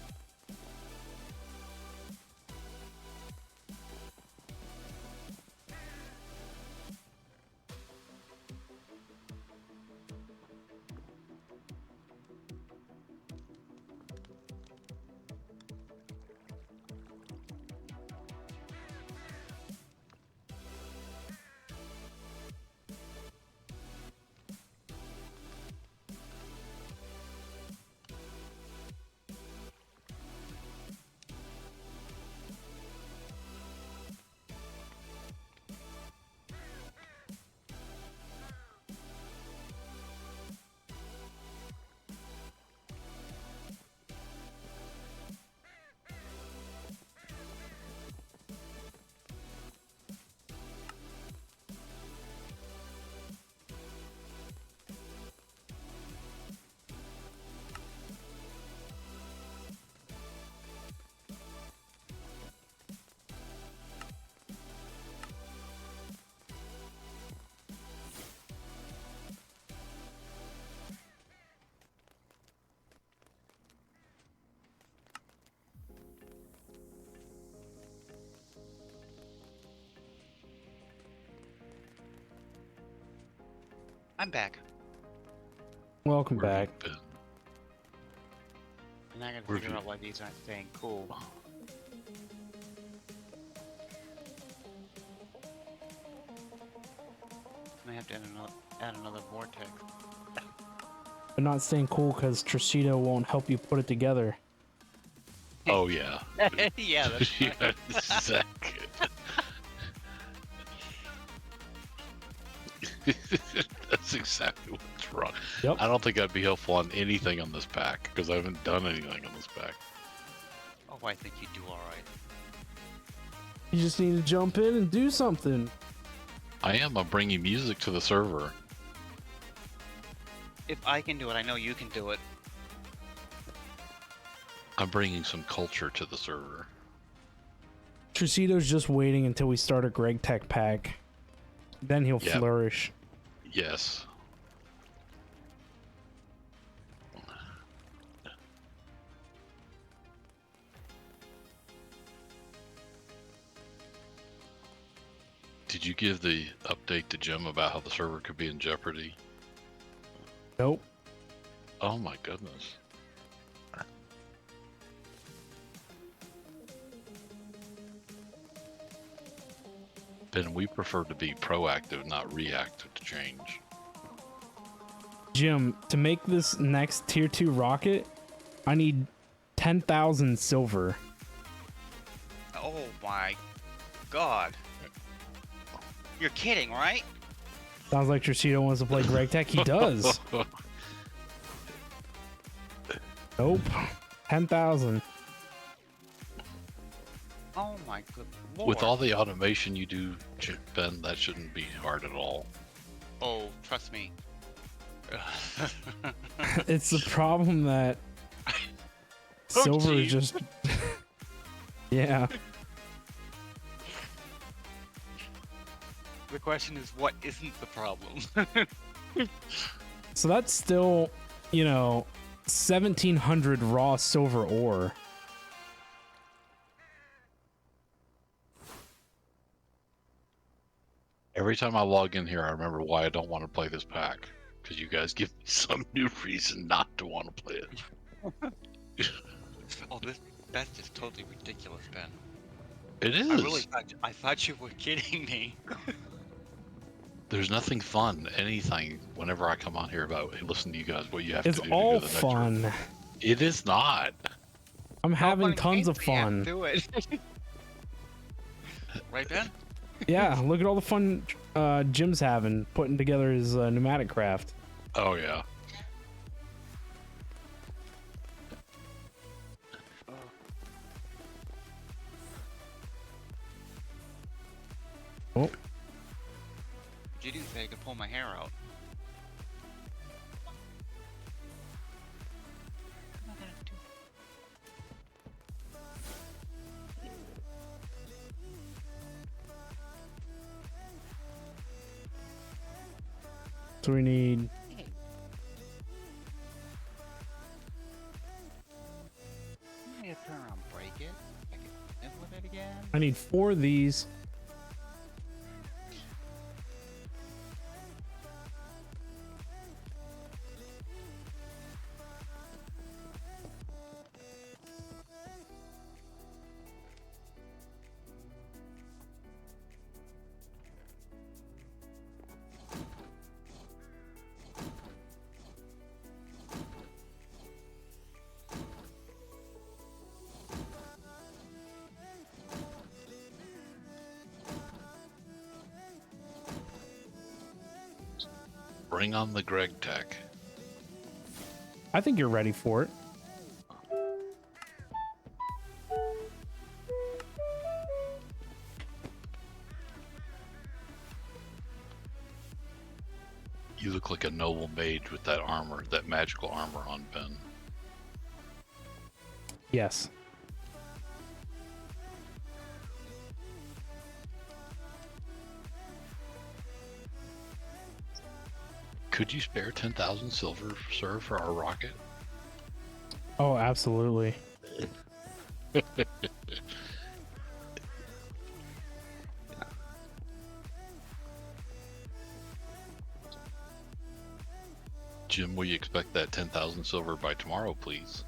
I'm back. Welcome Where have back. you been? And I gotta Where figure have out why these aren't staying cool. I have to add another vortex. But not staying cool because Tricito won't help you put it together. Oh yeah. Yeah, that's Yeah, exactly. That's exactly what's wrong. Yep. I don't think I'd be helpful on anything on this pack because I haven't done anything on this pack. Oh, I think you do all right. You just need to jump in and do something. I'm bringing music to the server. If I can do it, I know you can do it. I'm bringing some culture to the server. Tricito's just waiting until we start a Greg Tech pack. Then he'll Yep. flourish. Yes. Did you give the update to Jim about how the server could be in jeopardy? Nope. Oh my goodness. Ben, we prefer to be proactive, not reactive to change. Jim, to make this next tier 2 rocket, I need 10,000 silver. Oh my god. You're kidding, right? Sounds like Tricito wants to play Greg Tech. He does. Nope. 10,000. Oh my good lord. With all the automation you do, Ben, that shouldn't be hard at all. Oh, trust me. It's the problem that silver is geez. just... Yeah. The question is, what isn't the problem? So that's still, you know, 1,700 raw silver ore. Every time I log in here, I remember why I don't want to play this pack. Because you guys give me some new reason not to want to play it. Oh, that's just totally ridiculous, Ben. It is. I thought you were kidding me. There's nothing fun, anything, whenever I come on here about, hey, listen to you guys, what you have It's to do to all go to the next room. fun. It is not. I'm having Fun tons games, of but you have to fun. Do it. Right, Ben? Yeah, look at all the fun Jim's having putting together his pneumatic craft. Oh, yeah. Oh, You didn't say I could pull my hair out. What am I gonna do? so we need Hey. I'm gonna turn around, break it. I can live with it again. I need 4 of these. Bring on the Greg Tech. I think you're ready for it. You look like a noble mage with that armor, that magical armor on, Ben. Yes. Could you spare 10,000 silver, sir, for our rocket? Oh, absolutely. Jim, will you expect that 10,000 silver by tomorrow, please?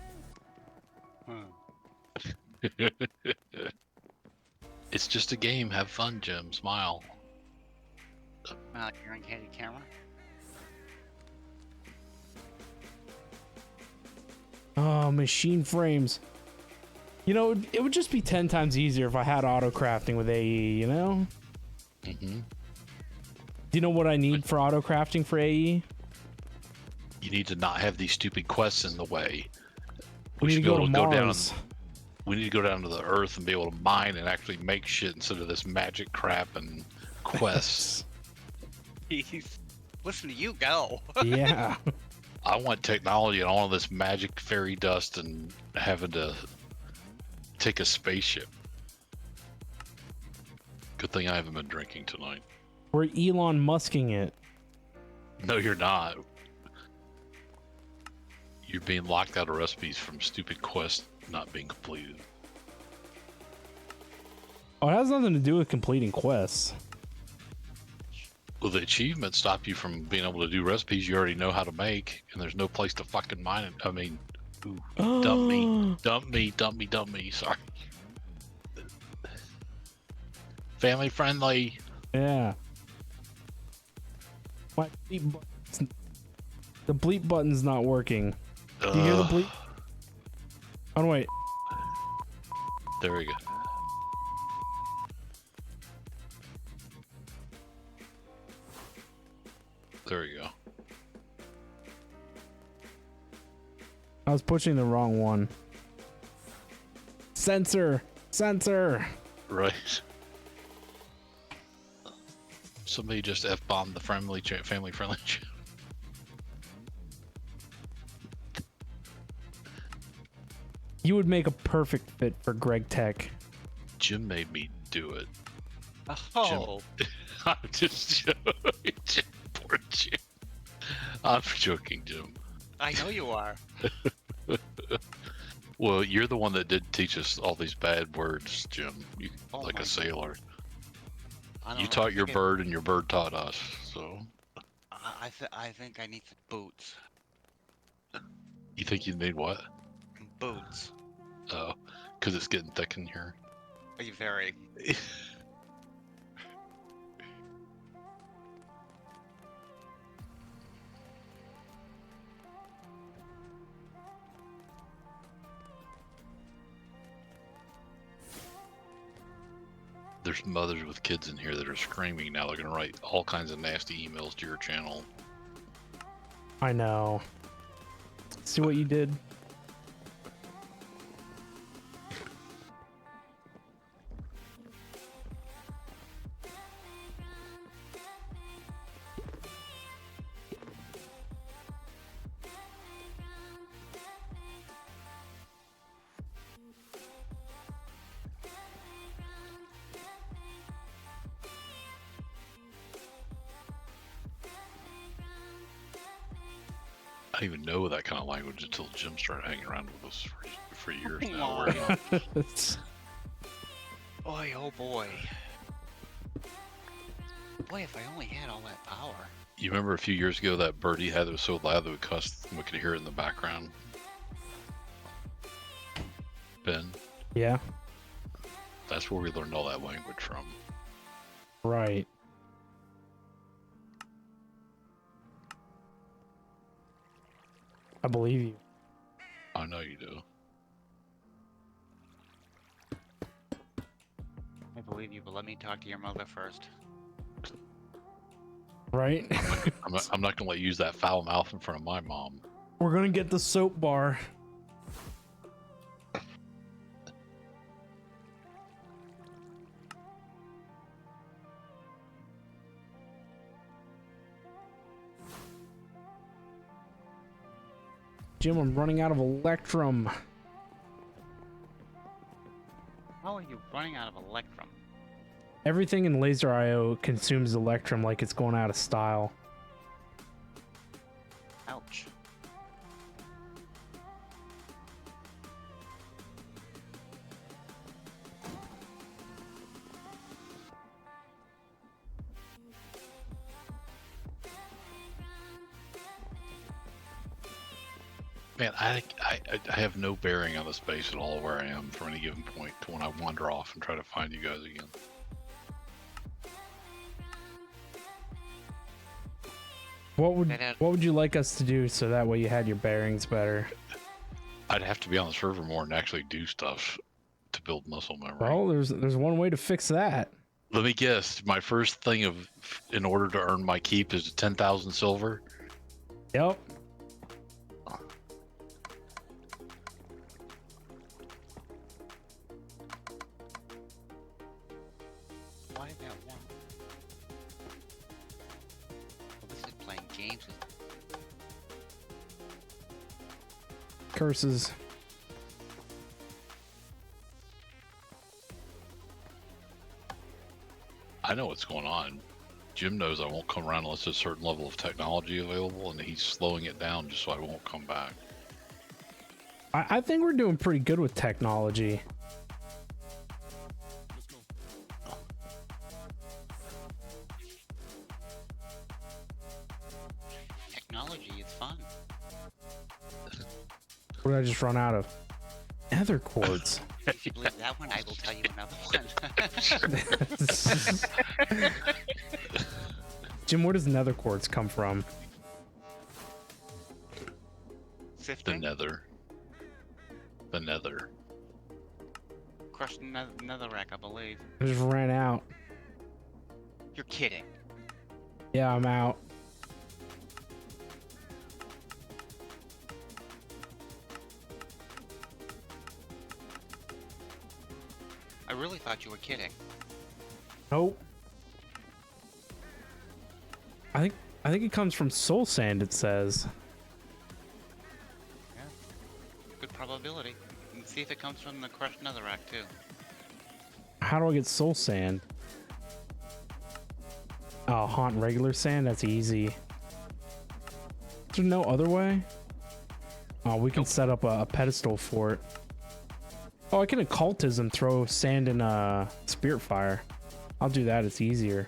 It's just a game. Have fun, Jim. Smile. You're on candid camera. Oh, machine frames. You know, it would just be 10 times easier if I had auto crafting with AE, you know? Mm-hmm. Do you know what I need for auto crafting for AE? You need to not have these stupid quests in the way. We need to go to Mars. We need to go down to the Earth and be able to mine and actually make shit instead of this magic crap and quests. Listen to you go. Yeah. I want technology and all of this magic fairy dust and having to take a spaceship. Good thing I haven't been drinking tonight. We're Elon Musking it. No, you're not. You're being locked out of recipes from stupid quests not being completed. Oh, it has nothing to do with completing quests. Well, the achievements stop you from being able to do recipes you already know how to make, and there's no place to fucking mine it. I mean, ooh, dump me. Sorry. Family friendly. Yeah. My the bleep button's not working. Do you hear the bleep? Oh, wait. There we go. There we go. I was pushing the wrong one. Censor! Right. Somebody just F-bombed the family friendly chat. You would make a perfect fit for Greg Tech. Jim made me do it. Oh. Jim. I'm just joking. Poor Jim. I'm joking, Jim. I know you are. Well, you're the one that did teach us all these bad words, Jim. You, Oh like my a sailor. I You taught your bird, and your bird taught us. So, I think I need some boots. you think you need what? Boots. Oh, because it's getting thick in here. Are you very? There's mothers with kids in here that are screaming now. They're gonna write all kinds of nasty emails to your channel. I know. See what you did? I didn't even know that kind of language until Jim started hanging around with us for years now. It's- Boy, oh boy. Boy, if I only had all that power. You remember a few years ago that bird he had that was so loud that we cussed and we could hear it in the background? Ben, yeah, that's where we learned all that language from. right. I believe you. I know you do. I believe you, but let me talk to your mother first. Right? I'm not gonna let you use that foul mouth in front of my mom. We're gonna get the soap bar. Jim, I'm running out of Electrum. How are you running out of Electrum? Everything in Laser IO consumes Electrum like it's going out of style. Ouch. Man, I have no bearing on the space at all where I am from any given point to when I wander off and try to find you guys again. What would you like us to do so that way you had your bearings better? I'd have to be on the server more and actually do stuff to build muscle memory. Well, there's one way to fix that. Let me guess. My first thing in order to earn my keep is 10,000 silver. Yep. Why that one? Well, this is playing games with. Curses. I know what's going on. Jim knows I won't come around unless there's a certain level of technology available, and he's slowing it down just so I won't come back. I think we're doing pretty good with technology. Technology is fun. What did I just run out of? Nether quartz. If you believe that one, I will tell you another one. Jim, where does nether quartz come from? The Sifting? nether. The nether. Crushed netherrack, I believe. I just ran out. You're kidding. Yeah, I'm out. I really thought you were kidding. Nope. I think it comes from soul sand, it says. Yeah. Good probability. And see if it comes from the crushed netherrack, too. How do I get soul sand? Oh, haunt regular sand? That's easy. Is there no other way? Oh, we can set up a pedestal for it. Oh, I can occultism throw sand in a spirit fire. I'll do that, it's easier.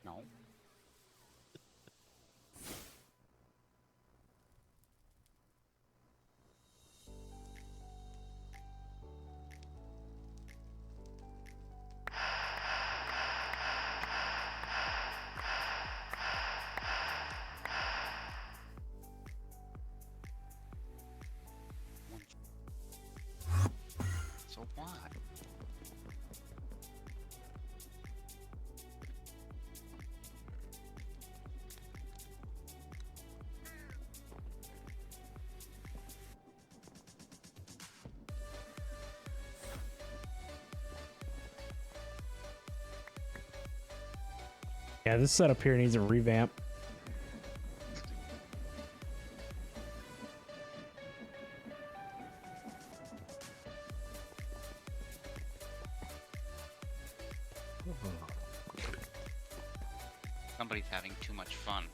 No. So what? Yeah, this setup here needs a revamp. Somebody's having too much fun.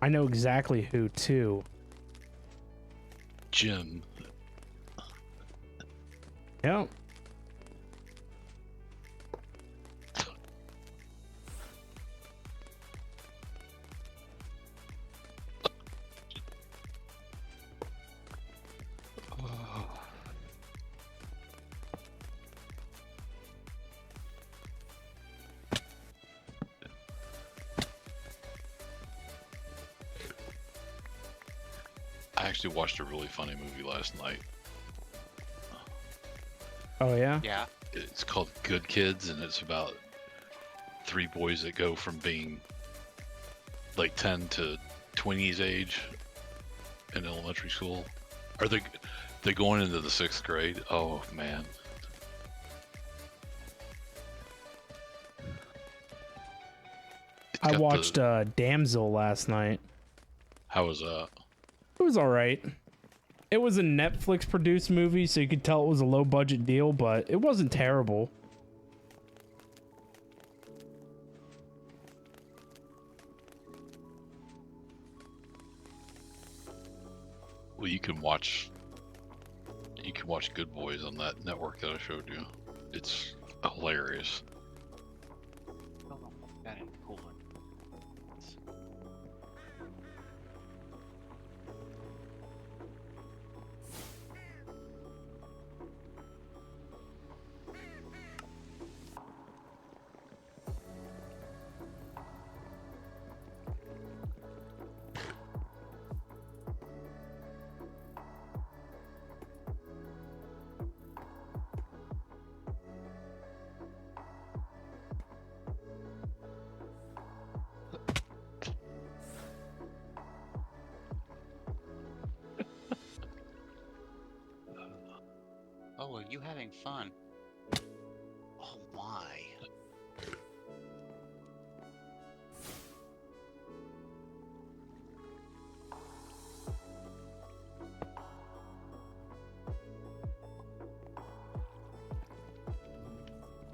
I know exactly who, too. Jim. Yep. I actually watched a really funny movie last night. Oh, yeah? Yeah. It's called Good Kids, and it's about 3 boys that go from being like 10 to 20s age in elementary school. Are they going into the 6th grade? Oh man. It's I got watched Damsel last night. How was that? It was alright. It was a Netflix produced movie, so you could tell it was a low budget deal, but it wasn't terrible. Well, you can watch Good Boys on that network that I showed you. It's hilarious. That is cool. Oh, are you having fun? Oh, why?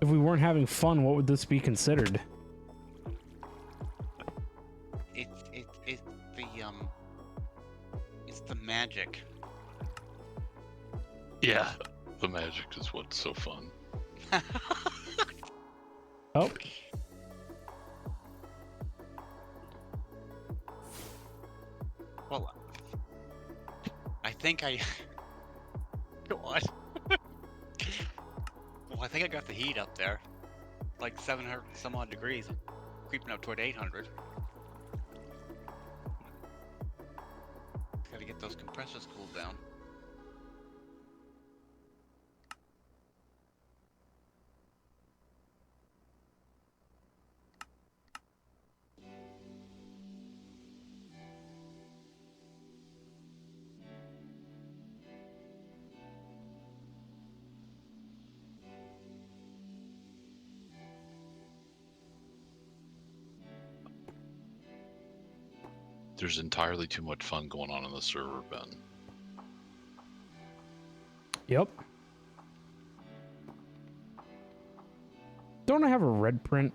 If we weren't having fun, what would this be considered? It's the magic. Yeah, the magic is what's so fun. Oh. Well, I think I. Go on. Well, I think I got the heat up there. Like 700 some odd degrees. Creeping up toward 800. Gotta get those compressors cooled down. There's entirely too much fun going on the server, Ben. Yep. Don't I have a red print?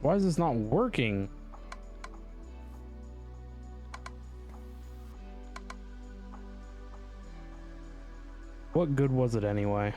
Why is this not working? What good was it anyway?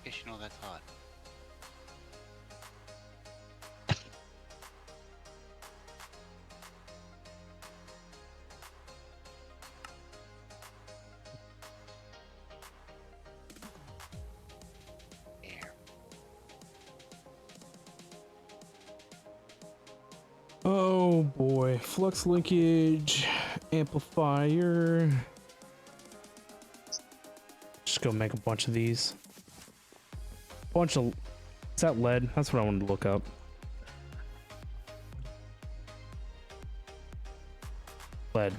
Guess you know that's hot. Air. Oh boy. Flux linkage, amplifier. Just go make a bunch of these. Bunch of... Is that lead? That's what I wanted to look up. Lead.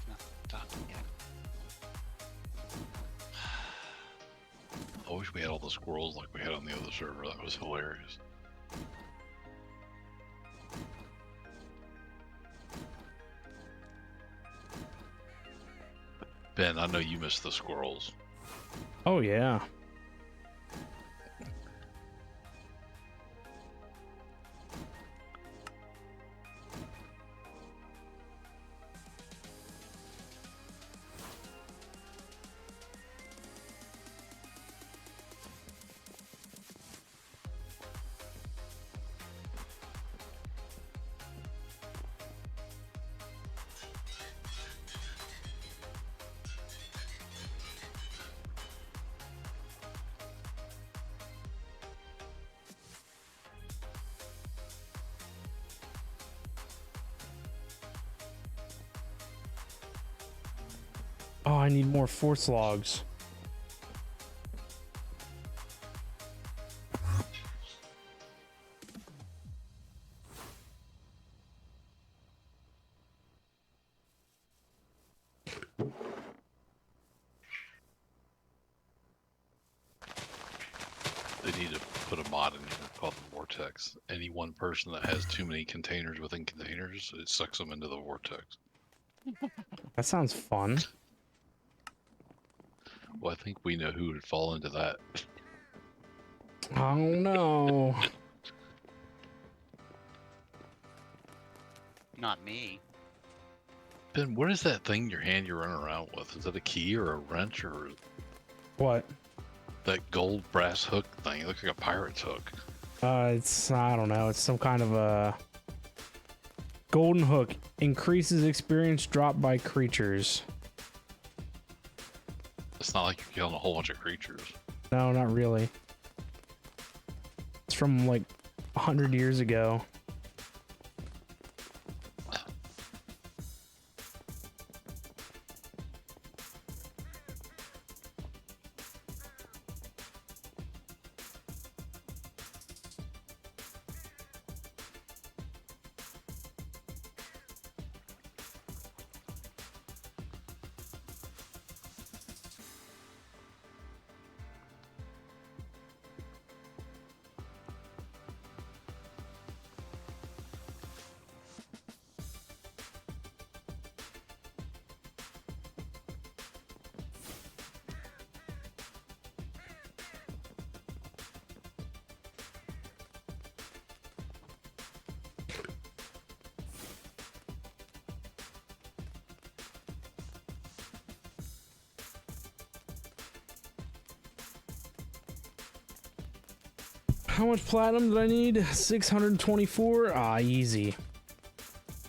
Not done yet. I wish we had all the squirrels like we had on the other server. That was hilarious. Ben, I know you miss the squirrels. Oh, yeah. Oh, I need more force logs. They need to put a mod in here called the Vortex. Any one person that has too many containers within containers, it sucks them into the Vortex. That sounds fun. Well, I think we know who would fall into that. Oh, no. Not me. Ben, what is that thing in your hand you're running around with? Is that a key or a wrench or What? that gold brass hook thing? It looks like a pirate's hook. It's, I don't know. It's some kind of a golden hook. Increases experience dropped by creatures. It's not like you're killing a whole bunch of creatures. No, not really. It's from like 100 years ago. How much platinum did I need? 624? Ah, easy.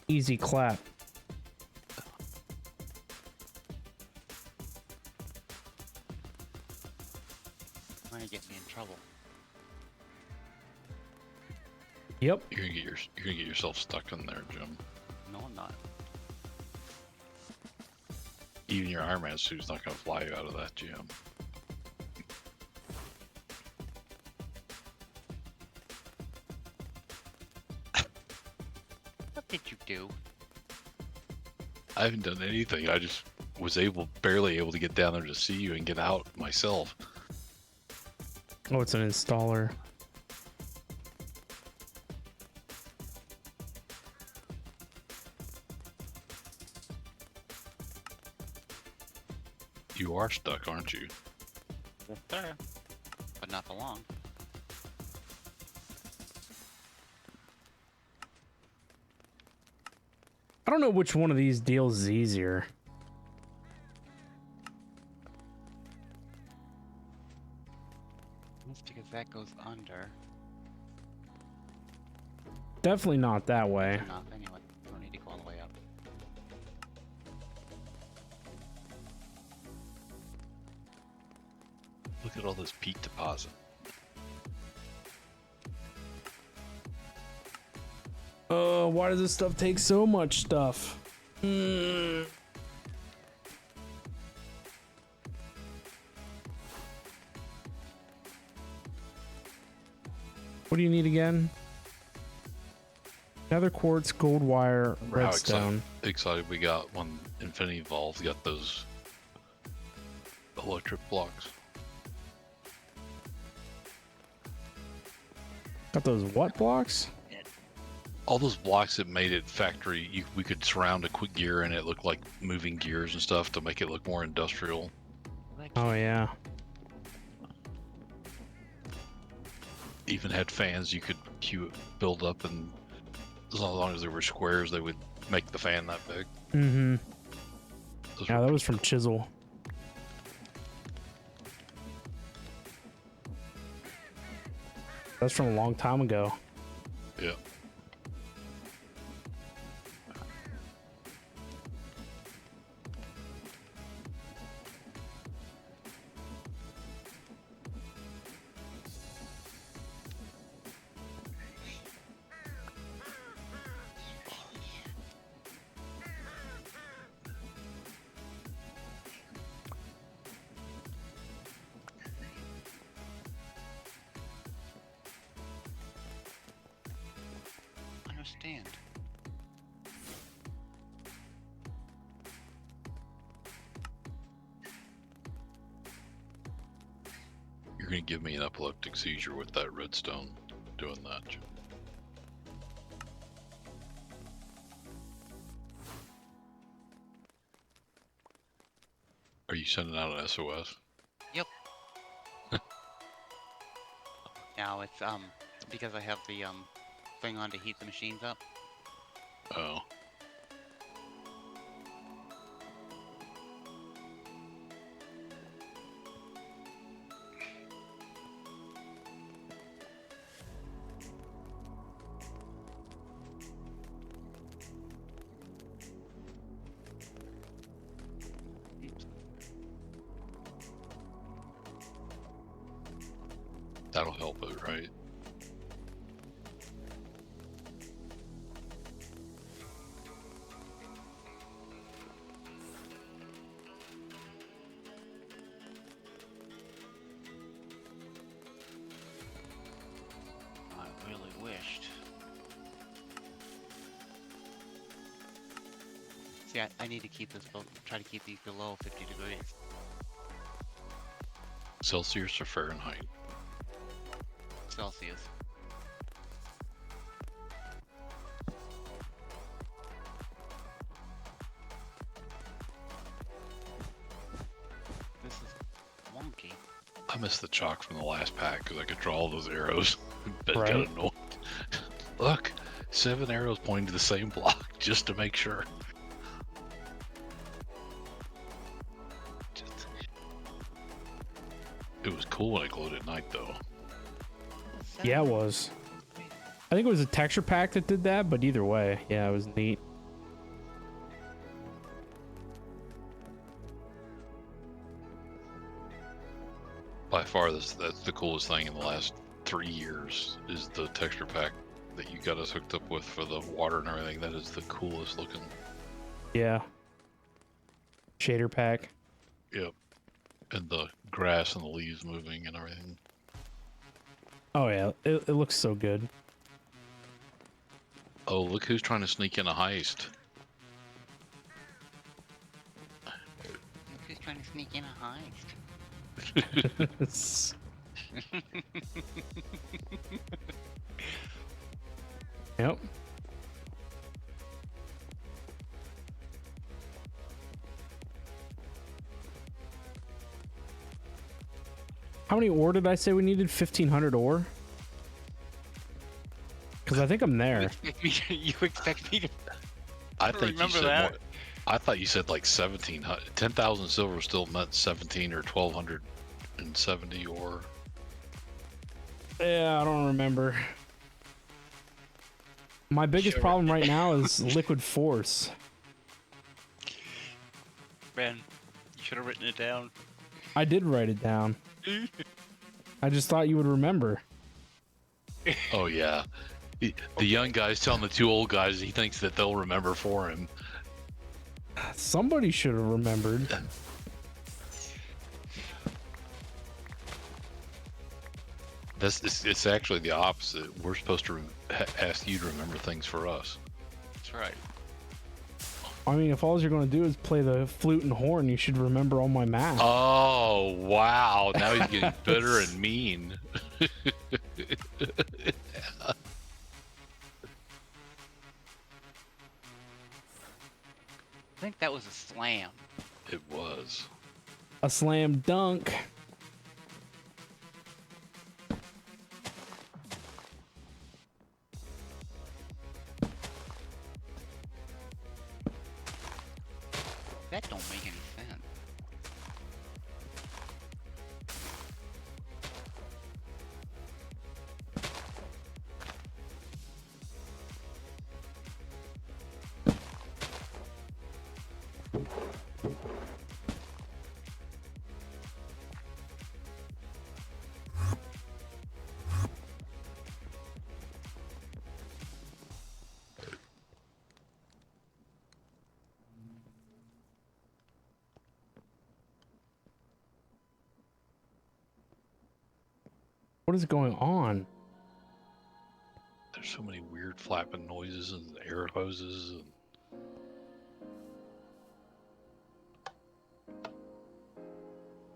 Easy clap. Trying to get me in trouble. Yep. You're gonna get yourself stuck in there, Jim. No, I'm not. Even your Iron Man suit's not gonna fly you out of that, Jim. What did you do? I haven't done anything. I just was barely able to get down there to see you and get out myself. Oh, it's an installer. You are stuck, aren't you? Yes, sir. But not for long. I don't know which one of these deals is easier. That's because that goes under. Definitely not that way. Enough anyway. Don't need to go all the way up. Look at all this peat deposit. Why does this stuff take so much stuff? What do you need again? Nether quartz, gold wire, How redstone. excited we got when Infinity Evolved got those electric blocks. Got those what blocks? All those blocks that made it factory, we could surround a quick gear and it looked like moving gears and stuff to make it look more industrial. Oh yeah. Even had fans you could build up, and as long as they were squares, they would make the fan that big. Mm-hmm. Those Yeah, were- that was from Chisel. That's from a long time ago. Yeah. Understand. You're gonna give me an epileptic seizure with that redstone doing that. Are you sending out an SOS? Yep. Now it's because I have the thing on to heat the machines up. Oh. That'll help it, right? I really wished. See, I need to keep this try to keep these below 50 degrees. Celsius or Fahrenheit? Celsius. This is wonky. I missed the chalk from the last pack because I could draw all those arrows. But got Right. annoyed. Look, 7 arrows pointing to the same block just to make sure. It was cool when it glowed at night, though. Yeah, it was. I think it was a texture pack that did that, but either way, yeah, it was neat. By far, that's the coolest thing in the last 3 years is the texture pack that you got us hooked up with for the water and everything. That is the coolest looking. Yeah. Shader pack. Yep. And the grass and the leaves moving and everything. Oh yeah, it looks so good. Oh, look who's trying to sneak in a heist. Look who's trying to sneak in a heist. Yep. How many ore did I say we needed? 1,500 ore? Because I think I'm there. You expect me to I think you remember said that? more. I thought you said like 1,700. 10,000 silver still meant 17 or 1,270 ore. Yeah, I don't remember. My biggest Sure. problem right now is liquid force. Ben, you should have written it down. I did write it down. I just thought you would remember. Oh yeah. The young guy's telling the two old guys he thinks that they'll remember for him. Somebody should have remembered. It's actually the opposite. We're supposed to ask you to remember things for us. That's right. I mean, if all you're going to do is play the flute and horn, you should remember all my math. Oh wow! Now he's getting bitter and mean. I think that was a slam. It was. A slam dunk. That don't make any sense. What is going on? There's so many weird flapping noises and air hoses. And...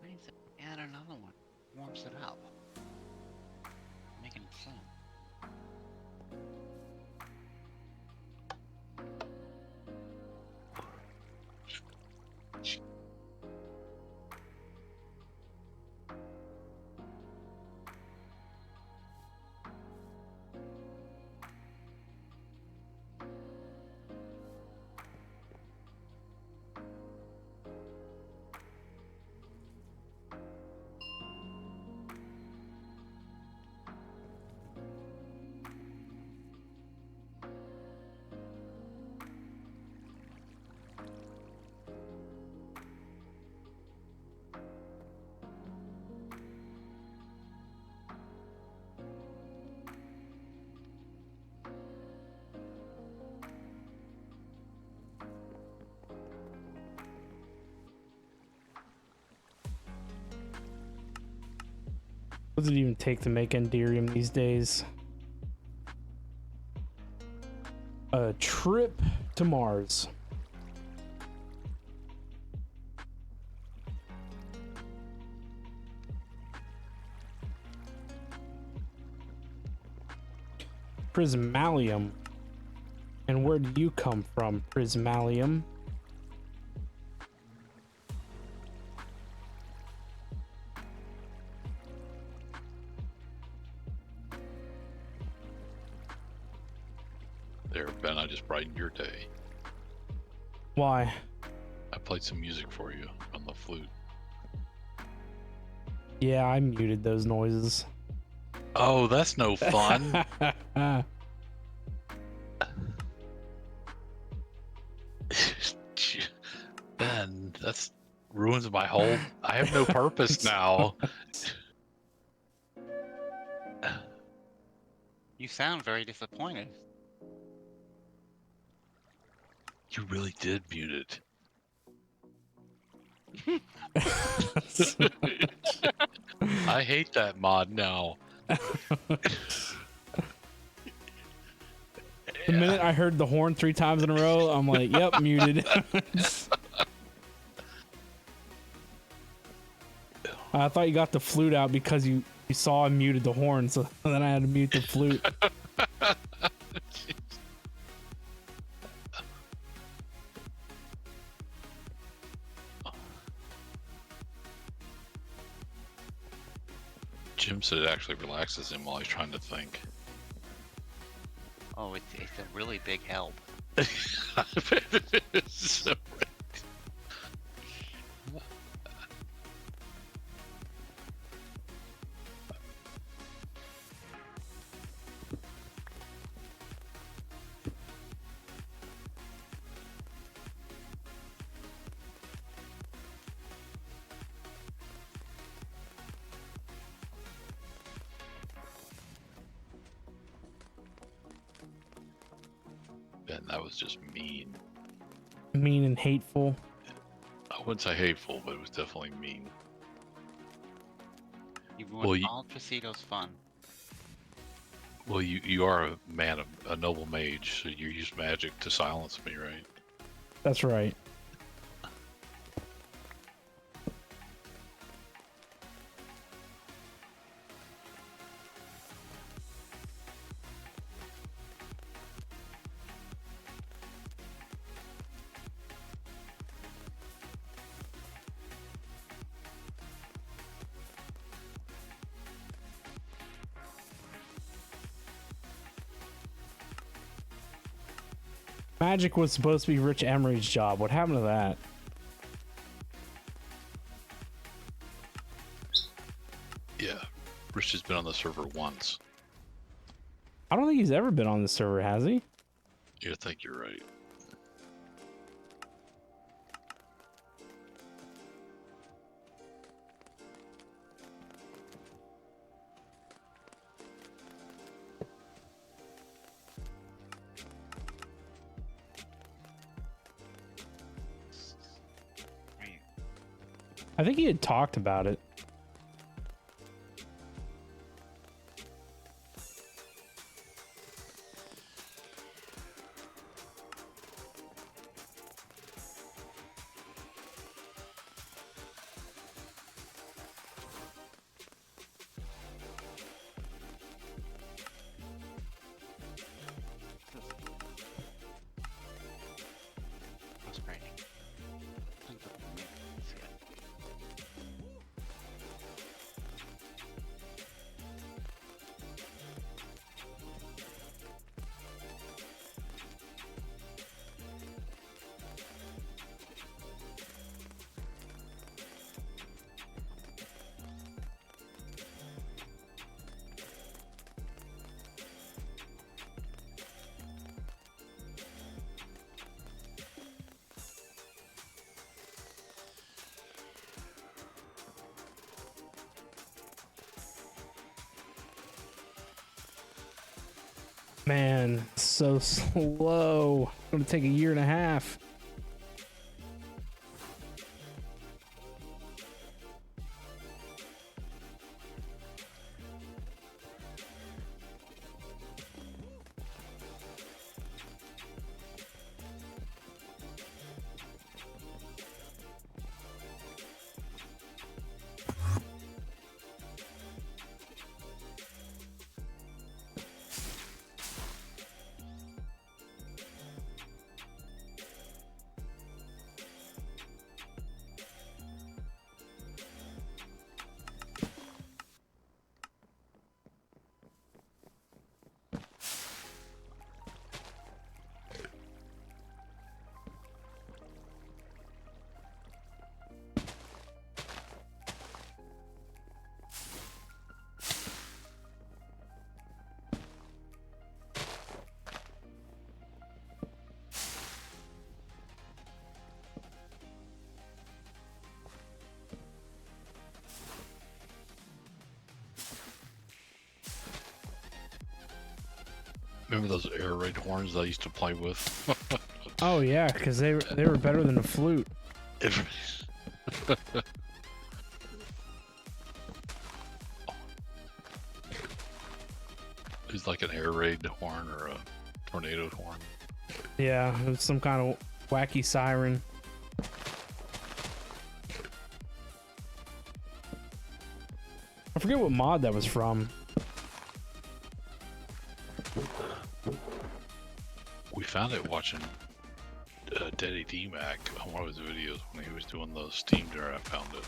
Why does it add another one? Warms it up. Making sense. What does it even take to make Enderium these days? A trip to Mars. Prismalium. And where do you come from, Prismalium? There, Ben, I just brightened your day. Why? I played some music for you on the flute. Yeah, I muted those noises. Oh, that's no fun. Ben, that's ruins my whole... I have no purpose now. You sound very disappointed. You really did mute it. I hate that mod now. The minute I heard the horn 3 times in a row, I'm like, yep, muted. I thought you got the flute out because you saw I muted the horn, so then I had to mute the flute. Jim said it actually relaxes him while he's trying to think. Oh, it's a really big help. So right. and that was just mean. Mean and hateful. I wouldn't say hateful, but it was definitely mean. You ruined all Tracito's fun. Well, you are a man, a noble mage, so you use magic to silence me, right? That's right. Magic was supposed to be Rich Emery's job. What happened to that? Yeah, Rich has been on the server once. I don't think he's ever been on the server, has he? Yeah, I think you're right. I think he had talked about it. Frustrating. Man, so slow. It's gonna take a year and a half. Remember those air raid horns I used to play with? Oh yeah, because they were better than a flute. It's like an air raid horn or a tornado horn. Yeah, it was some kind of wacky siren. I forget what mod that was from. We found it watching Daddy D-Mac on one of his videos when he was doing the Steam there. I found it.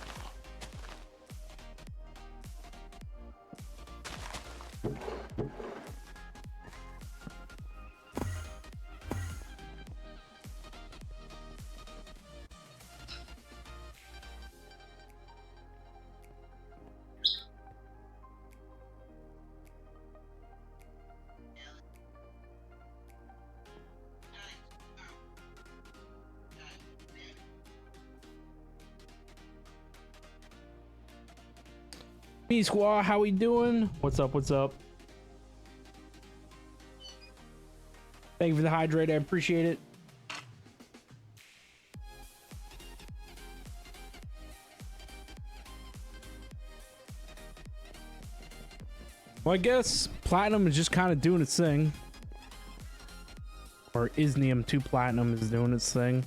B Squad, how we doing? What's up? What's up? Thank you for the hydrate. I appreciate it. Well, I guess Platinum is just kind of doing its thing. Or Isnium 2 Platinum is doing its thing.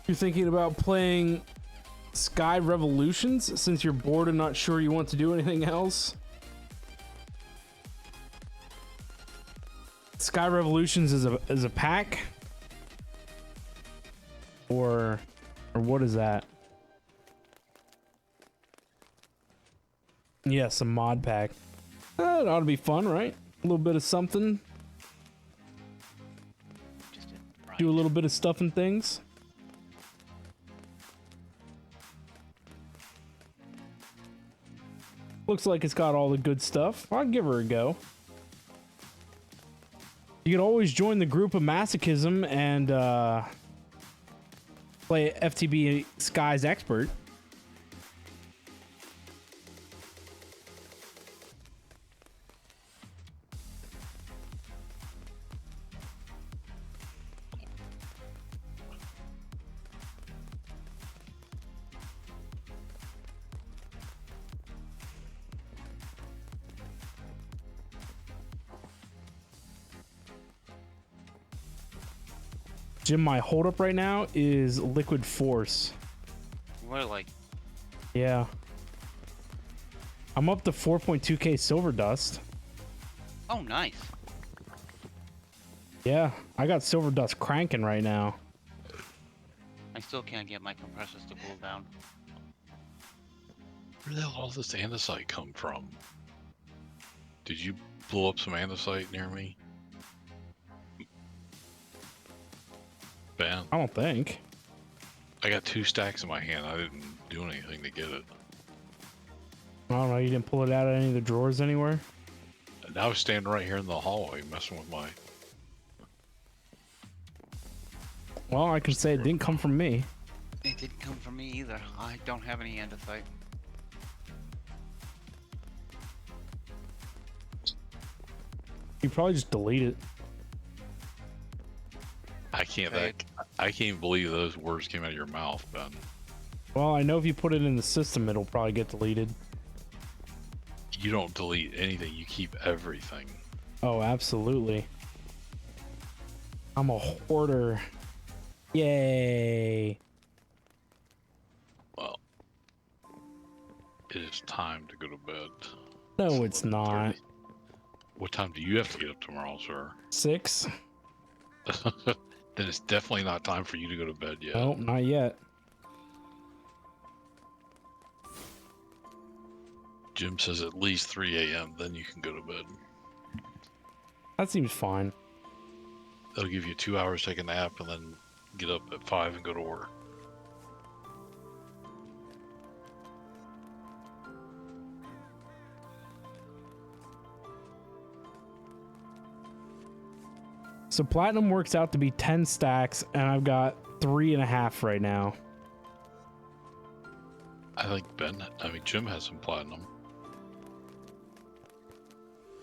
You're thinking about playing Sky Revolutions since you're bored and not sure you want to do anything else? Sky Revolutions is a pack? Or what is that? Yes, a mod pack. It ought to be fun, right? A little bit of something. Do a little bit of stuff and things. Looks like it's got all the good stuff. I'll give her a go. You can always join the group of masochism and play FTB Sky's Expert. Jim, my holdup right now is Liquid Force. Really? Yeah. I'm up to 4.2k Silver Dust. Oh, nice. Yeah, I got Silver Dust cranking right now. I still can't get my compressors to cool down. Where the hell all this andesite come from? Did you blow up some andesite near me? Ben? I don't think. I got 2 stacks in my hand. I didn't do anything to get it. I don't know, you didn't pull it out of any of the drawers anywhere? And I was standing right here in the hallway messing with my... Well, I can say it didn't come from me. It didn't come from me either. I don't have any andesite. You probably just delete it. I can't even believe those words came out of your mouth, Ben. Well, I know if you put it in the system, it'll probably get deleted. You don't delete anything. You keep everything. Oh, absolutely. I'm a hoarder. Yay. Well, it is time to go to bed. No, it's not. What time do you have to get up tomorrow, sir? 6? Then it's definitely not time for you to go to bed yet. No, not yet. Jim says at least 3 a.m., then you can go to bed. That seems fine. That'll give you 2 hours to take a nap and then get up at 5 and go to work. So platinum works out to be 10 stacks, and I've got 3.5 right now. I think Jim has some platinum.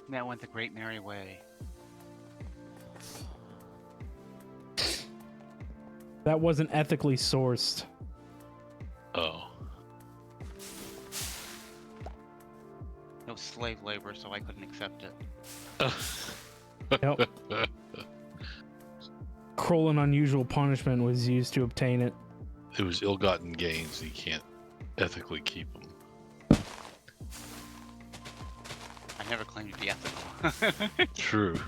That went the Great Merry Way. That wasn't ethically sourced. Oh. It was slave labor, so I couldn't accept it. Yep. Cruel and unusual punishment was used to obtain it. It was ill-gotten gains. You can't ethically keep them. I never claimed to be ethical. True.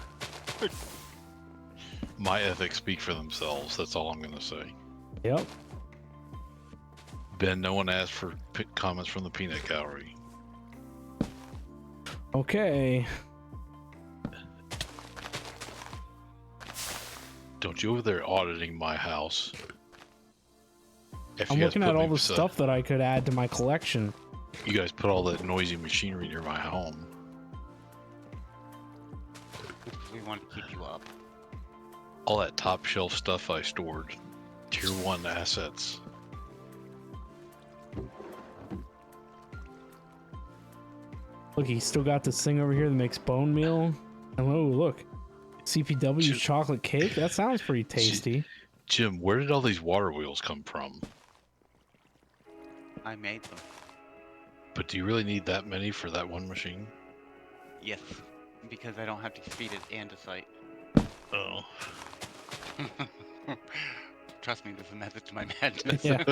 My ethics speak for themselves. That's all I'm going to say. Yep. Ben, no one asked for comments from the peanut gallery. Okay. Don't you over there auditing my house If I'm you guys looking put at all me the beside- stuff that I could add to my collection. You guys put all that noisy machinery near my home. We want to keep you up. All that top shelf stuff I stored. Tier 1 assets. Look, he's still got this thing over here that makes bone meal. And oh, look. CPW Jim- chocolate cake? That sounds pretty tasty. Jim, where did all these water wheels come from? I made them. But do you really need that many for that one machine? Yes, because I don't have to feed it andesite. Oh. Trust me, there's a method to my madness. Yeah.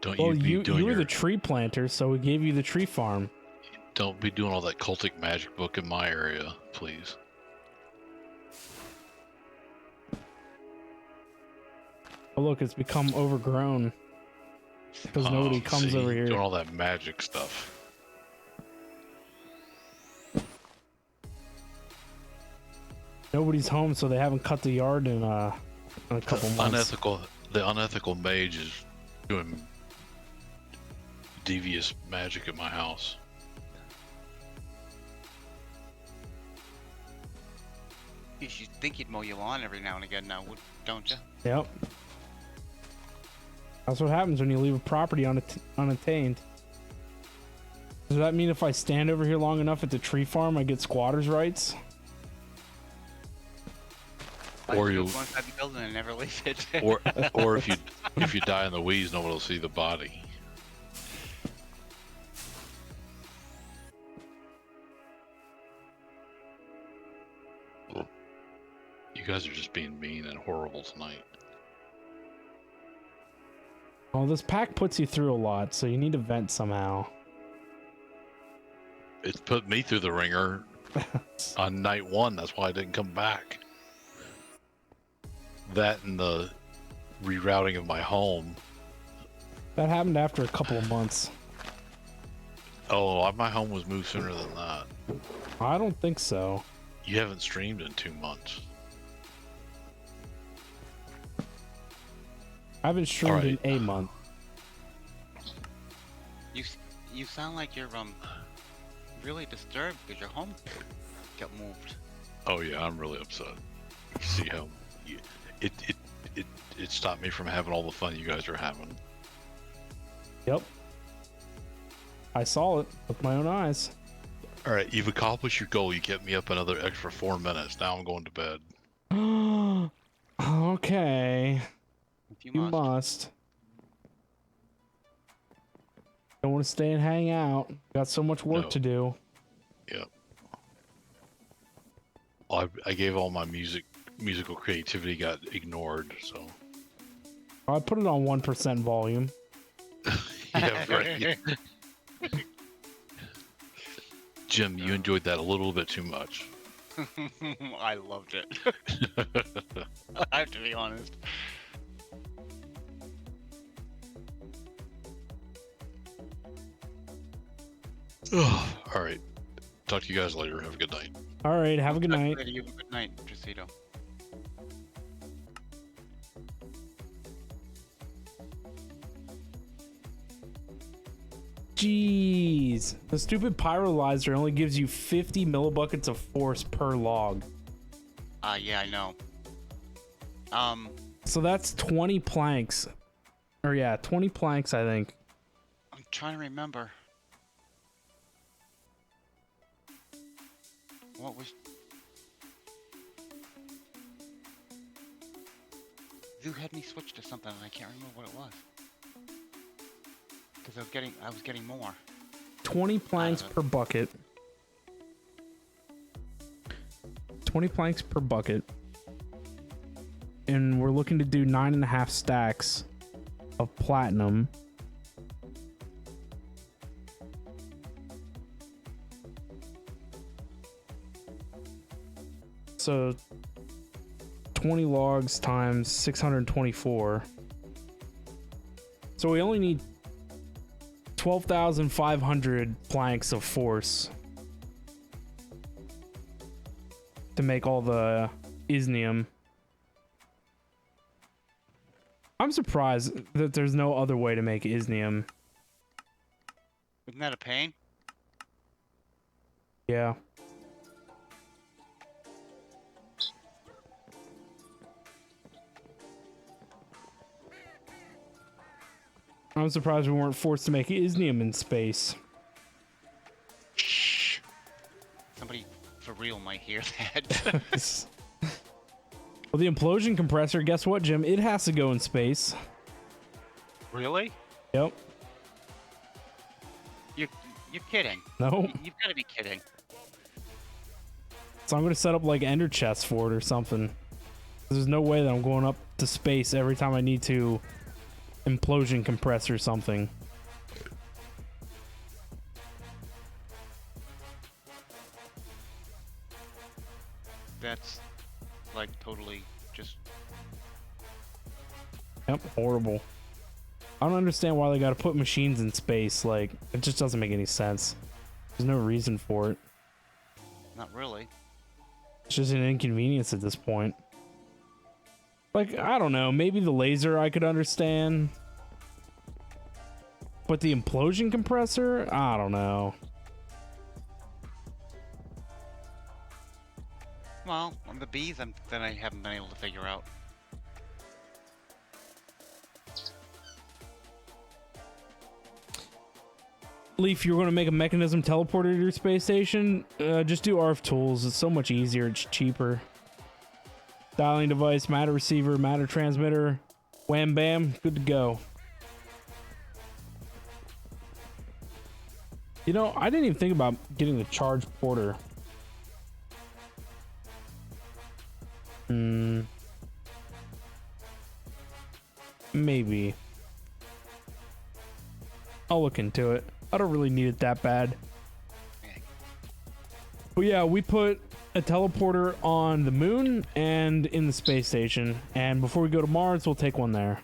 Don't Well, you be you doing were your, the tree planter, so we gave you the tree farm. Don't be doing all that cultic magic book in my area, please. Oh, look, it's become overgrown because nobody comes see, over here. Doing all that magic stuff. Nobody's home, so they haven't cut the yard in a couple months. The unethical mage is doing devious magic at my house. You should think you'd mow your lawn every now and again now, don't you? Yep. That's what happens when you leave a property unattained. Does that mean if I stand over here long enough at the tree farm, I get squatters' rights? Or you you'll- go inside the building and never leave it. Or if you die in the weeds, nobody will see the body. You guys are just being mean and horrible tonight. Well, this pack puts you through a lot, so you need to vent somehow. It's put me through the ringer on night 1. That's why I didn't come back. That and the rerouting of my home. That happened after a couple of months. Oh, my home was moved sooner than that. I don't think so. You haven't streamed in 2 months. I haven't streamed Alright. in a month. You sound like you're really disturbed because your home got moved. Oh yeah, I'm really upset. You see how it stopped me from having all the fun you guys are having. Yep. I saw it with my own eyes. All right, you've accomplished your goal. You kept me up another extra 4 minutes. Now I'm going to bed. Okay. If you You must. must. Don't want to stay and hang out. Got so much work No. to do. Yep. I gave all my musical creativity got ignored. So I put it on 1% volume. yeah, right. Jim, you enjoyed that a little bit too much. I loved it. I have to be honest. All right. Talk to you guys later. Have a good night. All right. Have a good night. You have a good night, Tracito. Jeez. The stupid pyrolyzer only gives you 50 millibuckets of force per log. Yeah, I know. So that's 20 planks. Or yeah, 20 planks, I think. I'm trying to remember. What was... Zoo had me switch to something and I can't remember what it was. Because I was getting more. 20 planks per bucket. 20 planks per bucket. And we're looking to do 9.5 stacks of platinum. So 20 logs times 624. So we only need 12,500 planks of force. to make all the isnium. I'm surprised that there's no other way to make isnium. Isn't that a pain? Yeah. I'm surprised we weren't forced to make isnium in space. Shh. Somebody for real might hear that. Well, the implosion compressor, guess what, Jim? It has to go in space. Really? Yep. You're kidding. No. You've got to be kidding. So I'm going to set up like ender chests for it or something. There's no way that I'm going up to space every time I need to implosion compress or something. That's like totally just. Yep, horrible. I don't understand why they got to put machines in space. Like, it just doesn't make any sense. There's no reason for it. Not really. It's just an inconvenience at this point. Like, I don't know. Maybe the laser I could understand. But the implosion compressor? I don't know. Well, on the bees, then I haven't been able to figure out. Leaf, you're going to make a mechanism teleporter to your space station? Just do RF tools. It's so much easier. It's cheaper. Dialing device, matter receiver, matter transmitter. Wham bam. Good to go. You know, I didn't even think about getting the charge porter. Maybe. I'll look into it. I don't really need it that bad. But yeah, we put a teleporter on the moon and in the space station. And before we go to Mars, we'll take one there.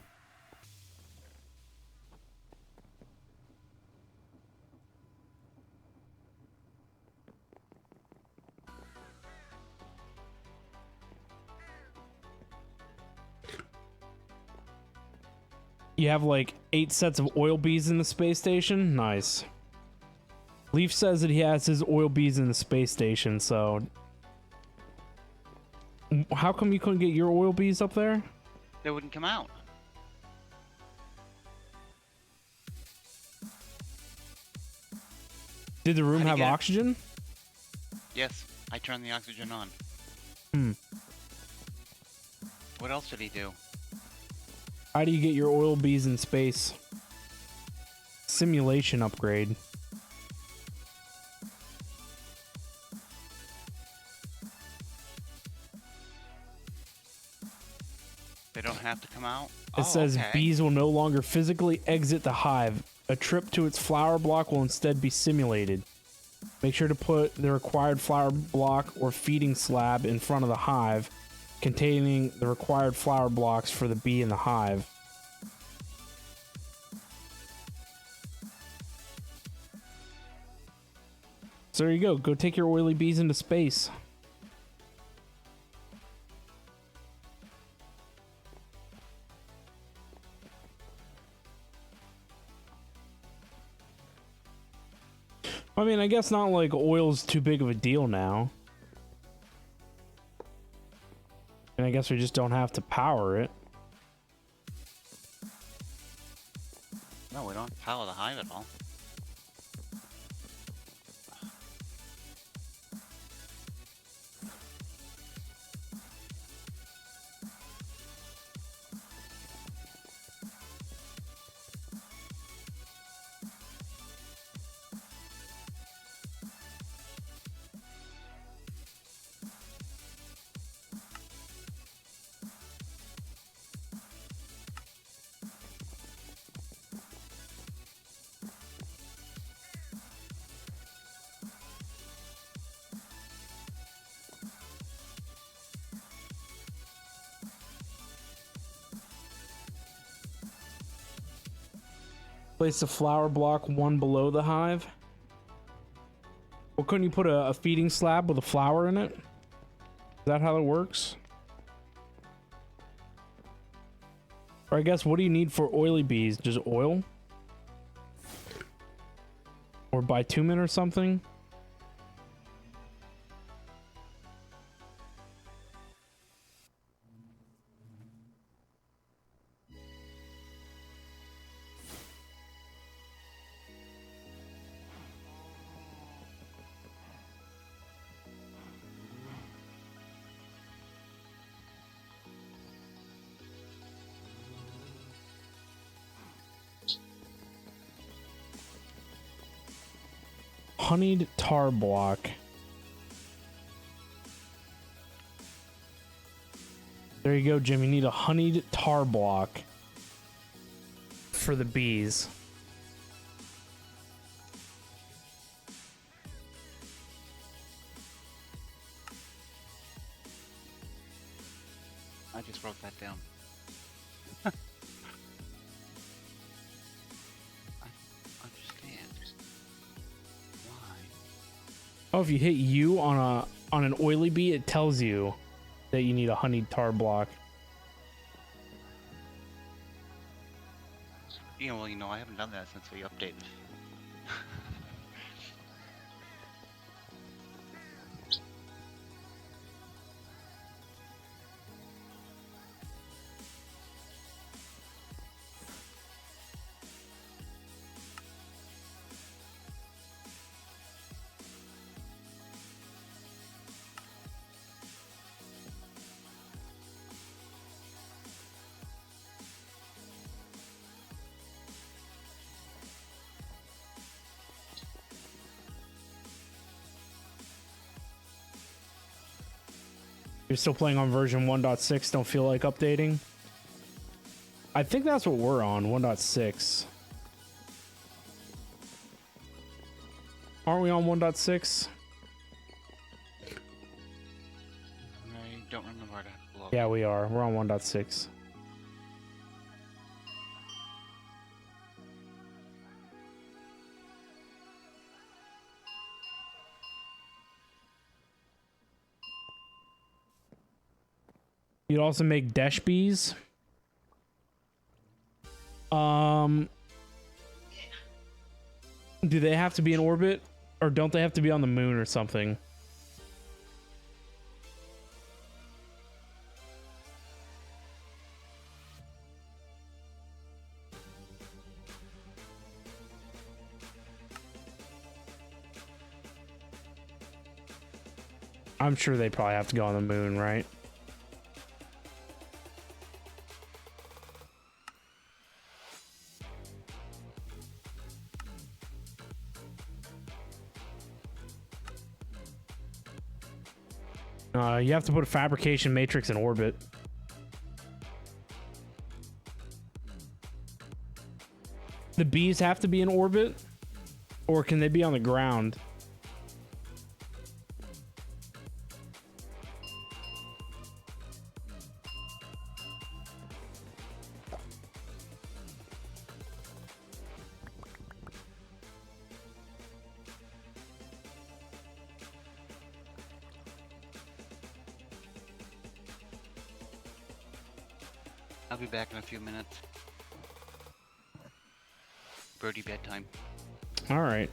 You have like 8 sets of oil bees in the space station? Nice. Leaf says that he has his oil bees in the space station, so... How come you couldn't get your oil bees up there? They wouldn't come out. Did the room How'd have you get it? oxygen? Yes, I turned the oxygen on. What else did he do? How do you get your oil bees in space? Simulation upgrade. They don't have to come out? It says okay. bees will no longer physically exit the hive. A trip to its flower block will instead be simulated. Make sure to put the required flower block or feeding slab in front of the hive, containing the required flower blocks for the bee in the hive. So there you go. Go take your oily bees into space. I mean, I guess not like oil's too big of a deal now. And I guess we just don't have to power it. No, we don't power the hive at all. Place a flower block one below the hive. Well, couldn't you put a feeding slab with a flower in it? that how it works? Or I guess, what do you need for oily bees? Just oil? Or bitumen or something? Honeyed tar block. There you go, Jim. You need a honeyed tar block for the bees. I just wrote that down. I understand. Why? Oh, if you hit U on an oily bee, it tells you that you need a honeyed tar block. Yeah, well, I haven't done that since we updated. You're still playing on version 1.6, don't feel like updating? I think that's what we're on, 1.6. Aren't we on 1.6? I don't remember how to blow. Yeah, we are. We're on 1.6. You'd also make dash bees. Do they have to be in orbit, or don't they have to be on the moon or something? I'm sure they probably have to go on the moon, right? You have to put a fabrication matrix in orbit. The bees have to be in orbit, or can they be on the ground? I'll be back in a few minutes. Birdie bedtime. All right.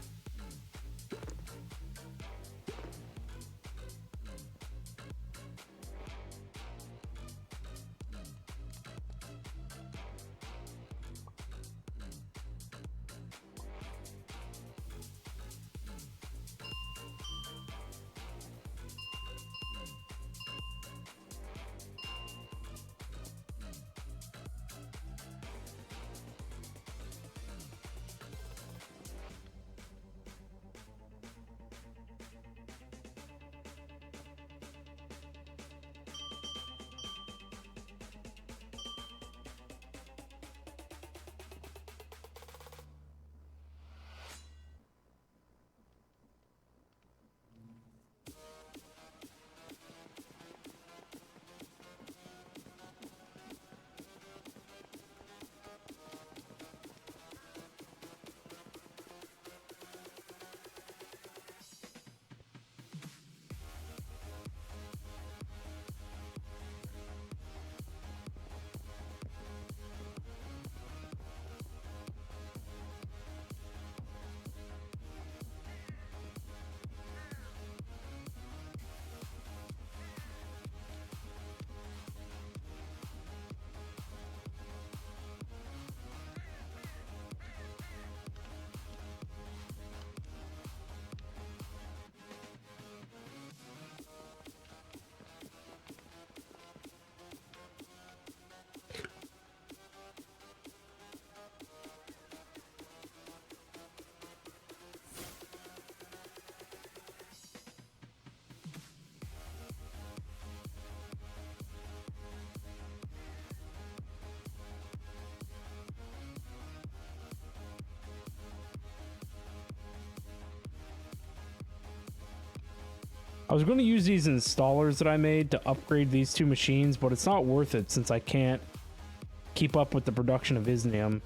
I was going to use these installers that I made to upgrade these two machines, but it's not worth it since I can't keep up with the production of Isnium.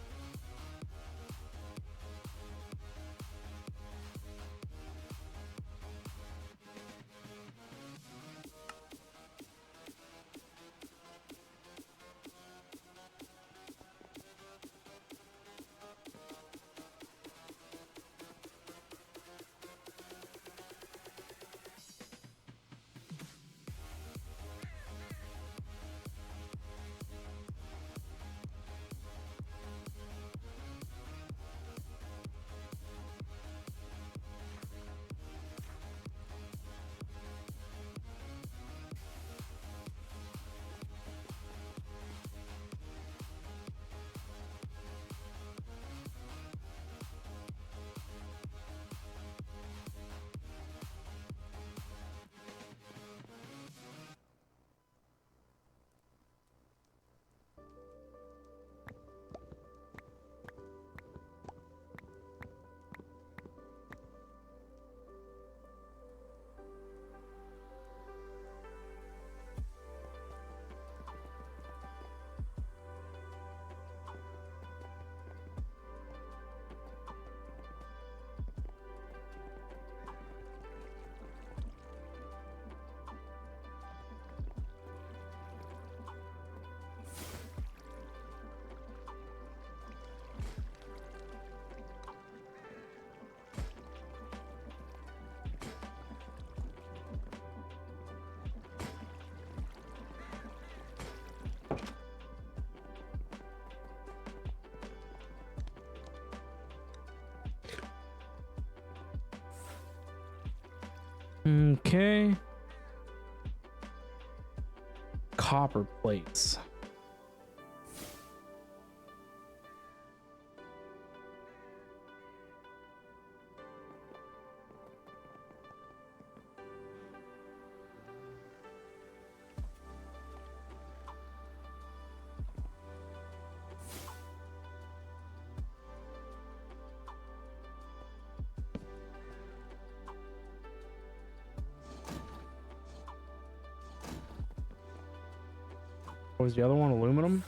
Okay. Copper plates. What was the other one? Aluminum?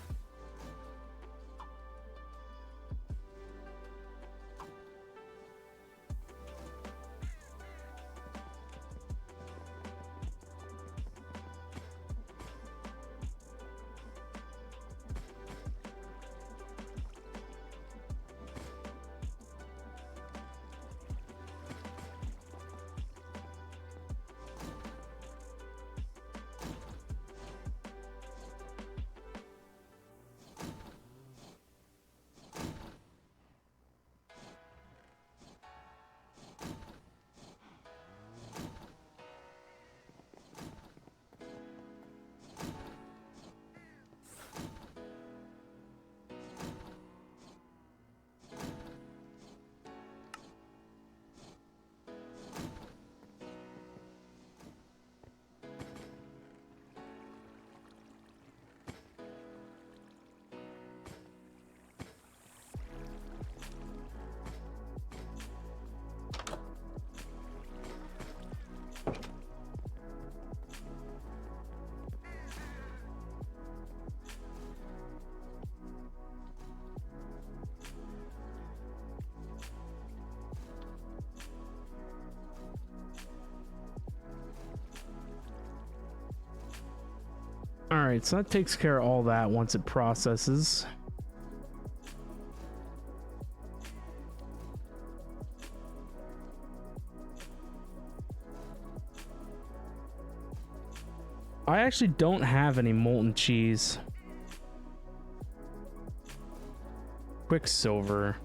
All right, so that takes care of all that once it processes. I actually don't have any molten cheese. Quicksilver.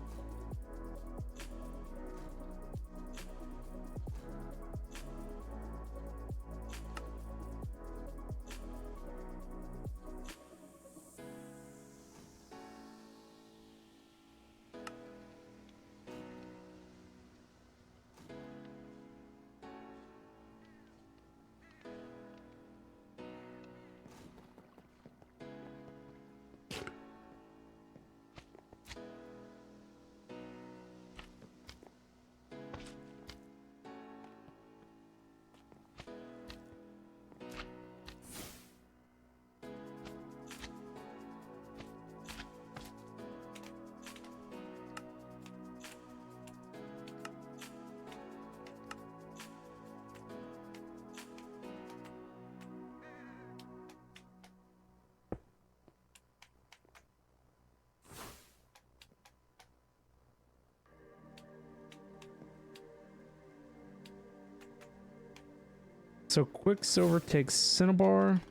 So Quicksilver takes Cinnabar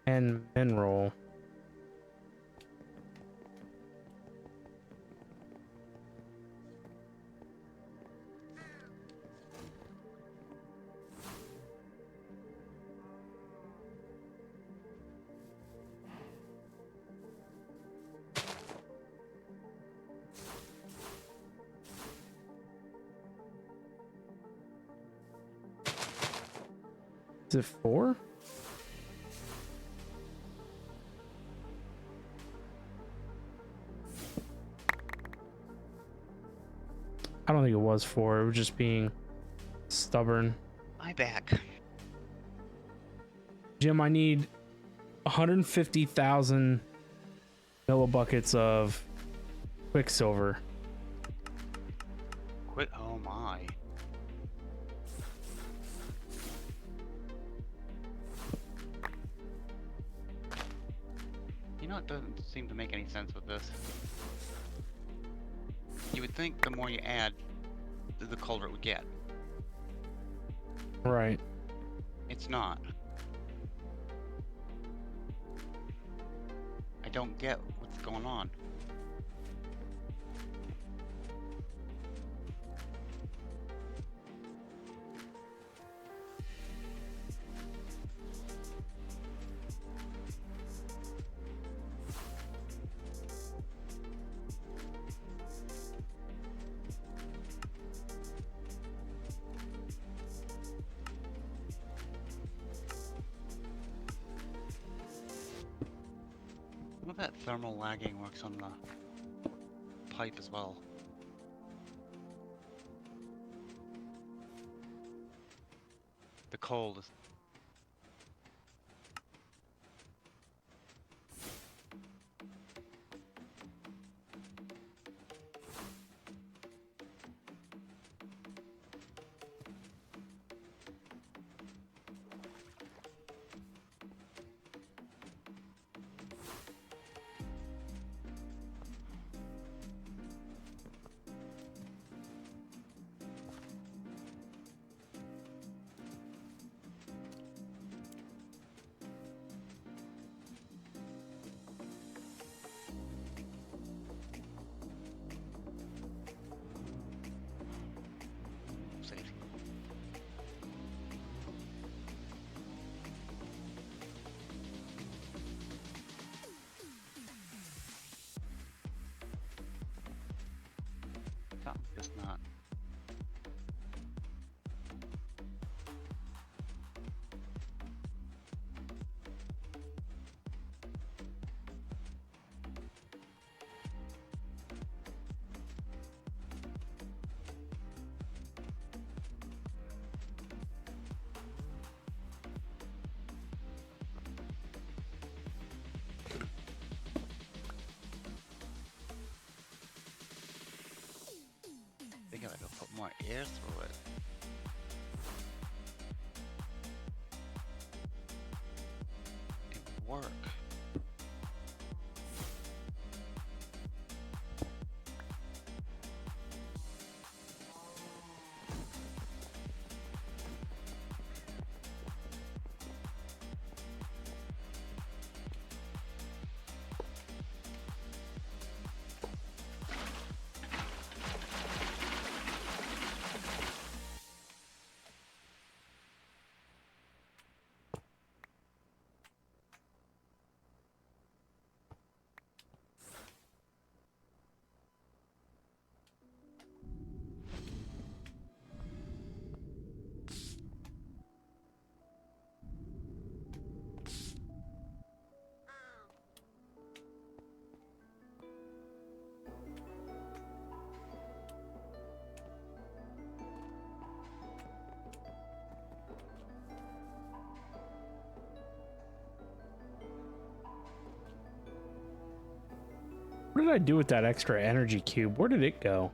and Mineral. Is it 4? I don't think it was 4. It was just being stubborn. My back. Jim, I need 150,000 millibuckets of Quicksilver. Quit. Oh my. You know, it doesn't seem to make any sense with this. You would think the more you add, the colder it would get. Right. It's not. I don't get what's going on. Some of that thermal lagging works on the pipe as well. The cold is. Safe. Something's just not. I think I gotta put more air through it. It would work. What did I do with that extra energy cube? Where did it go?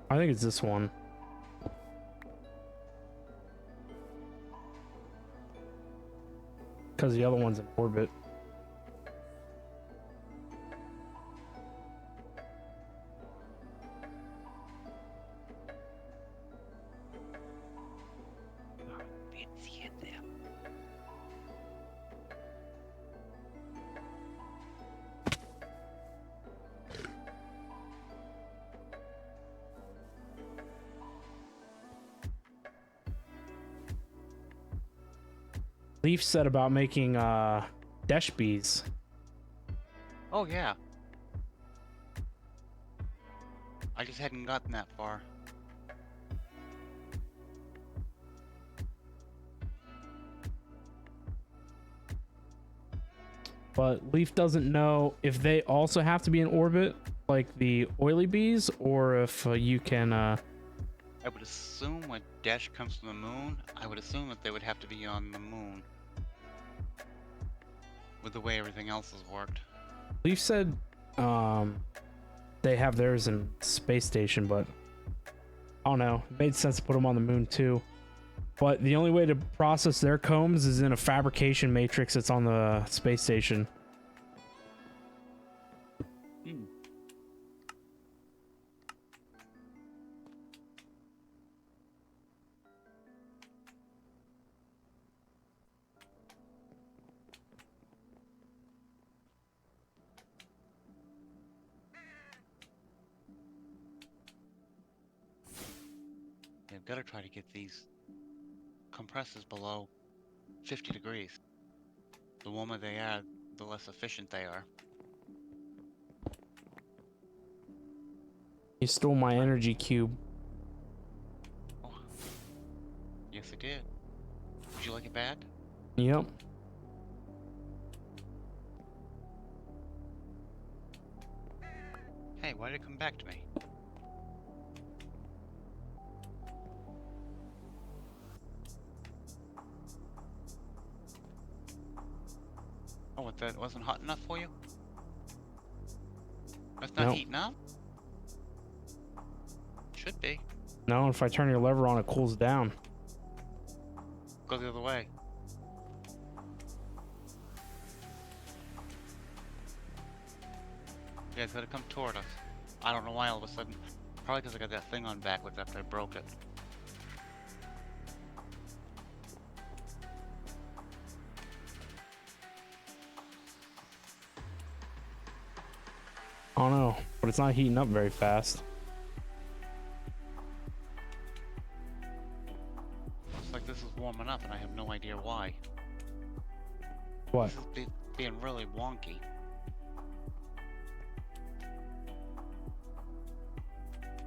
I think it's this one. Because the other one's in orbit. Leaf said about making dash bees. Oh yeah. I just hadn't gotten that far. But Leaf doesn't know if they also have to be in orbit, like the oily bees, or if you can. I would assume when Dash comes from the moon, I would assume that they would have to be on the moon. With the way everything else has worked. Leaf said they have theirs in space station, but I don't know. It made sense to put them on the moon too. But the only way to process their combs is in a fabrication matrix that's on the space station. Hmm. They've got to try to get these compressors below 50 degrees. The warmer they are, the less efficient they are. You stole my energy cube. Oh. Yes, I did. Would you like it back? Yep. Hey, why did it come back to me? Oh, what, that wasn't hot enough for you? That's not Nope. heating up? Should be. No, if I turn your lever on, it cools down. Go the other way. Yeah, it's gotta come toward us. I don't know why all of a sudden. Probably because I got that thing on backwards after I broke it. I don't know, but it's not heating up very fast. Looks like this is warming up and I have no idea why. What? This is being really wonky.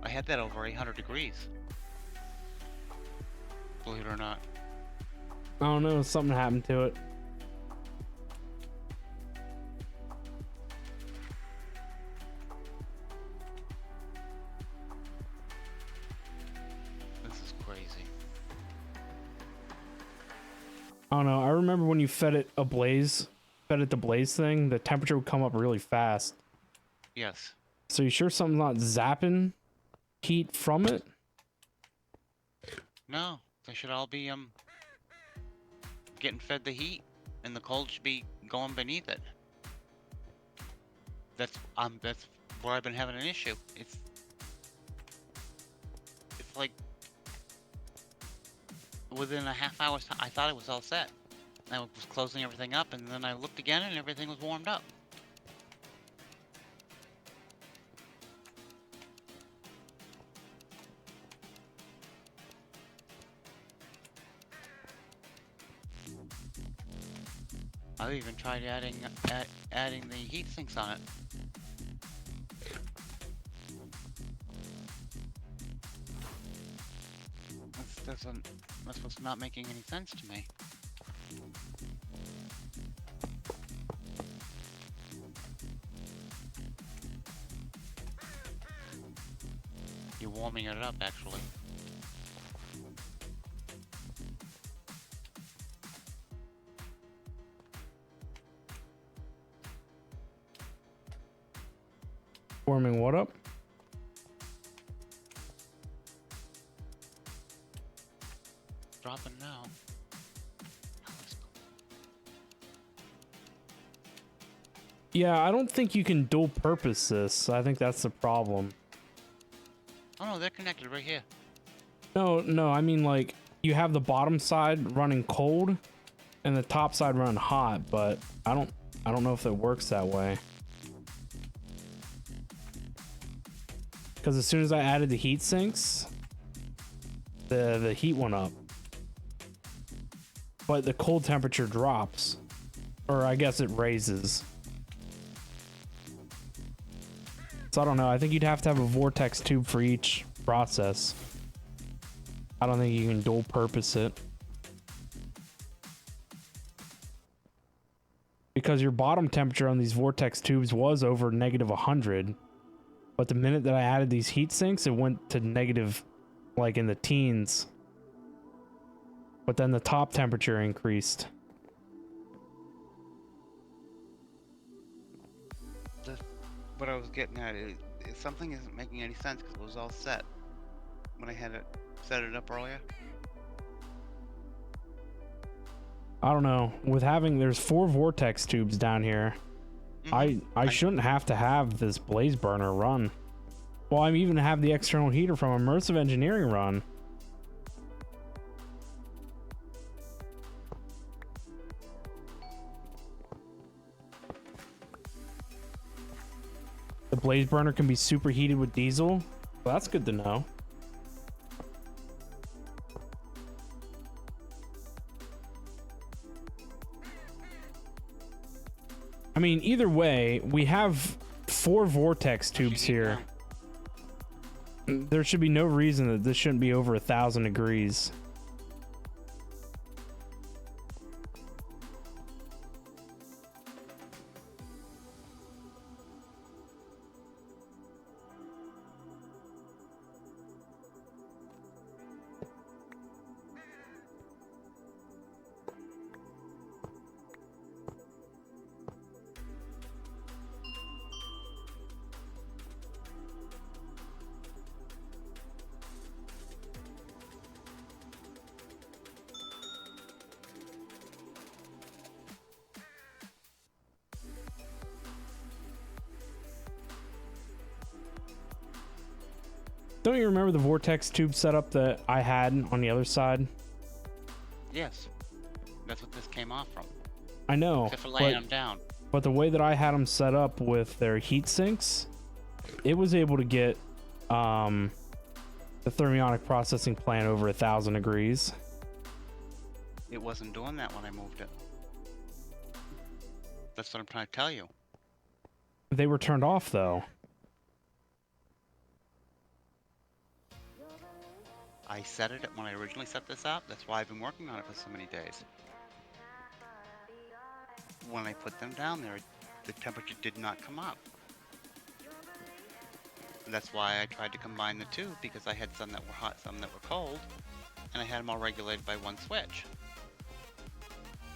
I had that over 800 degrees. Believe it or not. I don't know, something happened to it. This is crazy. I don't know. I remember when you fed it the blaze thing, the temperature would come up really fast. Yes. So you sure something's not zapping heat from it? No, they should all be getting fed the heat, and the cold should be going beneath it. That's where I've been having an issue. It's like within a half hour's time, I thought it was all set. I was closing everything up, and then I looked again, and everything was warmed up. I've even tried adding the heat sinks on it. That's what's not making any sense to me. You're warming it up, actually. Warming what up? Dropping now. Yeah, I don't think you can dual purpose this. I think that's the problem. Oh no, they're connected right here. No, I mean like you have the bottom side running cold and the top side running hot, but I don't know if it works that way. Because as soon as I added the heat sinks, the heat went up. but the cold temperature drops, or I guess it raises. So I don't know. I think you'd have to have a vortex tube for each process. I don't think you can dual purpose it. Because your bottom temperature on these vortex tubes was over negative 100. But the minute that I added these heat sinks, it went to negative, like in the teens. But then the top temperature increased. What I was getting at is something isn't making any sense because it was all set when I had it set it up earlier. I don't know. With having, there's 4 vortex tubes down here. I shouldn't have to have this blaze burner run. Well, I even have the external heater from Immersive Engineering run. The blaze burner can be superheated with diesel. Well, that's good to know. I mean, either way, we have 4 vortex tubes here. There should be no reason that this shouldn't be over 1,000 degrees. Don't you remember the vortex tube setup that I had on the other side? Yes. That's what this came off from. I know. Except for laying them down. But the way that I had them set up with their heat sinks, it was able to get the thermionic processing plant over 1,000 degrees. It wasn't doing that when I moved it. That's what I'm trying to tell you. They were turned off though. I set it when I originally set this up. That's why I've been working on it for so many days. When I put them down there, the temperature did not come up. And that's why I tried to combine the two, because I had some that were hot, some that were cold, and I had them all regulated by one switch.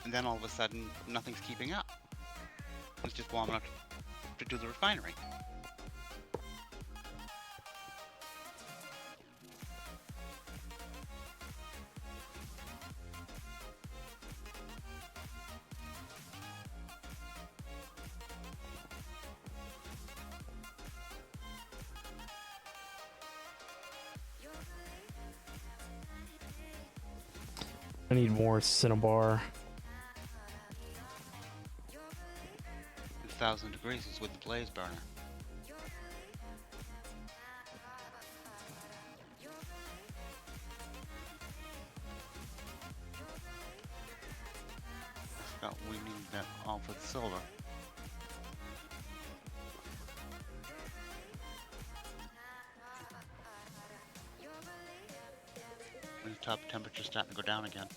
And then all of a sudden, nothing's keeping up. It's just warm enough to do the refinery. I need more Cinnabar. 1,000 degrees is with the blaze burner. I forgot we need that all for the silver. And the top temperature's starting to go down again.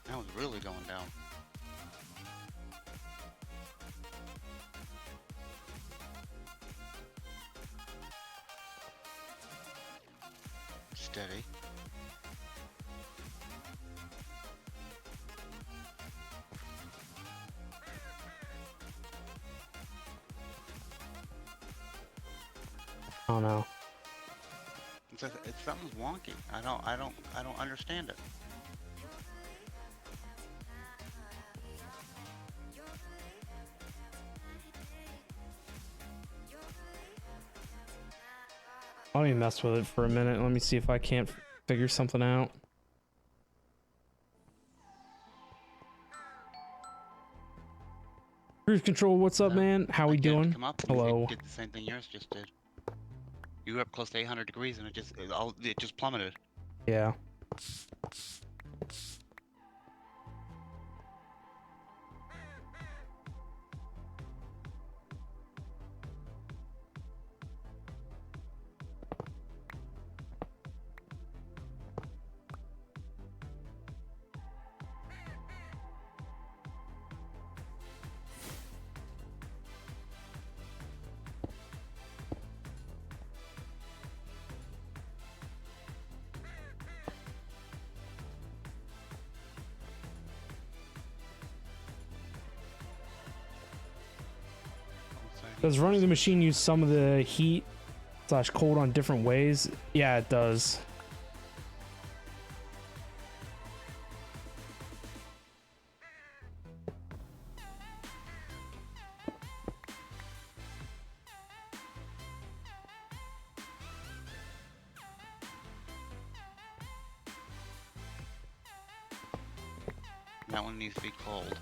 That was really going down. Steady. Oh no. It's something's wonky. I don't understand it. Let me mess with it for a minute. Let me see if I can't figure something out. Cruise control, what's up, man? How we Like, yeah, doing? Come up, Hello. It did the same thing yours just did. You were up close to 800 degrees and it just plummeted. Yeah. Does running the machine use some of the heat slash cold on different ways? Yeah, it does. That one needs to be cold.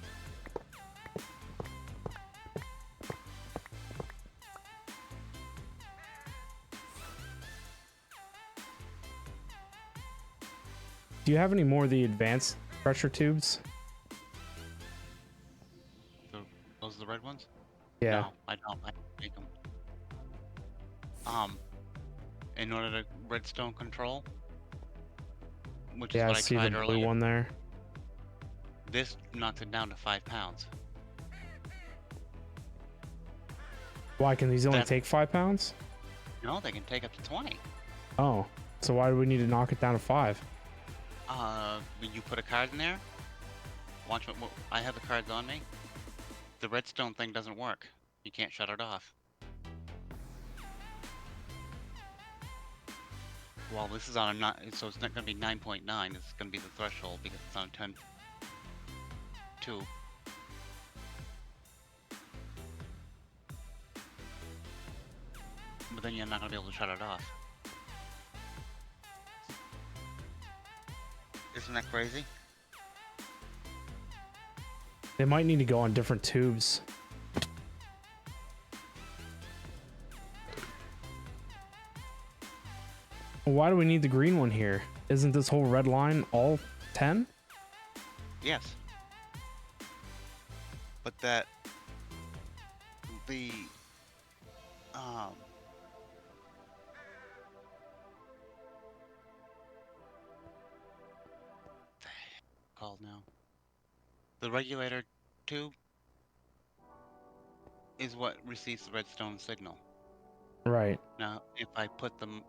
Do you have any more of the advanced pressure tubes? Those are the red ones? Yeah. No, I don't. I make them. In order to redstone control, which is Yeah, I what I see the tried blue earlier, one there. this knocks it down to 5 pounds. Why can these only That- take 5 pounds? No, they can take up to 20. Oh, so why do we need to knock it down to 5? When you put a card in there, watch what I have the cards on me. The redstone thing doesn't work. You can't shut it off. Well, this is on a so it's not going to be 9.9. It's going to be the threshold because it's on 10.2. But then you're not going to be able to shut it off. Isn't that crazy? They might need to go on different tubes. Why do we need the green one here? Isn't this whole red line all 10? Yes. But the called now. The regulator tube is what receives the redstone signal. Right. Now, if I put the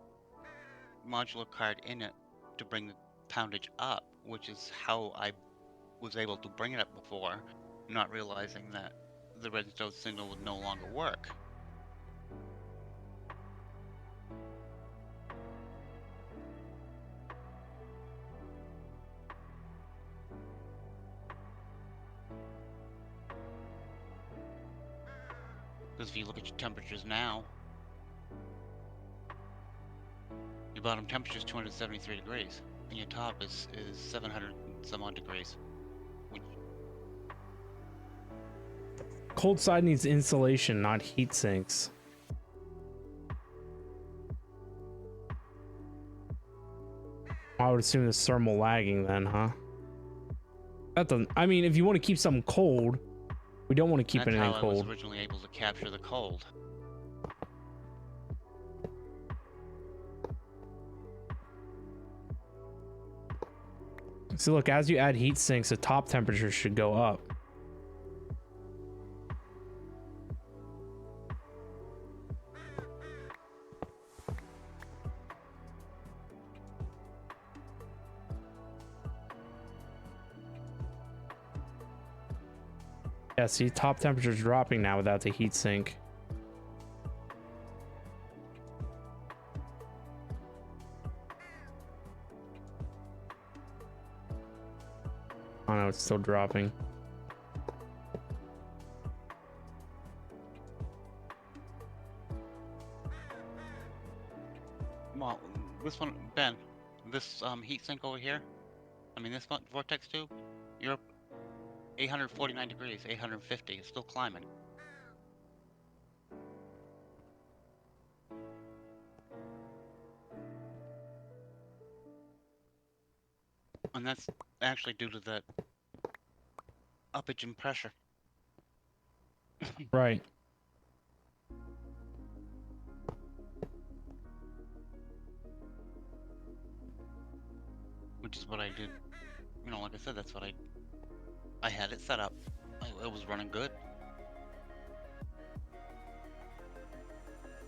modular card in it to bring the poundage up, which is how I was able to bring it up before, not realizing that the redstone signal would no longer work. Because if you look at your temperatures now, your bottom temperature is 273 degrees, and your top is 700 and some odd degrees. Which, Cold side needs insulation, not heat sinks. I would assume it's thermal lagging then, huh? That doesn't. I mean, if you want to keep something cold, we don't want to keep that's anything how I cold. was originally able to capture the cold. So look, as you add heat sinks, the top temperature should go up. Yeah, see, top temperature's dropping now without the heat sink. Oh no, it's still dropping. Well, this one, Ben, this heat sink over here, I mean this vortex tube, 849 degrees, 850. It's still climbing. And that's actually due to that uppage in pressure. Right. Which is what I did. You know, like I said, that's what I had it set up. It was running good.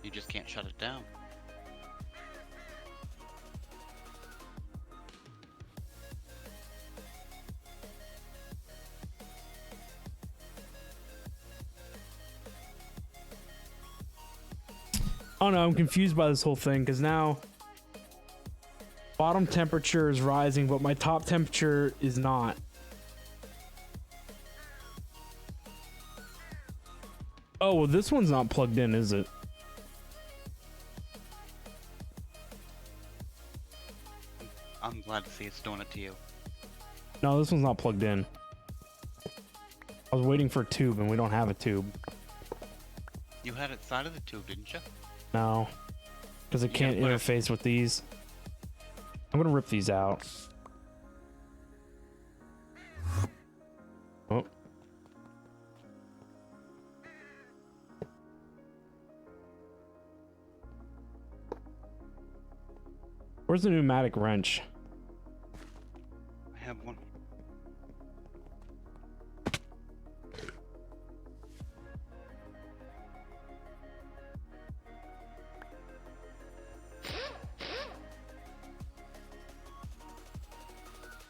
You just can't shut it down. Oh no, I'm confused by this whole thing because now bottom temperature is rising, but my top temperature is not. Oh, well, this one's not plugged in, is it? I'm glad to see it's doing it to you. No, this one's not plugged in. I was waiting for a tube, and we don't have a tube. You had it side of the tube, didn't you? No, because it can't interface with these. I'm gonna rip these out. Oh. Where's the pneumatic wrench? I have one.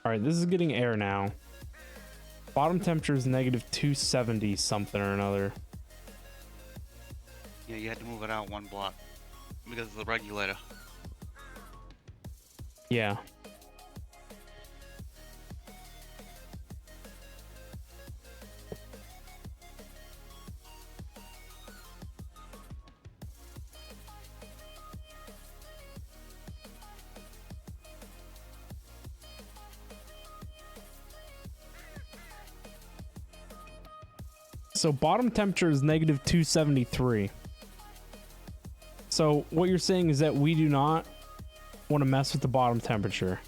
All right, this is getting air now. Bottom temperature is negative 270 something or another. Yeah, you had to move it out one block because of the regulator. Yeah. So bottom temperature is negative 273. So what you're saying is that we do not want to mess with the bottom temperature.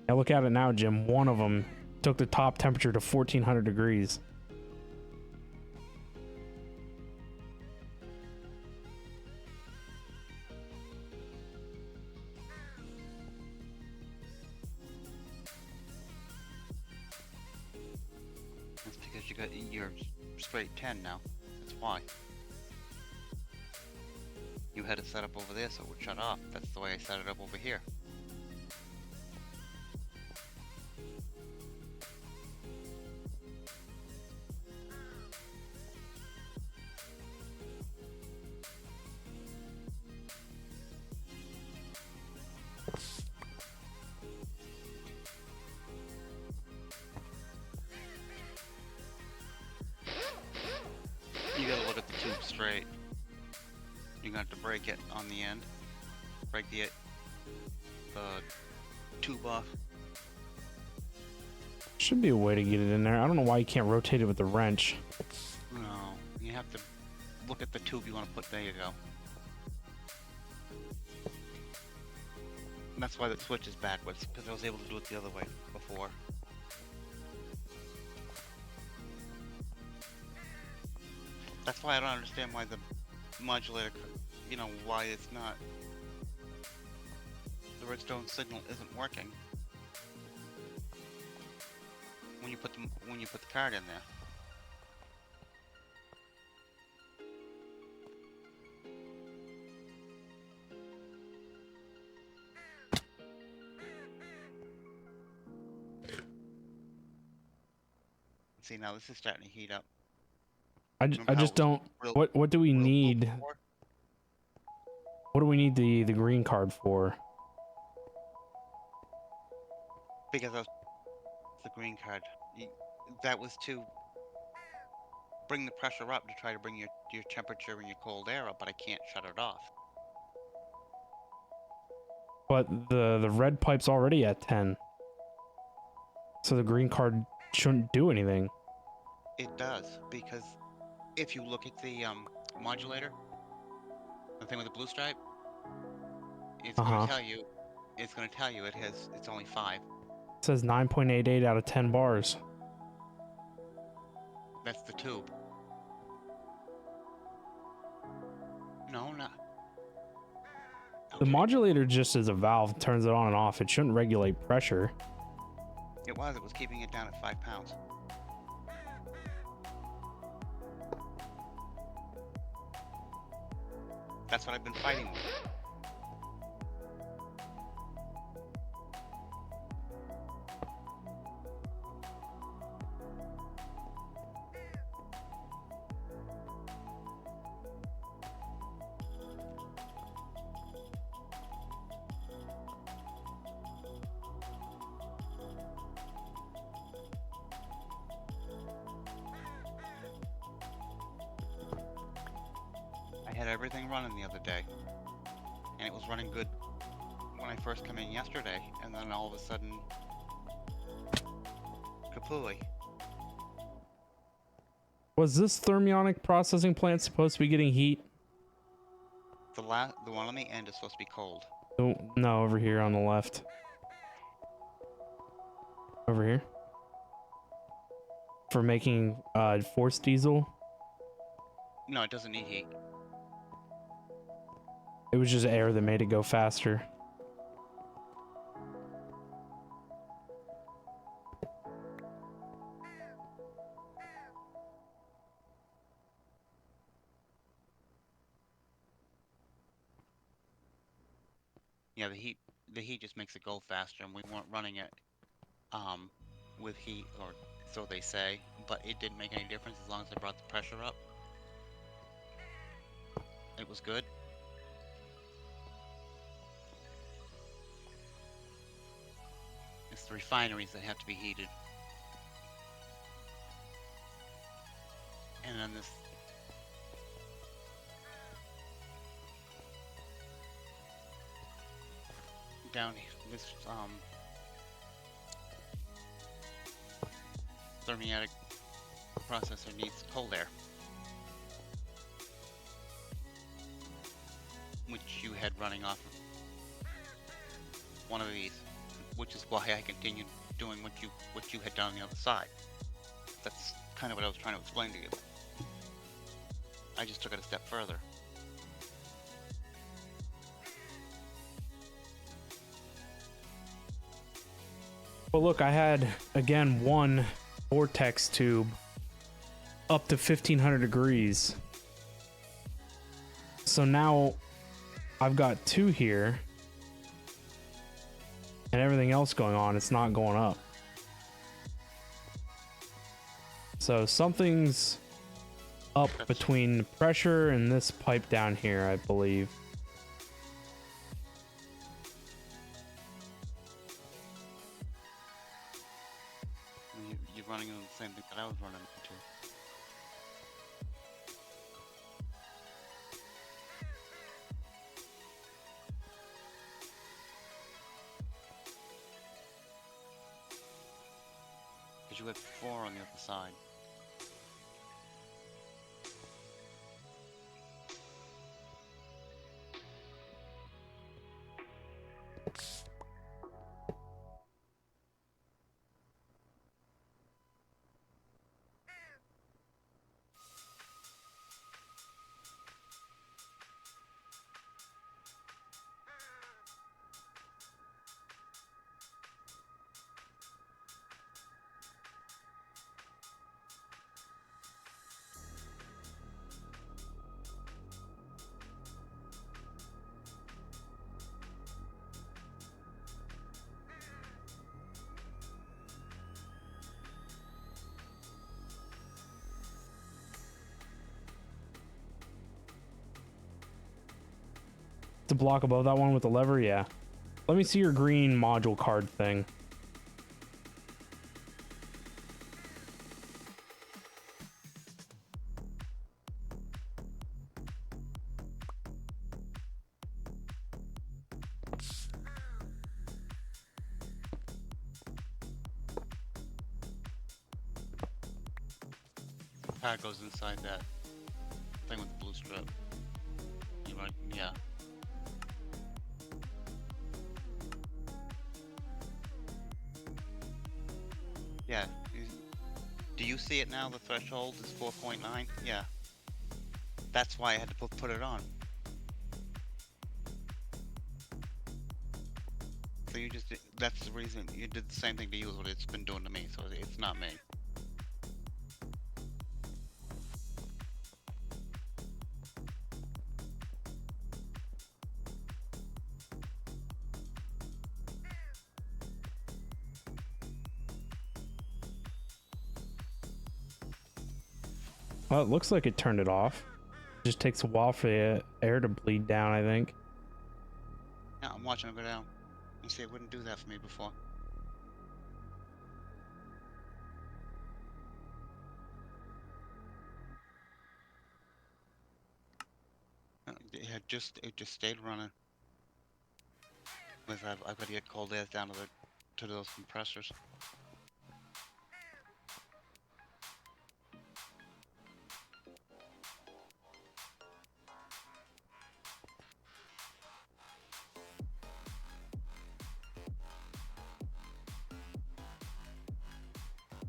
Now look at it now, Jim. One of them took the top temperature to 1400 degrees. That's because you got your straight 10 now. That's why. You had it set up over there so it would shut off. That's the way I set it up over here. You gotta look at the tube straight. You're gonna have to break it on the end. Break the tube off. Should be a way to get it in there. I don't know why you can't rotate it with the wrench. No, you have to look at the tube you want to put. There you go. And that's why the switch is backwards, because I was able to do it the other way before. That's why I don't understand why the modulator, you know, why it's not, the redstone signal isn't working when you put the card in there. See, now this is starting to heat up. I Remember just how it don't. was What do we real cool need? before? What do we need the green card for? Because I was the green card. That was to bring the pressure up to try to bring your temperature and your cold air up, but I can't shut it off. But the red pipe's already at 10. So the green card shouldn't do anything. It does, because if you look at the modulator, the thing with the blue stripe, it's going to tell you. It's going to tell you it's only 5. It says 9.88 out of 10 bars. That's the tube. No, not. The modulator just is a valve, turns it on and off. It shouldn't regulate pressure. It was keeping it down at 5 pounds. That's what I've been fighting with. I had everything running the other day, and it was running good when I first come in yesterday, and then all of a sudden, kapooey. Was this thermionic processing plant supposed to be getting heat? The one on the end is supposed to be cold. No, over here on the left. Over here. For making forced diesel. No, it doesn't need heat. It was just air that made it go faster. Yeah, the heat just makes it go faster, and we weren't running it with heat, or so they say, but it didn't make any difference as long as I brought the pressure up. It was good. It's the refineries that have to be heated. And then this down here, this thermionic processor needs cold air, which you had running off of one of these, which is why I continued doing what you had done on the other side. That's kind of what I was trying to explain to you. I just took it a step further. Well, look, I had, again, one vortex tube up to 1500 degrees. So now I've got 2 here. And everything else going on, it's not going up. So something's up between the pressure and this pipe down here, I believe. You're running into the same thing that I was running into. Because you had 4 on the other side. The block above that one with the lever, yeah. Let me see your green module card thing. card goes inside that thing with the blue strip. You right? Yeah. Yeah. Do you see it now? The threshold is 4.9. Yeah. That's why I had to put it on. So you just that's the reason you did the same thing to you as what it's been doing to me. So it's not me. Well, it looks like it turned it off. It just takes a while for the air to bleed down, I think. Yeah, I'm watching it go down. You see, it wouldn't do that for me before. It just stayed running. Because I've got to get cold air down to those compressors.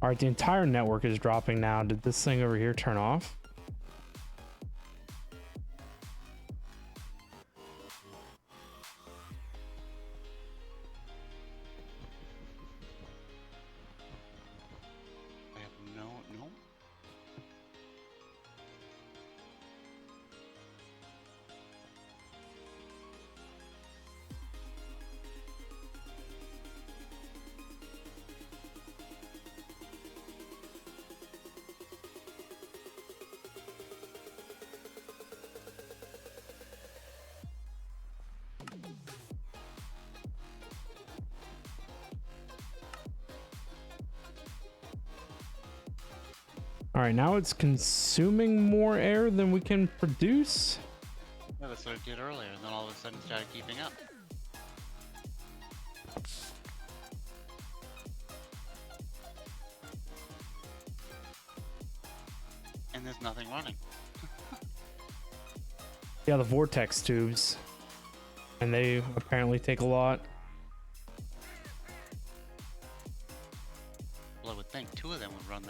All right, the entire network is dropping now. Did this thing over here turn off? I have no. All right, now it's consuming more air than we can produce. Yeah, that's what it did earlier, and then all of a sudden it started keeping up. And there's nothing running. Yeah, the vortex tubes. And they apparently take a lot. Well, I would think two of them would run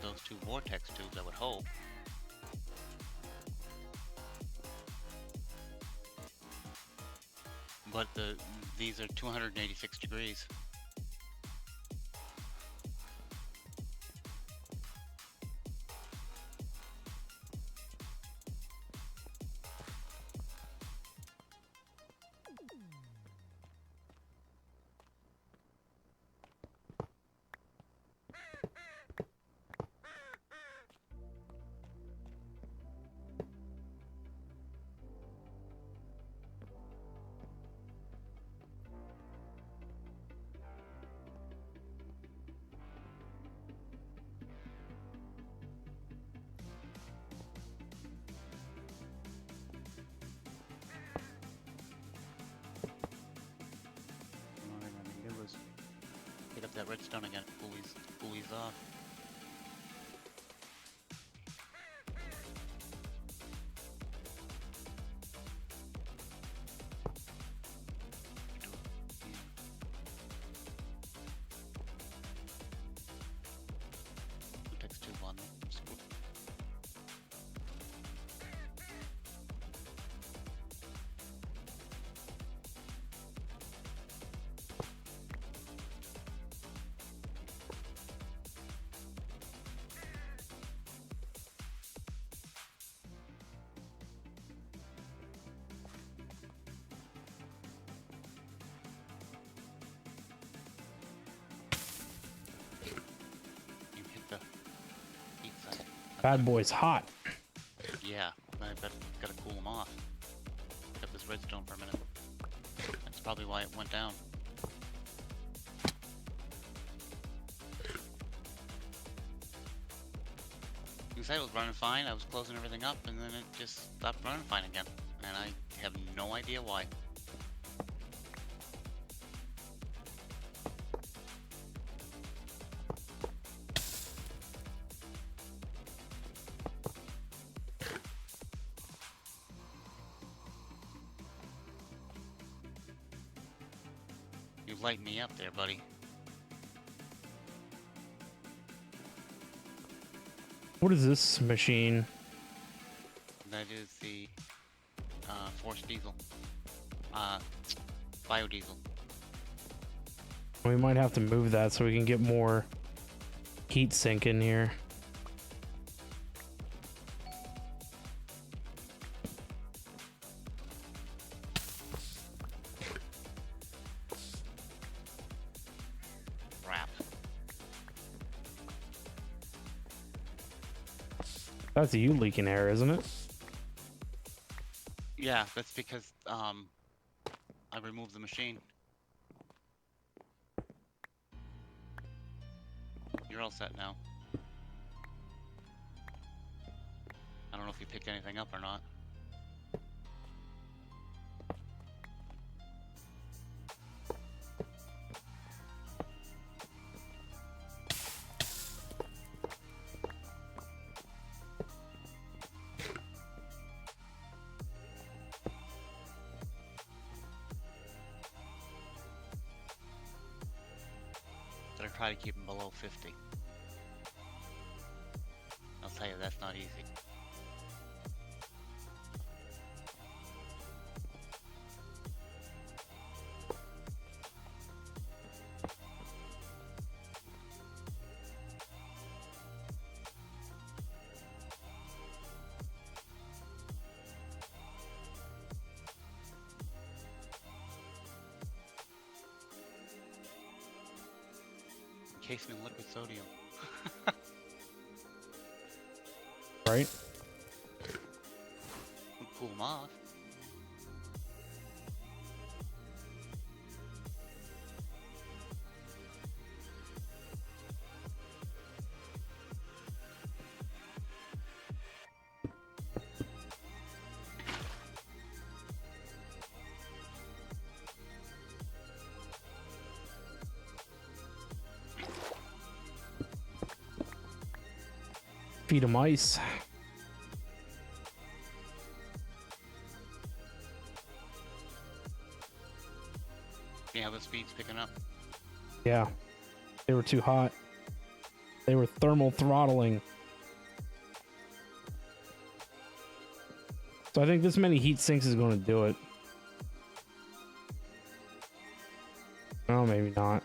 those two vortex tubes, I would hope. But these are 286 degrees. All I'm gonna do is pick up that redstone again. Buoys off. Vortex tube on them. You hit the heat side. Bad boy's hot. Yeah, I gotta cool them off. Pick up this redstone for a minute. That's probably why it went down. The site was running fine, I was closing everything up, and then it just stopped running fine again. And I have no idea why. lighting me up there, buddy. What is this machine? That is the forced diesel. Biodiesel. We might have to move that so we can get more heat sink in here. Crap. That's you leaking air, isn't it? Yeah, that's because I removed the machine. You're all set now. I don't know if you picked anything up or not. But I try to keep them below 50. I'll tell you, that's not easy. Encased in liquid sodium. Right? We'll cool them off. Feed them ice. Yeah, the speed's picking up. Yeah. They were too hot. They were thermal throttling. So I think this many heat sinks is going to do it. Oh, maybe not.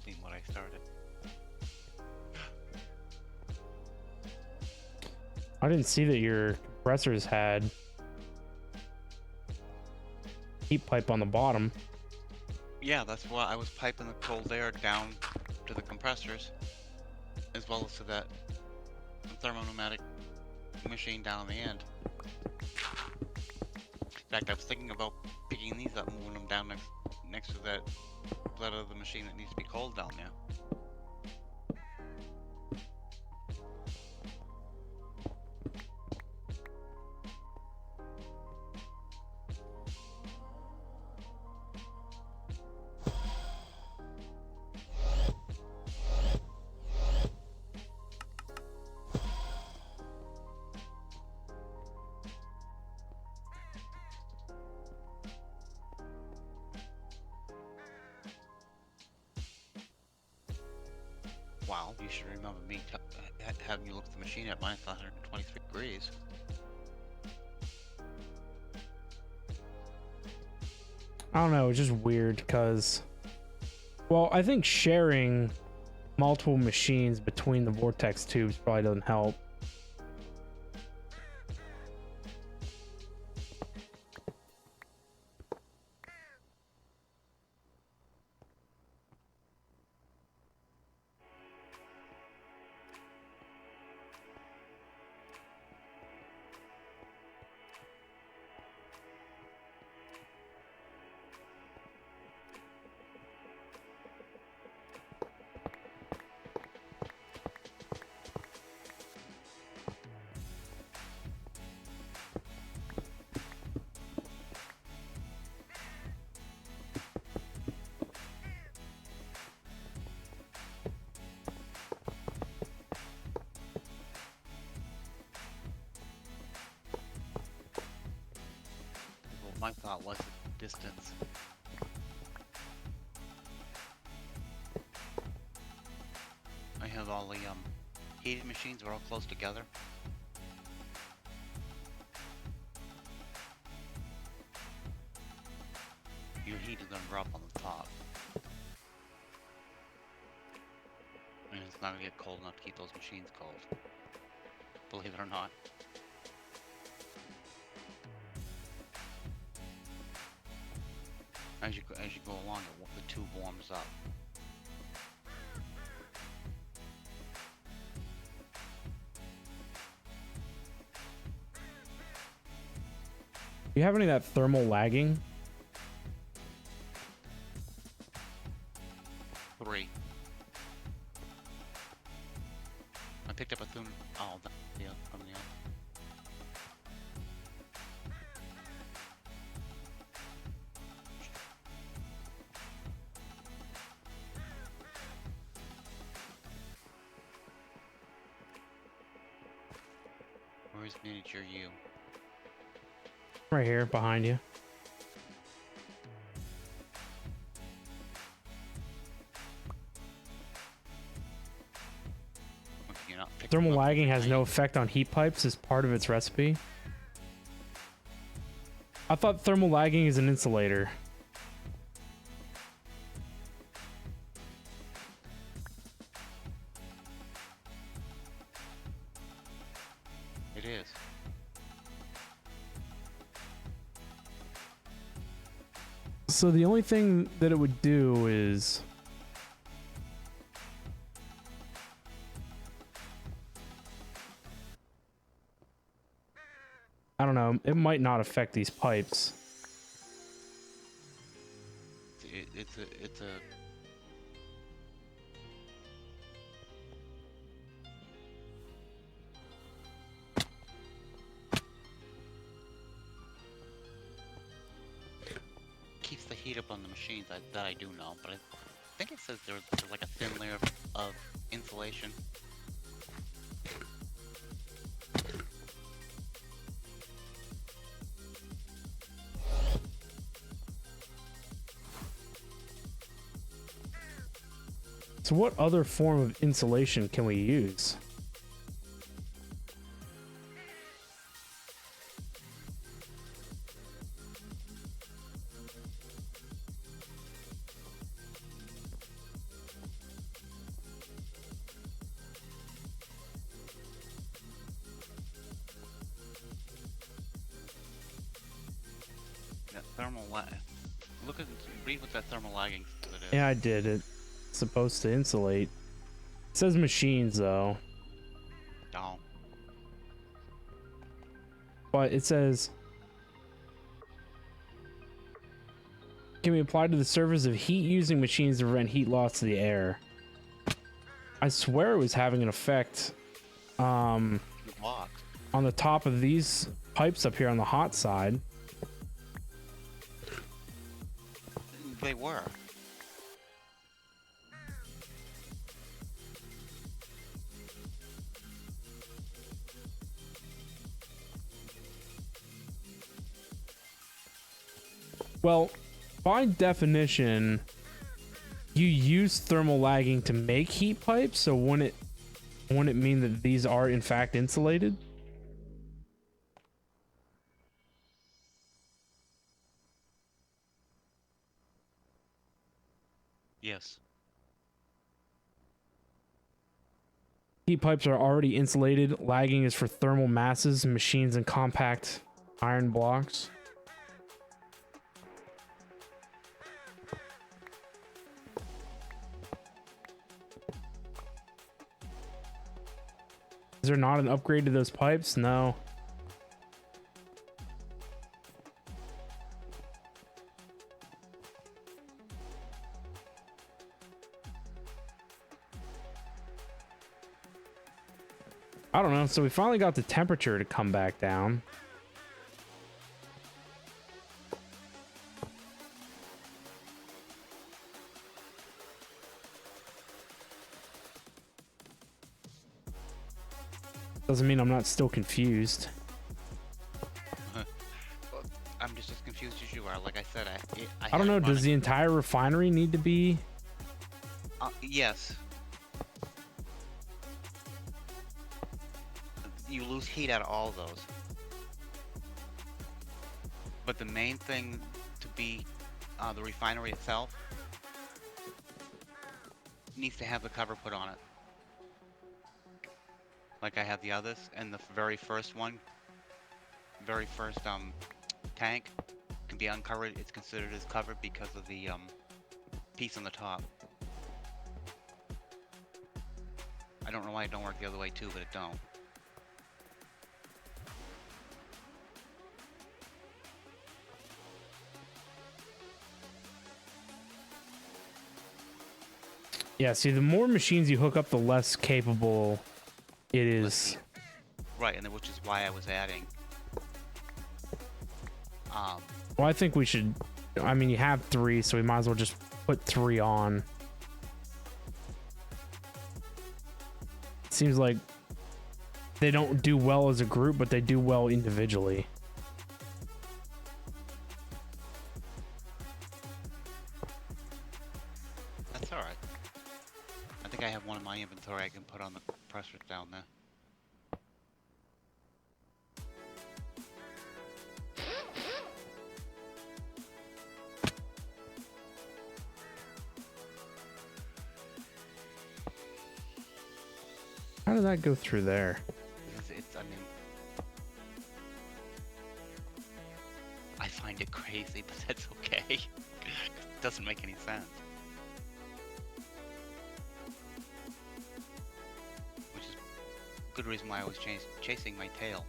See what I started. I didn't see that your compressors had heat pipe on the bottom. Yeah, that's why I was piping the cold air down to the compressors, as well as to that thermopneumatic machine down on the end. In fact, I was thinking about picking these up and moving them down next to that of the machine that needs to be cold down there. Wow, you should remember me having you look at the machine at minus 123 degrees. I don't know, it's just weird because, well, I think sharing multiple machines between the vortex tubes probably doesn't help. my thought was the distance. I have all the heated machines are all close together. Your heat is gonna drop on the top. And it's not gonna get cold enough to keep those machines cold. Believe it or not. As you go along, the tube warms up. Do you have any of that thermal lagging? 3. I picked up a thum. Oh, yeah, from the other. Where's miniature you? Right here, behind you. Okay, you're not picking Thermal up the lagging has no tiny- effect on heat pipes as part of its recipe. I thought thermal lagging is an insulator. It is. So the only thing that it would do is I don't know, it might not affect these pipes. It's a keeps the heat up on the machines. That I do know, but I think it says there's like a thin layer of insulation. So what other form of insulation can we use? That thermal lag. Read what that thermal lagging says it is. Yeah, I did. It's supposed to insulate. It says machines though, Don't. but it says can be applied to the surface of heat using machines to prevent heat loss to the air. I swear it was having an effect It's locked. on the top of these pipes up here on the hot side. They were. Well, by definition, you use thermal lagging to make heat pipes, so wouldn't it mean that these are in fact insulated? Yes. Heat pipes are already insulated. Lagging is for thermal masses, machines, and compact iron blocks. Is there not an upgrade to those pipes? No. I don't know. So we finally got the temperature to come back down. Doesn't mean I'm not still confused. I'm just as confused as I don't had know. it Does running. the entire refinery need to be? Yes. You lose heat out of all of those. But the main thing to be the refinery itself needs to have the cover put on it. Like I have the others, and the very first one, very first tank can be uncovered. It's considered as covered because of the piece on the top. I don't know why it don't work the other way too, but it don't. Yeah. See, the more machines you hook up, the less capable it is. Right, and then, which is why I was adding. Well, I think we should. I mean, you have 3, so we might as well just put 3 on. It seems like they don't do well as a group, but they do well individually. That's all right. I think I have one in my inventory I can put on the compressor down there. How did that go through there? Because I mean, I find it crazy, but that's okay. It doesn't make any sense. Which is a good reason why I was chasing my tail.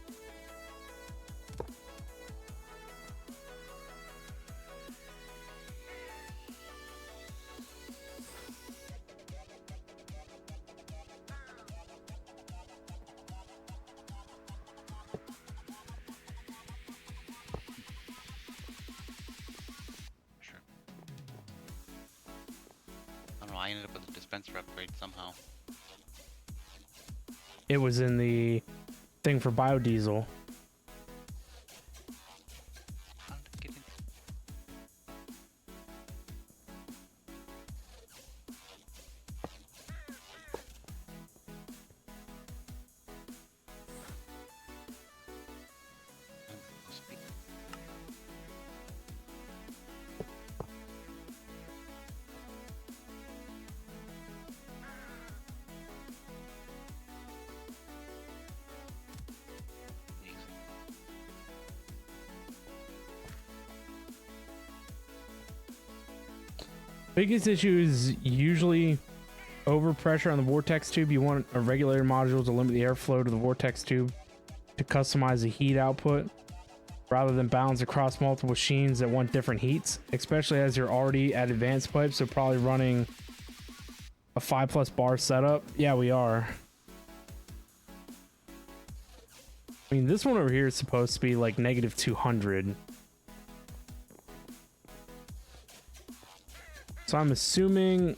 Sure. I don't know, I ended up with a dispenser upgrade somehow. It was in the thing for biodiesel. How did it get in? Biggest issue is usually overpressure on the vortex tube. You want a regulator module to limit the airflow to the vortex tube to customize the heat output rather than balance across multiple machines that want different heats, especially as you're already at advanced pipes, so probably running a 5+ bar setup. Yeah, we are. I mean, this one over here is supposed to be like -200. So I'm assuming,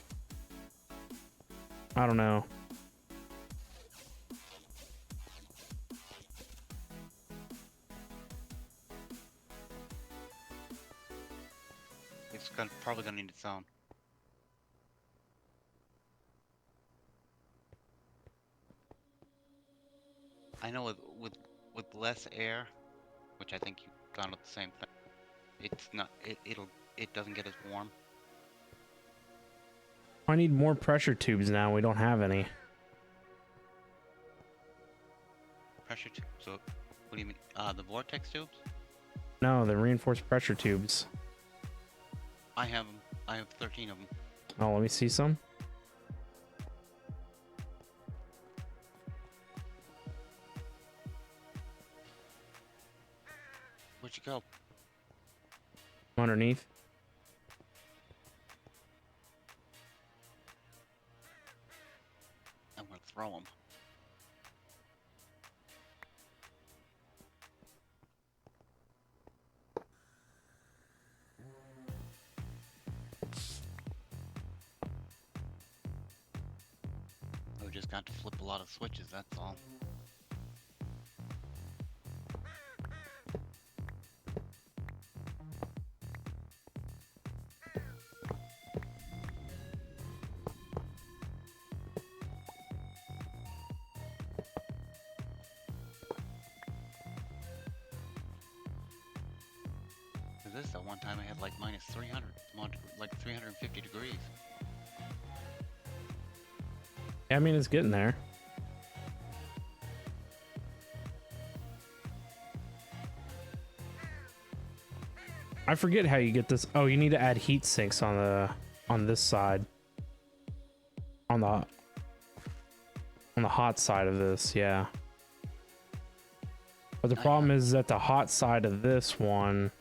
I don't know. It's probably gonna need its own. I know with less air, which I think you found out the same thing. It's not. It doesn't get as warm. I need more pressure tubes now. We don't have any. Pressure tube. So, what do you mean? The vortex tubes? No, the reinforced pressure tubes. I have them. I have 13 of them. Oh, let me see some. Where'd you go? Underneath. I'm gonna throw them. We just got to flip a lot of switches, that's all. though. One time I had like minus 300, like 350 degrees. I mean, it's getting there. I forget how you get this. Oh, you need to add heat sinks on this side. On the hot side of this, yeah. But the problem is that the hot side of this one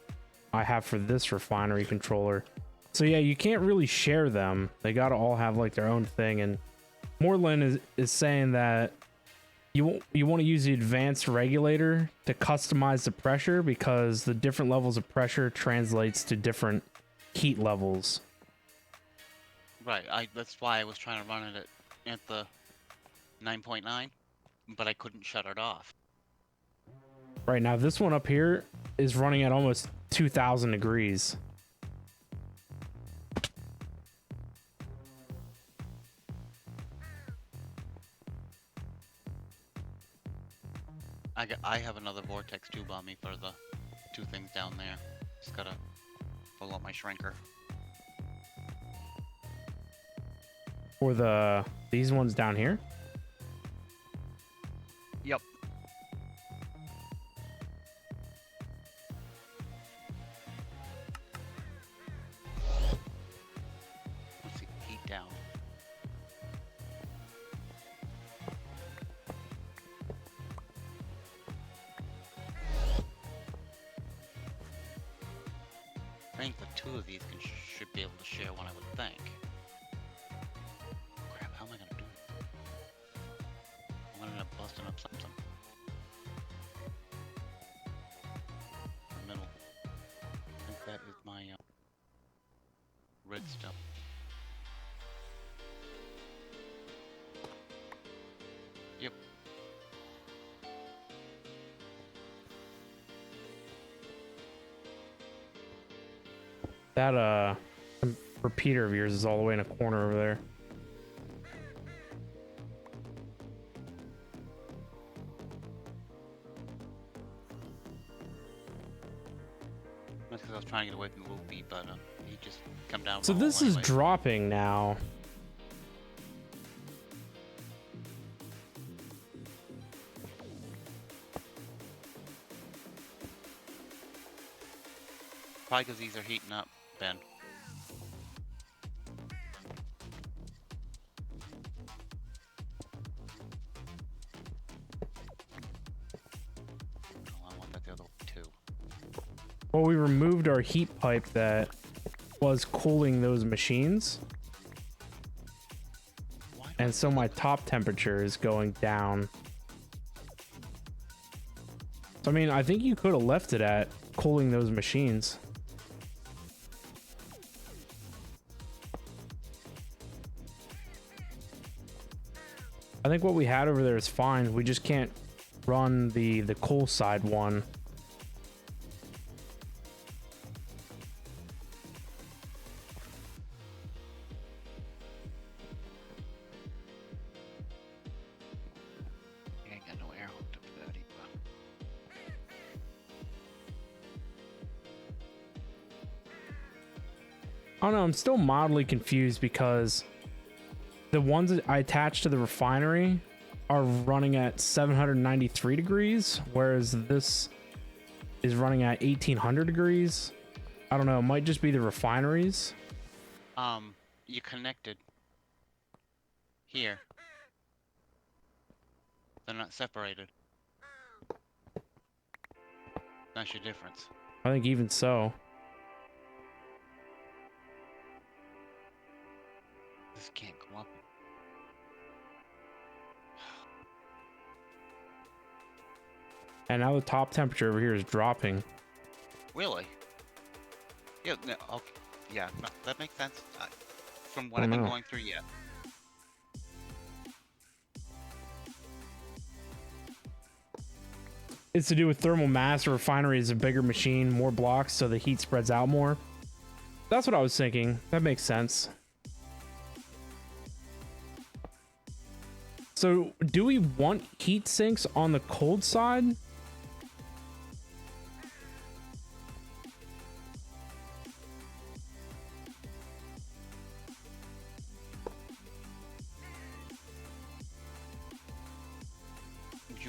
I have for this refinery controller. So yeah, you can't really share them. They gotta all have like their own thing. And Moreland is saying that you want to use the advanced regulator to customize the pressure because the different levels of pressure translates to different heat levels. Right. That's why I was trying to run it at the 9.9, but I couldn't shut it off. Right now, this one up here is running at almost 2,000 degrees. I have another vortex tube on me for the two things down there. Just gotta pull up my shrinker. For these ones down here? Yep. Let's see, heat down. I think the two of these should be able to share one, I would think. Crap, how am I gonna do it? I'm gonna end up busting up something. The middle. I think that is my red stuff. Yep. That repeater of yours is all the way in a corner over there. That's because I was trying to get away from the loopy, but he just come down. So this is dropping now. Probably because these are heating up, Ben. Oh, I want that the other way too. Well, we removed our heat pipe that was cooling those machines. And so my top temperature is going down. So, I mean, I think you could have left it at cooling those machines. I think what we had over there is fine. We just can't run the cool side one. I ain't got no air hooked up to that either. I don't know, I'm still mildly confused because the ones that I attached to the refinery are running at 793 degrees, whereas this is running at 1800 degrees. I don't know, it might just be the refineries. You connected here. They're not separated. That's your difference. I think even so. This can't go up. And now the top temperature over here is dropping. Really? Yeah. No, okay. Yeah. No, that makes sense. From what I I've been know. going through, yeah. It's to do with thermal mass. The refinery is a bigger machine, more blocks, so the heat spreads out more. That's what I was thinking. That makes sense. So, do we want heat sinks on the cold side?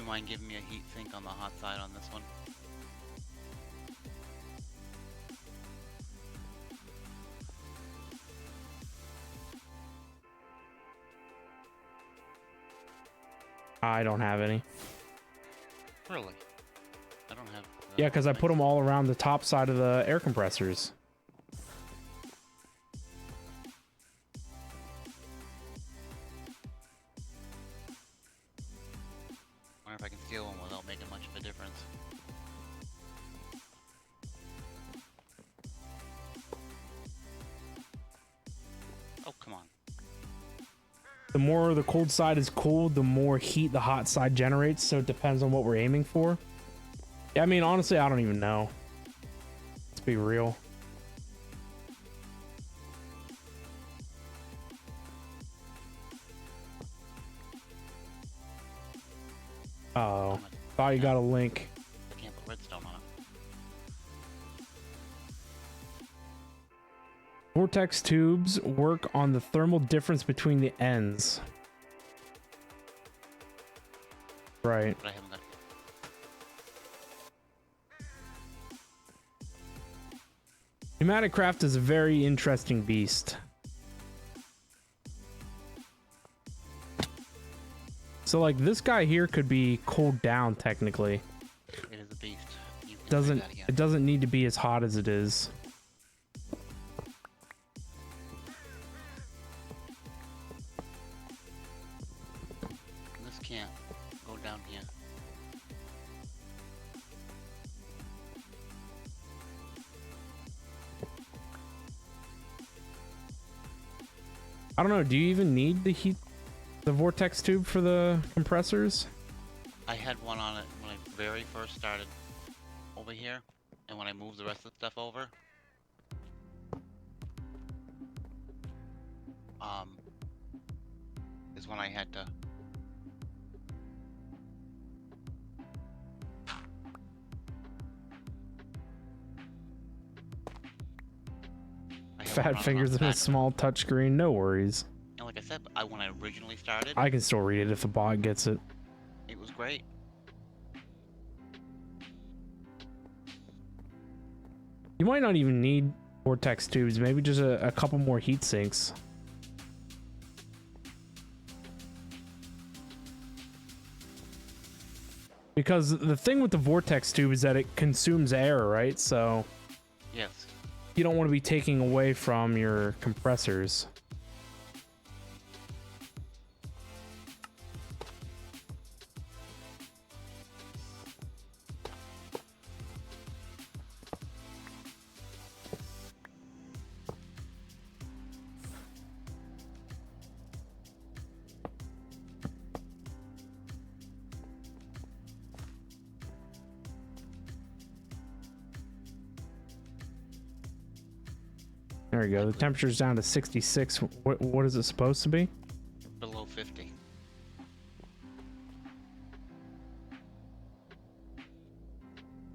mind giving me a heat sink on the hot side on this one? I don't have any. Really? I don't have. Yeah, because I put them all around the top side of the air compressors. Wonder if I can steal one without making much of a difference. Oh, come on. The more the cold side is cooled, the more heat the hot side generates, so it depends on what we're aiming for. Yeah, I mean, honestly, I don't even know. Let's be real. Oh, thought you got a link. I can't put redstone on it. Vortex tubes work on the thermal difference between the ends. Right. But I haven't got. Pneumatic craft is a very interesting beast. So like this guy here could be cooled down technically. It is a beast. You can say Doesn't that again. it doesn't need to be as hot as it is. This can't go down here. I don't know, do you even need the vortex tube for the compressors? I had one on it when I very first started over here, and when I moved the rest of the stuff over, is when I had to. I had one Fat running fingers off and a back. small touchscreen, no worries. And like I said, when I originally started, I can still read it if the bot gets it. it was great. You might not even need vortex tubes, maybe just a couple more heat sinks. Because the thing with the vortex tube is that it consumes air, right? So Yes. you don't want to be taking away from your compressors. There we go. The temperature's down to 66. What is it supposed to be? Below 50.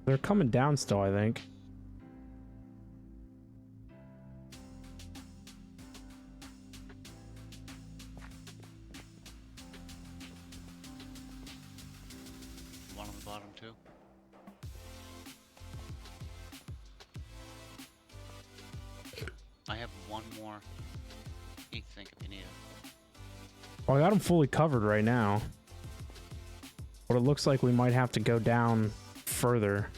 They're coming down still, I think. One on the bottom too. I have one more heat sink if you need it. Well, I got them fully covered right now. But it looks like we might have to go down further.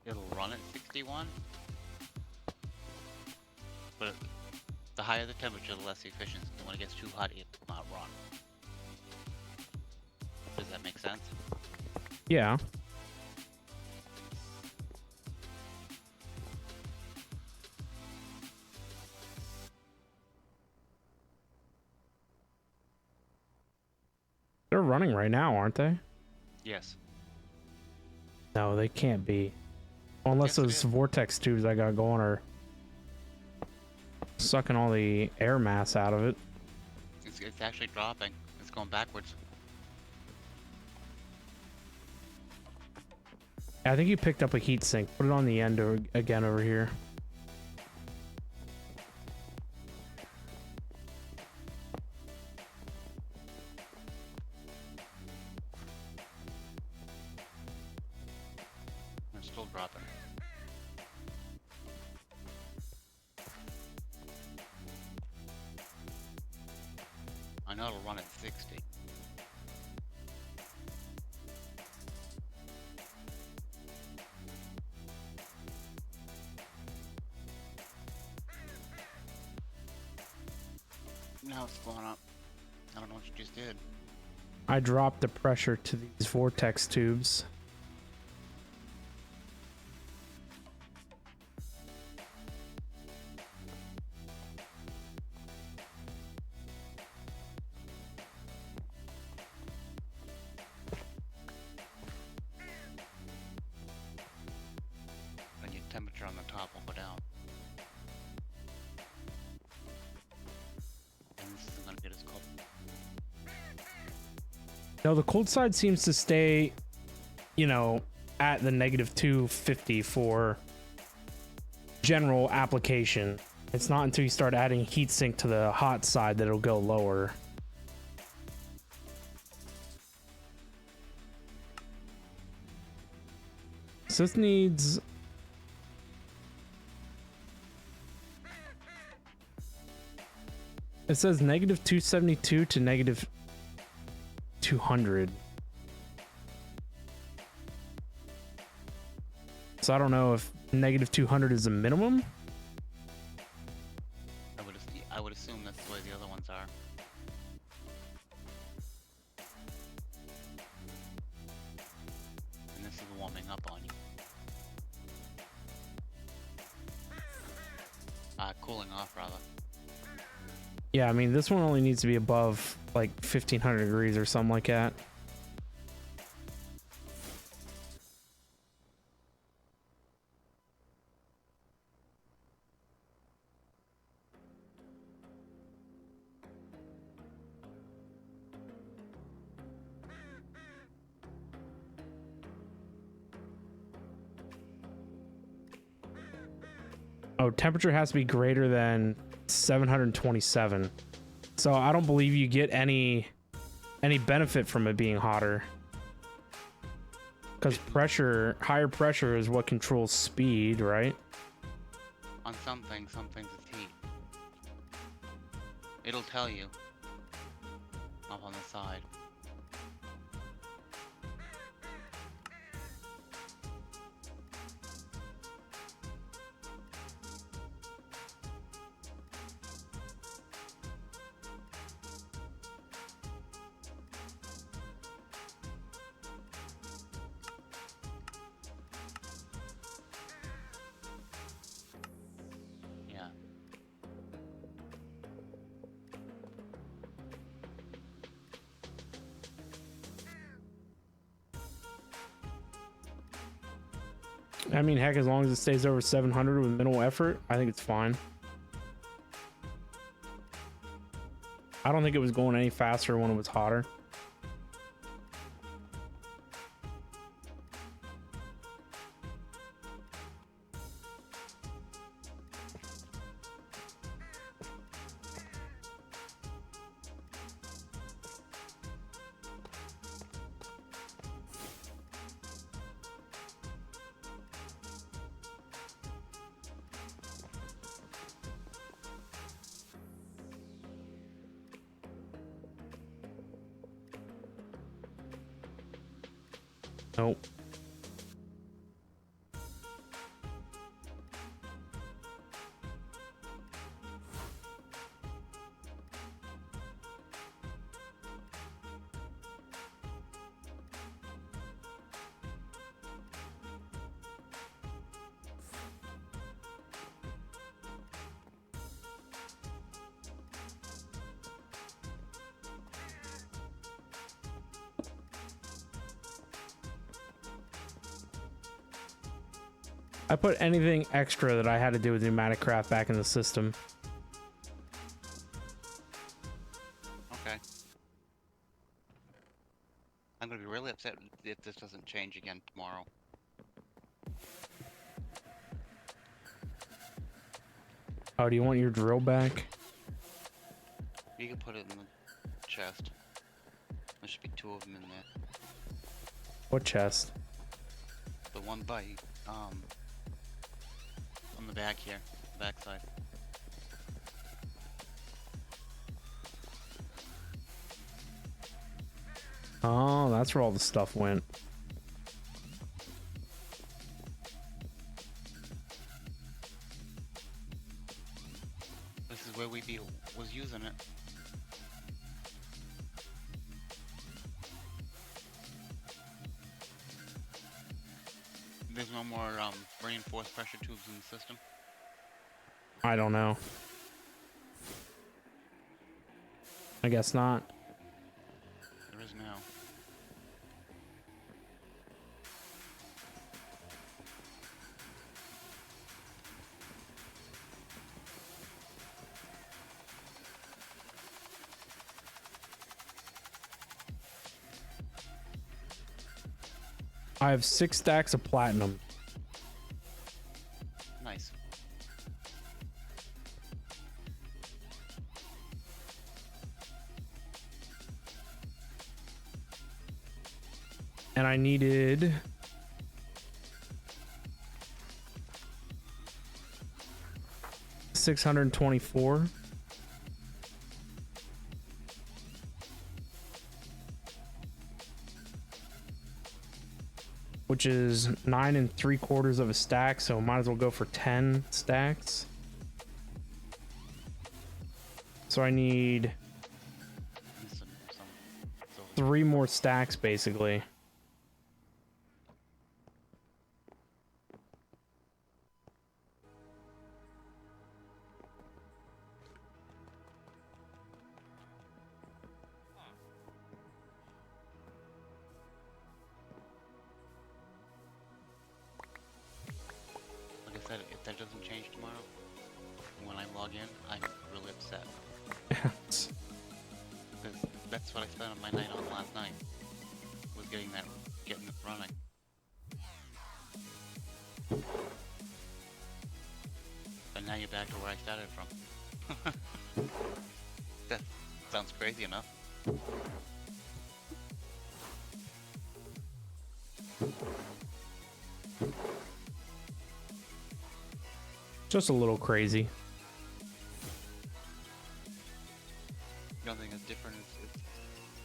It'll run at 61, but the higher the temperature, the less efficient. And when it gets too hot, it will not run. Does that make sense? Yeah. They're running right now, aren't they? Yes. No, they can't be. Unless Yes, it those is. vortex tubes I got going are sucking all the air mass out of it. It's actually dropping. It's going backwards. I think you picked up a heat sink. Put it on the end again over here. know it'll run at 60. Now it's going up. I don't know what you just did. I dropped the pressure to these vortex tubes. And your temperature on the top will go down. And this isn't gonna get as cold. No, the cold side seems to stay, you know, at the negative 250 for general application. It's not until you start adding heatsink to the hot side that it'll go lower. So this needs... It says negative 272 to negative 200. So I don't know if negative 200 is a minimum. I would assume that's the way the other ones are. And this is warming up on you. Cooling off rather. Yeah, I mean, this one only needs to be above like 1500 degrees or something like that. Oh, temperature has to be greater than 727. So I don't believe you get any benefit from it being hotter. Because higher pressure is what controls speed, right? On some things it's heat. It'll tell you up on the side. I mean, heck, as long as it stays over 700 with minimal effort, I think it's fine. I don't think it was going any faster when it was hotter. Nope. I put anything extra that I had to do with pneumatic craft back in the system. Okay. I'm gonna be really upset if this doesn't change again tomorrow. Oh, do you want your drill back? You can put it in the chest. There should be two of them in there. What chest? The one by, on the back here, back side. Oh, that's where all the stuff went. This is where we was using it. There's no more reinforced pressure tubes in the system. I don't know. I guess not. There is now. I have 6 stacks of platinum. Nice. And I needed 624. Which is 9 3/4 of a stack, so might as well go for 10 stacks. So I need Some 3 more stacks basically. Like I said, if that doesn't change tomorrow, when I log in, I'm really upset. Because that's what I spent on my night on last night. Was getting it running. And now you're back to where I started from. That sounds crazy enough. Just a little crazy. The only thing that's different is the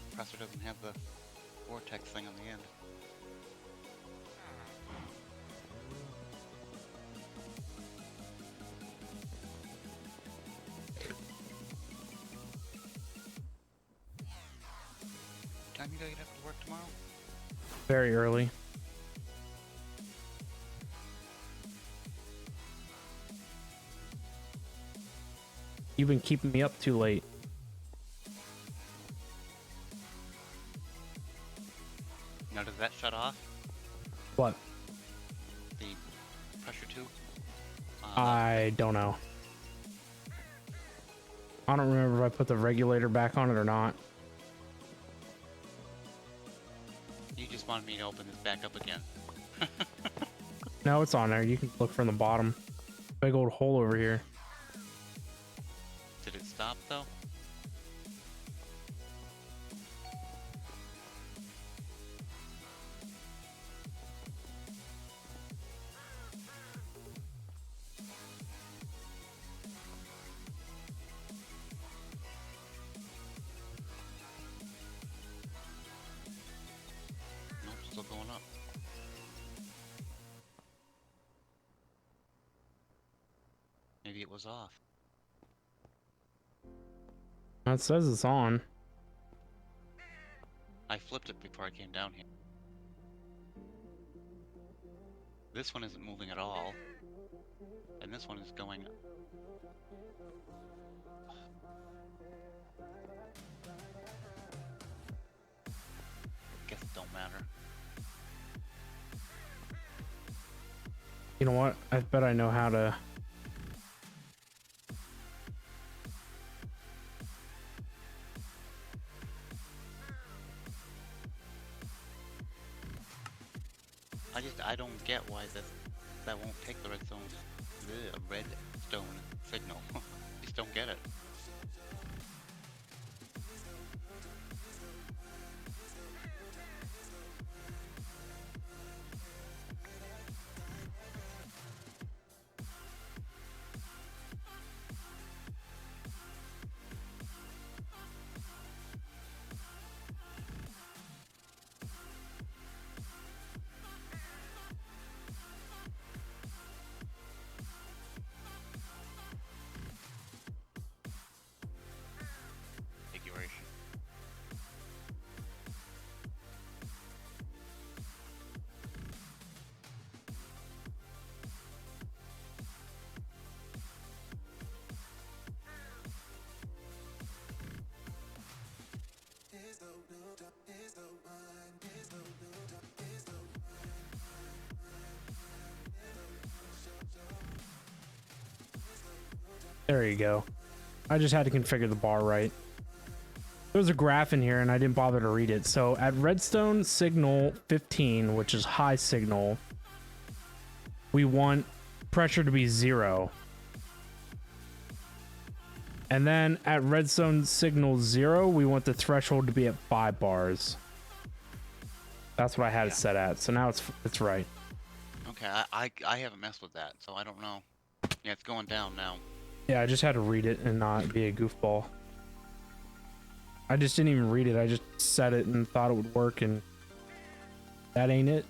compressor doesn't have the vortex thing on the end. Time you gotta get up to work tomorrow? Very early. You've been keeping me up too late. Now does that shut off? What? The pressure tube? I don't know. I don't remember if I put the regulator back on it or not. You just wanted me to open this back up again. No, it's on there. You can look from the bottom. Big old hole over here. Did it stop though? Nope, still going up. Maybe it was off. It says it's on. I flipped it before I came down here. This one isn't moving at all. And this one is going... Guess it don't matter. You know what? I bet I know how to... I don't get why that won't take the redstone signal. Just don't get it. There you go. I just had to configure the bar right. There was a graph in here and I didn't bother to read it. So at redstone signal 15, which is high signal, we want pressure to be 0. And then at redstone signal 0, we want the threshold to be at 5 bars. That's what I had it set at. So now it's right. Okay, I haven't messed with that, so I don't know. Yeah, it's going down now. Yeah, I just had to read it and not be a goofball. I just didn't even read it. I just set it and thought it would work, and that ain't it.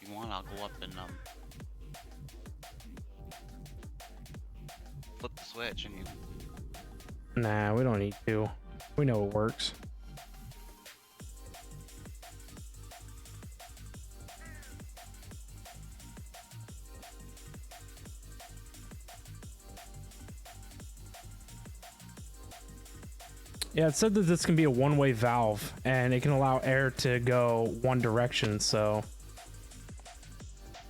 If you want, I'll go up and flip the switch and you... Nah, we don't need to. We know it works. Yeah, it said that this can be a one-way valve and it can allow air to go one direction, so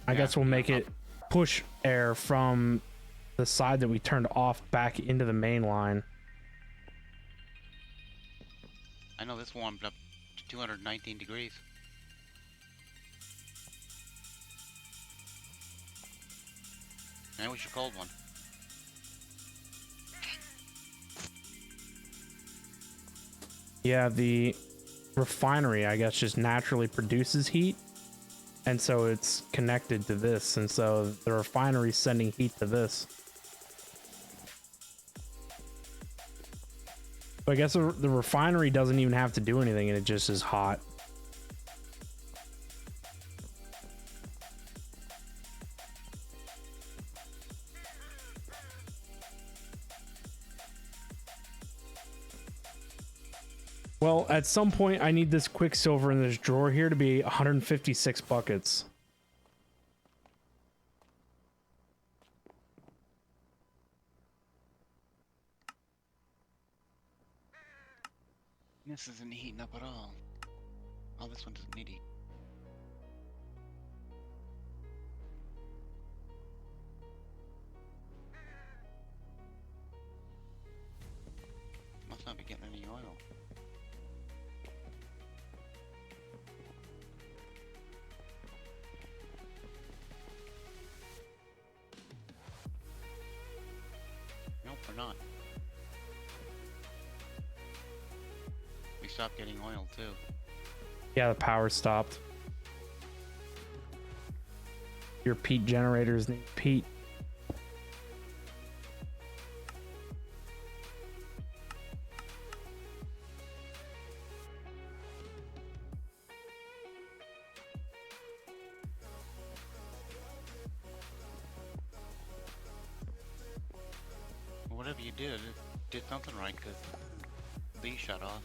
I guess we'll make it push air from the side that we turned off back into the main line. I know this warmed up to 219 degrees. Now what's your cold one? Yeah, the refinery, I guess, just naturally produces heat. And so it's connected to this. And so the refinery's sending heat to this. But I guess the refinery doesn't even have to do anything and it just is hot. Well, at some point, I need this quicksilver in this drawer here to be 156 buckets. This isn't heating up at all. Oh, this one doesn't need heat. Must not be getting any oil. Nope, we're not. We stopped getting oil too. Yeah, the power stopped. Your peat generators need peat. Whatever you did, it did something right because B shut off.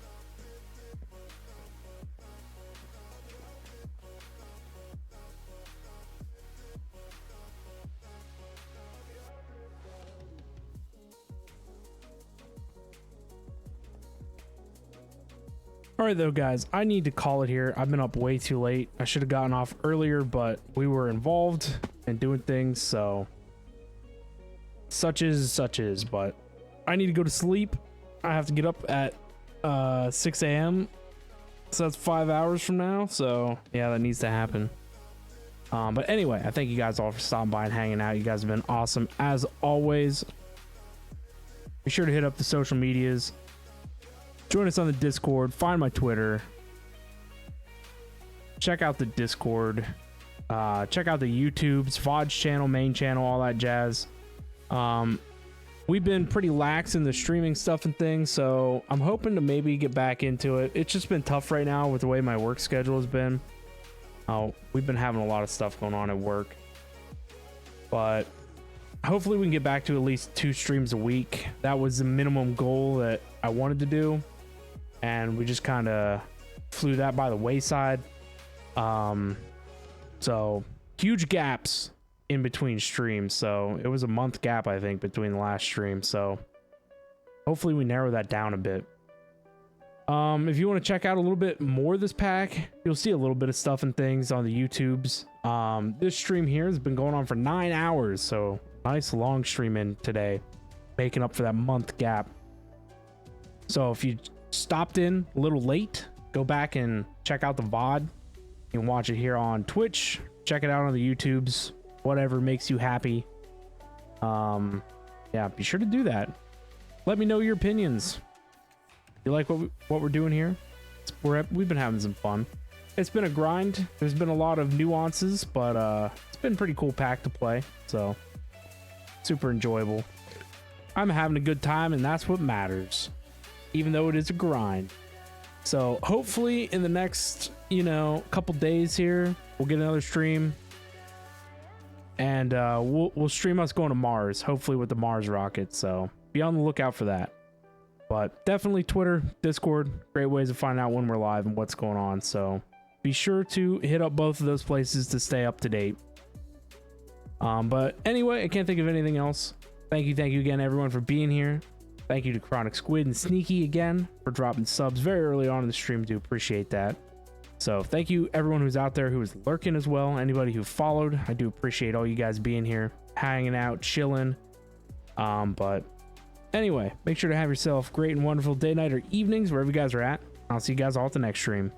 All right, though, guys, I need to call it here. I've been up way too late. I should have gotten off earlier, but we were involved and doing things, so such is, but I need to go to sleep. I have to get up at 6 a.m. So that's 5 hours from now. So yeah, that needs to happen. But anyway, I thank you guys all for stopping by and hanging out. You guys have been awesome as always. Be sure to hit up the social medias. Join us on the Discord. Find my Twitter. Check out the Discord. Check out the YouTubes, VODs channel, main channel, all that jazz. We've been pretty lax in the streaming stuff and things, so I'm hoping to maybe get back into it. It's just been tough right now with the way my work schedule has been. We've been having a lot of stuff going on at work, but hopefully we can get back to at least 2 streams a week. That was the minimum goal that I wanted to do, and we just kind of flew that by the wayside. So huge gaps in between streams. So it was a month gap, I think, between the last stream. So hopefully we narrow that down a bit. If you want to check out a little bit more of this pack, you'll see a little bit of stuff and things on the YouTubes. This stream here has been going on for 9 hours, so nice long stream in today, making up for that month gap. So if you stopped in a little late, go back and check out the VOD. You can watch it here on Twitch, check it out on the YouTubes, whatever makes you happy. Yeah, be sure to do that. Let me know your opinions. You like what we're doing here? We've been having some fun. It's been a grind. There's been a lot of nuances, but it's been a pretty cool pack to play. So super enjoyable. I'm having a good time, and that's what matters, even though it is a grind. So hopefully in the next, couple days here, we'll get another stream, and we'll stream us going to Mars, hopefully with the Mars rocket. So be on the lookout for that. But definitely Twitter, Discord, great ways to find out when we're live and what's going on. So be sure to hit up both of those places to stay up to date. But anyway, I can't think of anything else. Thank you again, everyone, for being here. Thank you to Chronic Squid and Sneaky again for dropping subs very early on in the stream. Do appreciate that. So thank you, everyone who's out there who is lurking as well. Anybody who followed, I do appreciate all you guys being here, hanging out, chilling. But anyway, make sure to have yourself great and wonderful day, night, or evenings, wherever you guys are at. I'll see you guys all at the next stream.